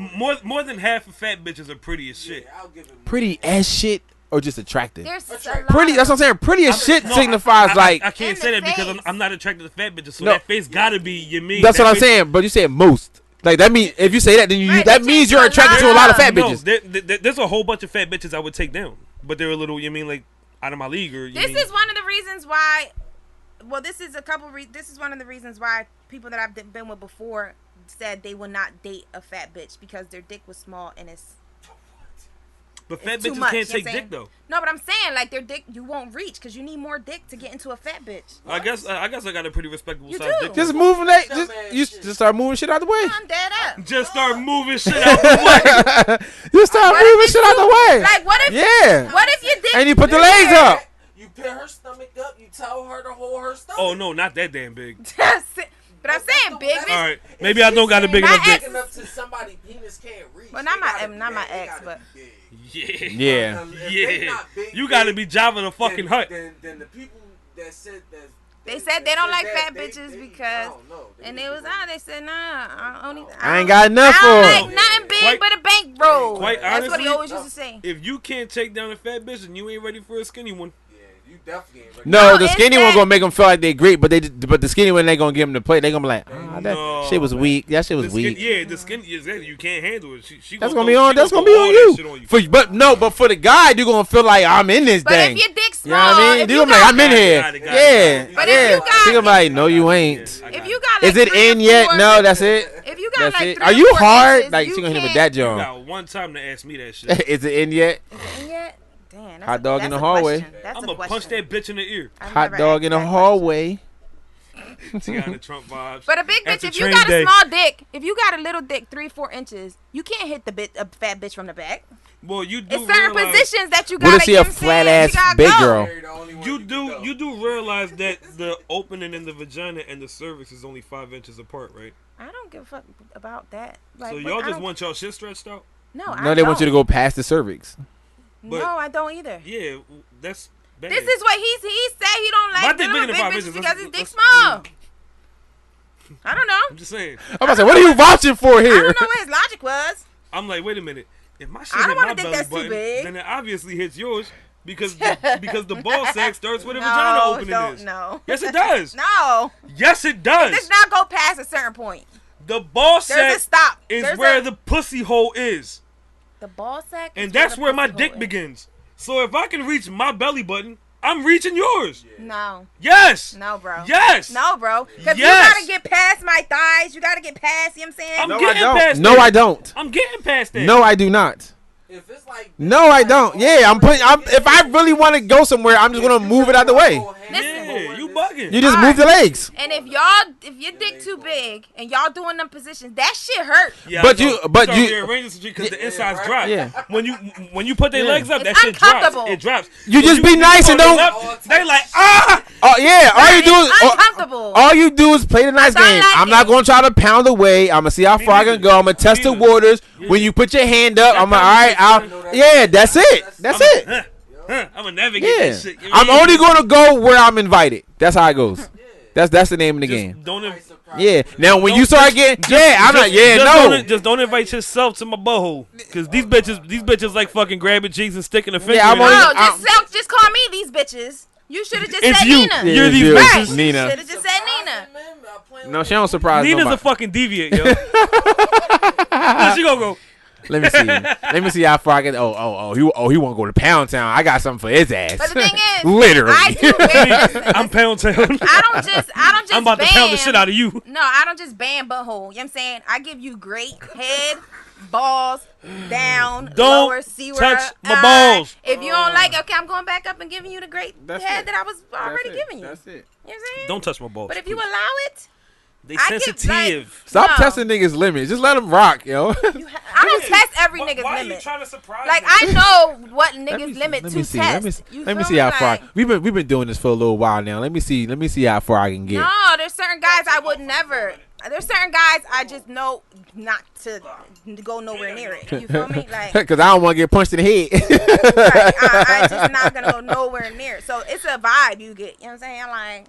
[SPEAKER 2] More than half of fat bitches are pretty as shit.
[SPEAKER 1] I'll give it
[SPEAKER 5] pretty as shit or just attractive.
[SPEAKER 4] There's a
[SPEAKER 1] Attractive.
[SPEAKER 4] lot
[SPEAKER 5] Pretty.
[SPEAKER 4] of
[SPEAKER 5] That's what I'm saying. Pretty as shit
[SPEAKER 2] No,
[SPEAKER 5] signifies like.
[SPEAKER 2] I can't
[SPEAKER 4] In
[SPEAKER 2] say
[SPEAKER 4] the
[SPEAKER 2] that because
[SPEAKER 4] face.
[SPEAKER 2] I'm not attracted to fat bitches. So
[SPEAKER 5] No.
[SPEAKER 2] that face gotta be you mean.
[SPEAKER 5] That's
[SPEAKER 2] that
[SPEAKER 5] what I'm
[SPEAKER 2] face-
[SPEAKER 5] saying. But you said most. Like that means if you say that, then you
[SPEAKER 4] Right,
[SPEAKER 5] that
[SPEAKER 4] it
[SPEAKER 5] means
[SPEAKER 4] takes
[SPEAKER 5] you're
[SPEAKER 4] a
[SPEAKER 5] attracted to a
[SPEAKER 4] lot
[SPEAKER 5] lot of
[SPEAKER 4] of-
[SPEAKER 5] fat
[SPEAKER 2] No,
[SPEAKER 5] bitches.
[SPEAKER 2] there's a whole bunch of fat bitches I would take down, but they're a little. You mean like out of my league or?
[SPEAKER 4] This is one of the reasons why. Well, this is this is one of the reasons why people that I've been with before said they will not date a fat bitch because their dick was small and it's
[SPEAKER 2] But fat
[SPEAKER 4] it's too
[SPEAKER 2] bitches
[SPEAKER 4] much,
[SPEAKER 2] can't
[SPEAKER 4] you know
[SPEAKER 2] take
[SPEAKER 4] what I'm
[SPEAKER 2] dick
[SPEAKER 4] saying?
[SPEAKER 2] though.
[SPEAKER 4] No, but I'm saying like their dick you won't reach because you need more dick to get into a fat bitch.
[SPEAKER 2] I guess I got a pretty respectable
[SPEAKER 4] You
[SPEAKER 2] size
[SPEAKER 4] do.
[SPEAKER 2] dick.
[SPEAKER 5] Just moving that.
[SPEAKER 1] Dumb ass
[SPEAKER 5] You
[SPEAKER 1] shit.
[SPEAKER 5] just start moving shit out the way.
[SPEAKER 4] I'm dead up.
[SPEAKER 2] Just start moving shit out the way.
[SPEAKER 5] You start
[SPEAKER 4] What if
[SPEAKER 5] moving
[SPEAKER 4] it's
[SPEAKER 5] shit out the way.
[SPEAKER 4] Like what if?
[SPEAKER 5] Yeah.
[SPEAKER 4] What if your dick?
[SPEAKER 5] And you put the legs up.
[SPEAKER 1] You put her stomach up. You tell her to hold her stomach.
[SPEAKER 2] Oh no, not that damn big.
[SPEAKER 4] But I'm saying big
[SPEAKER 1] That's-
[SPEAKER 2] All
[SPEAKER 4] bitch.
[SPEAKER 2] right, maybe I don't got a big
[SPEAKER 4] My
[SPEAKER 2] enough
[SPEAKER 4] ex-
[SPEAKER 2] dick.
[SPEAKER 1] Big enough to somebody penis can't reach.
[SPEAKER 4] Well, not
[SPEAKER 1] They
[SPEAKER 4] my-
[SPEAKER 1] gotta be
[SPEAKER 4] not my
[SPEAKER 1] big. They
[SPEAKER 4] ex,
[SPEAKER 1] gotta
[SPEAKER 4] but-
[SPEAKER 1] be big.
[SPEAKER 2] Yeah,
[SPEAKER 5] Yeah.
[SPEAKER 1] If they
[SPEAKER 2] yeah.
[SPEAKER 1] not big,
[SPEAKER 2] You gotta
[SPEAKER 1] big,
[SPEAKER 2] be driving a fucking
[SPEAKER 1] then,
[SPEAKER 2] hut.
[SPEAKER 1] Then the people that said that.
[SPEAKER 4] They said they don't like fat
[SPEAKER 1] they-
[SPEAKER 4] bitches
[SPEAKER 1] they-
[SPEAKER 4] because,
[SPEAKER 1] I don't know.
[SPEAKER 4] and it was they said nah, I
[SPEAKER 5] I ain't got enough
[SPEAKER 4] I
[SPEAKER 5] for
[SPEAKER 4] don't
[SPEAKER 5] it.
[SPEAKER 4] like nothing big
[SPEAKER 2] Quite-
[SPEAKER 4] but a bankroll.
[SPEAKER 2] quite
[SPEAKER 4] That's what he
[SPEAKER 2] honestly,
[SPEAKER 4] always used to say.
[SPEAKER 2] If you can't take down a fat bitch and you ain't ready for a skinny one,
[SPEAKER 1] Yeah, you definitely ain't ready.
[SPEAKER 5] No,
[SPEAKER 4] No,
[SPEAKER 5] the
[SPEAKER 4] it's
[SPEAKER 5] skinny
[SPEAKER 4] that-
[SPEAKER 5] one gonna make them feel like they great, but the skinny one they gonna give them the plate. They gonna be like, that
[SPEAKER 2] No,
[SPEAKER 5] shit was weak. That shit was
[SPEAKER 2] the skin,
[SPEAKER 5] weak.
[SPEAKER 2] yeah, the skin, exactly. You can't handle it. She
[SPEAKER 5] That's
[SPEAKER 2] gonna
[SPEAKER 5] gonna be
[SPEAKER 2] throw-
[SPEAKER 5] on.
[SPEAKER 2] she
[SPEAKER 5] That's gonna
[SPEAKER 2] throw
[SPEAKER 5] be
[SPEAKER 2] all
[SPEAKER 5] on
[SPEAKER 2] that
[SPEAKER 5] you.
[SPEAKER 2] shit on you.
[SPEAKER 5] But for the guy, you gonna feel like I'm in this
[SPEAKER 4] But
[SPEAKER 5] thing.
[SPEAKER 4] if your dick's
[SPEAKER 5] You
[SPEAKER 4] small,
[SPEAKER 5] know what I mean?
[SPEAKER 4] if
[SPEAKER 5] You
[SPEAKER 4] you
[SPEAKER 5] gonna be like,
[SPEAKER 4] got,
[SPEAKER 5] I'm in here.
[SPEAKER 2] Got it.
[SPEAKER 5] Yeah,
[SPEAKER 4] But if
[SPEAKER 5] yeah.
[SPEAKER 4] you got-
[SPEAKER 5] She gonna be like, no, you ain't.
[SPEAKER 2] I
[SPEAKER 4] if
[SPEAKER 2] got
[SPEAKER 4] you
[SPEAKER 2] it.
[SPEAKER 4] got
[SPEAKER 5] Is
[SPEAKER 4] like
[SPEAKER 5] it
[SPEAKER 4] 3 or
[SPEAKER 5] in yet?
[SPEAKER 4] 4
[SPEAKER 5] No, that's it.
[SPEAKER 4] If you got
[SPEAKER 5] That's
[SPEAKER 4] like
[SPEAKER 5] it.
[SPEAKER 4] 3
[SPEAKER 5] Are
[SPEAKER 4] or
[SPEAKER 5] you
[SPEAKER 4] 4
[SPEAKER 5] hard?
[SPEAKER 4] inches,
[SPEAKER 5] Like
[SPEAKER 4] you
[SPEAKER 5] she gonna hit with
[SPEAKER 4] can't-
[SPEAKER 5] that
[SPEAKER 2] You
[SPEAKER 5] John.
[SPEAKER 2] got one time to ask me that shit.
[SPEAKER 5] Is it in yet?
[SPEAKER 4] Is it in yet? Damn, that's
[SPEAKER 5] Hot dog
[SPEAKER 4] that's
[SPEAKER 5] in the
[SPEAKER 4] a
[SPEAKER 5] hallway.
[SPEAKER 4] question. That's
[SPEAKER 2] I'm
[SPEAKER 4] a
[SPEAKER 2] gonna
[SPEAKER 4] question.
[SPEAKER 2] punch that bitch in the ear.
[SPEAKER 4] I've
[SPEAKER 5] Hot
[SPEAKER 4] never
[SPEAKER 5] dog
[SPEAKER 4] asked
[SPEAKER 5] in the
[SPEAKER 4] that question.
[SPEAKER 5] hallway.
[SPEAKER 2] Tiana Trump vibes.
[SPEAKER 4] But a big bitch,
[SPEAKER 2] After
[SPEAKER 4] if you
[SPEAKER 2] training
[SPEAKER 4] got
[SPEAKER 2] day.
[SPEAKER 4] a small dick, if you got a little dick, 3-4 inches, you can't hit a fat bitch from the back.
[SPEAKER 2] Well, you do
[SPEAKER 4] It's certain
[SPEAKER 2] realize,
[SPEAKER 4] positions that you
[SPEAKER 5] What
[SPEAKER 4] gotta.
[SPEAKER 5] if she
[SPEAKER 4] you know
[SPEAKER 5] a
[SPEAKER 4] what I'm saying?
[SPEAKER 5] flat-ass
[SPEAKER 4] You gotta
[SPEAKER 5] big
[SPEAKER 4] go.
[SPEAKER 5] girl?
[SPEAKER 1] You're the only one
[SPEAKER 2] You
[SPEAKER 1] can
[SPEAKER 2] do
[SPEAKER 1] go.
[SPEAKER 2] you do realize that the opening in the vagina and the cervix is only 5 inches apart, right?
[SPEAKER 4] I don't give a fuck about that. Like,
[SPEAKER 2] So
[SPEAKER 4] what-
[SPEAKER 2] y'all
[SPEAKER 4] I
[SPEAKER 2] just
[SPEAKER 4] don't-
[SPEAKER 2] want y'all shit stretched out?
[SPEAKER 4] No,
[SPEAKER 5] No, they want you to go past the cervix.
[SPEAKER 2] But-
[SPEAKER 4] No, I don't either.
[SPEAKER 2] Yeah, that's bad.
[SPEAKER 4] This is what he said. He don't
[SPEAKER 2] My
[SPEAKER 4] like
[SPEAKER 2] dick
[SPEAKER 4] little
[SPEAKER 2] bigger than
[SPEAKER 4] big
[SPEAKER 2] 5
[SPEAKER 4] bitches
[SPEAKER 2] inches.
[SPEAKER 4] because his
[SPEAKER 2] Let's-
[SPEAKER 4] dick's
[SPEAKER 2] let's-
[SPEAKER 4] small. I don't know.
[SPEAKER 2] I'm just saying.
[SPEAKER 5] I'm about to say, what are you vouching for
[SPEAKER 4] I
[SPEAKER 5] here?
[SPEAKER 4] don't know what his logic was.
[SPEAKER 2] I'm like, wait a minute. If my shit
[SPEAKER 4] I don't
[SPEAKER 2] hit
[SPEAKER 4] wanna
[SPEAKER 2] my
[SPEAKER 4] think
[SPEAKER 2] belly
[SPEAKER 4] that's too
[SPEAKER 2] button,
[SPEAKER 4] big.
[SPEAKER 2] then it obviously hits yours because the ball sack starts where the vagina
[SPEAKER 4] No,
[SPEAKER 2] opening
[SPEAKER 4] don't.
[SPEAKER 2] is.
[SPEAKER 4] No.
[SPEAKER 2] Yes, it does.
[SPEAKER 4] No.
[SPEAKER 2] Yes, it
[SPEAKER 4] It
[SPEAKER 2] does.
[SPEAKER 4] does not go past a certain point.
[SPEAKER 2] The ball
[SPEAKER 4] There's a
[SPEAKER 2] sack
[SPEAKER 4] stop.
[SPEAKER 2] is
[SPEAKER 4] There's
[SPEAKER 2] where
[SPEAKER 4] a-
[SPEAKER 2] the pussy hole is,
[SPEAKER 4] the ball sack. is
[SPEAKER 2] and that's
[SPEAKER 4] the
[SPEAKER 2] where my
[SPEAKER 4] pussy
[SPEAKER 2] dick
[SPEAKER 4] hole is.
[SPEAKER 2] begins. So if I can reach my belly button, I'm reaching yours.
[SPEAKER 4] No.
[SPEAKER 2] Yes.
[SPEAKER 4] No, bro.
[SPEAKER 2] Yes.
[SPEAKER 4] No, bro. Because
[SPEAKER 2] Yes.
[SPEAKER 4] you gotta get past my thighs. You gotta get past. You know what I'm saying?
[SPEAKER 2] I'm
[SPEAKER 5] No, I
[SPEAKER 2] getting
[SPEAKER 5] don't.
[SPEAKER 2] past
[SPEAKER 5] No,
[SPEAKER 2] that.
[SPEAKER 5] I don't.
[SPEAKER 2] I'm getting past that.
[SPEAKER 5] No, I do not.
[SPEAKER 1] If it's like
[SPEAKER 5] No, I don't. Yeah, if I really want to go somewhere, I'm just gonna move it out the way.
[SPEAKER 2] Yeah, you bugging. fucking.
[SPEAKER 5] You just
[SPEAKER 4] All
[SPEAKER 5] move the legs.
[SPEAKER 4] And if your dick too big and y'all doing them positions, that shit hurt.
[SPEAKER 2] Yeah,
[SPEAKER 5] But
[SPEAKER 2] I know.
[SPEAKER 5] you- but
[SPEAKER 2] start
[SPEAKER 5] you-
[SPEAKER 2] rearranging some shit because the inside's
[SPEAKER 1] right.
[SPEAKER 2] dry.
[SPEAKER 5] Yeah.
[SPEAKER 2] When you put their
[SPEAKER 5] Yeah.
[SPEAKER 2] legs up,
[SPEAKER 4] It's
[SPEAKER 2] that shit drops.
[SPEAKER 4] uncomfortable.
[SPEAKER 2] It drops.
[SPEAKER 5] You
[SPEAKER 2] When
[SPEAKER 5] just be nice and
[SPEAKER 2] put
[SPEAKER 5] don't-
[SPEAKER 2] their left, they like ah.
[SPEAKER 5] Oh yeah, all you do
[SPEAKER 4] It's
[SPEAKER 5] is
[SPEAKER 4] uncomfortable.
[SPEAKER 5] all you do is play the nice
[SPEAKER 4] don't
[SPEAKER 5] game.
[SPEAKER 4] like
[SPEAKER 5] I'm not
[SPEAKER 4] it.
[SPEAKER 5] gonna try to pound away. I'm gonna see how far I can
[SPEAKER 2] neither.
[SPEAKER 5] go. I'm gonna test the
[SPEAKER 2] Me neither.
[SPEAKER 5] waters.
[SPEAKER 2] Yeah.
[SPEAKER 5] When you put your hand up, I'm like, all right.
[SPEAKER 2] conversation.
[SPEAKER 5] Yeah, that's it. That's it.
[SPEAKER 2] I'm gonna navigate
[SPEAKER 5] Yeah,
[SPEAKER 2] that shit. You know
[SPEAKER 5] I'm
[SPEAKER 2] what I
[SPEAKER 5] only
[SPEAKER 2] mean?
[SPEAKER 5] gonna go where I'm invited. That's how it goes. That's the name of the game.
[SPEAKER 2] Just don't.
[SPEAKER 5] Yeah. Now when you
[SPEAKER 2] Don't-
[SPEAKER 5] start getting, I'm not. Yeah, no.
[SPEAKER 2] Just don't invite yourself to my butthole, cause these bitches like fucking grabbing cheeks and sticking a finger.
[SPEAKER 5] Yeah, I'm
[SPEAKER 2] in
[SPEAKER 5] only-
[SPEAKER 2] it.
[SPEAKER 4] Oh, just call me these bitches. You should have just
[SPEAKER 2] It's
[SPEAKER 4] said
[SPEAKER 2] you.
[SPEAKER 4] Nina.
[SPEAKER 2] You're these
[SPEAKER 5] you.
[SPEAKER 2] bitches.
[SPEAKER 4] You
[SPEAKER 5] Nina.
[SPEAKER 4] should have just said Nina.
[SPEAKER 5] No, she don't surprise
[SPEAKER 2] Nina's
[SPEAKER 5] nobody.
[SPEAKER 2] a fucking deviant, yo. Then she gonna go.
[SPEAKER 5] Let me see. Let me see how far I get. He won't go to Pound Town. I got something for his ass.
[SPEAKER 4] But the thing is,
[SPEAKER 5] Literally.
[SPEAKER 4] I do ban.
[SPEAKER 2] I'm Pound Town.
[SPEAKER 4] I don't just
[SPEAKER 2] I'm about
[SPEAKER 4] ban.
[SPEAKER 2] to pound the shit out of you.
[SPEAKER 4] No, I don't just ban butthole. You know what I'm saying? I give you great head, balls, down,
[SPEAKER 2] Don't
[SPEAKER 4] lower, C-word,
[SPEAKER 2] touch my balls.
[SPEAKER 4] If you don't like it, okay, I'm going back up and giving you the great
[SPEAKER 5] That's
[SPEAKER 4] head
[SPEAKER 5] it.
[SPEAKER 4] that I was already giving you.
[SPEAKER 5] That's it.
[SPEAKER 4] You know what I'm saying?
[SPEAKER 2] Don't touch my balls.
[SPEAKER 4] But if you
[SPEAKER 2] please.
[SPEAKER 4] allow it,
[SPEAKER 2] They
[SPEAKER 4] I give,
[SPEAKER 2] sensitive.
[SPEAKER 5] Stop
[SPEAKER 4] No.
[SPEAKER 5] testing niggas' limits. Just let them rock, yo.
[SPEAKER 4] I don't test every nigga's
[SPEAKER 2] Why are you
[SPEAKER 4] limit.
[SPEAKER 2] trying to surprise
[SPEAKER 4] Like
[SPEAKER 2] me?
[SPEAKER 4] I know what niggas limit
[SPEAKER 5] let
[SPEAKER 4] to
[SPEAKER 5] me see.
[SPEAKER 4] test.
[SPEAKER 5] Let me see how far.
[SPEAKER 4] Like,
[SPEAKER 5] We've been doing this for a little while now. Let me see how far I can get.
[SPEAKER 4] no, there's certain guys I would never. There's certain guys I just know not to go nowhere near it. You feel me? Like,
[SPEAKER 5] Because I don't want to get punched in the head.
[SPEAKER 4] right, I just not gonna go nowhere near it. So it's a vibe you get. You know what I'm saying? Like,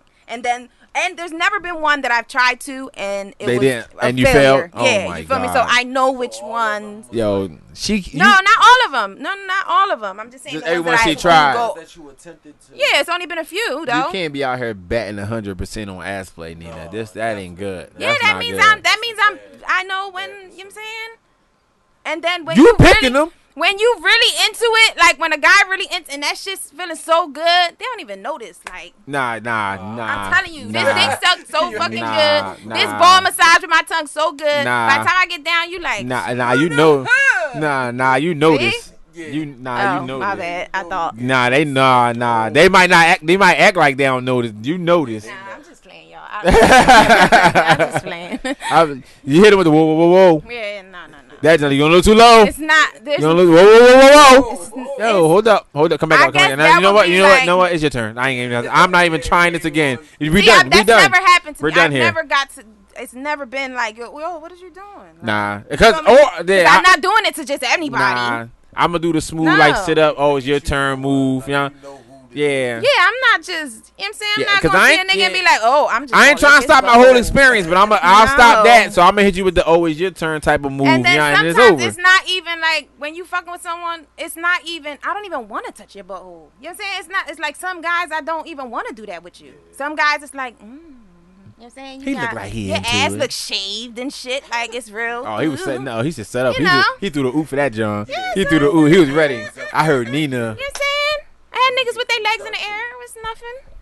[SPEAKER 4] and there's never been one that I've tried to and it
[SPEAKER 5] They
[SPEAKER 4] was
[SPEAKER 5] didn't,
[SPEAKER 4] a
[SPEAKER 5] and you
[SPEAKER 4] failure.
[SPEAKER 5] failed? Oh
[SPEAKER 4] Yeah,
[SPEAKER 5] my
[SPEAKER 4] you feel me? So
[SPEAKER 5] God.
[SPEAKER 4] I know which ones.
[SPEAKER 5] Yo,
[SPEAKER 4] No, not all of them. No, not all of them. I'm just saying
[SPEAKER 5] Just
[SPEAKER 4] the ones
[SPEAKER 5] everyone
[SPEAKER 4] that
[SPEAKER 5] she
[SPEAKER 4] I
[SPEAKER 5] tried.
[SPEAKER 4] go-
[SPEAKER 1] That you attempted to.
[SPEAKER 4] Yeah, it's only been a few though.
[SPEAKER 5] you can't be out here betting 100% on ass play, Nina. That ain't good.
[SPEAKER 4] Yeah,
[SPEAKER 5] That's
[SPEAKER 4] that
[SPEAKER 5] not
[SPEAKER 4] means
[SPEAKER 5] good.
[SPEAKER 4] I know when, you know what I'm saying? And then when
[SPEAKER 5] You picking
[SPEAKER 4] really,
[SPEAKER 5] them.
[SPEAKER 4] when you really into it, like when a guy really into and that shit's feeling so good, they don't even notice. Like
[SPEAKER 5] Nah.
[SPEAKER 4] I'm telling you,
[SPEAKER 5] nah.
[SPEAKER 4] this dick sucks so fucking
[SPEAKER 5] Nah,
[SPEAKER 4] good.
[SPEAKER 5] nah.
[SPEAKER 4] This ball massage with my tongue so good.
[SPEAKER 5] Nah.
[SPEAKER 4] By the time I get down, you like
[SPEAKER 5] Nah, you know. You know
[SPEAKER 4] See?
[SPEAKER 5] this.
[SPEAKER 1] Yeah.
[SPEAKER 5] You
[SPEAKER 4] oh,
[SPEAKER 5] know
[SPEAKER 4] my
[SPEAKER 5] this.
[SPEAKER 4] bad. I thought.
[SPEAKER 5] Nah. They might not act. They might act like they don't know this. You know this.
[SPEAKER 4] Nah, I'm just playing, y'all. I'm just playing.
[SPEAKER 5] You hit him with the whoa.
[SPEAKER 4] Yeah, no.
[SPEAKER 5] That's you gonna look too low.
[SPEAKER 4] It's not. There's
[SPEAKER 5] You gonna look whoa.
[SPEAKER 4] it's-
[SPEAKER 5] Yo, hold up. Come back
[SPEAKER 4] I
[SPEAKER 5] up. Come
[SPEAKER 4] guess
[SPEAKER 5] back.
[SPEAKER 4] that
[SPEAKER 5] You know
[SPEAKER 4] would
[SPEAKER 5] what?
[SPEAKER 4] be
[SPEAKER 5] You know what?
[SPEAKER 4] like-
[SPEAKER 5] You know what? It's your turn. I'm not even trying this again. We
[SPEAKER 4] See,
[SPEAKER 5] done. We
[SPEAKER 4] that's
[SPEAKER 5] done.
[SPEAKER 4] never happened to
[SPEAKER 5] We're
[SPEAKER 4] me.
[SPEAKER 5] done
[SPEAKER 4] I've
[SPEAKER 5] here.
[SPEAKER 4] never got to. It's never been like, yo, what are you doing? Like,
[SPEAKER 5] Nah,
[SPEAKER 4] you
[SPEAKER 5] because
[SPEAKER 4] feel me? 'Cause I'm not doing it to just anybody.
[SPEAKER 5] Nah, I'm gonna do the smooth
[SPEAKER 4] No.
[SPEAKER 5] like sit up. Oh, it's your turn. Move. You know? Yeah.
[SPEAKER 4] Yeah, I'm not just. You know what I'm saying? I'm
[SPEAKER 5] Yeah,
[SPEAKER 4] not
[SPEAKER 5] 'cause
[SPEAKER 4] gonna
[SPEAKER 5] I
[SPEAKER 4] see a
[SPEAKER 5] ain't-
[SPEAKER 4] nigga and
[SPEAKER 5] yeah.
[SPEAKER 4] be like, oh, I'm just.
[SPEAKER 5] I ain't
[SPEAKER 4] gonna
[SPEAKER 5] trying
[SPEAKER 4] lick
[SPEAKER 5] to stop
[SPEAKER 4] his
[SPEAKER 5] my whole
[SPEAKER 4] butthole.
[SPEAKER 5] experience, but I'll stop
[SPEAKER 4] No.
[SPEAKER 5] that. So I'm gonna hit you with the oh, it's your turn type of move.
[SPEAKER 4] And then
[SPEAKER 5] you know, and it's
[SPEAKER 4] sometimes
[SPEAKER 5] over.
[SPEAKER 4] it's not even like when you fucking with someone. It's not even. I don't even want to touch your butthole. You know what I'm saying? It's not. It's like some guys I don't even want to do that with you. Some guys it's like. You know what I'm saying? You
[SPEAKER 5] He look like he
[SPEAKER 4] your
[SPEAKER 5] into
[SPEAKER 4] ass
[SPEAKER 5] it.
[SPEAKER 4] looks shaved and shit. Like it's real.
[SPEAKER 5] Oh, he was setting up. He just set up.
[SPEAKER 4] You know?
[SPEAKER 5] He threw the oop for that, John.
[SPEAKER 4] Yeah,
[SPEAKER 5] He
[SPEAKER 4] so-
[SPEAKER 5] threw the oop. He was ready. I heard Nina.
[SPEAKER 4] You know what I'm saying? I had niggas with their legs in the air. It was nothing.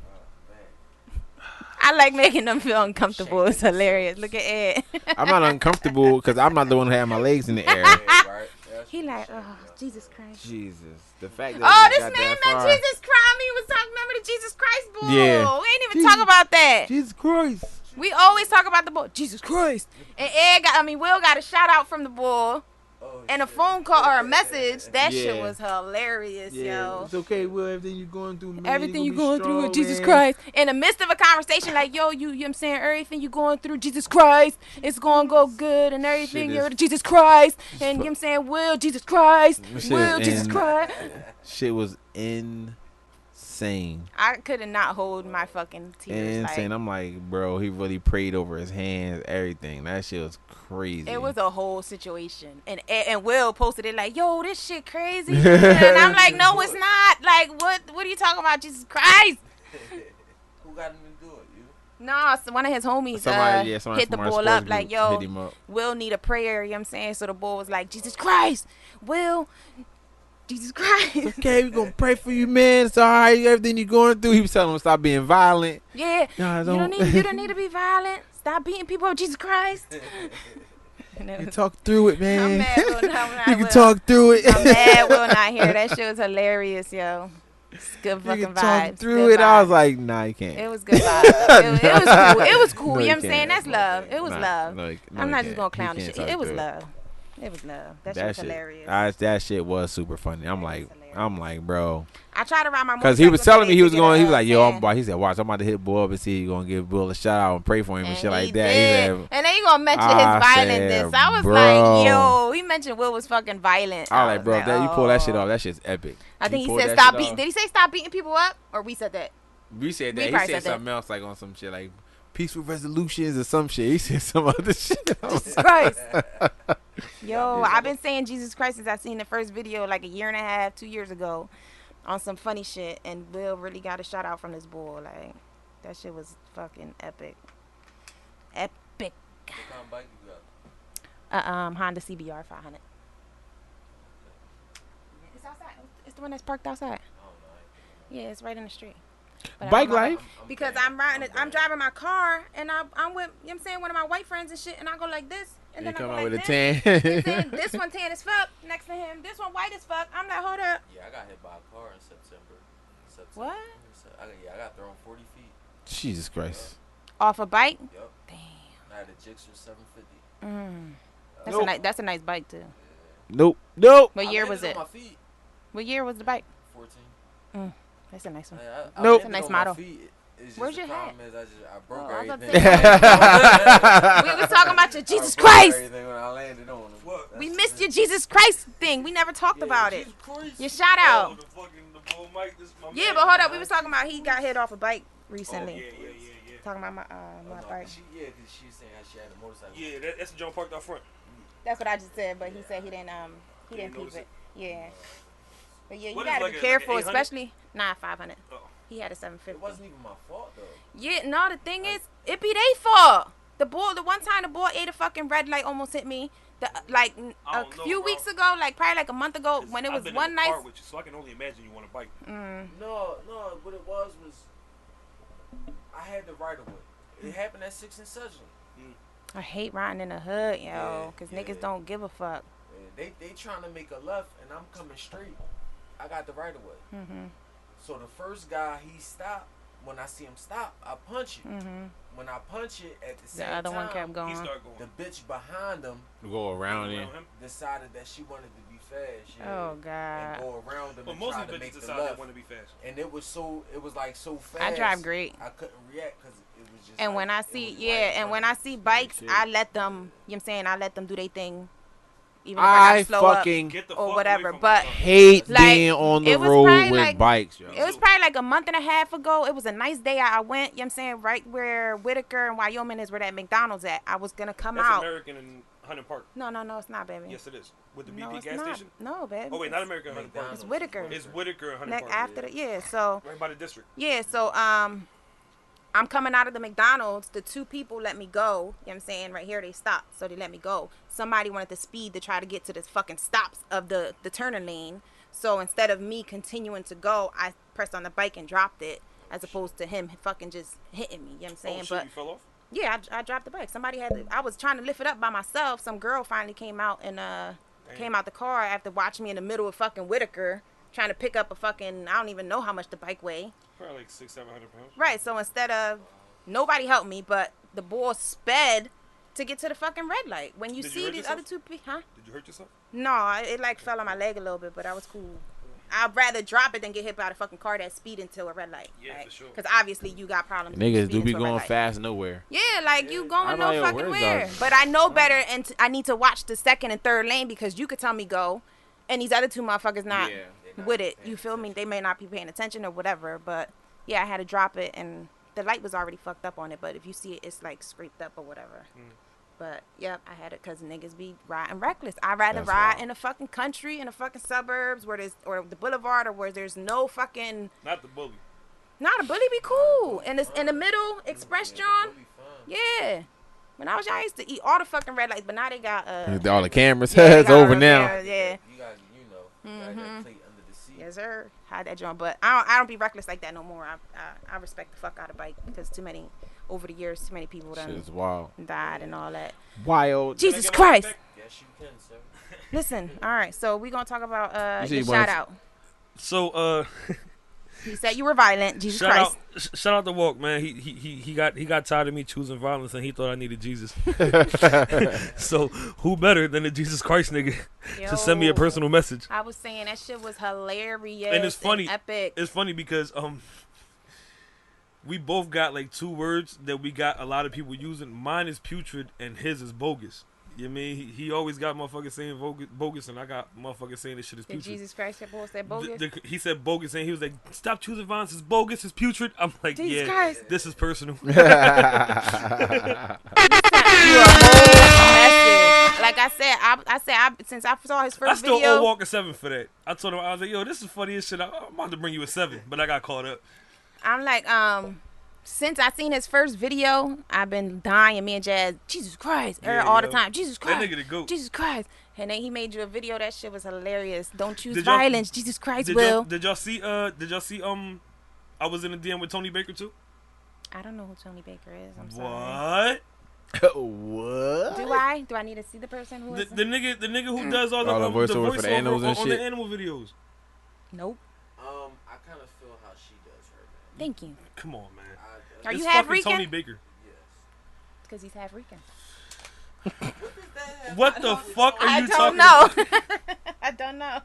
[SPEAKER 4] I like making them feel uncomfortable. It's hilarious. Look at Ed.
[SPEAKER 5] I'm not uncomfortable because I'm not the one who had my legs in the air.
[SPEAKER 4] He like, oh, Jesus Christ.
[SPEAKER 5] Jesus, the fact that
[SPEAKER 4] Oh,
[SPEAKER 5] we
[SPEAKER 4] this
[SPEAKER 5] got
[SPEAKER 4] man
[SPEAKER 5] that
[SPEAKER 4] meant
[SPEAKER 5] far.
[SPEAKER 4] Jesus Christ. He was talking, remember the Jesus Christ bull.
[SPEAKER 5] Yeah.
[SPEAKER 4] We ain't even talk about that.
[SPEAKER 5] Jesus Christ.
[SPEAKER 4] We always talk about the bull. Jesus Christ. And Will got a shout out from the bull. And a phone call or a message. That shit
[SPEAKER 5] Yeah.
[SPEAKER 4] was hilarious, yo.
[SPEAKER 5] It's okay, Will. Everything you're going through, man.
[SPEAKER 4] Everything you going through with Jesus Christ. In the midst of a conversation, like, yo, you know what I'm saying? Everything you going through, Jesus Christ, it's going to go good and everything.
[SPEAKER 5] Shit
[SPEAKER 4] You're
[SPEAKER 5] is-
[SPEAKER 4] Jesus Christ. And you know what I'm saying? Will, Jesus Christ.
[SPEAKER 5] Shit
[SPEAKER 4] Will,
[SPEAKER 5] is
[SPEAKER 4] Jesus
[SPEAKER 5] in-
[SPEAKER 4] Christ.
[SPEAKER 5] Shit was insane.
[SPEAKER 4] I could not hold my fucking tears.
[SPEAKER 5] Insane.
[SPEAKER 4] Like,
[SPEAKER 5] I'm like, bro, he really prayed over his hands, everything. That shit was crazy.
[SPEAKER 4] it was a whole situation. And Will posted it like, yo, this shit crazy. And I'm like, no, it's not. Like, what are you talking about, Jesus Christ?
[SPEAKER 1] Who got him to do it? You?
[SPEAKER 4] No, so one of his homies
[SPEAKER 5] somebody
[SPEAKER 4] hit the
[SPEAKER 5] from our
[SPEAKER 4] bull
[SPEAKER 5] sports
[SPEAKER 4] up
[SPEAKER 5] group
[SPEAKER 4] like, yo,
[SPEAKER 5] hit him up.
[SPEAKER 4] Will need a prayer, you know what I'm saying? So the bull was like, Jesus Christ, Will, Jesus Christ.
[SPEAKER 5] Okay, we're gonna pray for you, man. It's all right. Everything you're going through. He was telling him to stop being violent.
[SPEAKER 4] Yeah,
[SPEAKER 5] Nah,
[SPEAKER 4] you don't need to be violent. Stop beating people up, Jesus Christ.
[SPEAKER 5] You can talk through it, man.
[SPEAKER 4] I'm mad Will not
[SPEAKER 5] You can talk through it.
[SPEAKER 4] I'm mad Will not here. That shit was hilarious, yo. It's good
[SPEAKER 5] You
[SPEAKER 4] fucking
[SPEAKER 5] can talk
[SPEAKER 4] vibes.
[SPEAKER 5] through
[SPEAKER 4] good
[SPEAKER 5] it. I was
[SPEAKER 4] vibes.
[SPEAKER 5] like, nah, you can't.
[SPEAKER 4] It was good vibes. It was cool. It was cool.
[SPEAKER 5] No,
[SPEAKER 4] you
[SPEAKER 5] you
[SPEAKER 4] know what I'm saying?
[SPEAKER 5] can't.
[SPEAKER 4] That's love. It was
[SPEAKER 5] Nah,
[SPEAKER 4] love.
[SPEAKER 5] no,
[SPEAKER 4] I'm
[SPEAKER 5] you
[SPEAKER 4] not just
[SPEAKER 5] can't.
[SPEAKER 4] gonna clown
[SPEAKER 5] You
[SPEAKER 4] the shit.
[SPEAKER 5] can't
[SPEAKER 4] It
[SPEAKER 5] talk
[SPEAKER 4] was
[SPEAKER 5] through
[SPEAKER 4] love. It was love. That shit was hilarious.
[SPEAKER 5] That shit was super funny. I'm like, bro.
[SPEAKER 4] I tried to ride my motorcycle.
[SPEAKER 5] Because he was telling me he was going. He was
[SPEAKER 4] to
[SPEAKER 5] like,
[SPEAKER 4] get
[SPEAKER 5] yo,
[SPEAKER 4] a,
[SPEAKER 5] boy. He said, watch, I'm about to hit Bull up and see you gonna give Bull a shout out and pray for him and shit like
[SPEAKER 4] he
[SPEAKER 5] that.
[SPEAKER 4] did.
[SPEAKER 5] He said,
[SPEAKER 4] And then you gonna mention his
[SPEAKER 5] I
[SPEAKER 4] violence.
[SPEAKER 5] said,
[SPEAKER 4] I was
[SPEAKER 5] bro.
[SPEAKER 4] like, yo, he mentioned Will was fucking violent.
[SPEAKER 5] I was like, bro,
[SPEAKER 4] oh.
[SPEAKER 5] you pull that shit off. That shit's epic.
[SPEAKER 4] I think
[SPEAKER 5] You
[SPEAKER 4] he
[SPEAKER 5] pull
[SPEAKER 4] said
[SPEAKER 5] that
[SPEAKER 4] stop
[SPEAKER 5] shit
[SPEAKER 4] beating.
[SPEAKER 5] off.
[SPEAKER 4] Did he say stop beating people up? Or we said that?
[SPEAKER 5] We said
[SPEAKER 4] We
[SPEAKER 5] that. He
[SPEAKER 4] probably
[SPEAKER 5] said
[SPEAKER 4] said that.
[SPEAKER 5] something else like on some shit like peaceful resolutions or some shit. He said some other shit.
[SPEAKER 4] Jesus Christ. Yo, I've been saying Jesus Christ since I seen the first video like a year and a half, 2 years ago on some funny shit. And Will really got a shout out from this boy. Like, that shit was fucking epic. Epic.
[SPEAKER 1] What kind of bike you got?
[SPEAKER 4] Honda CBR 500. It's outside. It's the one that's parked outside. Yeah, it's right in the street. But
[SPEAKER 5] Bike
[SPEAKER 4] I'm
[SPEAKER 5] life.
[SPEAKER 4] Because I'm riding, I'm driving my car, and I'm with, you know what I'm saying, one of my white friends and shit, and I go like this, and then I
[SPEAKER 5] come
[SPEAKER 4] go
[SPEAKER 5] out
[SPEAKER 4] like
[SPEAKER 5] with a
[SPEAKER 4] this.
[SPEAKER 5] tan.
[SPEAKER 4] And then this one tan as fuck next to him. This one white as fuck. I'm like, hold up.
[SPEAKER 1] Yeah, I got hit by a car in September.
[SPEAKER 4] What?
[SPEAKER 1] I got thrown 40 feet.
[SPEAKER 5] Jesus Christ.
[SPEAKER 4] Off a bike?
[SPEAKER 1] Yep.
[SPEAKER 4] Damn.
[SPEAKER 1] I had a Gixxer 750.
[SPEAKER 4] That's a nice bike too.
[SPEAKER 5] Nope.
[SPEAKER 4] What year was it?
[SPEAKER 1] On my feet.
[SPEAKER 4] What year was the bike?
[SPEAKER 1] 14.
[SPEAKER 4] That's a nice one.
[SPEAKER 1] I
[SPEAKER 5] Nope.
[SPEAKER 1] landed
[SPEAKER 4] It's a nice
[SPEAKER 1] on my
[SPEAKER 4] model.
[SPEAKER 1] feet. It's just
[SPEAKER 4] Where's
[SPEAKER 1] the
[SPEAKER 4] your
[SPEAKER 1] problem
[SPEAKER 4] hat?
[SPEAKER 1] is I broke
[SPEAKER 4] Oh, I was about to
[SPEAKER 1] everything.
[SPEAKER 4] We was talking about your Jesus
[SPEAKER 1] I broke
[SPEAKER 4] Christ.
[SPEAKER 1] everything when I landed on him.
[SPEAKER 2] What?
[SPEAKER 4] We missed your Jesus Christ thing. We never talked about it.
[SPEAKER 1] Jesus Christ.
[SPEAKER 4] Your shout out.
[SPEAKER 2] The bull mic, this is my
[SPEAKER 4] Yeah,
[SPEAKER 2] man.
[SPEAKER 4] but hold up. We was talking about he got hit off a bike recently.
[SPEAKER 2] Oh, yeah.
[SPEAKER 4] Talking about my
[SPEAKER 1] Oh, no,
[SPEAKER 4] bike.
[SPEAKER 1] because she was saying how she had a motorcycle.
[SPEAKER 2] Yeah, that's the John parked out front.
[SPEAKER 4] That's what I just said, but he said he didn't peep
[SPEAKER 2] notice
[SPEAKER 4] it. Yeah. But yeah, you
[SPEAKER 2] What is
[SPEAKER 4] gotta
[SPEAKER 2] like
[SPEAKER 4] be
[SPEAKER 2] a-
[SPEAKER 4] careful,
[SPEAKER 2] like a 800?
[SPEAKER 4] especially 500.
[SPEAKER 2] Oh.
[SPEAKER 4] He had a
[SPEAKER 1] It
[SPEAKER 4] 750.
[SPEAKER 1] wasn't even my fault, though.
[SPEAKER 4] Yeah, no, the thing is, it be they fault. The one time the boy ate a fucking red light, almost hit me.
[SPEAKER 2] I
[SPEAKER 4] A
[SPEAKER 2] don't know,
[SPEAKER 4] few
[SPEAKER 2] bro.
[SPEAKER 4] weeks ago, like probably like a month ago, when it
[SPEAKER 2] I've
[SPEAKER 4] was
[SPEAKER 2] been
[SPEAKER 4] one
[SPEAKER 2] in the
[SPEAKER 4] nice.
[SPEAKER 2] car with you, so I can only imagine you on a bike.
[SPEAKER 1] No, what it was I had the right of way. It happened at 6 and Sedgwick.
[SPEAKER 4] I hate riding in the hood, yo,
[SPEAKER 1] Yeah,
[SPEAKER 4] because
[SPEAKER 1] yeah.
[SPEAKER 4] niggas don't give a fuck.
[SPEAKER 1] They trying to make a left, and I'm coming straight. I got the right of way. So the first guy, he stopped. When I see him stop, I punch it. When I punch it, at the same
[SPEAKER 4] The other
[SPEAKER 1] time,
[SPEAKER 4] one kept
[SPEAKER 2] He
[SPEAKER 4] going.
[SPEAKER 2] started going.
[SPEAKER 1] the bitch behind him
[SPEAKER 5] Go around
[SPEAKER 2] around
[SPEAKER 5] him.
[SPEAKER 2] him.
[SPEAKER 1] decided that she wanted to be fast. Yeah,
[SPEAKER 4] Oh,
[SPEAKER 1] and
[SPEAKER 4] God.
[SPEAKER 1] go around him
[SPEAKER 2] But
[SPEAKER 1] and
[SPEAKER 2] most
[SPEAKER 1] try
[SPEAKER 2] of
[SPEAKER 1] to
[SPEAKER 2] the
[SPEAKER 1] make
[SPEAKER 2] bitches
[SPEAKER 1] the
[SPEAKER 2] decide they
[SPEAKER 1] left.
[SPEAKER 2] want to be fast.
[SPEAKER 1] And it was like so fast.
[SPEAKER 4] I drive great.
[SPEAKER 1] I couldn't react because it was just.
[SPEAKER 4] And
[SPEAKER 1] like,
[SPEAKER 4] when I
[SPEAKER 1] it
[SPEAKER 4] see,
[SPEAKER 1] was
[SPEAKER 4] yeah,
[SPEAKER 1] right in
[SPEAKER 4] and
[SPEAKER 1] front
[SPEAKER 4] when
[SPEAKER 1] of
[SPEAKER 4] I
[SPEAKER 1] me.
[SPEAKER 4] see bikes,
[SPEAKER 5] Shit.
[SPEAKER 4] I let them, you know what I'm saying, I let them do their thing. Even if I
[SPEAKER 5] I
[SPEAKER 4] gotta slow
[SPEAKER 5] fucking
[SPEAKER 2] Get the
[SPEAKER 4] or
[SPEAKER 2] fuck
[SPEAKER 4] whatever,
[SPEAKER 2] away from
[SPEAKER 4] but-
[SPEAKER 2] my car.
[SPEAKER 5] hate
[SPEAKER 4] Like,
[SPEAKER 5] being on the
[SPEAKER 4] it was
[SPEAKER 5] road
[SPEAKER 4] probably
[SPEAKER 5] with
[SPEAKER 4] like-
[SPEAKER 5] bikes, yo.
[SPEAKER 4] It was probably like a month and a half ago. It was a nice day. I went, you know what I'm saying, right where Whitaker and Wyoming is, where that McDonald's at. I was gonna come
[SPEAKER 2] That's
[SPEAKER 4] out.
[SPEAKER 2] American and Hunter Park.
[SPEAKER 4] No, it's not, baby.
[SPEAKER 2] Yes, it is. With the
[SPEAKER 4] no,
[SPEAKER 2] BP
[SPEAKER 4] it's
[SPEAKER 2] gas
[SPEAKER 4] not.
[SPEAKER 2] station.
[SPEAKER 4] No, baby.
[SPEAKER 2] Oh wait, not American and Hunter Park.
[SPEAKER 1] McDonald's.
[SPEAKER 4] It's Whitaker.
[SPEAKER 2] It's Whitaker and Hunter
[SPEAKER 4] Next
[SPEAKER 2] Park.
[SPEAKER 4] after the, yeah, so.
[SPEAKER 2] Right by the district.
[SPEAKER 4] Yeah, so I'm coming out of the McDonald's. The two people let me go. You know what I'm saying? Right here, they stopped. So they let me go. Somebody wanted to speed to try to get to the fucking stops of the turning lane. So instead of me continuing to go, I pressed on the bike and dropped it, as opposed to him fucking just hitting me. You know what I'm saying?
[SPEAKER 2] Oh shit,
[SPEAKER 4] But
[SPEAKER 2] you fell off?
[SPEAKER 4] yeah, I dropped the bike. Somebody I was trying to lift it up by myself. Some girl finally came out and came out the car after watching me in the middle of fucking Whitaker, trying to pick up a fucking, I don't even know how much the bike weigh.
[SPEAKER 2] Probably like 600-700 pounds.
[SPEAKER 4] Right, so instead of, nobody helped me, but the boy sped to get to the fucking red light. When you
[SPEAKER 2] Did you
[SPEAKER 4] see
[SPEAKER 2] hurt
[SPEAKER 4] these
[SPEAKER 2] yourself?
[SPEAKER 4] other two people, huh?
[SPEAKER 2] Did you hurt yourself?
[SPEAKER 4] No, it like fell on my leg a little bit, but that was cool. I'd rather drop it than get hit by the fucking car that's speeding to a red light.
[SPEAKER 2] Yeah, for sure.
[SPEAKER 4] Because obviously you got problems.
[SPEAKER 5] Niggas do
[SPEAKER 4] speeding
[SPEAKER 5] be
[SPEAKER 4] to a red
[SPEAKER 5] going
[SPEAKER 4] light.
[SPEAKER 5] fast nowhere.
[SPEAKER 4] Yeah, like you going
[SPEAKER 5] I'm
[SPEAKER 4] no
[SPEAKER 5] like, yo,
[SPEAKER 4] fucking
[SPEAKER 5] where's
[SPEAKER 4] where.
[SPEAKER 5] that?
[SPEAKER 4] But I know better, and I need to watch the second and third lane because you could tell me go, and these other two motherfuckers not with it. You feel me? They may not be paying attention or whatever, but yeah, I had to drop it, and the light was already fucked up on it. But if you see it, it's like scraped up or whatever. But yep, I had it because niggas be riding reckless. I'd rather
[SPEAKER 5] That's
[SPEAKER 4] ride
[SPEAKER 5] wild.
[SPEAKER 4] in the fucking country, in the fucking suburbs, where there's, or the boulevard, or where there's no fucking.
[SPEAKER 2] Not the bully.
[SPEAKER 4] Not a bully be cool. And it's in the middle, Express John.
[SPEAKER 1] It'll be fun.
[SPEAKER 4] Yeah. When I was young, I used to eat all the fucking red lights, but now they got
[SPEAKER 5] All the cameras,
[SPEAKER 4] yeah, they
[SPEAKER 5] it's
[SPEAKER 4] got
[SPEAKER 5] over
[SPEAKER 4] all
[SPEAKER 5] now.
[SPEAKER 4] the- Yeah.
[SPEAKER 1] You got, you got that plate under the seat.
[SPEAKER 4] Yes, sir. Hide that joint, but I don't be reckless like that no more. I respect the fuck out of bike because over the years, too many people
[SPEAKER 5] Shit
[SPEAKER 4] done
[SPEAKER 5] is wild.
[SPEAKER 4] died and all that.
[SPEAKER 5] Wild.
[SPEAKER 4] Jesus
[SPEAKER 2] Can I get my
[SPEAKER 4] Christ.
[SPEAKER 2] back?
[SPEAKER 1] Yes, you can, sir.
[SPEAKER 4] Listen, all right, so we gonna talk about
[SPEAKER 5] You see
[SPEAKER 4] your
[SPEAKER 5] one-
[SPEAKER 4] shout out.
[SPEAKER 2] So,
[SPEAKER 4] He said you were violent. Jesus
[SPEAKER 2] Shout
[SPEAKER 4] Christ.
[SPEAKER 2] out, shout out to Walk, man. He got tired of me choosing violence, and he thought I needed Jesus. So who better than the Jesus Christ nigga to send me a personal message?
[SPEAKER 4] I was saying that shit was hilarious
[SPEAKER 2] And it's funny.
[SPEAKER 4] epic.
[SPEAKER 2] It's funny because we both got like 2 words that we got a lot of people using. Mine is putrid, and his is bogus. You know what I mean? He always got motherfuckers saying bogus, and I got motherfuckers saying this shit is putrid.
[SPEAKER 4] Did Jesus Christ said bogus?
[SPEAKER 2] He said bogus, and he was like, "Stop choosing violence. It's bogus. It's putrid." I'm like,
[SPEAKER 4] Jesus
[SPEAKER 2] "Yeah,
[SPEAKER 4] Christ.
[SPEAKER 2] this is personal."
[SPEAKER 4] You a whole message. Like I said, since I saw his first
[SPEAKER 2] I still
[SPEAKER 4] video.
[SPEAKER 2] owe Walker 7 for that. I told him, I was like, "Yo, this is funny as shit. I'm about to bring you a 7," but I got caught up.
[SPEAKER 4] I'm like, since I seen his first video, I've been dying. Me and Jazz, Jesus Christ, all the time. Jesus Christ,
[SPEAKER 2] That nigga the goat.
[SPEAKER 4] Jesus Christ. And then he made you a video. That shit was hilarious. Don't choose
[SPEAKER 2] Did y'all-
[SPEAKER 4] violence. Jesus Christ
[SPEAKER 2] Did
[SPEAKER 4] will.
[SPEAKER 2] y'all see? I was in the DM with Tony Baker too.
[SPEAKER 4] I don't know who Tony Baker is. I'm sorry.
[SPEAKER 2] What?
[SPEAKER 5] What?
[SPEAKER 4] Do I? Do I need to see the person who is?
[SPEAKER 2] The nigga who does all the
[SPEAKER 5] voiceover for the animals and
[SPEAKER 2] on
[SPEAKER 5] shit.
[SPEAKER 2] the animal videos.
[SPEAKER 4] Nope.
[SPEAKER 1] I kind of feel how she does her, man.
[SPEAKER 4] Thank you.
[SPEAKER 2] Come on, man.
[SPEAKER 4] Are
[SPEAKER 2] It's
[SPEAKER 4] you half
[SPEAKER 2] fucking
[SPEAKER 4] Rican?
[SPEAKER 2] Tony Baker.
[SPEAKER 1] Yes.
[SPEAKER 4] Because he's half Rican.
[SPEAKER 2] What the fuck are
[SPEAKER 4] I
[SPEAKER 2] you
[SPEAKER 4] don't
[SPEAKER 2] talking
[SPEAKER 4] know.
[SPEAKER 2] about?
[SPEAKER 4] I don't know.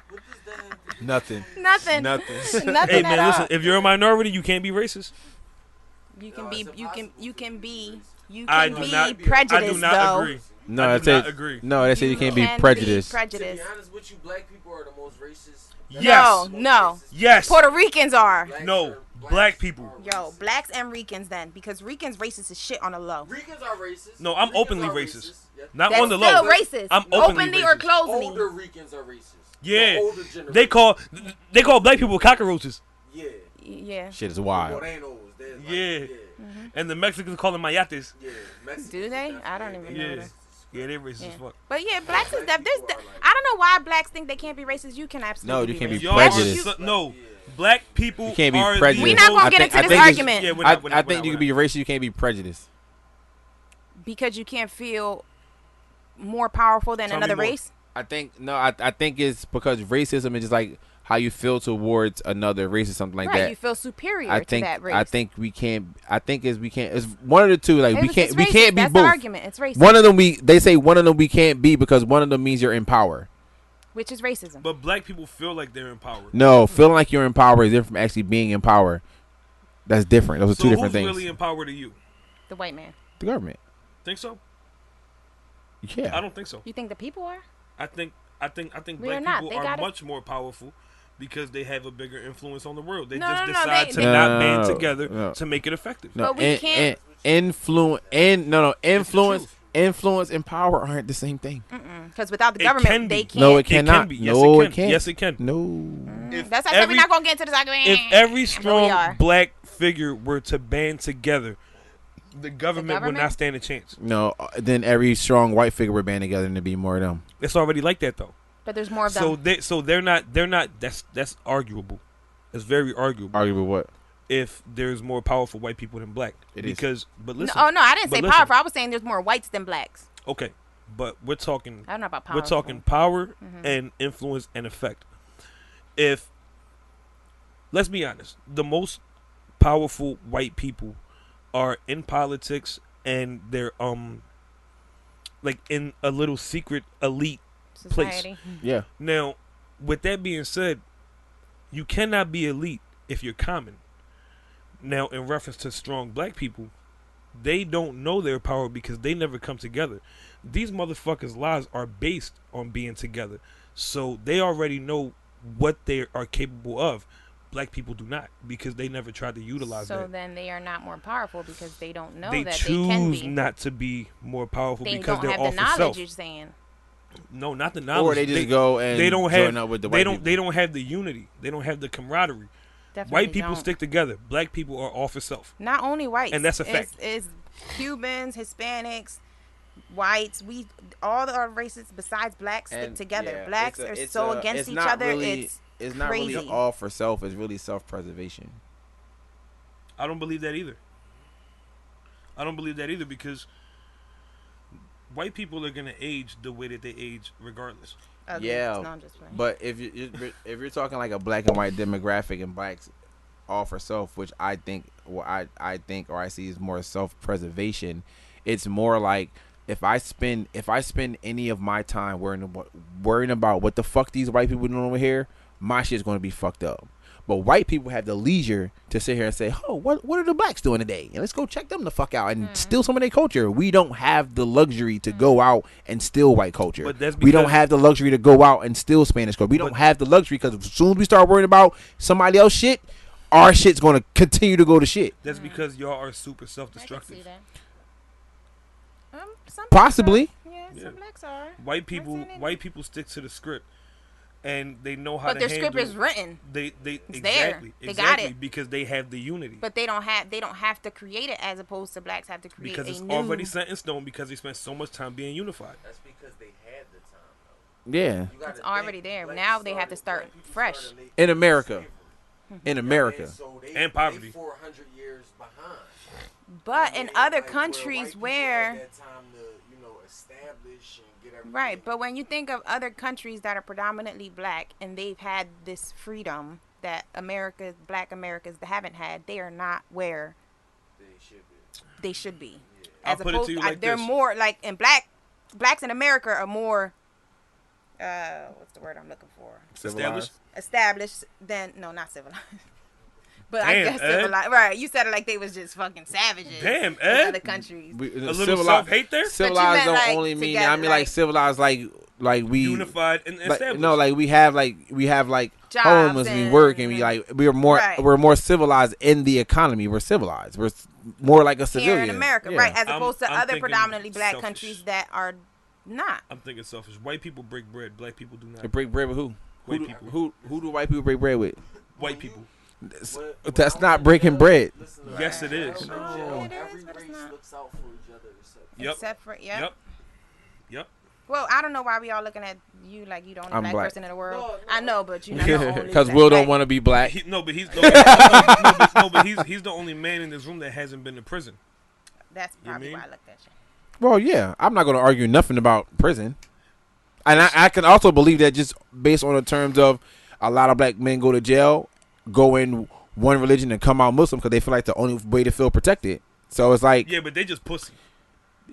[SPEAKER 1] What does that have to do?
[SPEAKER 5] Nothing.
[SPEAKER 4] Nothing.
[SPEAKER 5] Nothing.
[SPEAKER 4] Nothing
[SPEAKER 2] Hey
[SPEAKER 4] at
[SPEAKER 2] man,
[SPEAKER 4] all.
[SPEAKER 2] listen. If you're a minority, you can't be racist.
[SPEAKER 4] You can
[SPEAKER 1] No,
[SPEAKER 4] be.
[SPEAKER 1] it's
[SPEAKER 4] You can.
[SPEAKER 1] impossible
[SPEAKER 4] You
[SPEAKER 1] for
[SPEAKER 4] can
[SPEAKER 1] you to
[SPEAKER 4] be.
[SPEAKER 1] be
[SPEAKER 4] You
[SPEAKER 2] I
[SPEAKER 4] can
[SPEAKER 2] do
[SPEAKER 4] be
[SPEAKER 2] not-
[SPEAKER 4] prejudiced.
[SPEAKER 2] I do not
[SPEAKER 4] though.
[SPEAKER 2] agree.
[SPEAKER 5] No,
[SPEAKER 2] I
[SPEAKER 5] that's
[SPEAKER 2] do not
[SPEAKER 5] it.
[SPEAKER 2] agree.
[SPEAKER 5] No, they say you can't be
[SPEAKER 4] can
[SPEAKER 5] prejudiced.
[SPEAKER 1] To be
[SPEAKER 4] prejudiced.
[SPEAKER 1] honest with you, black people are the most racist.
[SPEAKER 2] Yes.
[SPEAKER 4] No.
[SPEAKER 2] Yes.
[SPEAKER 4] Puerto Ricans are.
[SPEAKER 1] Blacks
[SPEAKER 2] No.
[SPEAKER 1] are-
[SPEAKER 2] Black
[SPEAKER 1] blacks
[SPEAKER 2] people.
[SPEAKER 1] are
[SPEAKER 4] Yo,
[SPEAKER 1] racist.
[SPEAKER 4] blacks and Ricans then, because Ricans racist as shit on the low.
[SPEAKER 1] Ricans are racist.
[SPEAKER 2] No, I'm
[SPEAKER 1] Ricans
[SPEAKER 2] openly
[SPEAKER 1] are
[SPEAKER 2] racist.
[SPEAKER 1] Yeah.
[SPEAKER 2] Not
[SPEAKER 4] That's
[SPEAKER 2] on the
[SPEAKER 4] still
[SPEAKER 2] low.
[SPEAKER 4] racist.
[SPEAKER 2] I'm openly
[SPEAKER 4] or
[SPEAKER 2] racist.
[SPEAKER 4] closely.
[SPEAKER 1] Older Ricans are racist.
[SPEAKER 2] Yeah.
[SPEAKER 1] The older generation.
[SPEAKER 2] They call black people cockroaches.
[SPEAKER 1] Yeah.
[SPEAKER 4] Yeah.
[SPEAKER 5] Shit is wild.
[SPEAKER 1] Morenos. They're like,
[SPEAKER 2] Yeah.
[SPEAKER 4] Mm-hmm.
[SPEAKER 2] And the Mexicans call them mayates.
[SPEAKER 1] Yeah. Mexicans
[SPEAKER 4] Do they?
[SPEAKER 1] is
[SPEAKER 4] I don't
[SPEAKER 1] definitely-
[SPEAKER 4] even know
[SPEAKER 2] Yeah.
[SPEAKER 4] that.
[SPEAKER 2] Yeah, they racist
[SPEAKER 4] Yeah.
[SPEAKER 2] as fuck.
[SPEAKER 4] But yeah, blacks is
[SPEAKER 1] Black
[SPEAKER 4] there's.
[SPEAKER 1] people are like-
[SPEAKER 4] I don't know why blacks think they can't be racist. You can absolutely.
[SPEAKER 5] No, you can't be
[SPEAKER 4] racist.
[SPEAKER 2] Y'all
[SPEAKER 5] prejudiced.
[SPEAKER 2] are no. Black people
[SPEAKER 5] You can't be
[SPEAKER 2] are
[SPEAKER 5] prejudiced.
[SPEAKER 4] We not gonna
[SPEAKER 5] I
[SPEAKER 4] get
[SPEAKER 5] think-
[SPEAKER 4] into
[SPEAKER 5] I
[SPEAKER 4] this
[SPEAKER 5] think it's-
[SPEAKER 4] argument.
[SPEAKER 2] Yeah, we're
[SPEAKER 5] I
[SPEAKER 2] not, we're not,
[SPEAKER 5] I
[SPEAKER 2] we're
[SPEAKER 5] think
[SPEAKER 2] not,
[SPEAKER 5] you
[SPEAKER 2] we're
[SPEAKER 5] can be racist. You can't be prejudiced.
[SPEAKER 4] Because you can't feel more powerful than
[SPEAKER 2] Tell me
[SPEAKER 4] another
[SPEAKER 2] more.
[SPEAKER 4] race.
[SPEAKER 5] I think no. I think it's because racism is just like how you feel towards another race or something like
[SPEAKER 4] Right,
[SPEAKER 5] that.
[SPEAKER 4] you feel superior
[SPEAKER 5] I
[SPEAKER 4] to
[SPEAKER 5] think
[SPEAKER 4] that race.
[SPEAKER 5] I think we can't. I think we can't. It's one of the two. Like we
[SPEAKER 4] It's
[SPEAKER 5] can't. We
[SPEAKER 4] racist.
[SPEAKER 5] can't be
[SPEAKER 4] That's the
[SPEAKER 5] both.
[SPEAKER 4] argument. It's racist.
[SPEAKER 5] One of them they say one of them we can't be because one of them means you're in power.
[SPEAKER 4] Which is racism.
[SPEAKER 2] But black people feel like they're in power.
[SPEAKER 5] No, feeling like you're in power is different from actually being in power. That's different. Those are
[SPEAKER 2] So
[SPEAKER 5] two different
[SPEAKER 2] who's
[SPEAKER 5] things.
[SPEAKER 2] really in power to you?
[SPEAKER 4] The white man.
[SPEAKER 5] The government.
[SPEAKER 2] Think so?
[SPEAKER 5] Yeah.
[SPEAKER 2] I don't think so.
[SPEAKER 4] You think the people are?
[SPEAKER 2] I think
[SPEAKER 4] We are
[SPEAKER 2] black
[SPEAKER 4] not.
[SPEAKER 2] people
[SPEAKER 4] They
[SPEAKER 2] are
[SPEAKER 4] gotta-
[SPEAKER 2] much more powerful because they have a bigger influence on the world. They
[SPEAKER 4] No,
[SPEAKER 2] just
[SPEAKER 4] no, no,
[SPEAKER 2] decide
[SPEAKER 4] they-
[SPEAKER 2] to
[SPEAKER 4] they-
[SPEAKER 2] not
[SPEAKER 5] No,
[SPEAKER 2] band
[SPEAKER 5] no,
[SPEAKER 2] together
[SPEAKER 5] no.
[SPEAKER 2] to make it effective.
[SPEAKER 5] No,
[SPEAKER 4] But we can't-
[SPEAKER 5] influence
[SPEAKER 2] truth.
[SPEAKER 5] influence and power aren't the same thing.
[SPEAKER 4] Because without the
[SPEAKER 2] It can
[SPEAKER 4] government,
[SPEAKER 2] be.
[SPEAKER 4] they can't.
[SPEAKER 5] No, it
[SPEAKER 2] It can
[SPEAKER 5] cannot.
[SPEAKER 2] be. Yes,
[SPEAKER 5] No,
[SPEAKER 2] it
[SPEAKER 5] it
[SPEAKER 2] can.
[SPEAKER 5] can't.
[SPEAKER 2] Yes, it can.
[SPEAKER 5] No.
[SPEAKER 2] If
[SPEAKER 4] That's why I said we're
[SPEAKER 2] every-
[SPEAKER 4] not going to get into this argument.
[SPEAKER 2] If every
[SPEAKER 4] are.
[SPEAKER 2] strong black figure were to band together, the government would
[SPEAKER 4] government?
[SPEAKER 2] not stand a chance.
[SPEAKER 5] No, then every strong white figure would band together and there'd be more of them.
[SPEAKER 2] It's already like that though.
[SPEAKER 4] But there's more of them.
[SPEAKER 2] They're not. That's arguable. It's very arguable.
[SPEAKER 5] Argue with what?
[SPEAKER 2] If there's more powerful white people than black,
[SPEAKER 5] It is.
[SPEAKER 2] because but
[SPEAKER 4] No,
[SPEAKER 2] listen.
[SPEAKER 4] oh, no, I didn't
[SPEAKER 2] but
[SPEAKER 4] say
[SPEAKER 2] listen.
[SPEAKER 4] powerful. I was saying there's more whites than blacks.
[SPEAKER 2] Okay, but we're talking.
[SPEAKER 4] I don't know about
[SPEAKER 2] We're
[SPEAKER 4] powerful.
[SPEAKER 2] talking power and influence and effect. If let's be honest, the most powerful white people are in politics and they're like in a little secret elite place.
[SPEAKER 4] Society.
[SPEAKER 5] Yeah.
[SPEAKER 2] Now, with that being said, you cannot be elite if you're common. Now, in reference to strong black people, they don't know their power because they never come together. These motherfuckers' lives are based on being together. So they already know what they are capable of. Black people do not because they never tried to utilize
[SPEAKER 4] So
[SPEAKER 2] that.
[SPEAKER 4] then they are not more powerful because they don't know
[SPEAKER 2] They
[SPEAKER 4] that they can
[SPEAKER 2] choose
[SPEAKER 4] be.
[SPEAKER 2] not to be more powerful
[SPEAKER 4] They
[SPEAKER 2] because
[SPEAKER 4] don't
[SPEAKER 2] they're
[SPEAKER 4] have
[SPEAKER 2] all
[SPEAKER 4] the
[SPEAKER 2] for
[SPEAKER 4] knowledge.
[SPEAKER 2] self.
[SPEAKER 4] You're saying.
[SPEAKER 2] No, not the knowledge.
[SPEAKER 5] Or they just go and
[SPEAKER 2] they don't
[SPEAKER 5] join
[SPEAKER 2] have
[SPEAKER 5] up with the
[SPEAKER 2] they
[SPEAKER 5] white
[SPEAKER 2] don't
[SPEAKER 5] people.
[SPEAKER 2] they don't have the unity. They don't have the camaraderie.
[SPEAKER 4] Definitely
[SPEAKER 2] White people
[SPEAKER 4] don't.
[SPEAKER 2] stick together. Black people are all for self.
[SPEAKER 4] Not only whites,
[SPEAKER 2] And that's a fact.
[SPEAKER 4] It's Cubans, Hispanics, whites. We all the races besides blacks stick
[SPEAKER 5] And,
[SPEAKER 4] together.
[SPEAKER 5] yeah,
[SPEAKER 4] Blacks
[SPEAKER 5] it's a-
[SPEAKER 4] are
[SPEAKER 5] it's
[SPEAKER 4] so
[SPEAKER 5] a-
[SPEAKER 4] against
[SPEAKER 5] it's
[SPEAKER 4] each
[SPEAKER 5] not
[SPEAKER 4] other.
[SPEAKER 5] really- it's not
[SPEAKER 4] crazy.
[SPEAKER 5] really all for self. It's really self-preservation.
[SPEAKER 2] I don't believe that either. I don't believe that either because white people are gonna age the way that they age regardless.
[SPEAKER 4] ugly.
[SPEAKER 5] Yeah,
[SPEAKER 4] No, I'm just playing.
[SPEAKER 5] but if you're talking like a black and white demographic and blacks all for self, which I think, I think or I see is more self-preservation. It's more like if I spend any of my time worrying about what the fuck these white people doing over here, my shit's going to be fucked up. But white people have the leisure to sit here and say, oh, what are the blacks doing today? And let's go check them the fuck out and steal some of their culture. We don't have the luxury to go out and steal white culture.
[SPEAKER 2] But that's
[SPEAKER 5] we don't have the luxury to go out and steal Spanish culture. We don't have the luxury because as soon as we start worrying about somebody else shit, our shit's going to continue to go to shit.
[SPEAKER 2] That's because y'all are super self-destructive.
[SPEAKER 5] Possibly.
[SPEAKER 4] Some blacks are.
[SPEAKER 2] White people stick to the script. And they know how to handle.
[SPEAKER 4] But their script is written.
[SPEAKER 2] It's
[SPEAKER 4] there. They got it
[SPEAKER 2] because they have the unity.
[SPEAKER 4] But they don't have to create it as opposed to blacks have to create
[SPEAKER 2] because it's already set in stone because they spent so much time being unified.
[SPEAKER 1] That's because they had the time though.
[SPEAKER 5] Yeah.
[SPEAKER 4] It's already there. Now they have to start fresh.
[SPEAKER 5] In America. In America.
[SPEAKER 2] And poverty.
[SPEAKER 1] 400 years behind.
[SPEAKER 4] But in other countries where right, but when you think of other countries that are predominantly black and they've had this freedom that black Americans haven't had, they are not where they should be.
[SPEAKER 2] Yeah. I'll put it to you like
[SPEAKER 4] they're
[SPEAKER 2] this.
[SPEAKER 4] more like in blacks in America are more what's the word I'm looking for? Established than not civilized. But
[SPEAKER 2] damn,
[SPEAKER 4] I guess
[SPEAKER 2] Ed.
[SPEAKER 4] civilized. Right, you said it like they was just fucking savages.
[SPEAKER 2] Damn,
[SPEAKER 4] in
[SPEAKER 2] Ed.
[SPEAKER 4] other countries.
[SPEAKER 2] A little self-hate there?
[SPEAKER 5] Civilized don't
[SPEAKER 4] like
[SPEAKER 5] only mean
[SPEAKER 4] together,
[SPEAKER 5] I mean like civilized like we
[SPEAKER 2] unified and established.
[SPEAKER 5] No, like we have
[SPEAKER 4] jobs
[SPEAKER 5] homes and we work and we're more civilized in the economy. We're civilized. We're more like a civilian.
[SPEAKER 4] Here in America,
[SPEAKER 5] yeah.
[SPEAKER 4] right? As opposed to
[SPEAKER 2] I'm
[SPEAKER 4] other predominantly black
[SPEAKER 2] selfish.
[SPEAKER 4] countries that are not.
[SPEAKER 2] I'm thinking selfish. White people break bread. Black people do not.
[SPEAKER 5] They break bread with who?
[SPEAKER 2] White people.
[SPEAKER 5] Who do white people break bread with?
[SPEAKER 2] White people.
[SPEAKER 5] That's not breaking bread.
[SPEAKER 2] Yes, it is.
[SPEAKER 1] Every race looks out for each other.
[SPEAKER 2] Yep.
[SPEAKER 4] Except for
[SPEAKER 2] Yep.
[SPEAKER 4] Well, I don't know why we all looking at you like you the only black person in the world. No. I know, but you're not the only.
[SPEAKER 5] Because Will don't want to be black.
[SPEAKER 2] He's the only man in this room that hasn't been to prison.
[SPEAKER 4] That's probably why I looked at you.
[SPEAKER 5] Well, yeah, I'm not going to argue nothing about prison, and I can also believe that just based on the terms of a lot of black men go to jail, go in one religion and come out Muslim because they feel like the only way to feel protected. So it's like
[SPEAKER 2] but they just pussy.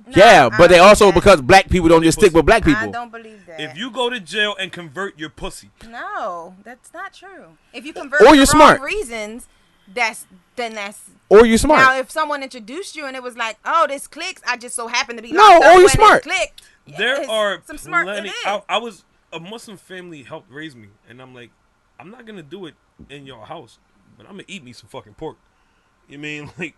[SPEAKER 5] Yeah, but they also because black people don't just stick with black people.
[SPEAKER 4] I don't believe that.
[SPEAKER 2] If you go to jail and convert your pussy,
[SPEAKER 4] no, that's not true. If you convert
[SPEAKER 5] or
[SPEAKER 4] for
[SPEAKER 5] you're
[SPEAKER 4] the
[SPEAKER 5] smart
[SPEAKER 4] wrong reasons, that's
[SPEAKER 5] or you're smart.
[SPEAKER 4] Now, if someone introduced you and it was like, oh, this clicks, I just so happen to be
[SPEAKER 5] no, or you're smart.
[SPEAKER 2] There are
[SPEAKER 4] some
[SPEAKER 2] plenty.
[SPEAKER 4] smart.
[SPEAKER 2] I was a Muslim family helped raise me, and I'm like, I'm not gonna do it in your house, but I'm gonna eat me some fucking pork. You mean like?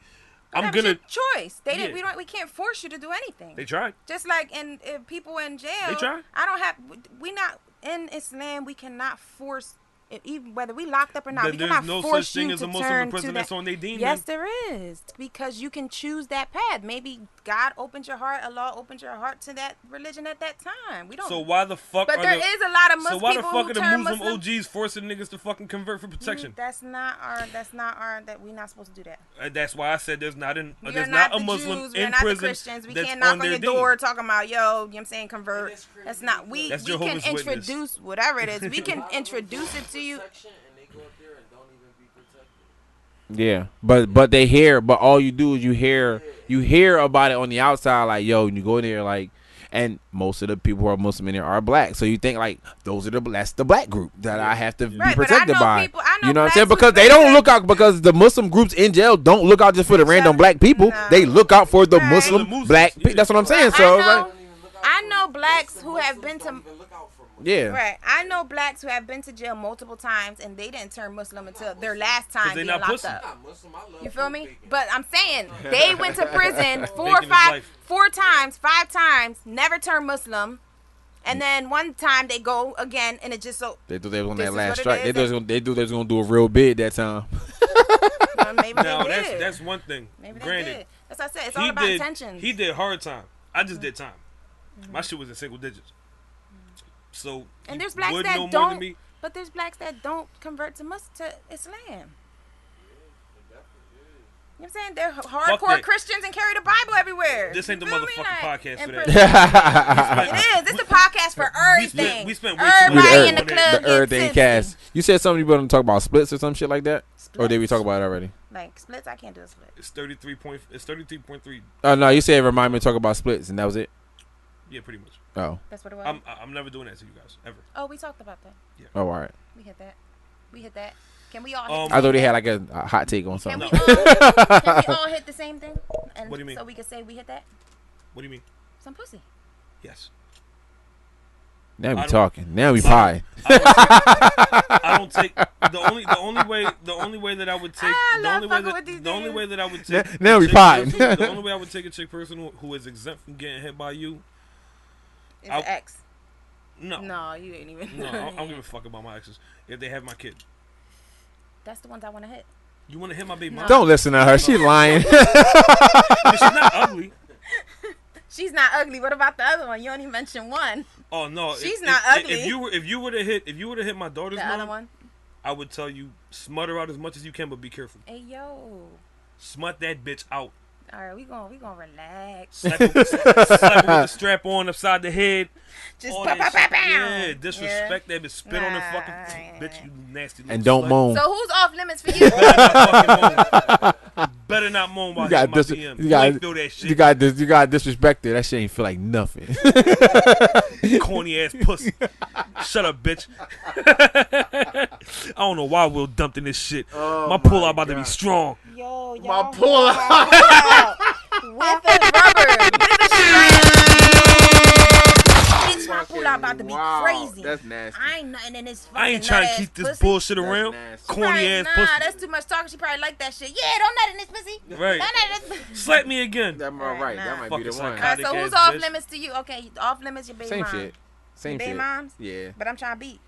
[SPEAKER 2] I'm gonna
[SPEAKER 4] your choice. They didn't. We can't force you to do anything.
[SPEAKER 2] They tried.
[SPEAKER 4] Just like in people in jail.
[SPEAKER 2] They tried.
[SPEAKER 4] I don't have. We not in Islam. We cannot force. Even whether we locked up or not, we cannot
[SPEAKER 2] no
[SPEAKER 4] force
[SPEAKER 2] such thing
[SPEAKER 4] you
[SPEAKER 2] as
[SPEAKER 4] to
[SPEAKER 2] a Muslim
[SPEAKER 4] turn
[SPEAKER 2] in prison
[SPEAKER 4] to
[SPEAKER 2] that's
[SPEAKER 4] that.
[SPEAKER 2] on their deen.
[SPEAKER 4] Yes, there is, because you can choose that path. Maybe God opened your heart, Allah opened your heart to that religion at that time. We don't.
[SPEAKER 2] So why the fuck?
[SPEAKER 4] But there is a lot of Muslim people.
[SPEAKER 2] So why the fuck are the Muslim
[SPEAKER 4] Muslim?
[SPEAKER 2] OGs forcing niggas to fucking convert for protection?
[SPEAKER 4] That's not our. That we're not supposed to do that.
[SPEAKER 2] That's why I said there's not a Muslim
[SPEAKER 4] Jews,
[SPEAKER 2] in
[SPEAKER 4] not
[SPEAKER 2] prison.
[SPEAKER 4] The Christians. We
[SPEAKER 2] that's
[SPEAKER 4] can't knock on your
[SPEAKER 2] deen.
[SPEAKER 4] door talking about yo. You know what I'm saying convert. That's not. We can introduce whatever it is. We can introduce it to you.
[SPEAKER 5] Yeah, but all you do is you hear about it on the outside, like yo, and you go in there like, and most of the people who are Muslim in there are black, so you think like that's the black group that I have to be protected by. You know what I'm saying? Because they don't look out because the Muslim groups in jail don't look out just for the random black people. No. They look out for the Muslim black. That's what I'm saying. So
[SPEAKER 4] I know blacks who have been to.
[SPEAKER 5] Yeah.
[SPEAKER 4] Right. I know blacks who have been to jail multiple times and they didn't turn Muslim until their last time being locked up. You feel me? But I'm saying they went to prison 4 times, 5 times, never turned Muslim. And then one time they go again and it just so
[SPEAKER 5] they thought they was on that last strike. They thought they was gonna do a real bid that time.
[SPEAKER 4] Maybe they did.
[SPEAKER 2] That's one thing.
[SPEAKER 4] Maybe
[SPEAKER 2] Granted,
[SPEAKER 4] they did. That's what I said. It's all about intentions.
[SPEAKER 2] He did hard time. I just did time. My shit was in single digits. So
[SPEAKER 4] and there's blacks that don't, but there's blacks that don't convert to Islam. You know what I'm saying? They're hardcore
[SPEAKER 2] that.
[SPEAKER 4] Christians and carry the Bible everywhere.
[SPEAKER 2] This ain't the
[SPEAKER 4] You feel me?
[SPEAKER 2] motherfucking podcast for that.
[SPEAKER 4] It is. It's the podcast for everything.
[SPEAKER 2] We spent way too much
[SPEAKER 4] Everybody
[SPEAKER 2] time
[SPEAKER 4] in the
[SPEAKER 2] on
[SPEAKER 4] club
[SPEAKER 2] that.
[SPEAKER 5] The
[SPEAKER 4] gets
[SPEAKER 5] everything
[SPEAKER 4] tipsy.
[SPEAKER 5] cast. You said something you want to talk about splits or some shit like that? Or did we talk about it already?
[SPEAKER 4] Like splits, I can't do a split.
[SPEAKER 2] It's 33.3.
[SPEAKER 5] Oh no, you said remind me to talk about splits and that was it.
[SPEAKER 2] Yeah, pretty much.
[SPEAKER 5] Oh.
[SPEAKER 4] That's what it was.
[SPEAKER 2] I'm never doing that to you guys ever.
[SPEAKER 4] Oh, we talked about that.
[SPEAKER 2] Yeah.
[SPEAKER 5] Oh, all right.
[SPEAKER 4] We hit that. Can we all? Hit
[SPEAKER 5] I thought they had like a hot take on
[SPEAKER 4] Can
[SPEAKER 5] something.
[SPEAKER 4] we all hit the same thing? And
[SPEAKER 2] What do you mean?
[SPEAKER 4] So we can say we hit that.
[SPEAKER 2] What do you mean?
[SPEAKER 4] Some pussy.
[SPEAKER 2] Yes.
[SPEAKER 5] Now we
[SPEAKER 2] I don't-
[SPEAKER 5] talking. Now we pie.
[SPEAKER 2] I don't take the only way that I would take the only way that I would take
[SPEAKER 5] Now we
[SPEAKER 2] chick
[SPEAKER 5] pie.
[SPEAKER 2] person- the only way I would take a chick person who is exempt from getting hit by you.
[SPEAKER 4] It's an ex.
[SPEAKER 2] No,
[SPEAKER 4] No, you ain't even.
[SPEAKER 2] I don't give a fuck about my exes if they have my kid.
[SPEAKER 4] That's the ones I want to hit.
[SPEAKER 2] You want to hit my baby mom?
[SPEAKER 5] Don't listen to her. She lying.
[SPEAKER 2] But she's not ugly.
[SPEAKER 4] She's not ugly. What about the other one? You only mentioned one.
[SPEAKER 2] Oh no,
[SPEAKER 4] She's not ugly.
[SPEAKER 2] If you would have hit my daughter's
[SPEAKER 4] The
[SPEAKER 2] mom,
[SPEAKER 4] other one.
[SPEAKER 2] I would tell you smut her out as much as you can, but be careful.
[SPEAKER 4] Hey yo.
[SPEAKER 2] Smut that bitch out.
[SPEAKER 4] All right, we gonna relax.
[SPEAKER 2] Slap her with the strap on upside the head.
[SPEAKER 4] Just
[SPEAKER 2] All
[SPEAKER 4] pow,
[SPEAKER 2] that
[SPEAKER 4] pow,
[SPEAKER 2] shit.
[SPEAKER 4] pow, pow.
[SPEAKER 2] Yeah, disrespect that bitch. Spit on her fucking
[SPEAKER 4] Nah.
[SPEAKER 2] bitch. You nasty.
[SPEAKER 5] And
[SPEAKER 2] little
[SPEAKER 5] don't
[SPEAKER 2] slut.
[SPEAKER 5] moan.
[SPEAKER 4] So who's off limits for you?
[SPEAKER 2] Better not moan while
[SPEAKER 5] You got
[SPEAKER 2] hitting my
[SPEAKER 5] dis-
[SPEAKER 2] DM.
[SPEAKER 5] you
[SPEAKER 2] You
[SPEAKER 5] got-
[SPEAKER 2] ain't feel that shit.
[SPEAKER 5] You got disrespected. That shit ain't feel like nothing.
[SPEAKER 2] Corny ass pussy. Shut up, bitch. I don't know why Will dumped in this shit. My pull out about to be strong.
[SPEAKER 4] Yo, y'all.
[SPEAKER 5] My pull out.
[SPEAKER 4] With the rubber. Bitch, my pull out about to be crazy.
[SPEAKER 5] That's nasty.
[SPEAKER 4] I ain't nothing in this fucking
[SPEAKER 2] I ain't trying to
[SPEAKER 4] nut-ass
[SPEAKER 2] keep this
[SPEAKER 4] pussy.
[SPEAKER 2] bullshit around.
[SPEAKER 5] nasty.
[SPEAKER 2] Corny
[SPEAKER 4] Right,
[SPEAKER 2] ass
[SPEAKER 4] nah,
[SPEAKER 2] pussy.
[SPEAKER 4] that's too much talking. She probably like that shit. Yeah, don't nut in this pussy.
[SPEAKER 2] Right.
[SPEAKER 4] Don't nut in this pussy.
[SPEAKER 2] Slap me again.
[SPEAKER 5] That right.
[SPEAKER 4] Nah.
[SPEAKER 5] That might be the
[SPEAKER 2] Fucking
[SPEAKER 5] one.
[SPEAKER 2] psychotic.
[SPEAKER 4] So who's
[SPEAKER 2] ass
[SPEAKER 4] off
[SPEAKER 2] bitch.
[SPEAKER 4] limits to you? Okay, off limits your baby
[SPEAKER 5] Same
[SPEAKER 4] mom.
[SPEAKER 5] shit. Same
[SPEAKER 4] Baby
[SPEAKER 5] shit.
[SPEAKER 4] moms?
[SPEAKER 5] Yeah.
[SPEAKER 4] But I'm trying to beat.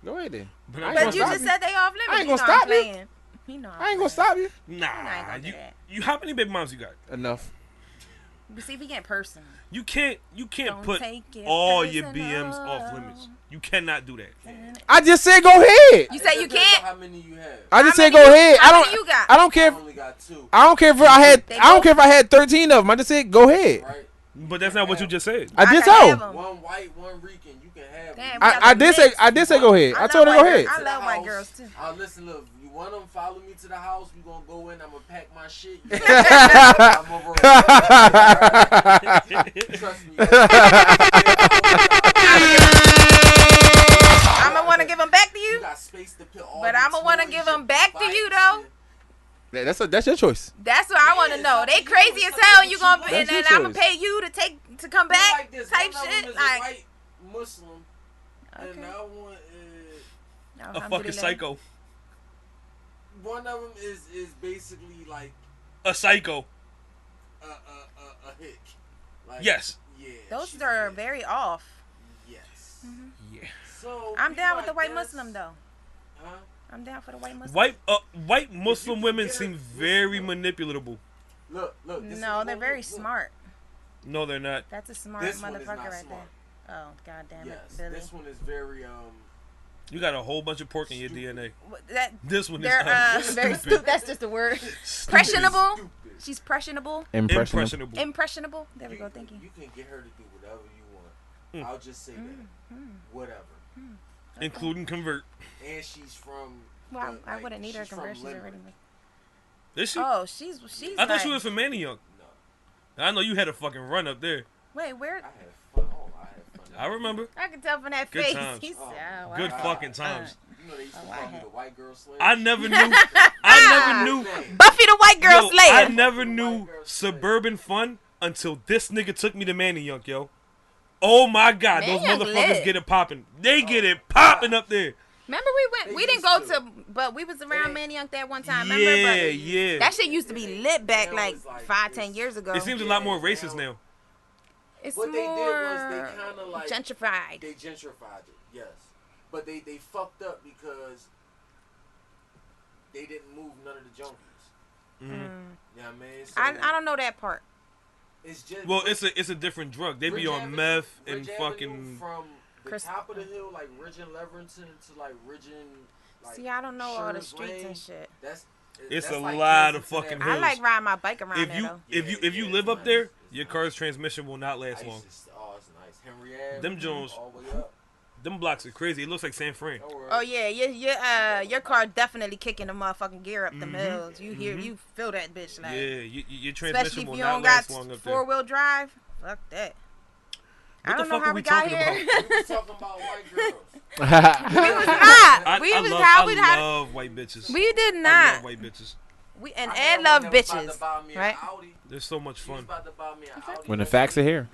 [SPEAKER 5] Go ahead then.
[SPEAKER 2] But
[SPEAKER 5] I ain't
[SPEAKER 4] But
[SPEAKER 5] gonna
[SPEAKER 4] you
[SPEAKER 5] stop
[SPEAKER 4] just
[SPEAKER 5] you.
[SPEAKER 4] said they off limits.
[SPEAKER 5] I ain't
[SPEAKER 4] You
[SPEAKER 5] gonna
[SPEAKER 4] know I'm
[SPEAKER 5] stop you.
[SPEAKER 4] playing. You know
[SPEAKER 5] I ain't gonna stop you.
[SPEAKER 2] Nah,
[SPEAKER 4] gonna do that.
[SPEAKER 2] you. How many baby moms you got?
[SPEAKER 5] Enough.
[SPEAKER 4] You see if we get personal.
[SPEAKER 2] You can't
[SPEAKER 4] Don't
[SPEAKER 2] put
[SPEAKER 4] take it
[SPEAKER 2] all your
[SPEAKER 4] personal.
[SPEAKER 2] BMs off limits. You cannot do that.
[SPEAKER 5] I just said go ahead.
[SPEAKER 4] You say you
[SPEAKER 1] Depends on
[SPEAKER 4] can't?
[SPEAKER 1] How many you have?
[SPEAKER 5] I just
[SPEAKER 4] How
[SPEAKER 5] said
[SPEAKER 4] many
[SPEAKER 5] go
[SPEAKER 4] you-
[SPEAKER 5] ahead.
[SPEAKER 4] how
[SPEAKER 5] I
[SPEAKER 4] many you got?
[SPEAKER 5] don't. I don't care.
[SPEAKER 1] I only got 2.
[SPEAKER 5] I don't care if I had.
[SPEAKER 4] They
[SPEAKER 5] I don't
[SPEAKER 4] both-
[SPEAKER 5] care if I had 13 of them. I just said go ahead.
[SPEAKER 1] Right?
[SPEAKER 2] But that's not what you just said.
[SPEAKER 5] I did
[SPEAKER 4] can have
[SPEAKER 5] so.
[SPEAKER 4] 'em.
[SPEAKER 1] One white, one Rican. You can have.
[SPEAKER 4] Damn,
[SPEAKER 1] them.
[SPEAKER 4] we got
[SPEAKER 5] I
[SPEAKER 4] the
[SPEAKER 5] did say.
[SPEAKER 4] mix.
[SPEAKER 5] I did say go ahead. I
[SPEAKER 4] love
[SPEAKER 5] told her
[SPEAKER 4] white
[SPEAKER 5] go ahead.
[SPEAKER 4] girls. I
[SPEAKER 1] To the
[SPEAKER 4] love white
[SPEAKER 1] house.
[SPEAKER 4] girls too.
[SPEAKER 1] Listen, look. You want them? Follow me to the house. We gonna go in. I'm gonna pack my shit. You I'm over. Trust me.
[SPEAKER 4] I'ma want to give them back to
[SPEAKER 1] You
[SPEAKER 4] you,
[SPEAKER 1] got space to put all
[SPEAKER 4] but
[SPEAKER 1] your
[SPEAKER 4] I'ma want to
[SPEAKER 1] toys,
[SPEAKER 4] give
[SPEAKER 1] your
[SPEAKER 4] them back to you
[SPEAKER 1] bikes,
[SPEAKER 4] though.
[SPEAKER 5] That's your choice.
[SPEAKER 4] That's what I want to know. They crazy as hell. You gonna
[SPEAKER 5] That's
[SPEAKER 4] and
[SPEAKER 5] your
[SPEAKER 4] then I'ma
[SPEAKER 5] choice.
[SPEAKER 4] pay you to come
[SPEAKER 1] Be
[SPEAKER 4] back
[SPEAKER 1] like this.
[SPEAKER 4] type
[SPEAKER 1] One of them
[SPEAKER 4] shit.
[SPEAKER 1] is a
[SPEAKER 4] Like
[SPEAKER 1] white Muslim, and
[SPEAKER 4] Okay.
[SPEAKER 1] the other one
[SPEAKER 2] A fucking
[SPEAKER 4] Alhamdulillah.
[SPEAKER 2] psycho.
[SPEAKER 1] one of them is basically like
[SPEAKER 2] A psycho.
[SPEAKER 1] a hick. Like,
[SPEAKER 2] Yes.
[SPEAKER 1] Yeah.
[SPEAKER 4] Those
[SPEAKER 1] she's
[SPEAKER 4] are
[SPEAKER 1] a hick.
[SPEAKER 4] very off.
[SPEAKER 1] Yes.
[SPEAKER 2] Yeah.
[SPEAKER 1] So
[SPEAKER 4] I'm
[SPEAKER 1] be
[SPEAKER 4] down with
[SPEAKER 1] like
[SPEAKER 4] the white
[SPEAKER 1] this.
[SPEAKER 4] Muslim though.
[SPEAKER 1] Huh?
[SPEAKER 4] I'm down for the white Muslim.
[SPEAKER 2] White Muslim
[SPEAKER 1] can
[SPEAKER 2] women
[SPEAKER 1] get
[SPEAKER 2] seem
[SPEAKER 1] it,
[SPEAKER 2] very
[SPEAKER 1] listen.
[SPEAKER 2] manipulatable.
[SPEAKER 1] Look. This
[SPEAKER 4] No,
[SPEAKER 1] is-
[SPEAKER 4] they're very
[SPEAKER 1] look.
[SPEAKER 4] smart.
[SPEAKER 2] No, they're not.
[SPEAKER 4] That's a smart
[SPEAKER 1] This one is
[SPEAKER 4] motherfucker
[SPEAKER 1] not
[SPEAKER 4] right
[SPEAKER 1] smart.
[SPEAKER 4] there. Oh god damn it,
[SPEAKER 1] Yes.
[SPEAKER 4] Billy.
[SPEAKER 1] This one is very
[SPEAKER 2] You got a whole bunch of pork in your DNA.
[SPEAKER 4] That
[SPEAKER 2] This one is
[SPEAKER 4] they're very
[SPEAKER 2] stupid.
[SPEAKER 4] stupid. That's just a word. Impressionable. She's impressionable.
[SPEAKER 5] Impressionable.
[SPEAKER 4] Impressionable. There we go. Thank you.
[SPEAKER 1] You can get her to do whatever you want.
[SPEAKER 2] Mm.
[SPEAKER 1] I'll just say that. Whatever.
[SPEAKER 2] Including convert.
[SPEAKER 1] And she's from.
[SPEAKER 4] Well, I
[SPEAKER 1] like,
[SPEAKER 4] wouldn't need her
[SPEAKER 1] she's from
[SPEAKER 4] conversion
[SPEAKER 1] Limerick.
[SPEAKER 4] already.
[SPEAKER 2] Is she?
[SPEAKER 4] Oh, she's.
[SPEAKER 2] I thought she
[SPEAKER 4] like-
[SPEAKER 2] was from Manioc.
[SPEAKER 1] No.
[SPEAKER 2] I know you had a fucking run up there.
[SPEAKER 4] Wait, where?
[SPEAKER 1] I had fun. Oh, I had fun.
[SPEAKER 2] I remember.
[SPEAKER 4] I can tell from that
[SPEAKER 2] Good
[SPEAKER 4] face.
[SPEAKER 2] times.
[SPEAKER 4] He said, oh, wow.
[SPEAKER 2] Good fucking times.
[SPEAKER 1] You know they used to
[SPEAKER 4] Oh,
[SPEAKER 1] call
[SPEAKER 4] I
[SPEAKER 1] me
[SPEAKER 4] had-
[SPEAKER 1] the white girl slave.
[SPEAKER 2] I never knew. I never knew.
[SPEAKER 4] Buffy the White Girl
[SPEAKER 2] Yo,
[SPEAKER 4] Slayer.
[SPEAKER 2] I never knew suburban fun until this nigga took me to Manioc, yo. Oh my god, those
[SPEAKER 4] Manioc
[SPEAKER 2] motherfuckers
[SPEAKER 4] lit.
[SPEAKER 2] get it popping. They get it popping up there.
[SPEAKER 4] Remember we went?
[SPEAKER 1] They
[SPEAKER 4] We didn't
[SPEAKER 1] used
[SPEAKER 4] go
[SPEAKER 1] to.
[SPEAKER 4] to, but we was around Manioc that one time.
[SPEAKER 2] Yeah,
[SPEAKER 4] Remember? But
[SPEAKER 2] yeah.
[SPEAKER 4] that shit used to be lit back
[SPEAKER 1] Now
[SPEAKER 4] like
[SPEAKER 1] it's like
[SPEAKER 4] 5-10
[SPEAKER 1] this.
[SPEAKER 4] years ago.
[SPEAKER 2] It seems a lot more racist now.
[SPEAKER 4] It's
[SPEAKER 1] What they did
[SPEAKER 4] more
[SPEAKER 1] was they kind of like
[SPEAKER 4] gentrified.
[SPEAKER 1] They gentrified it, yes, but they fucked up because they didn't move none of the junkies.
[SPEAKER 2] Mhm.
[SPEAKER 1] You know what I mean? So
[SPEAKER 4] I don't know that part.
[SPEAKER 1] It's just
[SPEAKER 2] Well, it's a different drug. They be
[SPEAKER 1] Ridge
[SPEAKER 2] on
[SPEAKER 1] Avenue-
[SPEAKER 2] meth
[SPEAKER 1] Ridge
[SPEAKER 2] and
[SPEAKER 1] Avenue
[SPEAKER 2] fucking.
[SPEAKER 1] from the
[SPEAKER 4] Chris-
[SPEAKER 1] top of the hill, like Ridge and Leverenton, to like Ridge and. Like,
[SPEAKER 4] See, I don't know all the
[SPEAKER 1] Sherman's
[SPEAKER 4] streets
[SPEAKER 1] Lane.
[SPEAKER 4] and shit.
[SPEAKER 1] That's
[SPEAKER 2] It's
[SPEAKER 1] That's
[SPEAKER 2] a
[SPEAKER 1] like
[SPEAKER 2] lot of
[SPEAKER 1] Kansas to
[SPEAKER 2] fucking
[SPEAKER 1] that.
[SPEAKER 4] I
[SPEAKER 2] hills.
[SPEAKER 4] like riding my bike around
[SPEAKER 2] If
[SPEAKER 4] there
[SPEAKER 2] you
[SPEAKER 4] though.
[SPEAKER 2] if you live up there, your car's transmission will not last long.
[SPEAKER 1] Oh, it's nice. Henry Ave.
[SPEAKER 2] Them Jones,
[SPEAKER 1] All the way up.
[SPEAKER 2] them blocks are crazy. It looks like San Fran.
[SPEAKER 1] Don't worry.
[SPEAKER 4] Oh yeah, your car definitely kicking the motherfucking gear up the hills. You hear, you feel that bitch like.
[SPEAKER 2] Yeah, your
[SPEAKER 4] Especially
[SPEAKER 2] transmission
[SPEAKER 4] if
[SPEAKER 2] will
[SPEAKER 4] you
[SPEAKER 2] not
[SPEAKER 4] don't got
[SPEAKER 2] last long up there.
[SPEAKER 4] 4-wheel drive. Fuck that.
[SPEAKER 2] What
[SPEAKER 4] I
[SPEAKER 2] the
[SPEAKER 4] don't know
[SPEAKER 2] fuck
[SPEAKER 4] how
[SPEAKER 2] are
[SPEAKER 4] we
[SPEAKER 2] we
[SPEAKER 4] got
[SPEAKER 2] talking
[SPEAKER 4] here.
[SPEAKER 2] about?
[SPEAKER 1] We was talking about white girls.
[SPEAKER 4] We was not. We was how we
[SPEAKER 2] I
[SPEAKER 4] had.
[SPEAKER 2] love white bitches.
[SPEAKER 4] We did
[SPEAKER 2] I
[SPEAKER 4] not.
[SPEAKER 2] love white bitches.
[SPEAKER 4] We and
[SPEAKER 1] I
[SPEAKER 4] Ed
[SPEAKER 1] had
[SPEAKER 4] love
[SPEAKER 1] one that was about
[SPEAKER 4] bitches,
[SPEAKER 1] to buy me an
[SPEAKER 4] right?
[SPEAKER 1] Audi.
[SPEAKER 2] They're so much
[SPEAKER 1] He was
[SPEAKER 2] fun.
[SPEAKER 1] about to buy me an Audi.
[SPEAKER 5] When the facts are here.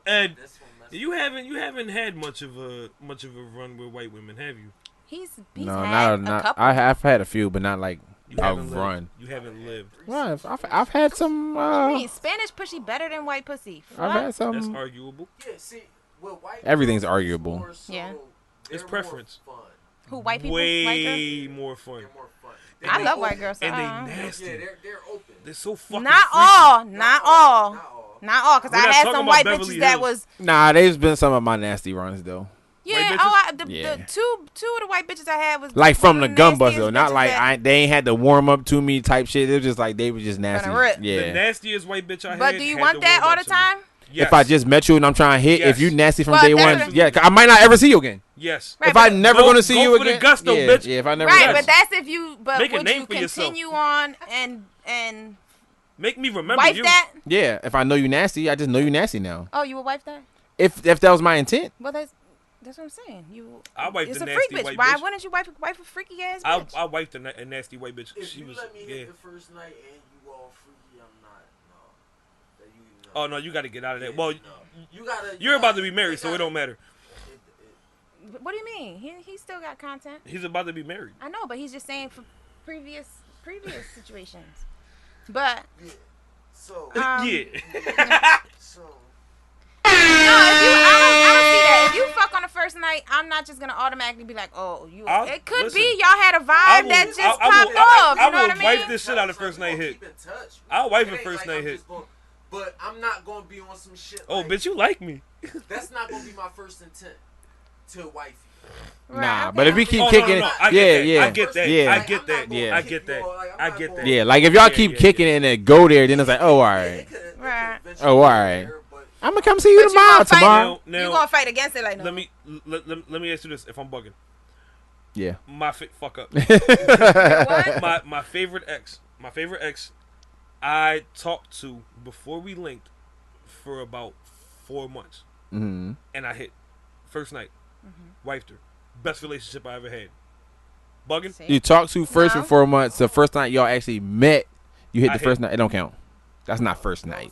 [SPEAKER 2] Ed,
[SPEAKER 1] This one messed
[SPEAKER 2] You haven't had much of a run with white women, have you?
[SPEAKER 4] He's
[SPEAKER 5] No,
[SPEAKER 4] had a
[SPEAKER 5] not.
[SPEAKER 4] couple.
[SPEAKER 5] I've had a few, but not like
[SPEAKER 2] You
[SPEAKER 5] a
[SPEAKER 2] haven't
[SPEAKER 5] run.
[SPEAKER 2] lived. You haven't lived.
[SPEAKER 5] Well, I've had some.
[SPEAKER 4] I mean, Spanish pussy better than white pussy.
[SPEAKER 5] I've had
[SPEAKER 2] That's
[SPEAKER 5] some.
[SPEAKER 2] arguable.
[SPEAKER 1] Yeah, see, with white
[SPEAKER 5] Everything's
[SPEAKER 1] girls,
[SPEAKER 5] arguable.
[SPEAKER 1] more so,
[SPEAKER 4] Yeah.
[SPEAKER 1] they're
[SPEAKER 2] It's preference.
[SPEAKER 1] More fun.
[SPEAKER 4] Who white people? White girls?
[SPEAKER 2] Way more fun.
[SPEAKER 1] They're more fun.
[SPEAKER 4] I
[SPEAKER 1] They
[SPEAKER 4] love
[SPEAKER 1] open.
[SPEAKER 4] white girls.
[SPEAKER 2] And they
[SPEAKER 4] uh-uh.
[SPEAKER 2] nasty.
[SPEAKER 1] Yeah, they're open.
[SPEAKER 2] They're so fucking
[SPEAKER 4] Not
[SPEAKER 2] freaky.
[SPEAKER 4] all, not all,
[SPEAKER 1] Not all.
[SPEAKER 4] not all. Cause
[SPEAKER 2] We're
[SPEAKER 4] I
[SPEAKER 2] not
[SPEAKER 4] had
[SPEAKER 2] talking
[SPEAKER 4] some
[SPEAKER 2] about
[SPEAKER 4] white
[SPEAKER 2] Beverly
[SPEAKER 4] bitches that
[SPEAKER 2] Hills.
[SPEAKER 4] was.
[SPEAKER 5] Nah, there's been some of my nasty runs though.
[SPEAKER 4] Yeah,
[SPEAKER 2] bitches?
[SPEAKER 4] the
[SPEAKER 5] Yeah.
[SPEAKER 4] two of the white bitches I had was
[SPEAKER 5] Like from the
[SPEAKER 4] one of
[SPEAKER 5] gun bus
[SPEAKER 4] nastiest
[SPEAKER 5] though, not
[SPEAKER 4] bitches
[SPEAKER 5] like
[SPEAKER 4] that-
[SPEAKER 5] they ain't had to warm up to me type shit. It was just like they were just nasty.
[SPEAKER 4] rip.
[SPEAKER 2] The
[SPEAKER 5] Yeah.
[SPEAKER 2] nastiest white bitch I had.
[SPEAKER 4] But do you
[SPEAKER 2] had
[SPEAKER 4] want
[SPEAKER 2] to
[SPEAKER 4] that
[SPEAKER 2] warm
[SPEAKER 4] all
[SPEAKER 2] up
[SPEAKER 4] the
[SPEAKER 2] to me.
[SPEAKER 4] time?
[SPEAKER 2] Yes.
[SPEAKER 5] If I just met you and I'm trying to hit, if
[SPEAKER 2] Yes.
[SPEAKER 5] you nasty from
[SPEAKER 4] Well,
[SPEAKER 5] day
[SPEAKER 4] that's
[SPEAKER 5] one,
[SPEAKER 4] what-
[SPEAKER 5] yeah, 'cause I might not ever see you again.
[SPEAKER 2] Yes.
[SPEAKER 4] Right,
[SPEAKER 5] If I
[SPEAKER 4] but-
[SPEAKER 5] never
[SPEAKER 2] Go-
[SPEAKER 5] gonna see
[SPEAKER 2] go
[SPEAKER 5] you
[SPEAKER 2] for the
[SPEAKER 5] again,
[SPEAKER 2] gusto,
[SPEAKER 5] yeah,
[SPEAKER 2] bitch.
[SPEAKER 5] yeah. If I never,
[SPEAKER 4] Right,
[SPEAKER 2] Yes.
[SPEAKER 4] but that's if you. But
[SPEAKER 2] Make a
[SPEAKER 4] would
[SPEAKER 2] name
[SPEAKER 4] you
[SPEAKER 2] for yourself.
[SPEAKER 4] continue on and
[SPEAKER 2] Make me remember
[SPEAKER 4] wife
[SPEAKER 2] you.
[SPEAKER 4] that?
[SPEAKER 5] yeah. If I know you nasty, I just know you nasty now.
[SPEAKER 4] Oh, you would wife that?
[SPEAKER 5] If that was my intent,
[SPEAKER 4] Well, that's what I'm saying. You.
[SPEAKER 2] I wife
[SPEAKER 4] It's
[SPEAKER 2] the
[SPEAKER 4] a freak
[SPEAKER 2] nasty
[SPEAKER 4] bitch.
[SPEAKER 2] white
[SPEAKER 4] Why
[SPEAKER 2] bitch.
[SPEAKER 4] wouldn't you wife a freaky ass
[SPEAKER 2] I
[SPEAKER 4] bitch?
[SPEAKER 2] wifed a nasty white bitch.
[SPEAKER 1] If
[SPEAKER 2] She
[SPEAKER 1] you
[SPEAKER 2] was
[SPEAKER 1] let me
[SPEAKER 2] yeah.
[SPEAKER 1] hit the first night and you all freaky, I'm not. No. That you
[SPEAKER 2] Oh no, you got to get out of there.
[SPEAKER 1] Yeah,
[SPEAKER 2] Well,
[SPEAKER 1] no. You gotta.
[SPEAKER 2] you're about to be married, so it don't matter.
[SPEAKER 4] What do you mean? He still got content.
[SPEAKER 2] He's about to be married.
[SPEAKER 4] I know, but he's just saying for previous situations. But
[SPEAKER 1] So.
[SPEAKER 2] Yeah.
[SPEAKER 1] So.
[SPEAKER 4] no, I don't see that. If you fuck on the first night, I'm not just gonna automatically be like, oh, you. It could
[SPEAKER 2] listen,
[SPEAKER 4] be y'all had a vibe that just popped
[SPEAKER 2] I
[SPEAKER 4] off. You know
[SPEAKER 2] will
[SPEAKER 4] what I
[SPEAKER 2] wife
[SPEAKER 4] mean?
[SPEAKER 2] this shit out of first night hit.
[SPEAKER 1] Keep in touch.
[SPEAKER 2] I'll wife
[SPEAKER 1] It
[SPEAKER 2] it
[SPEAKER 1] ain't
[SPEAKER 2] first
[SPEAKER 1] like
[SPEAKER 2] night
[SPEAKER 1] I'm
[SPEAKER 2] hit.
[SPEAKER 1] just gonna- But I'm not gonna be on some shit.
[SPEAKER 2] Oh,
[SPEAKER 1] like,
[SPEAKER 2] bitch, you like me.
[SPEAKER 1] That's not gonna be my first intent to wife you.
[SPEAKER 5] nah.
[SPEAKER 4] okay.
[SPEAKER 5] But if we keep
[SPEAKER 2] Oh, no,
[SPEAKER 5] kicking
[SPEAKER 2] no,
[SPEAKER 5] it,
[SPEAKER 2] I get that.
[SPEAKER 5] yeah,
[SPEAKER 2] I get that.
[SPEAKER 5] yeah.
[SPEAKER 2] I get that.
[SPEAKER 5] Yeah.
[SPEAKER 2] I get that. I get that.
[SPEAKER 5] yeah. Like if y'all
[SPEAKER 2] Yeah,
[SPEAKER 5] keep
[SPEAKER 2] yeah,
[SPEAKER 5] kicking it and then go there, then it's like, oh, all right.
[SPEAKER 4] Right.
[SPEAKER 5] Oh, all right. I'm gonna come see you
[SPEAKER 4] But you
[SPEAKER 5] tomorrow.
[SPEAKER 4] gonna fight-
[SPEAKER 5] Tomorrow.
[SPEAKER 2] Now,
[SPEAKER 4] You gonna fight against it like no?
[SPEAKER 2] let me ask you this: if I'm bugging,
[SPEAKER 5] Yeah.
[SPEAKER 2] my fuck up.
[SPEAKER 4] What?
[SPEAKER 2] my favorite ex, I talked to before we linked for about 4 months,
[SPEAKER 5] Mm-hmm.
[SPEAKER 2] and I hit first night, wifed her, best relationship I ever had. Bugging?
[SPEAKER 5] You talked to first
[SPEAKER 4] No.
[SPEAKER 5] for 4 months. The first night y'all actually met, you hit
[SPEAKER 2] I
[SPEAKER 5] the
[SPEAKER 2] hit.
[SPEAKER 5] first night. It don't count. That's not first night.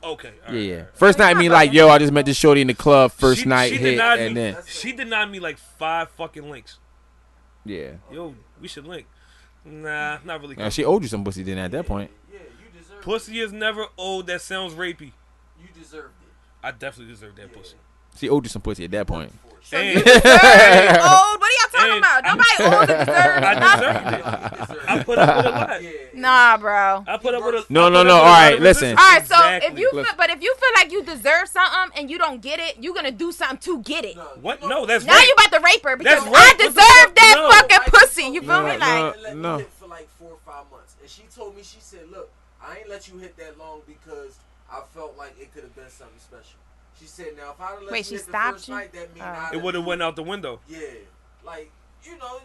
[SPEAKER 2] Okay. all
[SPEAKER 5] Yeah,
[SPEAKER 2] right,
[SPEAKER 5] yeah.
[SPEAKER 2] all right.
[SPEAKER 5] First night mean like, yo, I just met this shorty in the club. First
[SPEAKER 2] She-
[SPEAKER 5] night
[SPEAKER 2] she
[SPEAKER 5] hit,
[SPEAKER 2] denied
[SPEAKER 5] and
[SPEAKER 2] me.
[SPEAKER 5] then
[SPEAKER 2] She denied me like 5 fucking links.
[SPEAKER 5] yeah.
[SPEAKER 2] Yo, we should link. Nah, not really.
[SPEAKER 5] Now, she owed you some pussy then at that point.
[SPEAKER 1] Yeah, you deserve
[SPEAKER 2] Pussy is never old. That sounds rapey.
[SPEAKER 1] it. You deserved it.
[SPEAKER 2] I definitely deserve that pussy.
[SPEAKER 5] She owed you some pussy at that point.
[SPEAKER 4] So
[SPEAKER 2] And-
[SPEAKER 4] you deserve old. What are y'all talking
[SPEAKER 2] And-
[SPEAKER 4] about? Nobody old to deserve
[SPEAKER 2] I
[SPEAKER 4] nothing.
[SPEAKER 2] deserved it. I put up with a lot.
[SPEAKER 4] Nah, bro.
[SPEAKER 2] I put up with a.
[SPEAKER 5] No,
[SPEAKER 2] I
[SPEAKER 5] no,
[SPEAKER 2] put
[SPEAKER 5] no.
[SPEAKER 2] up with a
[SPEAKER 5] All
[SPEAKER 2] lot
[SPEAKER 5] right,
[SPEAKER 2] of
[SPEAKER 5] listen.
[SPEAKER 2] resistance.
[SPEAKER 4] All right, so
[SPEAKER 2] Exactly.
[SPEAKER 4] if you feel like you deserve something and you don't get it, you're gonna do something to get it.
[SPEAKER 2] What? No, that's
[SPEAKER 4] Now
[SPEAKER 2] right.
[SPEAKER 4] you about to rape her because
[SPEAKER 2] That's
[SPEAKER 4] I
[SPEAKER 2] right. What the
[SPEAKER 4] deserve
[SPEAKER 2] fuck?
[SPEAKER 4] that
[SPEAKER 2] No.
[SPEAKER 4] fucking pussy. You feel me?
[SPEAKER 5] No,
[SPEAKER 4] Like,
[SPEAKER 1] Let
[SPEAKER 5] no.
[SPEAKER 1] me hit for like 4 or 5 months, and she told me, she said, "Look, I ain't let you hit that long because I felt like it could have been something special." She said, "Now if I'd have let
[SPEAKER 4] Wait,
[SPEAKER 1] you
[SPEAKER 4] she
[SPEAKER 1] hit the
[SPEAKER 4] stopped
[SPEAKER 1] first
[SPEAKER 4] you?
[SPEAKER 1] night, that mean
[SPEAKER 4] Oh.
[SPEAKER 2] It would have went out the window.
[SPEAKER 1] Yeah, like you know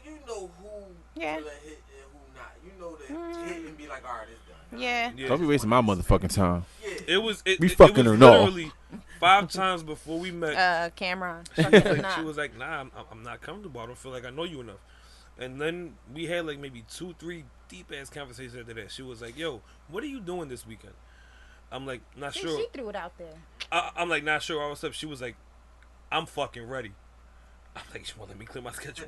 [SPEAKER 1] who
[SPEAKER 4] Yeah.
[SPEAKER 1] to let hit and who not. You know that hit and be like, all right, it's done.
[SPEAKER 4] yeah.
[SPEAKER 2] Yeah.
[SPEAKER 5] Don't be wasting my motherfucking time.
[SPEAKER 1] Yeah.
[SPEAKER 2] It was.
[SPEAKER 5] We
[SPEAKER 2] it
[SPEAKER 5] fucking
[SPEAKER 2] was
[SPEAKER 5] or no?
[SPEAKER 2] literally 5 times before we met.
[SPEAKER 4] Cameron.
[SPEAKER 2] She was like, "Nah, I'm not comfortable. I don't feel like I know you enough." And then we had like maybe 2-3 deep ass conversations after that. She was like, "Yo, what are you doing this weekend?" I'm like, "Not
[SPEAKER 4] See,
[SPEAKER 2] sure."
[SPEAKER 4] she threw it out there.
[SPEAKER 2] I'm like, "Not sure." What's up? She was like, "I'm fucking ready." I'm like, "Well, let me clear my schedule."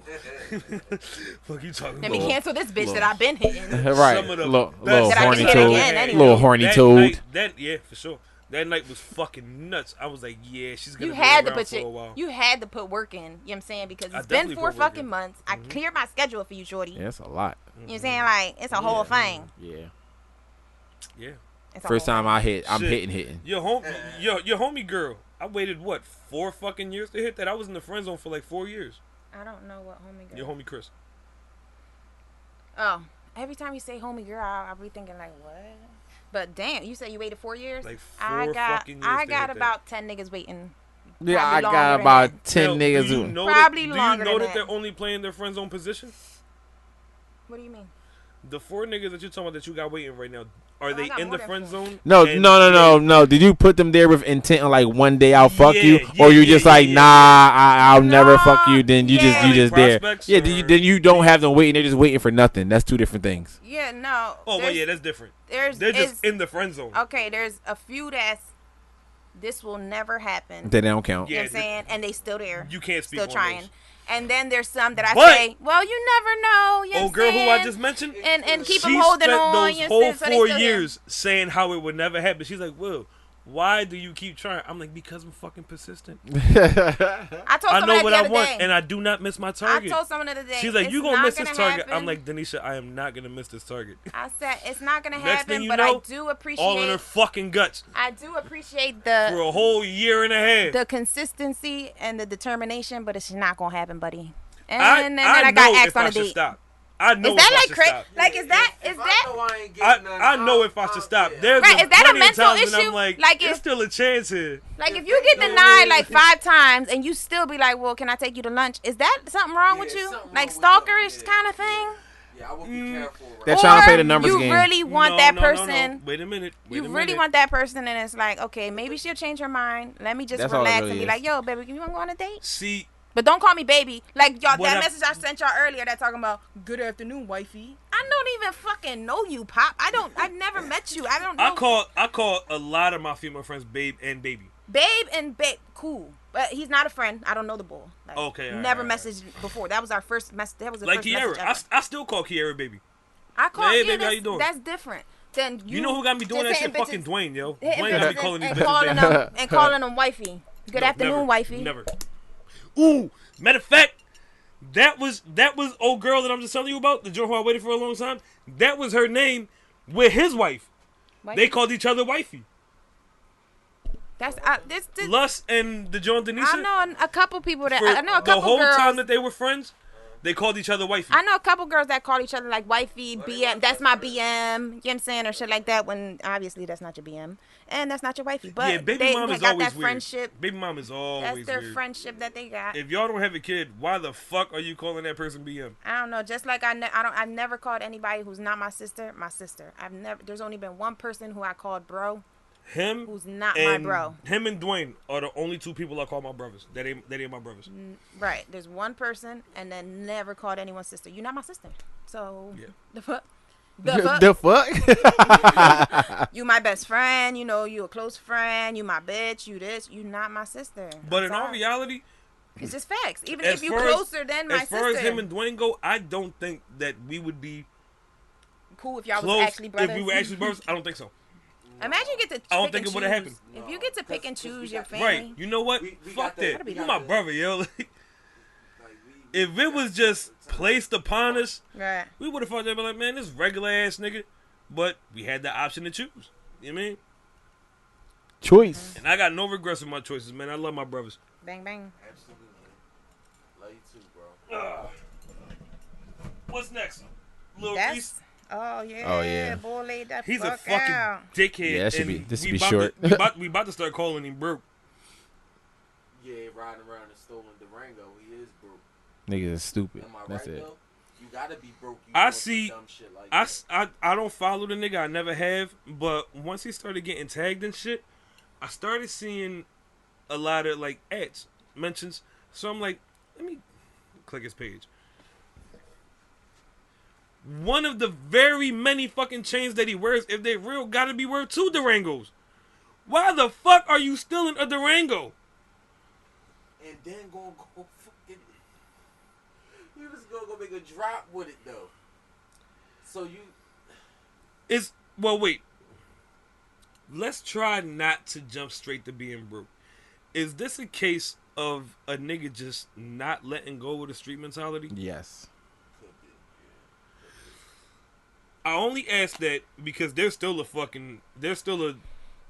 [SPEAKER 2] Fuck you talking
[SPEAKER 4] Let me
[SPEAKER 2] about?
[SPEAKER 4] cancel this bitch that I've been hitting.
[SPEAKER 5] Right.
[SPEAKER 2] Some of the
[SPEAKER 5] Little
[SPEAKER 2] best
[SPEAKER 4] That I
[SPEAKER 5] horny
[SPEAKER 4] can hit
[SPEAKER 5] toad.
[SPEAKER 4] again anyway.
[SPEAKER 5] Little horny
[SPEAKER 2] That
[SPEAKER 5] toad.
[SPEAKER 2] night- yeah, for sure. That night was fucking nuts. I was like, yeah, she's gonna
[SPEAKER 4] You
[SPEAKER 2] be
[SPEAKER 4] had to
[SPEAKER 2] around
[SPEAKER 4] put
[SPEAKER 2] for a while.
[SPEAKER 4] you had to put work in. You know what I'm saying? Because
[SPEAKER 2] I
[SPEAKER 4] it's been
[SPEAKER 2] definitely
[SPEAKER 4] 4
[SPEAKER 2] put work
[SPEAKER 4] fucking
[SPEAKER 2] in.
[SPEAKER 4] months. I cleared my schedule for you, shorty.
[SPEAKER 5] Yeah, that's a lot.
[SPEAKER 4] You know what I'm saying? Like, it's a whole thing.
[SPEAKER 5] Yeah.
[SPEAKER 2] Yeah.
[SPEAKER 4] It's a
[SPEAKER 5] First
[SPEAKER 4] whole
[SPEAKER 5] time I hit, I'm
[SPEAKER 2] Shit.
[SPEAKER 5] hitting.
[SPEAKER 2] Your homie girl. I waited what 4 fucking years to hit that. I was in the friend zone for like 4 years.
[SPEAKER 4] I don't know what homie girl.
[SPEAKER 2] Your homie Chris.
[SPEAKER 4] Oh. every time you say homie girl, I'll be thinking like, what? But damn, you said you waited 4 years?
[SPEAKER 2] Like
[SPEAKER 4] I
[SPEAKER 2] 4
[SPEAKER 4] got
[SPEAKER 2] fucking years.
[SPEAKER 4] I
[SPEAKER 2] to
[SPEAKER 4] got
[SPEAKER 2] hit
[SPEAKER 4] about 10 niggas waiting.
[SPEAKER 5] Yeah,
[SPEAKER 4] Probably
[SPEAKER 5] I got
[SPEAKER 4] longer
[SPEAKER 5] about
[SPEAKER 4] than
[SPEAKER 5] 10
[SPEAKER 2] Now,
[SPEAKER 5] niggas.
[SPEAKER 2] Do you know
[SPEAKER 4] Probably
[SPEAKER 2] that,
[SPEAKER 4] longer
[SPEAKER 2] Do you know
[SPEAKER 4] than
[SPEAKER 2] that
[SPEAKER 4] that.
[SPEAKER 2] they're only playing their friend zone position?
[SPEAKER 4] What do you mean?
[SPEAKER 2] The 4 niggas that you're talking about that you got waiting right now, are
[SPEAKER 4] I
[SPEAKER 2] they
[SPEAKER 4] got
[SPEAKER 2] in
[SPEAKER 4] more
[SPEAKER 2] the
[SPEAKER 4] than
[SPEAKER 2] friend
[SPEAKER 4] 4.
[SPEAKER 2] zone?
[SPEAKER 5] No,
[SPEAKER 2] And
[SPEAKER 5] no. Did you put them there with intent on like one day I'll fuck you,
[SPEAKER 2] Yeah,
[SPEAKER 5] or you
[SPEAKER 2] yeah,
[SPEAKER 5] just
[SPEAKER 2] yeah,
[SPEAKER 5] like
[SPEAKER 2] yeah,
[SPEAKER 5] nah, I'll never
[SPEAKER 4] No,
[SPEAKER 5] fuck you? Then you
[SPEAKER 4] yeah.
[SPEAKER 5] you just there.
[SPEAKER 2] Prospects,
[SPEAKER 5] Yeah,
[SPEAKER 2] or-
[SPEAKER 5] then you don't have them waiting. They're just waiting for nothing. That's two different things.
[SPEAKER 4] Yeah, no.
[SPEAKER 2] Oh, well, yeah, that's different. They're just
[SPEAKER 4] it's-
[SPEAKER 2] in the friend zone.
[SPEAKER 4] Okay, there's a few that's this will never happen.
[SPEAKER 5] They don't count.
[SPEAKER 4] You know
[SPEAKER 2] Yeah,
[SPEAKER 4] what I'm saying? And they still there.
[SPEAKER 2] You can't speak
[SPEAKER 4] Still
[SPEAKER 2] on
[SPEAKER 4] trying.
[SPEAKER 2] those.
[SPEAKER 4] And then there's some that I
[SPEAKER 2] But-
[SPEAKER 4] say, well, you never know. You know
[SPEAKER 2] Oh,
[SPEAKER 4] what I'm
[SPEAKER 2] girl, who I
[SPEAKER 4] saying?
[SPEAKER 2] just mentioned,
[SPEAKER 4] And keep
[SPEAKER 2] she
[SPEAKER 4] them holding
[SPEAKER 2] spent
[SPEAKER 4] on.
[SPEAKER 2] those
[SPEAKER 4] You know
[SPEAKER 2] whole
[SPEAKER 4] what I'm saying? So they
[SPEAKER 2] 4
[SPEAKER 4] still there.
[SPEAKER 2] years saying how it would never happen. She's like, Will, why do you keep trying? I'm like, because I'm fucking persistent.
[SPEAKER 4] I told
[SPEAKER 2] I
[SPEAKER 4] someone
[SPEAKER 2] know
[SPEAKER 4] that
[SPEAKER 2] what
[SPEAKER 4] the
[SPEAKER 2] I
[SPEAKER 4] other
[SPEAKER 2] want,
[SPEAKER 4] day.
[SPEAKER 2] and I do not miss my
[SPEAKER 4] I
[SPEAKER 2] target.
[SPEAKER 4] told someone the other day.
[SPEAKER 2] She's like,
[SPEAKER 4] it's
[SPEAKER 2] you gonna
[SPEAKER 4] not
[SPEAKER 2] miss this
[SPEAKER 4] gonna
[SPEAKER 2] target.
[SPEAKER 4] happen.
[SPEAKER 2] I'm like, Denisha, I am not gonna miss this target.
[SPEAKER 4] I said it's not gonna
[SPEAKER 2] Next thing
[SPEAKER 4] happen,
[SPEAKER 2] you
[SPEAKER 4] but
[SPEAKER 2] know,
[SPEAKER 4] I do appreciate.
[SPEAKER 2] All in her fucking guts
[SPEAKER 4] I do appreciate
[SPEAKER 2] for
[SPEAKER 4] the
[SPEAKER 2] a whole year and a half.
[SPEAKER 4] the consistency and the determination, but it's not gonna happen, buddy. And
[SPEAKER 2] I
[SPEAKER 4] then I got
[SPEAKER 2] know
[SPEAKER 4] asked
[SPEAKER 2] if
[SPEAKER 4] on
[SPEAKER 2] I
[SPEAKER 4] a
[SPEAKER 2] should
[SPEAKER 4] date.
[SPEAKER 2] stop. I know
[SPEAKER 4] Is that
[SPEAKER 2] if I
[SPEAKER 4] like
[SPEAKER 2] should
[SPEAKER 4] crazy?
[SPEAKER 2] stop.
[SPEAKER 4] Like, is that
[SPEAKER 1] If
[SPEAKER 4] is
[SPEAKER 1] I
[SPEAKER 4] that
[SPEAKER 1] know I ain't getting none,
[SPEAKER 2] I know if I should stop.
[SPEAKER 1] yeah.
[SPEAKER 2] There's
[SPEAKER 4] Right, is that a
[SPEAKER 2] plenty of
[SPEAKER 4] mental
[SPEAKER 2] times when
[SPEAKER 4] issue?
[SPEAKER 2] I'm like,
[SPEAKER 4] Like,
[SPEAKER 2] there's
[SPEAKER 4] if-
[SPEAKER 2] still a chance here.
[SPEAKER 4] like if
[SPEAKER 1] If
[SPEAKER 4] you
[SPEAKER 1] they
[SPEAKER 4] get
[SPEAKER 1] know
[SPEAKER 4] denied
[SPEAKER 1] it-
[SPEAKER 4] like 5 times and you still be like, well, can I take you to lunch? Is that something wrong with
[SPEAKER 1] Yeah,
[SPEAKER 4] you?
[SPEAKER 1] something
[SPEAKER 4] Like
[SPEAKER 1] wrong with them,
[SPEAKER 4] stalkerish
[SPEAKER 1] yeah,
[SPEAKER 4] kind of thing?
[SPEAKER 1] Yeah, I would be careful.
[SPEAKER 5] They're
[SPEAKER 1] Right?
[SPEAKER 5] trying to play
[SPEAKER 4] Or
[SPEAKER 5] the numbers
[SPEAKER 4] you
[SPEAKER 5] game.
[SPEAKER 4] really want that person.
[SPEAKER 2] No. Wait a minute.
[SPEAKER 4] You really want that person, and it's like, okay, maybe she'll change her mind. Let me just
[SPEAKER 5] That's all it
[SPEAKER 4] relax
[SPEAKER 5] really
[SPEAKER 4] and be
[SPEAKER 5] is.
[SPEAKER 4] like, yo, baby, you want to go on a date?
[SPEAKER 2] See,
[SPEAKER 4] But don't call me baby. Like, y'all,
[SPEAKER 2] What
[SPEAKER 4] that
[SPEAKER 2] I-
[SPEAKER 4] message I sent y'all earlier that talking about, good afternoon, wifey. I don't even fucking know you, Pop. I've never met you. I don't know.
[SPEAKER 2] I call a lot of my female friends babe and baby.
[SPEAKER 4] Babe and babe, cool. But he's not a friend. I don't know the bull. Like,
[SPEAKER 2] Okay, all right,
[SPEAKER 4] never
[SPEAKER 2] all right.
[SPEAKER 4] messaged before. That was our first message. That was the
[SPEAKER 2] Like
[SPEAKER 4] first
[SPEAKER 2] Kiara.
[SPEAKER 4] message ever.
[SPEAKER 2] I still call Kiara baby.
[SPEAKER 4] I call
[SPEAKER 2] Hey,
[SPEAKER 4] yeah,
[SPEAKER 2] baby, how
[SPEAKER 4] that's,
[SPEAKER 2] you doing?
[SPEAKER 4] That's different. Then
[SPEAKER 2] You know who got me doing that
[SPEAKER 4] just
[SPEAKER 2] shit?
[SPEAKER 4] hitting
[SPEAKER 2] Fucking
[SPEAKER 4] bitches-
[SPEAKER 2] Dwayne, yo.
[SPEAKER 4] hitting
[SPEAKER 2] Dwayne got me
[SPEAKER 4] bitches
[SPEAKER 2] calling these
[SPEAKER 4] and
[SPEAKER 2] bitches
[SPEAKER 4] calling
[SPEAKER 2] baby.
[SPEAKER 4] them and calling them wifey. Good
[SPEAKER 2] No,
[SPEAKER 4] afternoon,
[SPEAKER 2] never,
[SPEAKER 4] wifey.
[SPEAKER 2] Never. Ooh, matter of fact, that was old girl that I'm just telling you about, the girl who I waited for a long time. That was her name with his wife.
[SPEAKER 4] Wifey?
[SPEAKER 2] They called each other wifey.
[SPEAKER 4] That's this.
[SPEAKER 2] Lus and the Joan Denisha.
[SPEAKER 4] I know a couple people that
[SPEAKER 2] for
[SPEAKER 4] I know a couple
[SPEAKER 2] the whole
[SPEAKER 4] girls.
[SPEAKER 2] time that they were friends, they called each other wifey.
[SPEAKER 4] I know a couple girls that call each other like wifey, BM. That's my BM. You know what I'm saying, or shit like that. When obviously that's not your BM and that's not your wifey. But
[SPEAKER 2] yeah, baby
[SPEAKER 4] they
[SPEAKER 2] mom is
[SPEAKER 4] got
[SPEAKER 2] always
[SPEAKER 4] that
[SPEAKER 2] weird.
[SPEAKER 4] friendship.
[SPEAKER 2] Baby mom is always
[SPEAKER 4] That's their
[SPEAKER 2] weird.
[SPEAKER 4] friendship that they got.
[SPEAKER 2] If y'all don't have a kid, why the fuck are you calling that person BM?
[SPEAKER 4] I don't know. Just like I've never called anybody who's not my sister. There's only been one person who I called bro.
[SPEAKER 2] Him
[SPEAKER 4] Who's not
[SPEAKER 2] and
[SPEAKER 4] my bro.
[SPEAKER 2] Him and Dwayne are the only two people I call my brothers. That ain't my brothers.
[SPEAKER 4] Right. There's one person, and then never called anyone sister. You're not my sister. So
[SPEAKER 2] Yeah.
[SPEAKER 4] the fuck. The fuck?
[SPEAKER 5] The fuck?
[SPEAKER 4] You my best friend. You know, you a close friend. You my bitch. You this. You not my sister.
[SPEAKER 2] But
[SPEAKER 4] I'm
[SPEAKER 2] in all
[SPEAKER 4] sorry.
[SPEAKER 2] reality,
[SPEAKER 4] it's just facts. Even
[SPEAKER 2] as
[SPEAKER 4] if you
[SPEAKER 2] far as-
[SPEAKER 4] closer than my
[SPEAKER 2] as
[SPEAKER 4] sister.
[SPEAKER 2] far as him and Dwayne go, I don't think that we would be
[SPEAKER 4] cool if y'all
[SPEAKER 2] close
[SPEAKER 4] was actually brothers.
[SPEAKER 2] if we were actually brothers. I don't think so.
[SPEAKER 4] Imagine you get to.
[SPEAKER 2] I don't
[SPEAKER 4] pick
[SPEAKER 2] think
[SPEAKER 4] and
[SPEAKER 2] it would've
[SPEAKER 4] choose.
[SPEAKER 2] happened.
[SPEAKER 4] If you get to pick and choose your family.
[SPEAKER 2] Right. You know what?
[SPEAKER 1] We
[SPEAKER 2] Fuck
[SPEAKER 1] got that.
[SPEAKER 2] that.
[SPEAKER 4] be
[SPEAKER 2] You
[SPEAKER 4] like
[SPEAKER 2] my
[SPEAKER 4] that.
[SPEAKER 2] brother, yo.
[SPEAKER 1] Like, we
[SPEAKER 2] If it was just placed upon us,
[SPEAKER 4] Right.
[SPEAKER 2] we would have fucked that. But like, man, this regular ass nigga. But we had the option to choose. You know what I mean?
[SPEAKER 5] Choice.
[SPEAKER 2] And I got no regrets with my choices, man. I love my brothers.
[SPEAKER 4] Bang bang.
[SPEAKER 1] absolutely love you too, bro.
[SPEAKER 2] What's next? Lil
[SPEAKER 4] That's.
[SPEAKER 2] Reese.
[SPEAKER 4] Oh yeah.
[SPEAKER 5] Oh, yeah.
[SPEAKER 4] Boy, laid that
[SPEAKER 2] He's a
[SPEAKER 4] fuck
[SPEAKER 2] fucking
[SPEAKER 4] out.
[SPEAKER 2] dickhead.
[SPEAKER 5] Yeah, that should
[SPEAKER 2] and
[SPEAKER 5] be- this
[SPEAKER 2] we
[SPEAKER 5] should be
[SPEAKER 2] about
[SPEAKER 5] short.
[SPEAKER 2] we about to start calling him broke.
[SPEAKER 1] Yeah, riding around in stolen Durango, he is broke.
[SPEAKER 5] Niggas is stupid.
[SPEAKER 1] Am I
[SPEAKER 5] That's
[SPEAKER 1] right
[SPEAKER 5] it.
[SPEAKER 1] though? You gotta be broke. You
[SPEAKER 2] I
[SPEAKER 1] doing some
[SPEAKER 2] see-
[SPEAKER 1] dumb shit like that.
[SPEAKER 2] I don't follow the nigga. I never have. But once he started getting tagged and shit, I started seeing a lot of like ads, mentions. So I'm like, let me click his page. One of the very many fucking chains that he wears, if they real, gotta be worth 2 Durangos. Why the fuck are you stealing a Durango?
[SPEAKER 1] And then gonna go fucking. You just gonna go make a drop with it though. So you.
[SPEAKER 2] Well, wait. Let's try not to jump straight to being broke. Is this a case of a nigga just not letting go of the street mentality?
[SPEAKER 5] Yes.
[SPEAKER 2] I only ask that because there's still a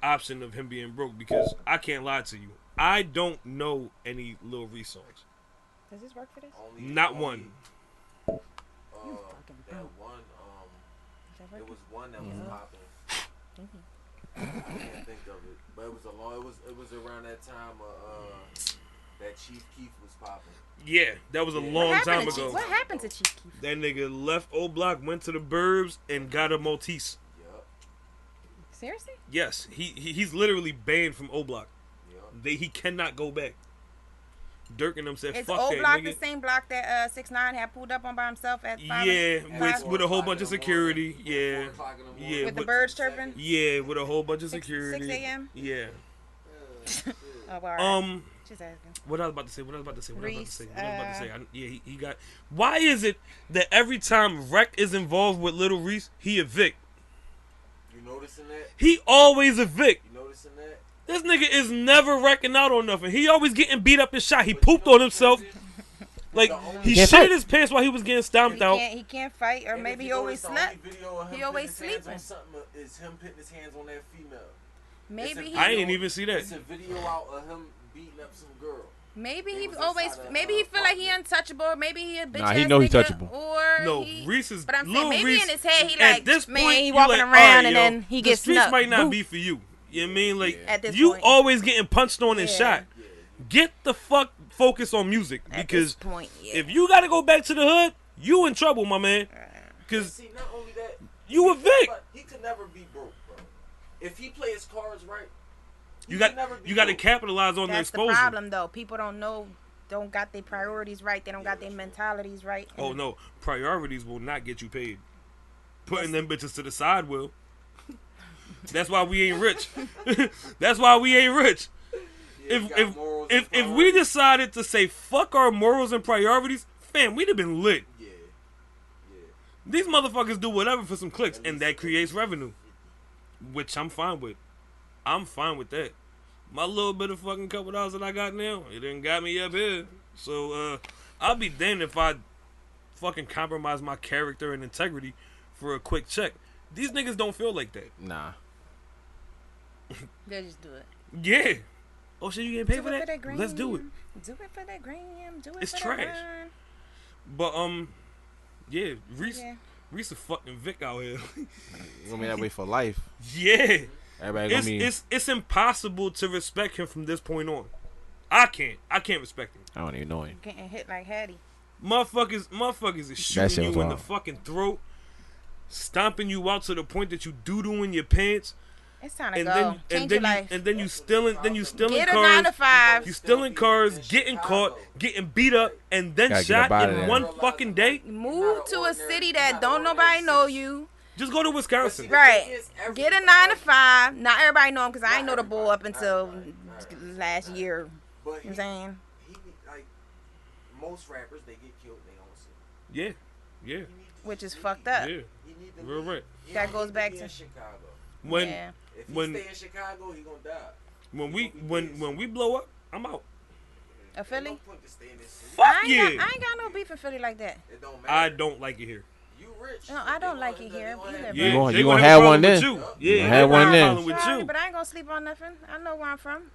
[SPEAKER 2] option of him being broke, because I can't lie to you. I don't know any Lil Reese songs.
[SPEAKER 4] Does this work for this?
[SPEAKER 1] Only,
[SPEAKER 2] Not
[SPEAKER 1] only,
[SPEAKER 2] one.
[SPEAKER 1] That one. It was one that was popping. I can't think of it, but it was it was around that time that Chief Keef was popping.
[SPEAKER 2] Yeah, that was a long time ago.
[SPEAKER 4] What happened to Chief Keef?
[SPEAKER 2] That nigga left O Block, went to the Burbs, and got a Maltese.
[SPEAKER 1] Yep.
[SPEAKER 4] Seriously?
[SPEAKER 2] Yes, he's literally banned from O Block.
[SPEAKER 1] Yep.
[SPEAKER 2] He cannot go back. Dirk and them said,
[SPEAKER 4] Is
[SPEAKER 2] fuck
[SPEAKER 4] O
[SPEAKER 2] that,
[SPEAKER 4] Block
[SPEAKER 2] nigga.
[SPEAKER 4] the same block that 6ix9ine had pulled up on by himself at 5?
[SPEAKER 2] Yeah,
[SPEAKER 1] At
[SPEAKER 2] with a whole
[SPEAKER 1] 4
[SPEAKER 2] bunch of
[SPEAKER 1] o'clock in the
[SPEAKER 2] security.
[SPEAKER 1] morning.
[SPEAKER 2] Yeah.
[SPEAKER 1] 4 o'clock in the
[SPEAKER 2] Yeah.
[SPEAKER 1] morning.
[SPEAKER 4] With the birds chirping?
[SPEAKER 2] Yeah, with a whole bunch of
[SPEAKER 4] 6
[SPEAKER 2] security.
[SPEAKER 4] 6 a.m.?
[SPEAKER 2] Yeah.
[SPEAKER 4] Oh, all right. Just asking.
[SPEAKER 2] What I was about to say.
[SPEAKER 4] Reese,
[SPEAKER 2] He got. Why is it that every time Rec is involved with Lil Reese, he evict?
[SPEAKER 1] You noticing that?
[SPEAKER 2] He always evict.
[SPEAKER 1] You noticing that?
[SPEAKER 2] This nigga is never wrecking out on nothing. He always getting beat up and shot. He pooped on himself. Like, he
[SPEAKER 5] Can't
[SPEAKER 2] shit
[SPEAKER 5] fight.
[SPEAKER 2] his pants while he was getting stomped out.
[SPEAKER 4] He can't fight, or
[SPEAKER 1] And
[SPEAKER 4] maybe
[SPEAKER 1] if
[SPEAKER 4] he
[SPEAKER 1] you
[SPEAKER 4] always
[SPEAKER 1] notice, the only
[SPEAKER 4] slept.
[SPEAKER 1] video of him
[SPEAKER 4] He always
[SPEAKER 1] putting his hands
[SPEAKER 4] sleeping.
[SPEAKER 1] on something is him putting his hands on that female.
[SPEAKER 4] Maybe he.
[SPEAKER 2] I ain't even see that.
[SPEAKER 1] It's a video out of him beating up some girl.
[SPEAKER 4] Maybe
[SPEAKER 1] He
[SPEAKER 4] he
[SPEAKER 1] was
[SPEAKER 4] always.
[SPEAKER 1] inside a,
[SPEAKER 4] Maybe he feel like he untouchable. Or maybe he a bitch.
[SPEAKER 5] Nah, he
[SPEAKER 4] ass
[SPEAKER 5] know he
[SPEAKER 4] nigga,
[SPEAKER 5] touchable.
[SPEAKER 4] Or
[SPEAKER 2] No,
[SPEAKER 4] he,
[SPEAKER 2] Reese is.
[SPEAKER 4] But I'm saying
[SPEAKER 2] Lil
[SPEAKER 4] maybe
[SPEAKER 2] Reese,
[SPEAKER 4] in his head he
[SPEAKER 2] at
[SPEAKER 4] like,
[SPEAKER 2] this
[SPEAKER 4] man,
[SPEAKER 2] point,
[SPEAKER 4] he
[SPEAKER 2] you
[SPEAKER 4] walking
[SPEAKER 2] like,
[SPEAKER 4] around
[SPEAKER 2] alright,
[SPEAKER 4] and
[SPEAKER 2] yo,
[SPEAKER 4] then he gets
[SPEAKER 2] the streets
[SPEAKER 4] snuck.
[SPEAKER 2] might not
[SPEAKER 4] Boop.
[SPEAKER 2] be for you. You know what I mean? Like,
[SPEAKER 4] At this
[SPEAKER 2] you
[SPEAKER 4] point.
[SPEAKER 2] always getting punched on and
[SPEAKER 4] Yeah.
[SPEAKER 2] shot. Get the fuck focus on music,
[SPEAKER 4] At
[SPEAKER 2] because
[SPEAKER 4] this point, yeah.
[SPEAKER 2] if you gotta go back to the hood, you in trouble, my man. Because
[SPEAKER 1] See, not only that,
[SPEAKER 2] you a Vic.
[SPEAKER 1] but he could never be broke, bro. If he play his cards right, he
[SPEAKER 2] You
[SPEAKER 1] could never be
[SPEAKER 2] got to
[SPEAKER 1] broke.
[SPEAKER 2] capitalize on
[SPEAKER 4] That's
[SPEAKER 2] the
[SPEAKER 4] the
[SPEAKER 2] exposure.
[SPEAKER 4] problem, though. People don't got their priorities right. They don't got their mentalities right.
[SPEAKER 2] Oh no, priorities will not get you paid. Putting them bitches to the side will. That's why we ain't rich. That's why we ain't rich.
[SPEAKER 1] Yeah, he got morals and
[SPEAKER 2] If we
[SPEAKER 1] priorities.
[SPEAKER 2] decided to say fuck our morals and priorities, fam, we'd have been lit.
[SPEAKER 1] Yeah.
[SPEAKER 2] These motherfuckers do whatever for some clicks, and that creates revenue, which I'm fine with. I'm fine with that. My little bit of fucking couple dollars that I got now, it didn't got me up here. So I'll be damned if I fucking compromise my character and integrity for a quick check. These niggas don't feel like that.
[SPEAKER 5] Nah.
[SPEAKER 4] They just do it.
[SPEAKER 2] Yeah. Oh shit, you getting paid
[SPEAKER 4] Do
[SPEAKER 2] for
[SPEAKER 4] it
[SPEAKER 2] that?
[SPEAKER 4] for that
[SPEAKER 2] Let's do it.
[SPEAKER 4] gram. Do it for that gram. Do it
[SPEAKER 2] It's
[SPEAKER 4] for
[SPEAKER 2] trash.
[SPEAKER 4] that gram.
[SPEAKER 2] But yeah, Reese
[SPEAKER 4] Yeah.
[SPEAKER 2] a fucking Vic out here.
[SPEAKER 5] You gonna be that way for life.
[SPEAKER 2] Yeah.
[SPEAKER 5] Everybody gonna be.
[SPEAKER 2] It's impossible to respect him from this point on. I can't respect him.
[SPEAKER 5] I don't even know him.
[SPEAKER 4] Getting hit like Hattie.
[SPEAKER 2] Motherfuckers is
[SPEAKER 5] That
[SPEAKER 2] shooting
[SPEAKER 5] shit was
[SPEAKER 2] you in the
[SPEAKER 5] wild.
[SPEAKER 2] fucking throat, stomping you out to the point that you doo-doo in your pants,
[SPEAKER 4] It's time to
[SPEAKER 2] and
[SPEAKER 4] go. Change your life.
[SPEAKER 2] then you stealing
[SPEAKER 4] Get a
[SPEAKER 2] cars.
[SPEAKER 4] 9 to 5.
[SPEAKER 2] You stealing cars, getting caught, getting beat up, and then
[SPEAKER 5] Gotta get up
[SPEAKER 2] shot
[SPEAKER 5] out of
[SPEAKER 2] in
[SPEAKER 5] there.
[SPEAKER 2] one fucking day.
[SPEAKER 4] Move to a city that don't nobody know you.
[SPEAKER 2] Just go to Wisconsin.
[SPEAKER 4] Right. Get a 9 to 5. Not everybody know him because I ain't know the bull up until last year.
[SPEAKER 1] But
[SPEAKER 4] You know what I'm saying?
[SPEAKER 1] he like most rappers, they get killed in their own city.
[SPEAKER 2] Yeah, yeah,
[SPEAKER 4] Which is fucked up.
[SPEAKER 2] yeah.
[SPEAKER 1] He need to
[SPEAKER 2] Real
[SPEAKER 1] leave.
[SPEAKER 2] right.
[SPEAKER 1] He
[SPEAKER 4] That
[SPEAKER 1] don't
[SPEAKER 4] goes
[SPEAKER 1] need
[SPEAKER 4] back
[SPEAKER 1] be
[SPEAKER 4] to-
[SPEAKER 1] in Chicago.
[SPEAKER 2] When
[SPEAKER 4] Yeah.
[SPEAKER 1] If he
[SPEAKER 2] when
[SPEAKER 1] stay in Chicago, he gonna die.
[SPEAKER 2] when we blow up, I'm out.
[SPEAKER 4] A Philly?
[SPEAKER 1] No point to stay in this city.
[SPEAKER 2] Fuck
[SPEAKER 4] I ain't
[SPEAKER 2] yeah.
[SPEAKER 4] got no beef in Philly like that.
[SPEAKER 1] It don't matter.
[SPEAKER 2] I don't like it here.
[SPEAKER 1] You rich.
[SPEAKER 4] No, I don't
[SPEAKER 1] They
[SPEAKER 4] like
[SPEAKER 1] gonna
[SPEAKER 4] it
[SPEAKER 1] end
[SPEAKER 4] here
[SPEAKER 1] up- they
[SPEAKER 4] either,
[SPEAKER 1] gonna
[SPEAKER 4] bro.
[SPEAKER 1] have-
[SPEAKER 2] Yeah,
[SPEAKER 5] You gonna
[SPEAKER 2] have
[SPEAKER 5] have
[SPEAKER 2] a
[SPEAKER 5] one
[SPEAKER 2] problem with
[SPEAKER 5] then.
[SPEAKER 2] you.
[SPEAKER 5] You
[SPEAKER 2] Yeah,
[SPEAKER 5] gonna
[SPEAKER 2] they
[SPEAKER 5] have one
[SPEAKER 2] got a
[SPEAKER 5] then.
[SPEAKER 2] problem with
[SPEAKER 4] Sorry,
[SPEAKER 2] you.
[SPEAKER 4] but I ain't gonna sleep on nothing. I know where I'm from.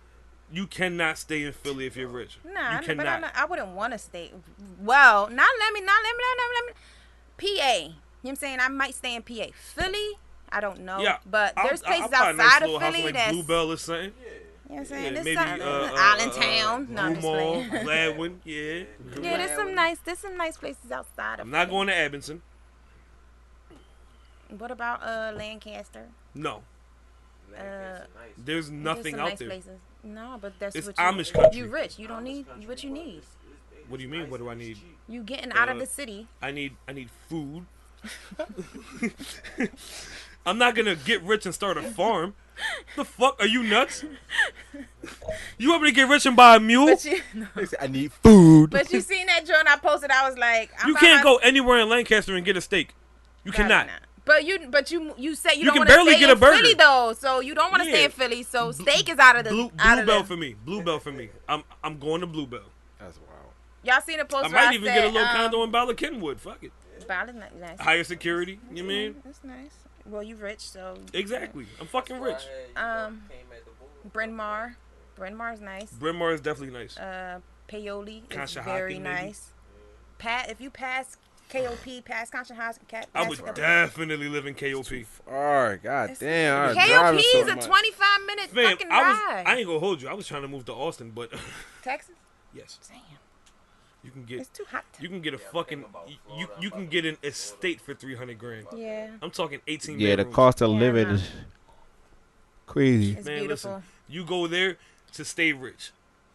[SPEAKER 2] You cannot stay in Philly if you're rich.
[SPEAKER 4] Nah,
[SPEAKER 2] you cannot.
[SPEAKER 4] I wouldn't want to stay. Well, not let me. PA. You know what I'm saying? I might stay in PA. Philly, I don't know.
[SPEAKER 2] Yeah,
[SPEAKER 4] But there's
[SPEAKER 2] I'll
[SPEAKER 4] places
[SPEAKER 2] find a nice
[SPEAKER 4] outside
[SPEAKER 2] little
[SPEAKER 4] of
[SPEAKER 2] house
[SPEAKER 4] Philly
[SPEAKER 2] like
[SPEAKER 4] that's.
[SPEAKER 2] Bluebell or something.
[SPEAKER 4] You know what I'm saying?
[SPEAKER 2] Yeah,
[SPEAKER 4] There's
[SPEAKER 2] maybe
[SPEAKER 4] some,
[SPEAKER 2] Allentown.
[SPEAKER 4] Allentown. No, I'm just
[SPEAKER 2] Broomall,
[SPEAKER 4] playing.
[SPEAKER 2] Gladwin. Yeah.
[SPEAKER 4] Yeah, there's some nice places outside of
[SPEAKER 2] I'm not
[SPEAKER 4] Philly.
[SPEAKER 2] going to Abington.
[SPEAKER 4] What about Lancaster?
[SPEAKER 2] No,
[SPEAKER 1] Lancaster, nice.
[SPEAKER 2] there's
[SPEAKER 4] There's
[SPEAKER 2] nothing
[SPEAKER 4] some
[SPEAKER 2] out
[SPEAKER 4] nice
[SPEAKER 2] there.
[SPEAKER 4] places. No, but that's
[SPEAKER 2] It's
[SPEAKER 4] what
[SPEAKER 2] Amish
[SPEAKER 4] you,
[SPEAKER 2] country.
[SPEAKER 4] You rich. You don't need what you need.
[SPEAKER 2] What do you mean? What do I need?
[SPEAKER 4] You getting out of
[SPEAKER 2] Uh,
[SPEAKER 4] the city.
[SPEAKER 2] I need food. I'm not gonna get rich and start a farm. The fuck? Are you nuts? You want me to get rich and buy a mule?
[SPEAKER 4] But you,
[SPEAKER 5] I need food.
[SPEAKER 4] but you seen that joint I posted? I was like, I'm
[SPEAKER 2] You can't go anywhere in Lancaster and get a steak. You cannot.
[SPEAKER 4] But you said you
[SPEAKER 2] You
[SPEAKER 4] don't
[SPEAKER 2] can
[SPEAKER 4] want to
[SPEAKER 2] barely
[SPEAKER 4] stay
[SPEAKER 2] get a
[SPEAKER 4] in
[SPEAKER 2] burger.
[SPEAKER 4] Philly though, so you don't want to stay
[SPEAKER 2] Yeah.
[SPEAKER 4] in Philly. So steak is out of the out of
[SPEAKER 2] Bluebell
[SPEAKER 4] the.
[SPEAKER 2] for me. Bluebell for me. I'm going to Bluebell.
[SPEAKER 5] That's wild.
[SPEAKER 4] Y'all seen the post?
[SPEAKER 2] I
[SPEAKER 4] where
[SPEAKER 2] might even
[SPEAKER 4] said,
[SPEAKER 2] get a little condo in Bala Kenwood. Fuck it.
[SPEAKER 4] Ball's nice.
[SPEAKER 2] Higher security. You mean?
[SPEAKER 4] That's nice. Well, you rich, so
[SPEAKER 2] Exactly. I'm fucking rich.
[SPEAKER 4] Bryn Mawr. Bryn Mawr's nice.
[SPEAKER 2] Bryn Mawr is definitely nice.
[SPEAKER 4] Paoli is
[SPEAKER 2] Conshohocken,
[SPEAKER 4] very
[SPEAKER 2] maybe?
[SPEAKER 4] nice. If you pass KOP, Pass Conscious House, Cat.
[SPEAKER 2] I would definitely live in KOP.
[SPEAKER 5] Alright, goddamn.
[SPEAKER 4] KOP is a 25-minute fucking ride.
[SPEAKER 2] I ain't gonna hold you. I was trying to move to Austin, but
[SPEAKER 4] Texas.
[SPEAKER 2] Yes.
[SPEAKER 4] Damn.
[SPEAKER 2] You can get.
[SPEAKER 4] It's too hot.
[SPEAKER 2] You can get a fucking. You can get an estate for $300,000.
[SPEAKER 4] Yeah.
[SPEAKER 2] I'm talking 18.
[SPEAKER 7] Yeah, the
[SPEAKER 2] bedrooms.
[SPEAKER 7] cost of living is crazy.
[SPEAKER 4] It's
[SPEAKER 2] Man,
[SPEAKER 4] beautiful.
[SPEAKER 2] listen. You go there to stay rich.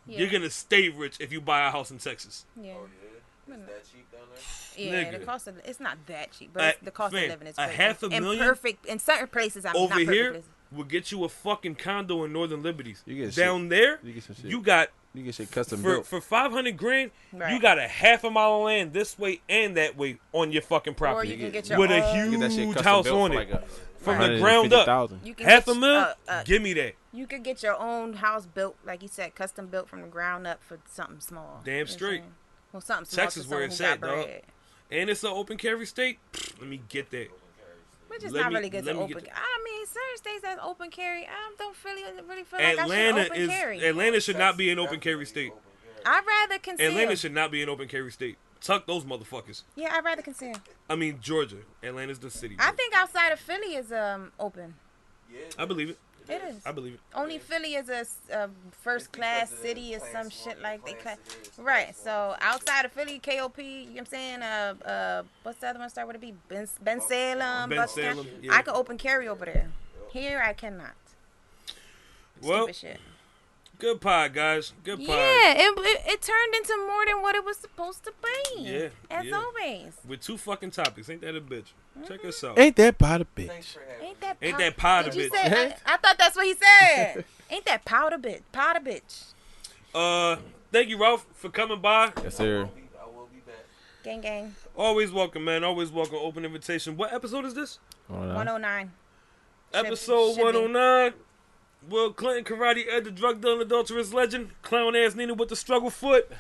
[SPEAKER 4] Yeah.
[SPEAKER 2] You're gonna stay rich if you buy a house in Texas.
[SPEAKER 4] Yeah.
[SPEAKER 1] Is that cheap down there?
[SPEAKER 4] Yeah,
[SPEAKER 2] Nigga.
[SPEAKER 4] the cost of it's not that cheap, but the cost
[SPEAKER 2] fam,
[SPEAKER 4] of living is
[SPEAKER 2] a
[SPEAKER 4] crazy.
[SPEAKER 2] $500,000
[SPEAKER 4] in certain places. I'm
[SPEAKER 2] over
[SPEAKER 4] not perfect
[SPEAKER 2] here
[SPEAKER 4] places.
[SPEAKER 2] will get you a fucking condo in Northern Liberties.
[SPEAKER 5] You get
[SPEAKER 2] down there,
[SPEAKER 5] You get some shit.
[SPEAKER 2] you got
[SPEAKER 5] You get shit custom
[SPEAKER 2] for
[SPEAKER 5] built.
[SPEAKER 2] $500,000.
[SPEAKER 4] Right.
[SPEAKER 2] You got a half a mile of land this way and that way on your fucking
[SPEAKER 4] Or
[SPEAKER 2] property
[SPEAKER 4] you can get your
[SPEAKER 2] with
[SPEAKER 4] own.
[SPEAKER 2] a
[SPEAKER 5] Get that shit
[SPEAKER 2] huge
[SPEAKER 5] custom
[SPEAKER 2] house
[SPEAKER 5] built
[SPEAKER 2] on
[SPEAKER 5] for
[SPEAKER 2] it
[SPEAKER 5] like
[SPEAKER 2] from the ground up.
[SPEAKER 5] 150,000.
[SPEAKER 4] You can
[SPEAKER 2] Half
[SPEAKER 4] get
[SPEAKER 2] a mil? Give me that.
[SPEAKER 4] You could get your own house built, like you said, custom built from the ground up for something small.
[SPEAKER 2] Damn
[SPEAKER 4] You know what I'm
[SPEAKER 2] straight.
[SPEAKER 4] saying? Well, something small.
[SPEAKER 2] Texas
[SPEAKER 4] to
[SPEAKER 2] where
[SPEAKER 4] someone
[SPEAKER 2] it's
[SPEAKER 4] who got
[SPEAKER 2] at, dog.
[SPEAKER 4] bread.
[SPEAKER 2] And it's an open carry state. Let me get that.
[SPEAKER 4] Which is
[SPEAKER 2] Let
[SPEAKER 4] not
[SPEAKER 2] me-
[SPEAKER 4] really good
[SPEAKER 2] let
[SPEAKER 4] to
[SPEAKER 2] me
[SPEAKER 4] open.
[SPEAKER 2] get
[SPEAKER 4] I mean, certain states that's open carry. I don't really feel like I should open carry.
[SPEAKER 2] Atlanta should not be an open carry state.
[SPEAKER 4] I'd rather conceal.
[SPEAKER 2] Atlanta should not be an open carry state. Tuck those motherfuckers.
[SPEAKER 4] Yeah, I'd rather conceal.
[SPEAKER 2] I mean Georgia. Atlanta's the city.
[SPEAKER 4] I think outside of Philly is open.
[SPEAKER 2] I believe it.
[SPEAKER 4] It is.
[SPEAKER 2] I believe it.
[SPEAKER 4] Only Philly is a first class city or some shit like that. Right. So outside of Philly, KOP, you know what I'm saying? What's the other one start with a B? Ben Salem,
[SPEAKER 2] Ben
[SPEAKER 4] Buckstown.
[SPEAKER 2] Salem, yeah.
[SPEAKER 4] I can open carry over there. Here I cannot.
[SPEAKER 2] Well,
[SPEAKER 4] Stupid shit.
[SPEAKER 2] good pod, guys. Good pod.
[SPEAKER 4] Yeah, it turned into more than what it was supposed to be.
[SPEAKER 2] Yeah,
[SPEAKER 4] As
[SPEAKER 2] yeah.
[SPEAKER 4] always.
[SPEAKER 2] With 2 fucking topics. Ain't that a bitch? Check us out.
[SPEAKER 7] Ain't that about a bitch?
[SPEAKER 4] Ain't
[SPEAKER 2] that powder
[SPEAKER 4] Did you
[SPEAKER 2] bitch?
[SPEAKER 4] say- I thought that's what he said. Ain't that powder bitch? Powder bitch.
[SPEAKER 2] Thank you, Ralph, for coming by.
[SPEAKER 5] Yes, sir.
[SPEAKER 1] I will be back.
[SPEAKER 4] Gang gang.
[SPEAKER 2] Always welcome, man. Always welcome. Open invitation. What episode is this?
[SPEAKER 4] 109.
[SPEAKER 2] Episode
[SPEAKER 4] should be.
[SPEAKER 2] 109. Will Clinton, karate ed, the drug dealing adulterous legend. Clown ass Nina with the struggle foot.